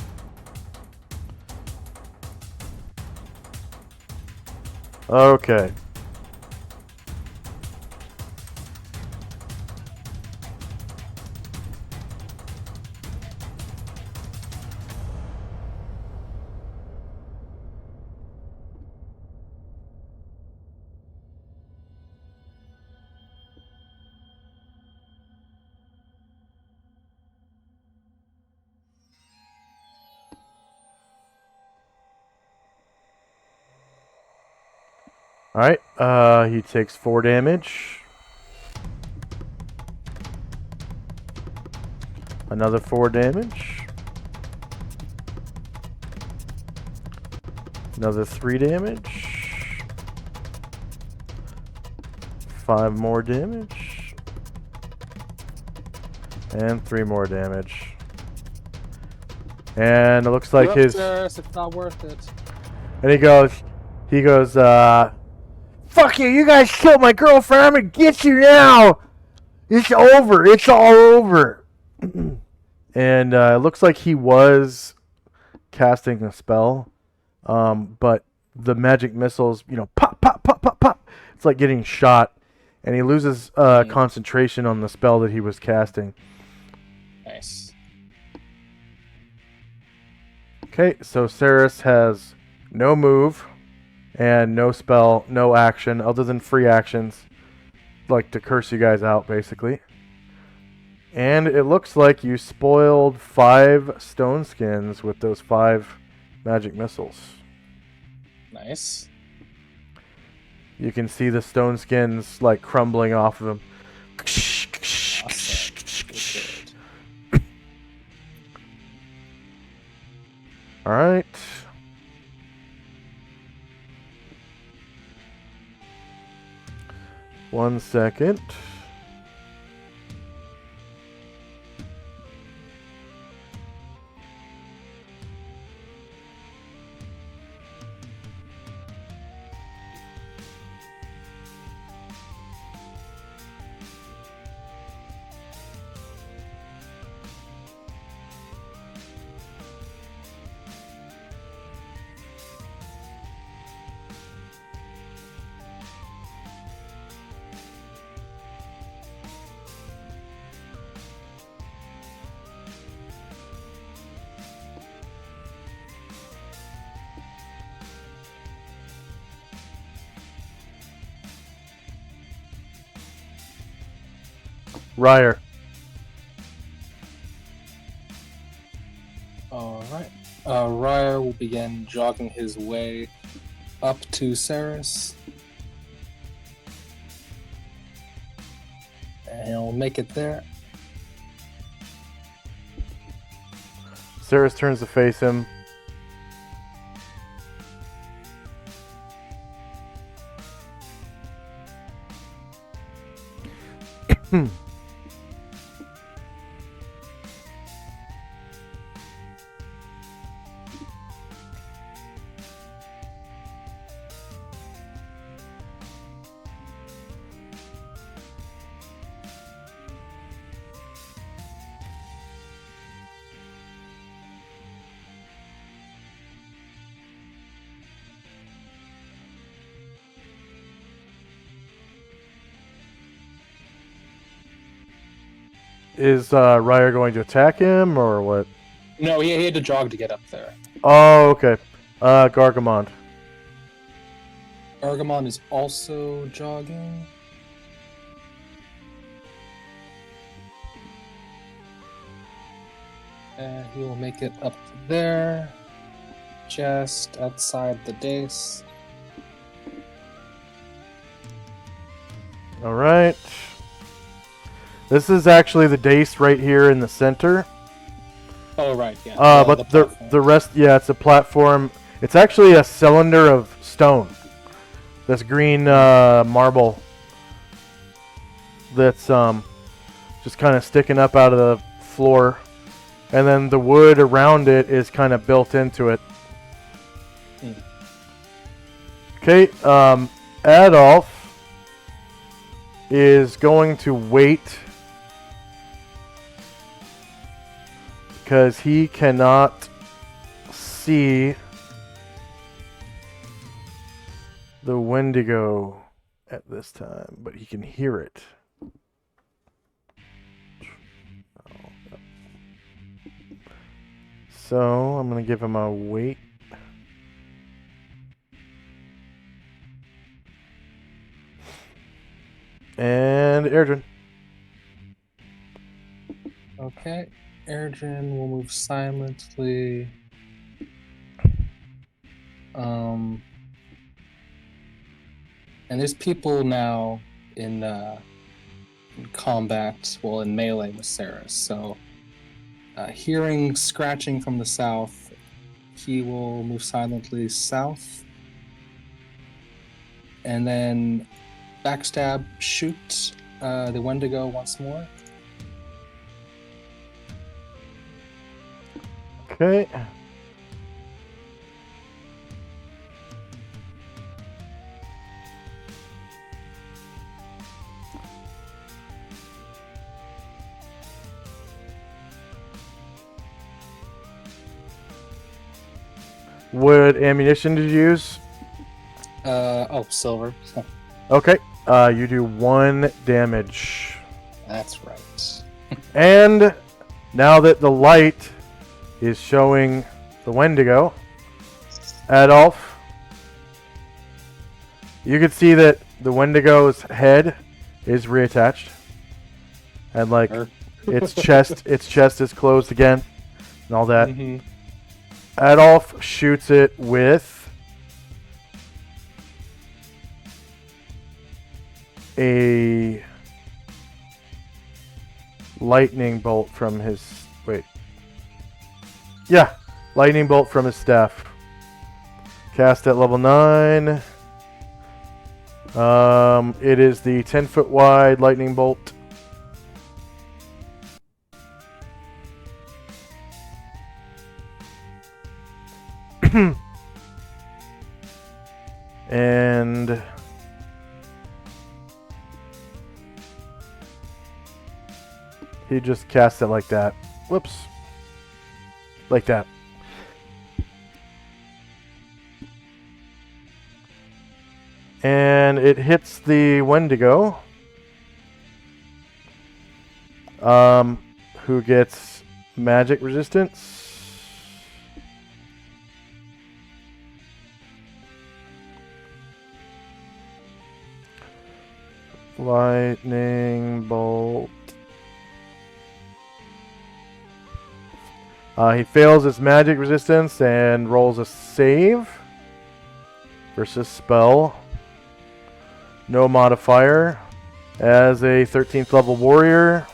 Okay. Alright, he takes 4 damage. Another 4 damage. Another 3 damage. 5 more damage. And 3 more damage. And it looks like his... Saris, it's not worth it. And he goes, fuck you guys killed my girlfriend, I'm gonna get you now! It's over, it's all over! And it looks like he was casting a spell, but the magic missiles, pop, pop, pop, pop, pop. It's like getting shot, and he loses concentration on the spell that he was casting. Nice. Okay, so Saris has no move and no spell, no action other than free actions, like to curse you guys out, basically. And it looks like you spoiled 5 stone skins with those 5 magic missiles. Nice. You can see the stone skins like crumbling off of him. Awesome. Good. All right. One second. Ryer. Alright. Ryer will begin jogging his way up to Saris. And he'll make it there. Saris turns to face him. Is Ryer going to attack him or what? No, he had to jog to get up there. Oh, okay. Gargamond. Argamon is also jogging. And he will make it up to there. Just outside the dais. All right. This is actually the dais right here in the center. Oh, right, yeah. But platform. the rest, yeah, it's a platform. It's actually a cylinder of stone. This green marble that's just kind of sticking up out of the floor, and then the wood around it is kind of built into it. Okay, Adolf is going to wait because he cannot see the Wendigo at this time, but he can hear it. So I'm going to give him a wait. And Erdrin. Okay, Erdrin will move silently. And there's people now in combat, well, in melee with Saris. So, hearing scratching from the south, he will move silently south. And then backstab, shoot the Wendigo once more. Okay. What ammunition did you use? Silver. Okay. You do 1 damage. That's right. And now that the light is showing the Wendigo, Adolf, you can see that the Wendigo's head is reattached, and like its chest is closed again, and all that. Mm-hmm. Adolf shoots it with a lightning bolt from his lightning bolt from his staff. Cast at level 9. It is the 10-foot wide lightning bolt. And he just casts it like that. Whoops. Like that. And it hits the Wendigo. Who gets magic resistance. Lightning bolt. He fails his magic resistance and rolls a save versus spell. No modifier. As a 13th level warrior.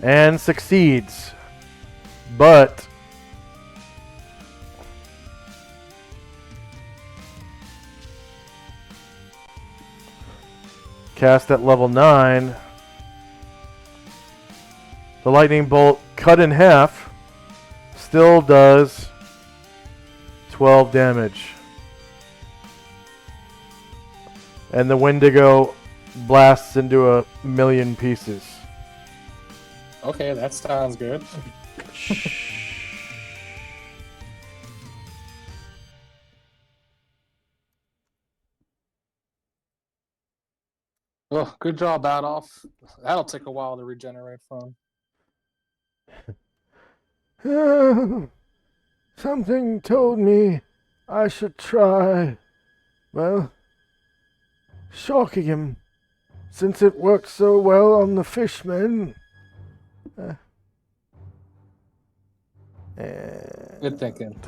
And succeeds. But cast at level 9. The lightning bolt cut in half still does 12 damage. And the Wendigo blasts into 1,000,000 pieces. Okay, that sounds good. Oh, good job, Adolf. That'll take a while to regenerate from. Something told me I should try. Well, shocking him, since it worked so well on the fishmen. Good thinking.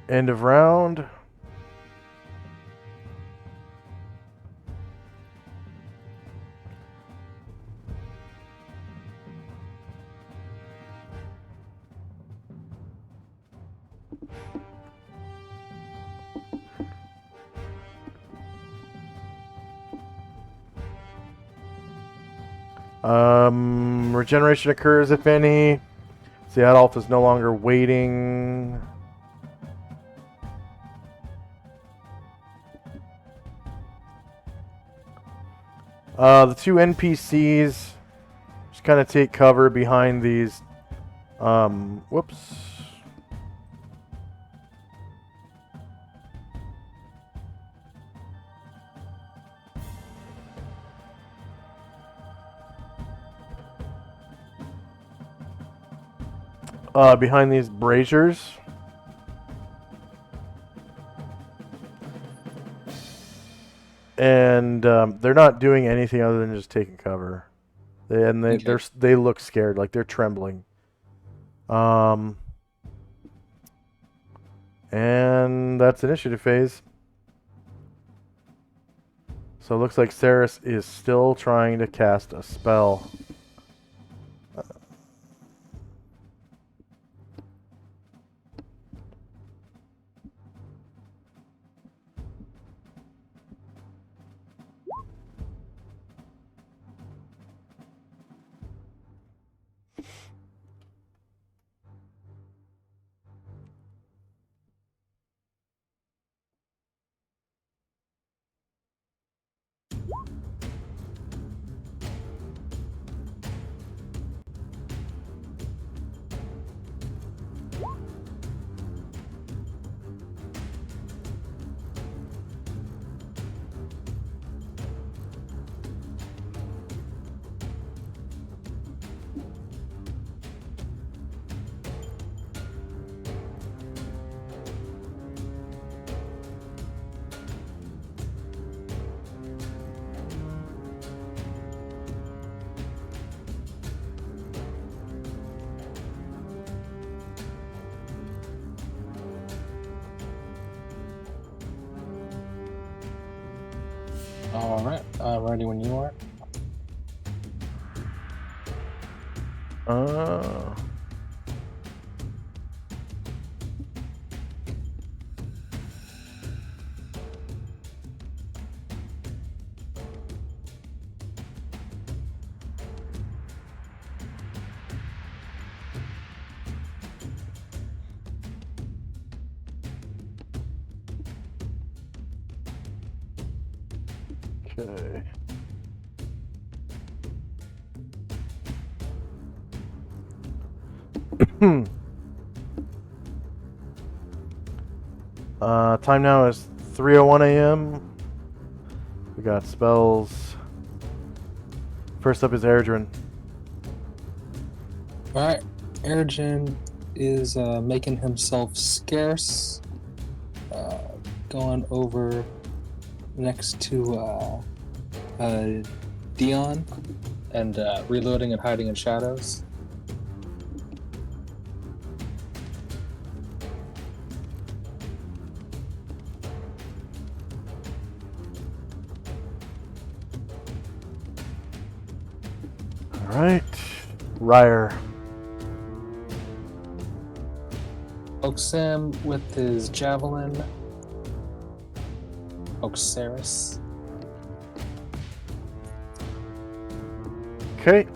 End of round. Regeneration occurs if any. See, Adolf is no longer waiting. The two NPCs just kind of take cover behind these. Whoops. Behind these braziers. And they're not doing anything other than just taking cover. They look scared, like they're trembling. And that's initiative phase. So it looks like Saris is still trying to cast a spell. All right, ready when you are. Okay. Time now is 3:01 a.m. We got spells. First up is Erdrin. All right, Ergen is making himself scarce, going over next to Dion, and reloading and hiding in shadows. All right, Ryer. Pokes him with his javelin. Oxaris. Okay.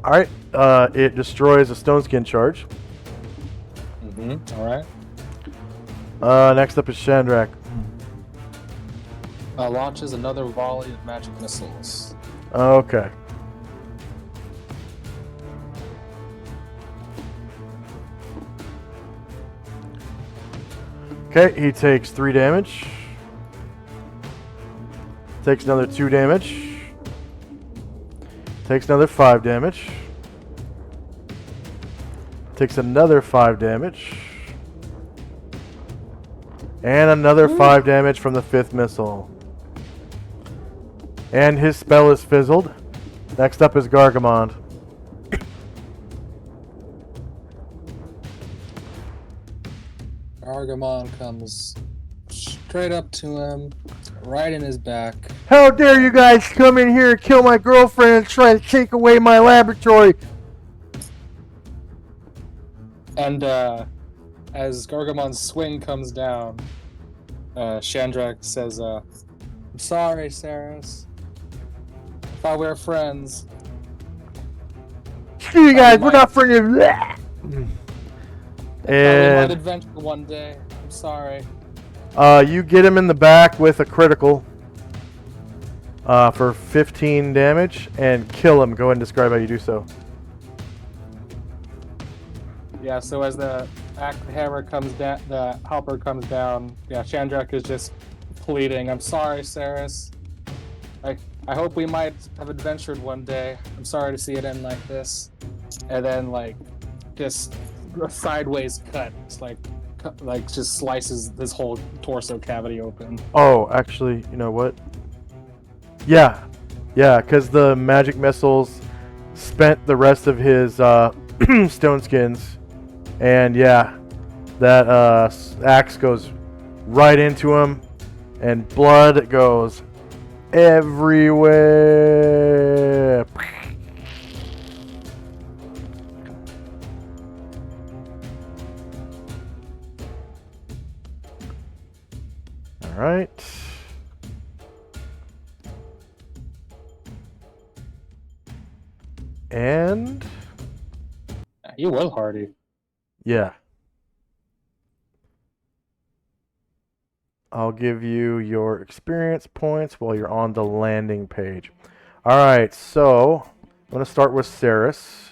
All right. It destroys a stone skin charge. All right. Next up is Shandrak. Launches another volley of magic missiles. Okay. Okay, he takes 3 damage. Takes another 2 damage. Takes another 5 damage. Takes another 5 damage. And another 5 damage from the 5th missile. And his spell is fizzled. Next up is Gargamond. Gargamon comes straight up to him, right in his back. How dare you guys come in here and kill my girlfriend and try to take away my laboratory? And as Gargamon's swing comes down, Shandrak says, I'm sorry, Saris. Thought we were friends. Screw you guys, we're not friends. Thought we might And adventure one day. I'm sorry. you get him in the back with a critical for 15 damage and kill him. Go ahead and describe how you do so. Yeah, so as the hammer comes down, the helper comes down, yeah, Shandrak is just pleading, I'm sorry, Saris. I hope we might have adventured one day. I'm sorry to see it end like this. And then, like, just a sideways cut. It's like just slices this whole torso cavity open. Oh, actually, you know what? Yeah, because the magic missiles spent the rest of his stone skins, and yeah, that axe goes right into him, and blood goes everywhere. All right. And You will, Hardy. yeah. I'll give you your experience points while you're on the landing page. All right, so I'm going to start with Saris.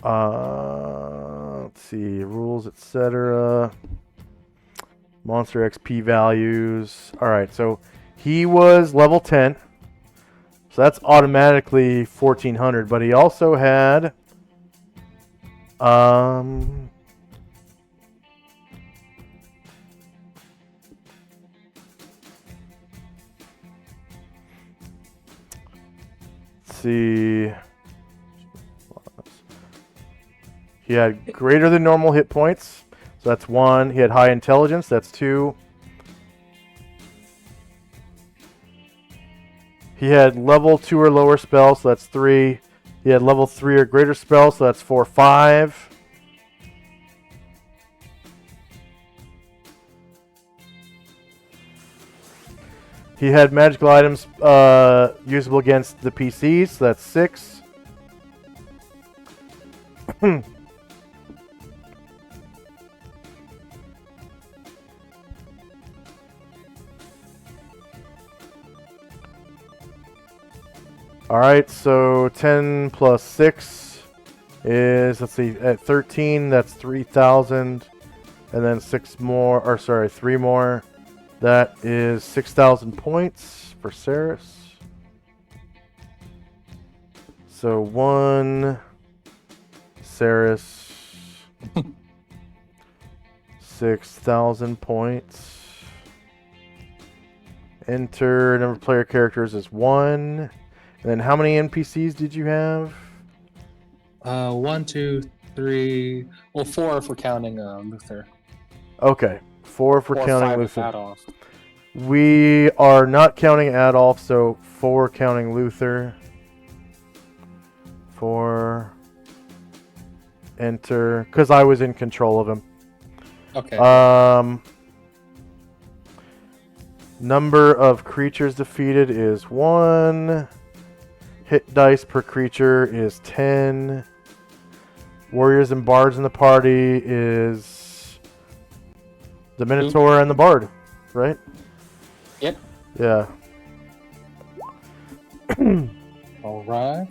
Let's see, rules, etc. Monster XP values. All right, so he was level 10. So that's automatically 1400, but he also had let's see. He had greater than normal hit points. So that's 1. He had high intelligence. That's 2. He had level 2 or lower spells. So that's 3. He had level 3 or greater spells. So that's 4, 5. He had magical items usable against the PCs. So that's 6. Alright, so 10 plus 6 is, let's see, at 13, that's 3,000. And then 6 more, or sorry, 3 more. That is 6,000 points for Saris. So 1, Saris, 6,000 points. Enter, number of player characters is 1. And then how many NPCs did you have? 1, 2, 3. Well, 4 if we're counting Luther. Okay, 4 if we're Or counting 5 if Luther. Adolf. We are not counting Adolf, so 4 counting Luther. 4. Enter, because I was in control of him. Okay. Number of creatures defeated is 1. Hit dice per creature is 10. Warriors and bards in the party is the Minotaur and the Bard, right? Yep. Yeah. All right.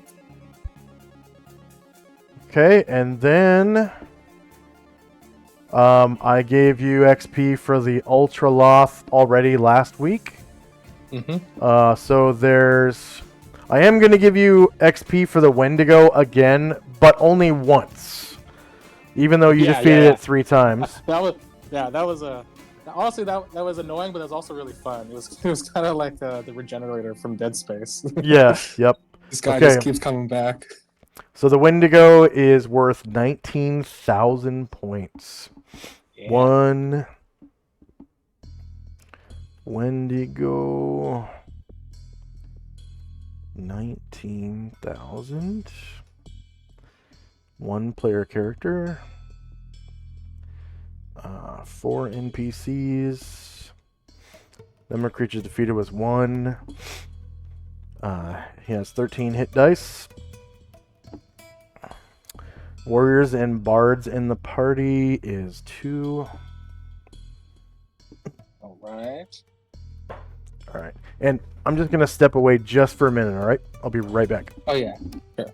Okay, and then I gave you XP for the Ultra Loth already last week. Mm-hmm. So there's... I am going to give you XP for the Wendigo again, but only once. Even though you defeated it 3 times. That was honestly that was annoying, but it was also really fun. It was kind of like the regenerator from Dead Space. Yeah, yep. This guy just keeps coming back. So the Wendigo is worth 19,000 points. Yeah. 1 Wendigo... 19,000. 1 player character. 4 NPCs. Number of creatures defeated was 1. He has 13 hit dice. Warriors and bards in the party is 2. Alright. Alright. And I'm just going to step away just for a minute, alright? I'll be right back. Oh yeah, sure.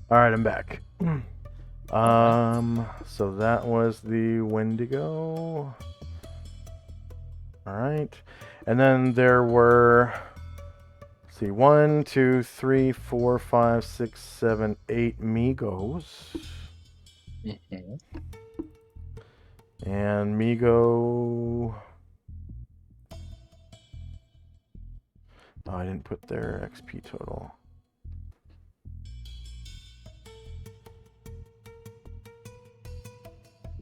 Alright, I'm back. So that was the Wendigo. Alright. And then there were... Let's see, 1, 2, 3, 4, 5, 6, 7, 8 Migos. Mm-hmm. And Migo... Oh, I didn't put their XP total.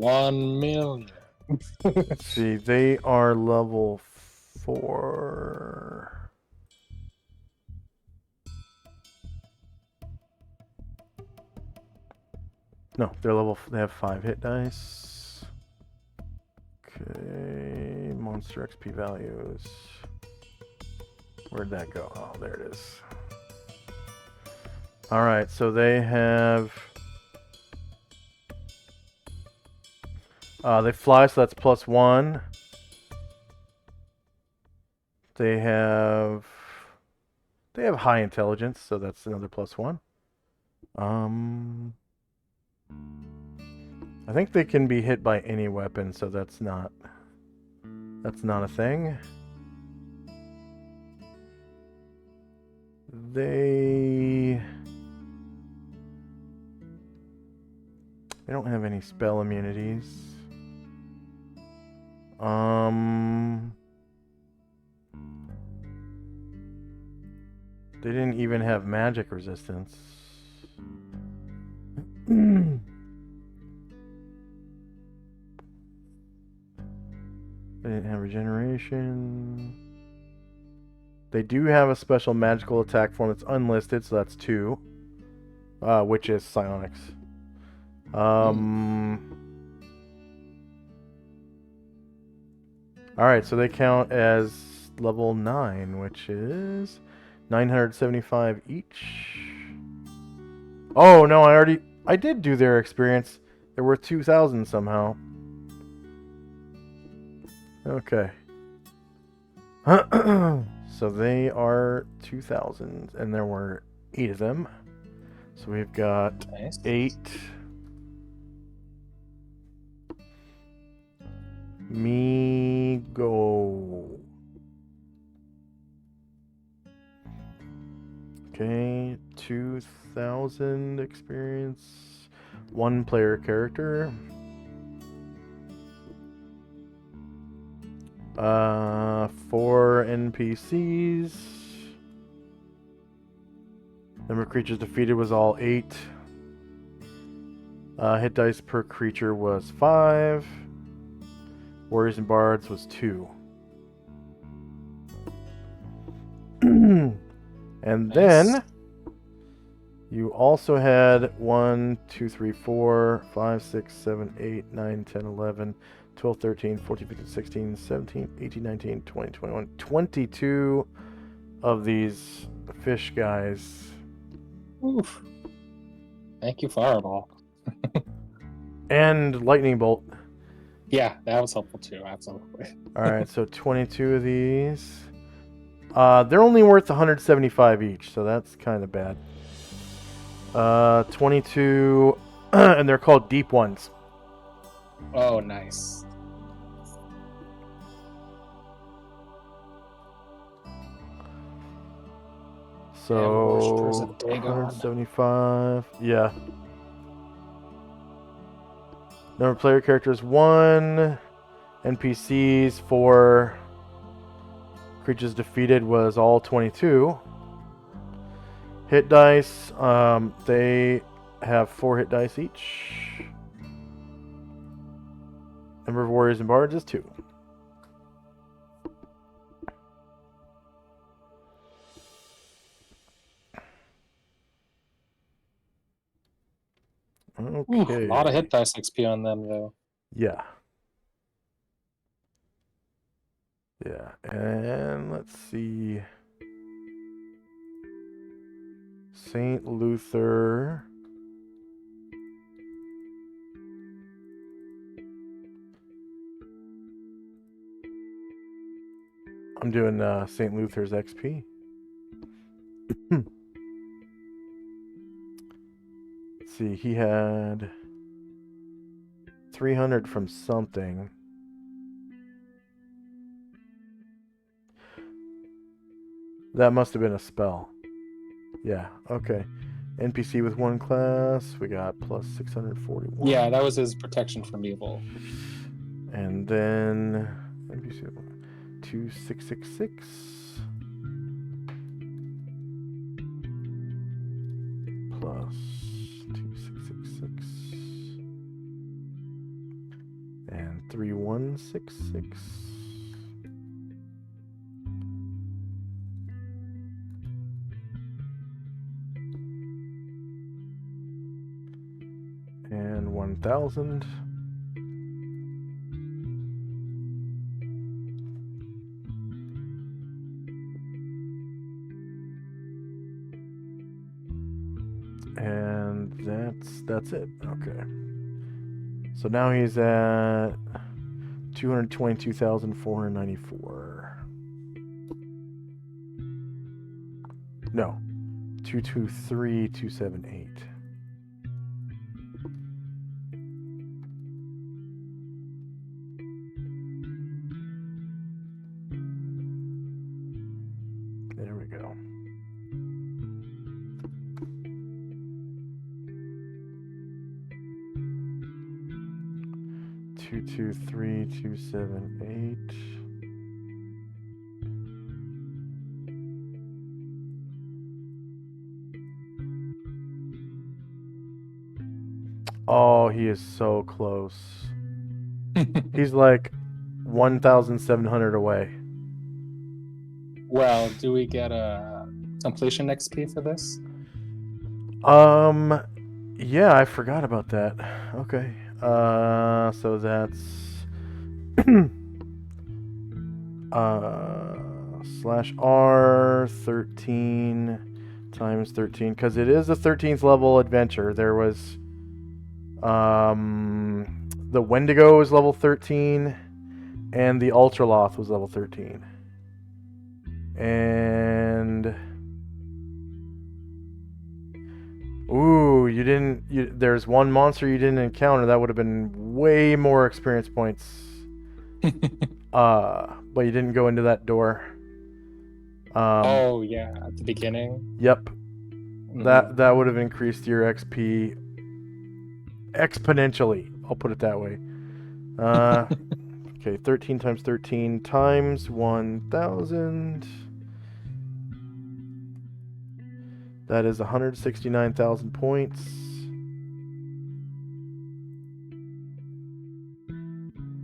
$1 million. Let's see, they are level 4. No, they have 5 hit dice. Okay, monster XP values. Where'd that go? Oh, there it is. Alright, so they have... they fly, so that's +1. They have high intelligence, so that's another +1. I think they can be hit by any weapon, so that's not a thing. They don't have any spell immunities. They didn't even have magic resistance. They didn't have regeneration. They do have a special magical attack form that's unlisted, so that's 2. Which is psionics. Alright, so they count as level 9, which is 975 each. Oh, no, I did do their experience. They're worth 2,000 somehow. Okay. So they are 2,000, and there were 8 of them. So we've got Nice. 8. Me go. Okay, 2,000 experience. 1 player character. 4 NPCs. Number of creatures defeated was all 8. Hit dice per creature was 5. Warriors and Bards was 2. And then you also had 1, 2, 3, 4, 5, 6, 7, 8, 9, 10, 11, 12, 13, 14, 15, 16, 17, 18, 19, 20, 21, 22 of these fish guys. Oof. Thank you, Fireball. And Lightning Bolt. Yeah, that was helpful too, absolutely. Alright, so 22 of these. They're only worth 175 each, so that's kind of bad. 22, and they're called deep ones. Oh, nice. Ambushers So of Dagon. 175, yeah. Number of player characters 1, NPCs 4, creatures defeated was all 22. Hit dice, they have 4 hit dice each. Number of warriors and bards is 2. Okay. A lot of hit dice XP on them, though. Yeah. Yeah, and let's see. Saint Luther. I'm doing Saint Luther's XP. Let's see, he had 300 from something. That must have been a spell. Yeah, okay. NPC with 1 class, we got plus 641. Yeah, that was his protection from evil. And then NPC 2666 plus 2666 and 3166. And 1,000. And that's it. Okay. So now he's at 222,494. No. 223,278. There we go. Two, 223,278. Oh, he is so close. He's like 1,700 away. Well, do we get a completion XP for this? Yeah, I forgot about that. Okay. So that's /R 13 times 13, because it is a 13th level adventure. There was the Wendigo was level 13 and the Ultraloth was level 13. And ooh, there's one monster you didn't encounter. That would have been way more experience points. But you didn't go into that door. Oh yeah, at the beginning. Yep. That would have increased your XP exponentially. I'll put it that way. Okay, 13 times 13 times 1,000. That is 169,000 points.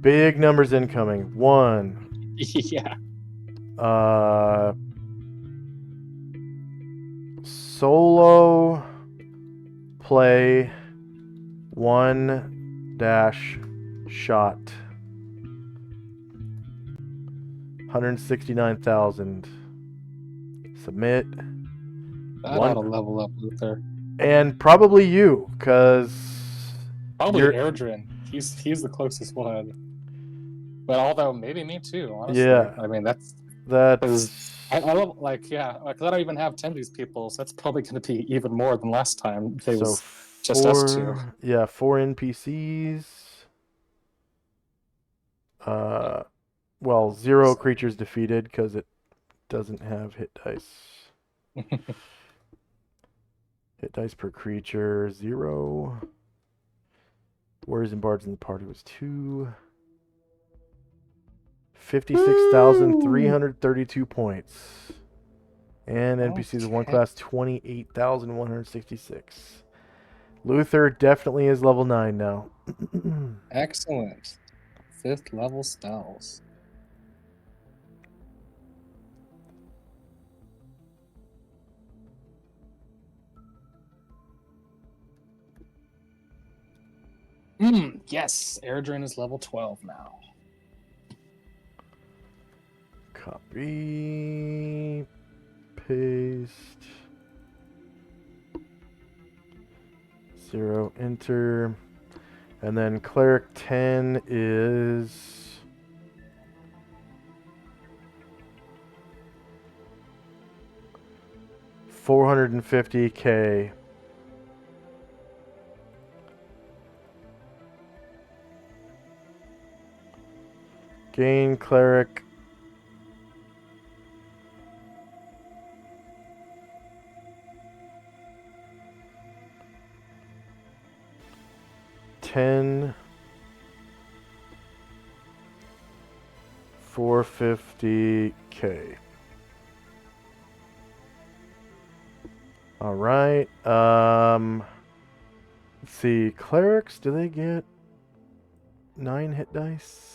Big numbers incoming. 1. Yeah. Solo play 1 dash shot. 169,000. Submit. That ought to level up Luther. And probably you, because Probably Erdrin. He's the closest one. But although maybe me too, honestly. Yeah. I mean that's I don't because I don't even have 10 of these people, so that's probably going to be even more than last time. They so was just us two. Yeah, 4 NPCs. Well, 0 creatures defeated because it doesn't have hit dice. Hit dice per creature 0. Warriors and bards in the party was 2. 56,332 points. And NPCs of one class 28,166. Luther definitely is level 9 now. Excellent. 5th level spells. Yes, Erdrin is level 12 now. Copy. Paste. 0, enter. And then cleric 10 is 450K. Gain cleric. $10 450K. All right. Let's see. Clerics, do they get 9 hit dice?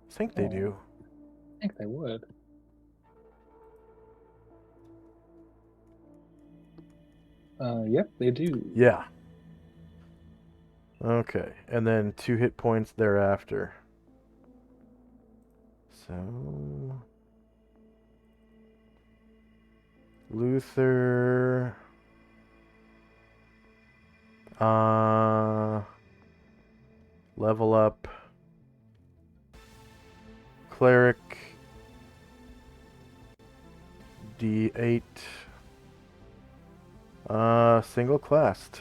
I think they do. I think they would. Yep, they do. Yeah. Okay. And then 2 hit points thereafter. So Luther. Level up. Cleric. D8. Single classed.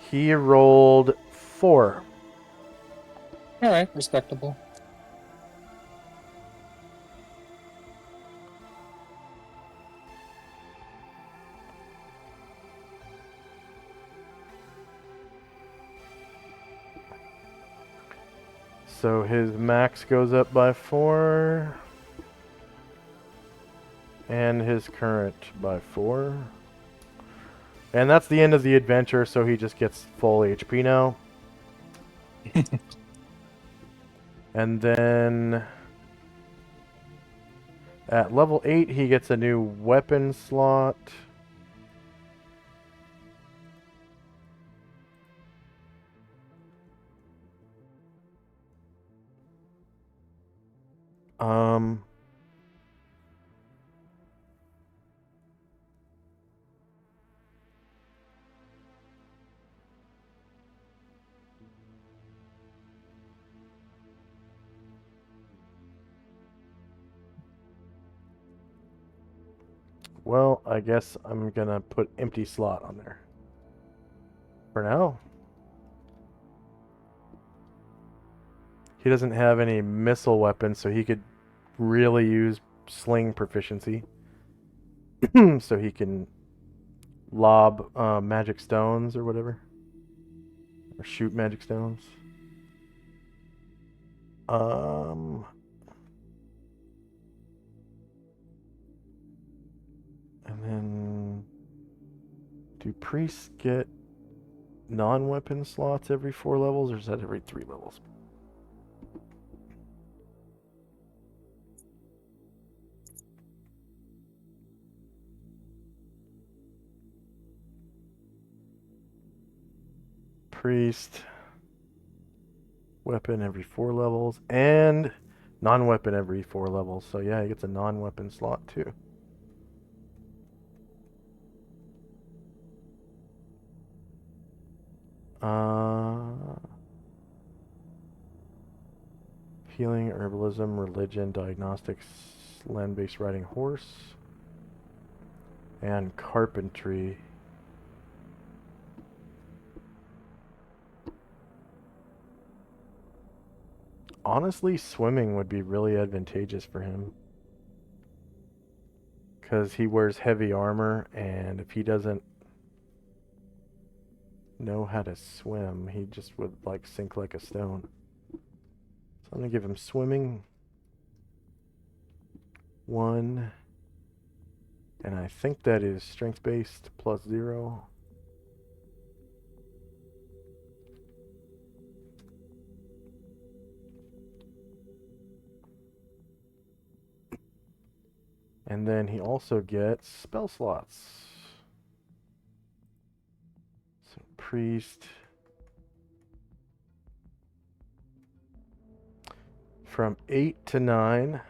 He rolled 4. All right, respectable. So his max goes up by 4. And his current by 4. And that's the end of the adventure, so he just gets full HP now. And then at level 8, he gets a new weapon slot. Well, I guess I'm gonna put empty slot on there. For now. He doesn't have any missile weapons, so he could really use sling proficiency. So he can lob magic stones or whatever. Or shoot magic stones. And then do priests get non-weapon slots every 4 levels, or is that every 3 levels? Priest, weapon every 4 levels, and non-weapon every 4 levels. So yeah, he gets a non-weapon slot too. Healing, herbalism, religion, diagnostics, land-based riding horse, and carpentry. Honestly, swimming would be really advantageous for him. Because he wears heavy armor, and if he doesn't know how to swim, he just would like sink like a stone. So I'm going to give him swimming 1. And I think that is strength-based plus 0. And then he also gets spell slots. So priest. From 8 to 9.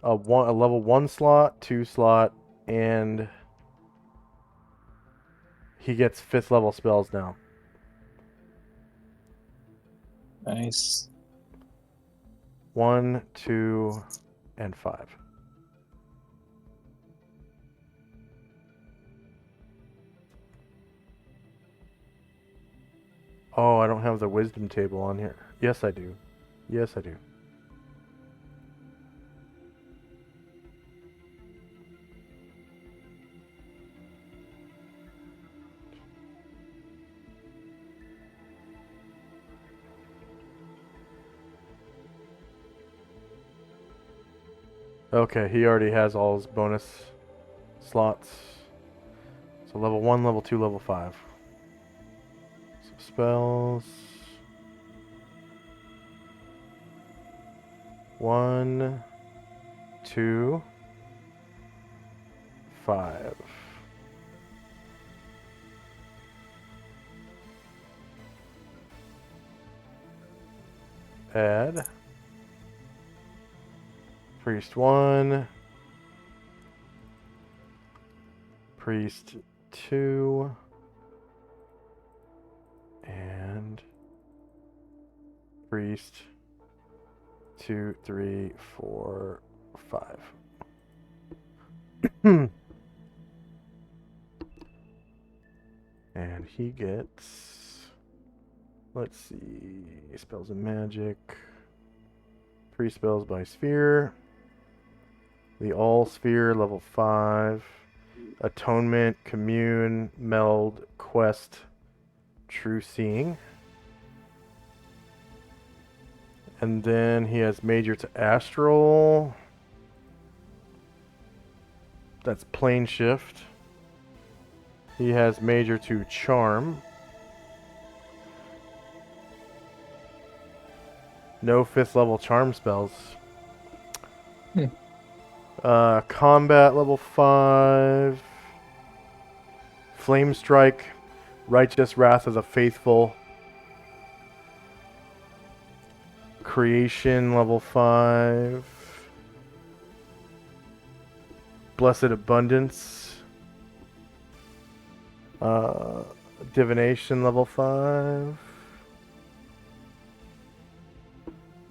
A level 1 slot, 2 slot, and he gets 5th level spells now. Nice. 1, 2, and 5. Oh, I don't have the wisdom table on here. Yes, I do. Yes, I do. Okay, he already has all his bonus slots. So level 1, level 2, level 5. So spells. 1, 2, 5. Add. Priest 1. Priest 2. And priest 2, 3, 4, 5. And he gets, let's see, spells and magic. 3 spells by sphere. The all sphere, level 5. Atonement, commune, meld, quest, true seeing. And then he has major to astral. That's plane shift. He has major to charm. No 5th level charm spells. Combat level 5. Flame strike. Righteous wrath of the faithful. Creation level 5. Blessed abundance. Divination level 5.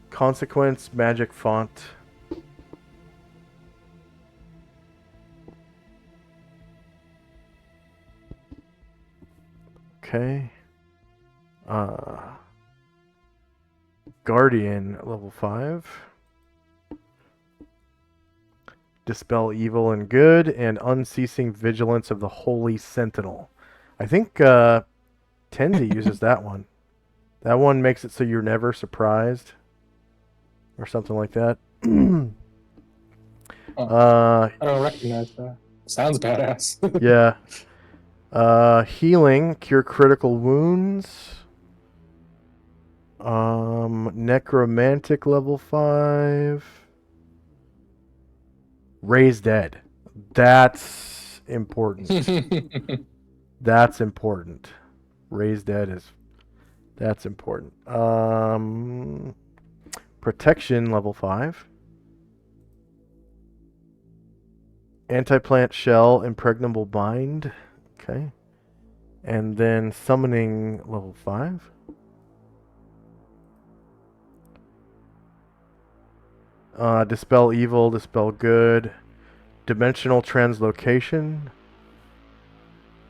Consequence, magic font. Okay. Guardian level 5. Dispel evil and good, and unceasing vigilance of the holy sentinel. I think Tenzi uses that one. That one makes it so you're never surprised, or something like that. I don't recognize that. Sounds badass. Yeah. Healing, cure critical wounds. Necromantic level 5. Raise dead. That's important. That's important. Raise dead is... That's important. Protection level 5. Anti-plant shell, impregnable bind. Okay. And then summoning level 5. Dispel evil, dispel good. Dimensional translocation.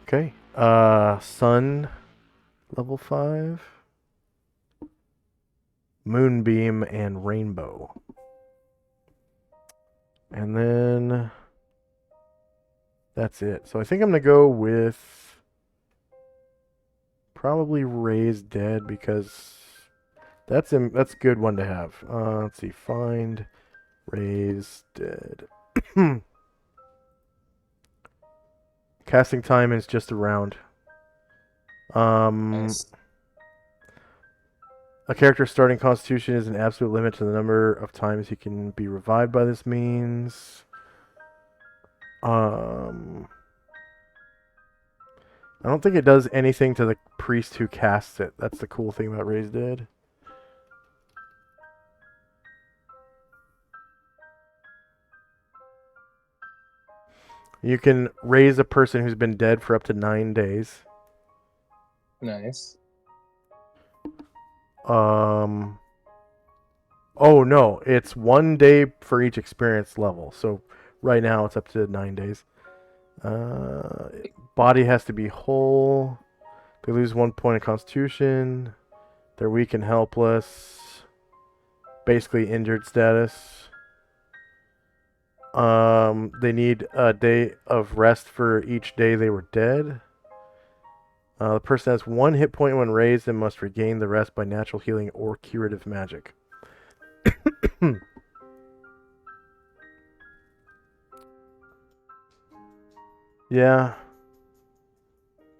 Okay. Sun level 5. Moonbeam and rainbow. And then that's it. So I think I'm going to go with probably Raise Dead, because that's a good one to have. Let's see. Find Raise Dead. Casting time is just a round. Nice. A character's starting constitution is an absolute limit to the number of times he can be revived by this means. I don't think it does anything to the priest who casts it. That's the cool thing about Raise Dead. You can raise a person who's been dead for up to 9 days. Nice. Oh no, it's 1 day for each experience level. So right now it's up to 9 days. Body has to be whole. They lose 1 point of constitution. They're weak and helpless. Basically injured status. They need a day of rest for each day they were dead. The person has 1 hit point when raised and must regain the rest by natural healing or curative magic. Yeah.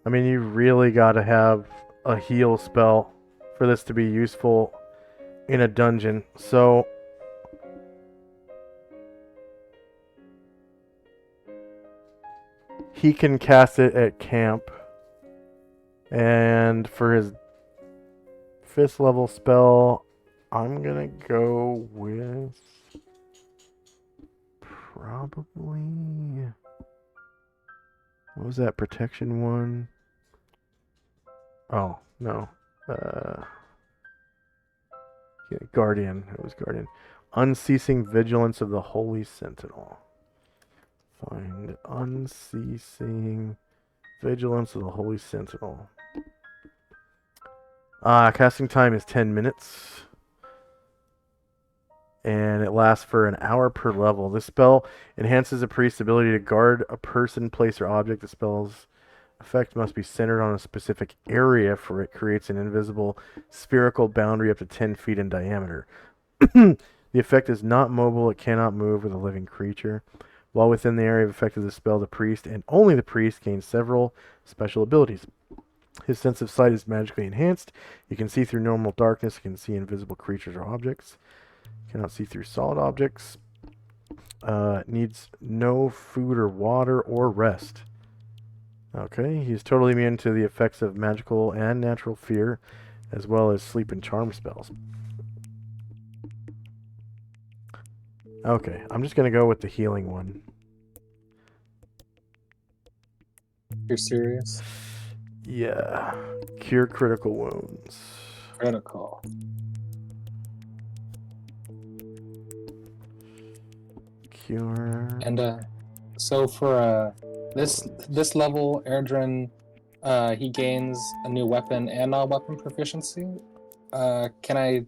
I mean, you really got to have a heal spell for this to be useful in a dungeon. So he can cast it at camp. And for his 5th level spell, I'm gonna go with probably... What was that protection one? Oh, no. Yeah, Guardian. It was Guardian. Unceasing vigilance of the Holy Sentinel. Find unceasing vigilance of the Holy Sentinel. Casting time is 10 minutes. And it lasts for an hour per level. This spell enhances a priest's ability to guard a person, place, or object. The spell's effect must be centered on a specific area, for it creates an invisible spherical boundary up to 10 feet in diameter. The effect is not mobile. It cannot move with a living creature. While within the area of effect of the spell, the priest, and only the priest, gains several special abilities. His sense of sight is magically enhanced. He can see through normal darkness. He can see invisible creatures or objects. Cannot see through solid objects. Needs no food or water or rest. Okay, he's totally immune to the effects of magical and natural fear, as well as sleep and charm spells. Okay, I'm just going to go with the healing one. You're serious? Yeah. Cure critical wounds. Critical. Cure. And so for this level, Erdrin, he gains a new weapon and non-weapon proficiency. Can I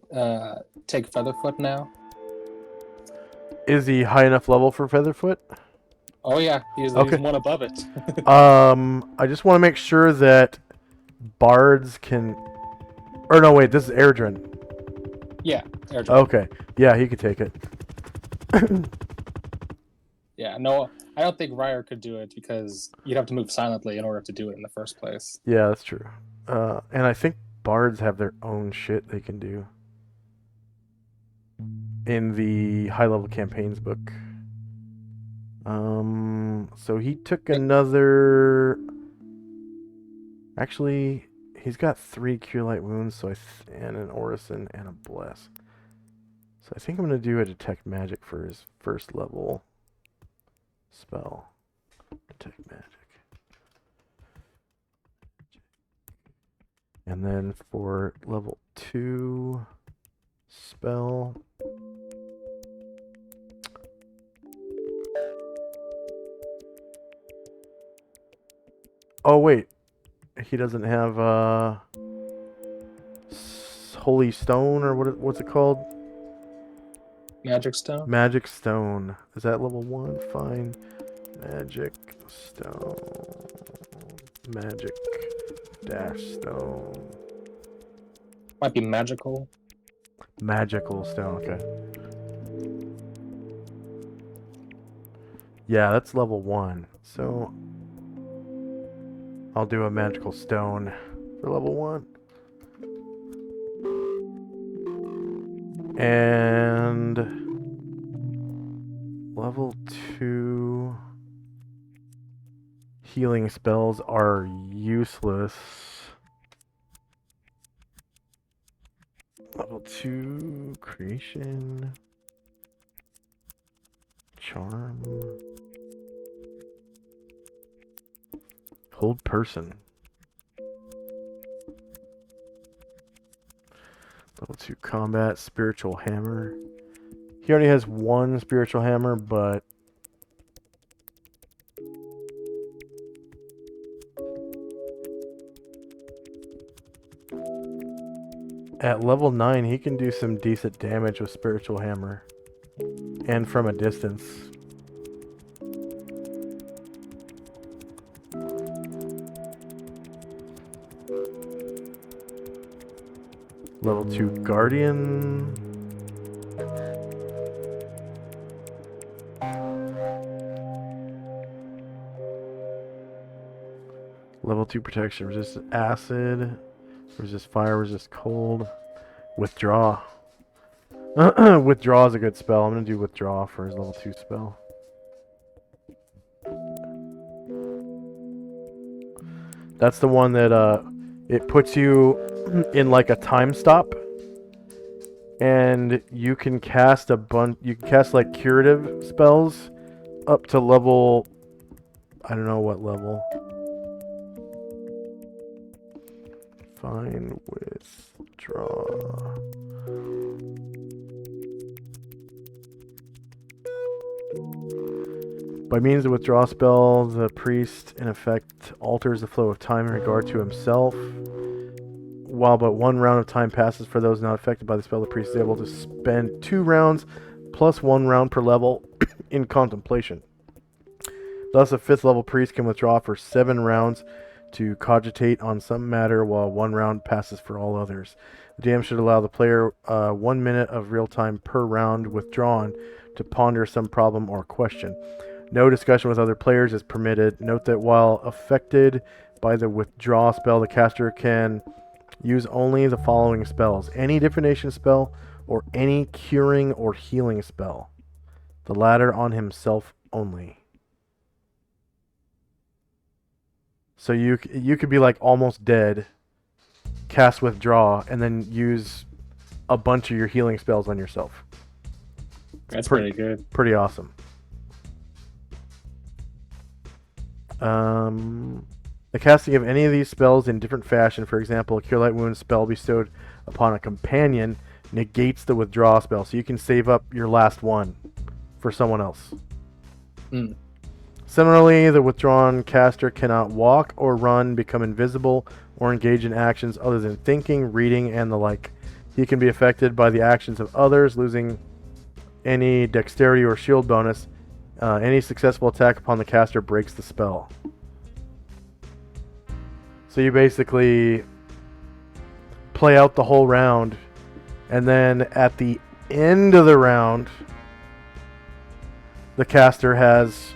take Featherfoot now? Is he high enough level for Featherfoot? Oh yeah, he's Okay. one above it. I just want to make sure that bards can... Or no, wait, this is Airdrin. Yeah, Airdrop. Okay. Yeah, he could take it. Yeah, no, I don't think Ryer could do it because you'd have to move silently in order to do it in the first place. Yeah, that's true. And I think bards have their own shit they can do. In the high-level campaigns book. So he took another... Actually, he's got 3 Cure Light Wounds, so and an Orison and a Bless. So I think I'm going to do a Detect Magic for his first level spell. Detect Magic. And then for level 2 spell... Oh, wait. He doesn't have Holy Stone, or what's it called? Magic Stone? Magic Stone. Is that level 1? Fine. Magic Stone. Magic dash stone. Might be magical. Magical Stone, okay. Yeah, that's level 1. So I'll do a Magical Stone for level 1. And level 2 healing spells are useless. Level 2 creation. Charm. Hold person. Level 2 combat, spiritual hammer. He already has 1 spiritual hammer, but at level 9 he can do some decent damage with spiritual hammer. And from a distance. Level 2 Guardian. Level 2 Protection. Resist acid. Resist fire. Resist cold. Withdraw. Withdraw is a good spell. I'm going to do Withdraw for his level 2 spell. That's the one that it puts you in like a time stop, and you can cast you can cast like curative spells up to level, I don't know what level. Fine, withdraw. By means of withdraw spell, the priest in effect alters the flow of time in regard to himself. While but 1 round of time passes for those not affected by the spell, the priest is able to spend 2 rounds plus 1 round per level in contemplation. Thus, a 5th level priest can withdraw for 7 rounds to cogitate on some matter, while 1 round passes for all others. The DM should allow the player 1 minute of real time per round withdrawn to ponder some problem or question. No discussion with other players is permitted. Note that while affected by the withdraw spell, the caster can use only the following spells: any divination spell or any curing or healing spell. The latter on himself only. So you could be like almost dead, cast withdraw, and then use a bunch of your healing spells on yourself. That's pretty good. Pretty awesome. The casting of any of these spells in different fashion, for example, a Cure Light Wound spell bestowed upon a companion, negates the withdraw spell, so you can save up your last one for someone else. Similarly, the withdrawn caster cannot walk or run, become invisible, or engage in actions other than thinking, reading, and the like. He can be affected by the actions of others, losing any dexterity or shield bonus. Any successful attack upon the caster breaks the spell. So you basically play out the whole round, and then at the end of the round, the caster has,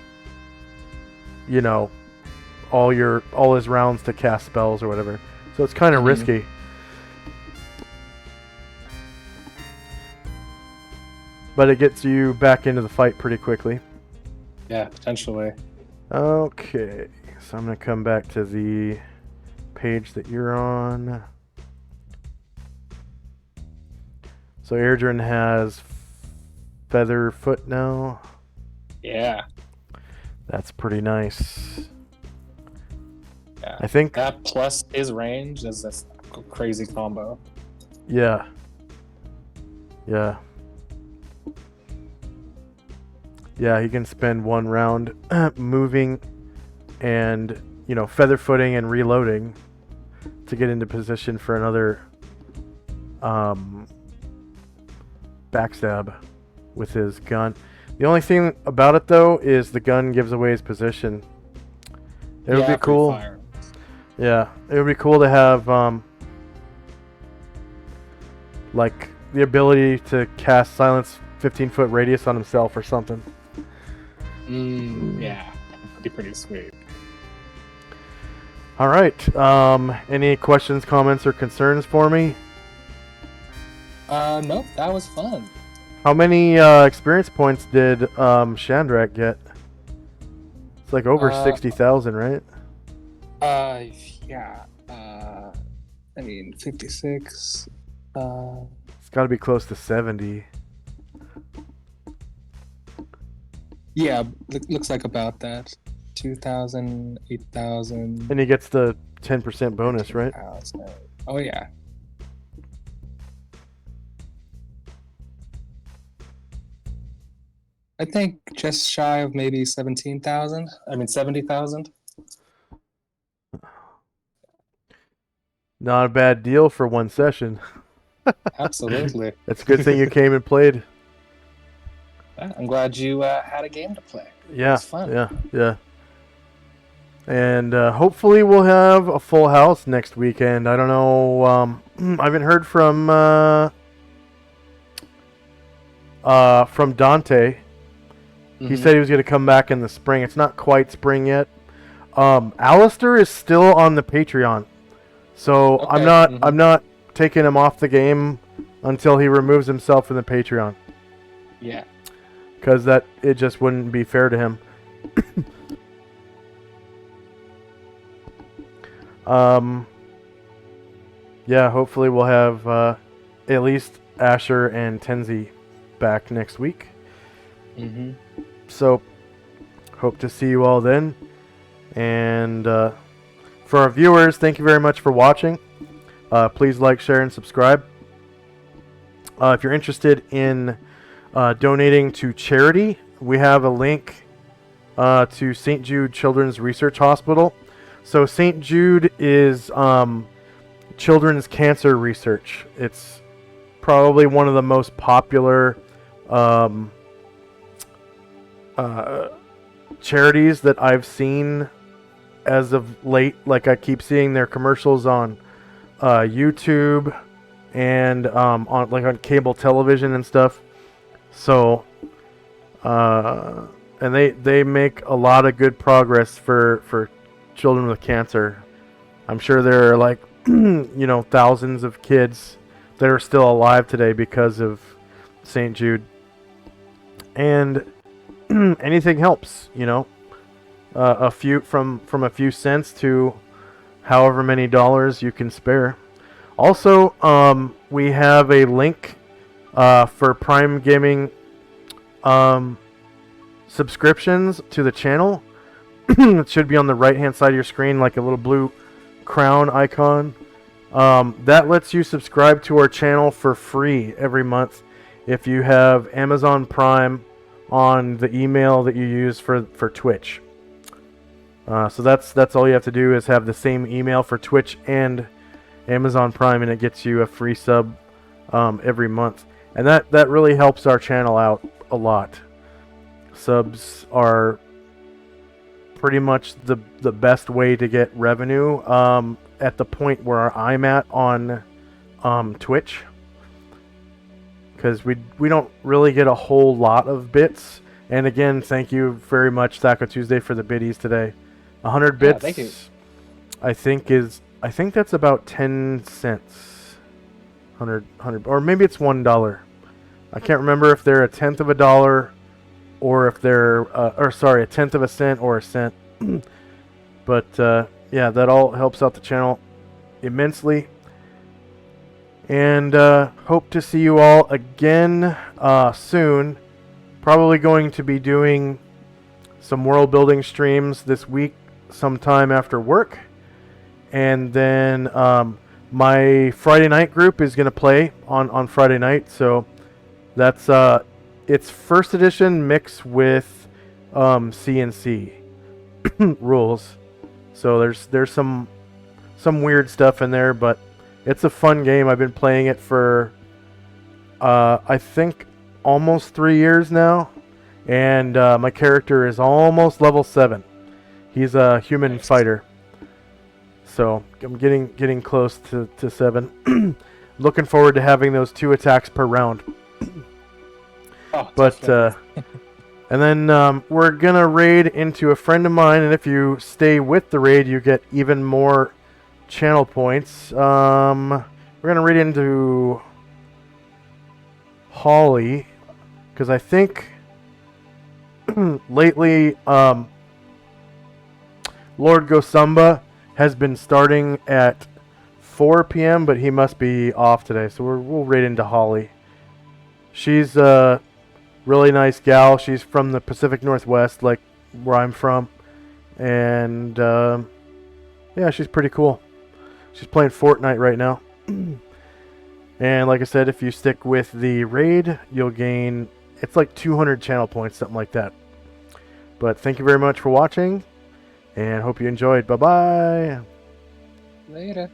you know, all his rounds to cast spells or whatever. So it's kind of risky. But it gets you back into the fight pretty quickly. Yeah, potentially. Okay, so I'm going to come back to the page that you're on. So Airdrin has Feather Foot now. Yeah. That's pretty nice. Yeah. I think... That plus his range is this crazy combo. Yeah. Yeah. Yeah, he can spend one round moving and, you know, feather footing and reloading to get into position for another backstab with his gun. The only thing about it, though, is the gun gives away his position. It would be cool. Yeah, it would be cool to have, like, the ability to cast Silence 15-foot radius on himself or something. Yeah, that'd be pretty sweet. All right. Any questions, comments, or concerns for me? Nope, that was fun. How many experience points did Shandrak get? It's like over 60,000, right? Yeah. I mean, 56. It's got to be close to 70. Yeah, looks like about that. 2,000, 8,000. And he gets the 10% bonus, right? 8,000. Oh, yeah. I think just shy of maybe 17,000. I mean, 70,000. Not a bad deal for one session. Absolutely. It's a good thing you came and played. I'm glad you had a game to play. Yeah, It was fun. yeah. And hopefully we'll have a full house next weekend. I don't know. I haven't heard from Dante. He said he was going to come back in the spring. It's not quite spring yet. Alistair is still on the Patreon, so Okay. I'm not taking him off the game until he removes himself from the Patreon. Yeah. Because it just wouldn't be fair to him. Yeah, hopefully we'll have at least Asher and Tenzi back next week. So, hope to see you all then. And for our viewers, thank you very much for watching. Please like, share, and subscribe. If you're interested in donating to charity, we have a link to St. Jude Children's Research Hospital. So St. Jude is children's cancer research. It's probably one of the most popular charities that I've seen as of late. Like, I keep seeing their commercials on YouTube and on cable television and stuff. So, and they make a lot of good progress for children with cancer. I'm sure there are like thousands of kids that are still alive today because of St. Jude. And anything helps, a few from a few cents to however many dollars you can spare. Also, we have a link for Prime Gaming subscriptions to the channel. It should be on the right hand side of your screen, like a little blue crown icon. That lets you subscribe to our channel for free every month if you have Amazon Prime on the email that you use for Twitch. So that's all you have to do, is have the same email for Twitch and Amazon Prime, and it gets you a free sub every month. And that really helps our channel out a lot. Subs are pretty much the best way to get revenue at the point where I'm at on Twitch, because we don't really get a whole lot of bits. And again, thank you very much, Taco Tuesday, for the biddies today. 100 bits, thank you. I think that's about 10 cents. 100, or maybe it's $1. I can't remember if they're a tenth of a dollar, or if they're, a tenth of a cent or a cent. But yeah, that all helps out the channel immensely. And hope to see you all again soon. Probably going to be doing some world building streams this week sometime after work. And then my Friday night group is going to play on Friday night. So that's it's first edition mixed with CNC rules. So there's some weird stuff in there, but it's a fun game. I've been playing it for I think almost 3 years now, and my character is almost level 7. He's a human fighter, so I'm getting close to 7. Looking forward to having those 2 attacks per round. But and then we're gonna raid into a friend of mine, and if you stay with the raid, you get even more channel points. We're gonna raid into Holly, because I think lately Lord Gosumba has been starting at 4 p.m., but he must be off today, so we'll raid into Holly. She's a really nice gal. She's from the Pacific Northwest, like where I'm from, and yeah, she's pretty cool. She's playing Fortnite right now. And like I said, if you stick with the raid, you'll gain, it's like 200 channel points, something like that. But thank you very much for watching, and hope you enjoyed. Bye-bye. Later.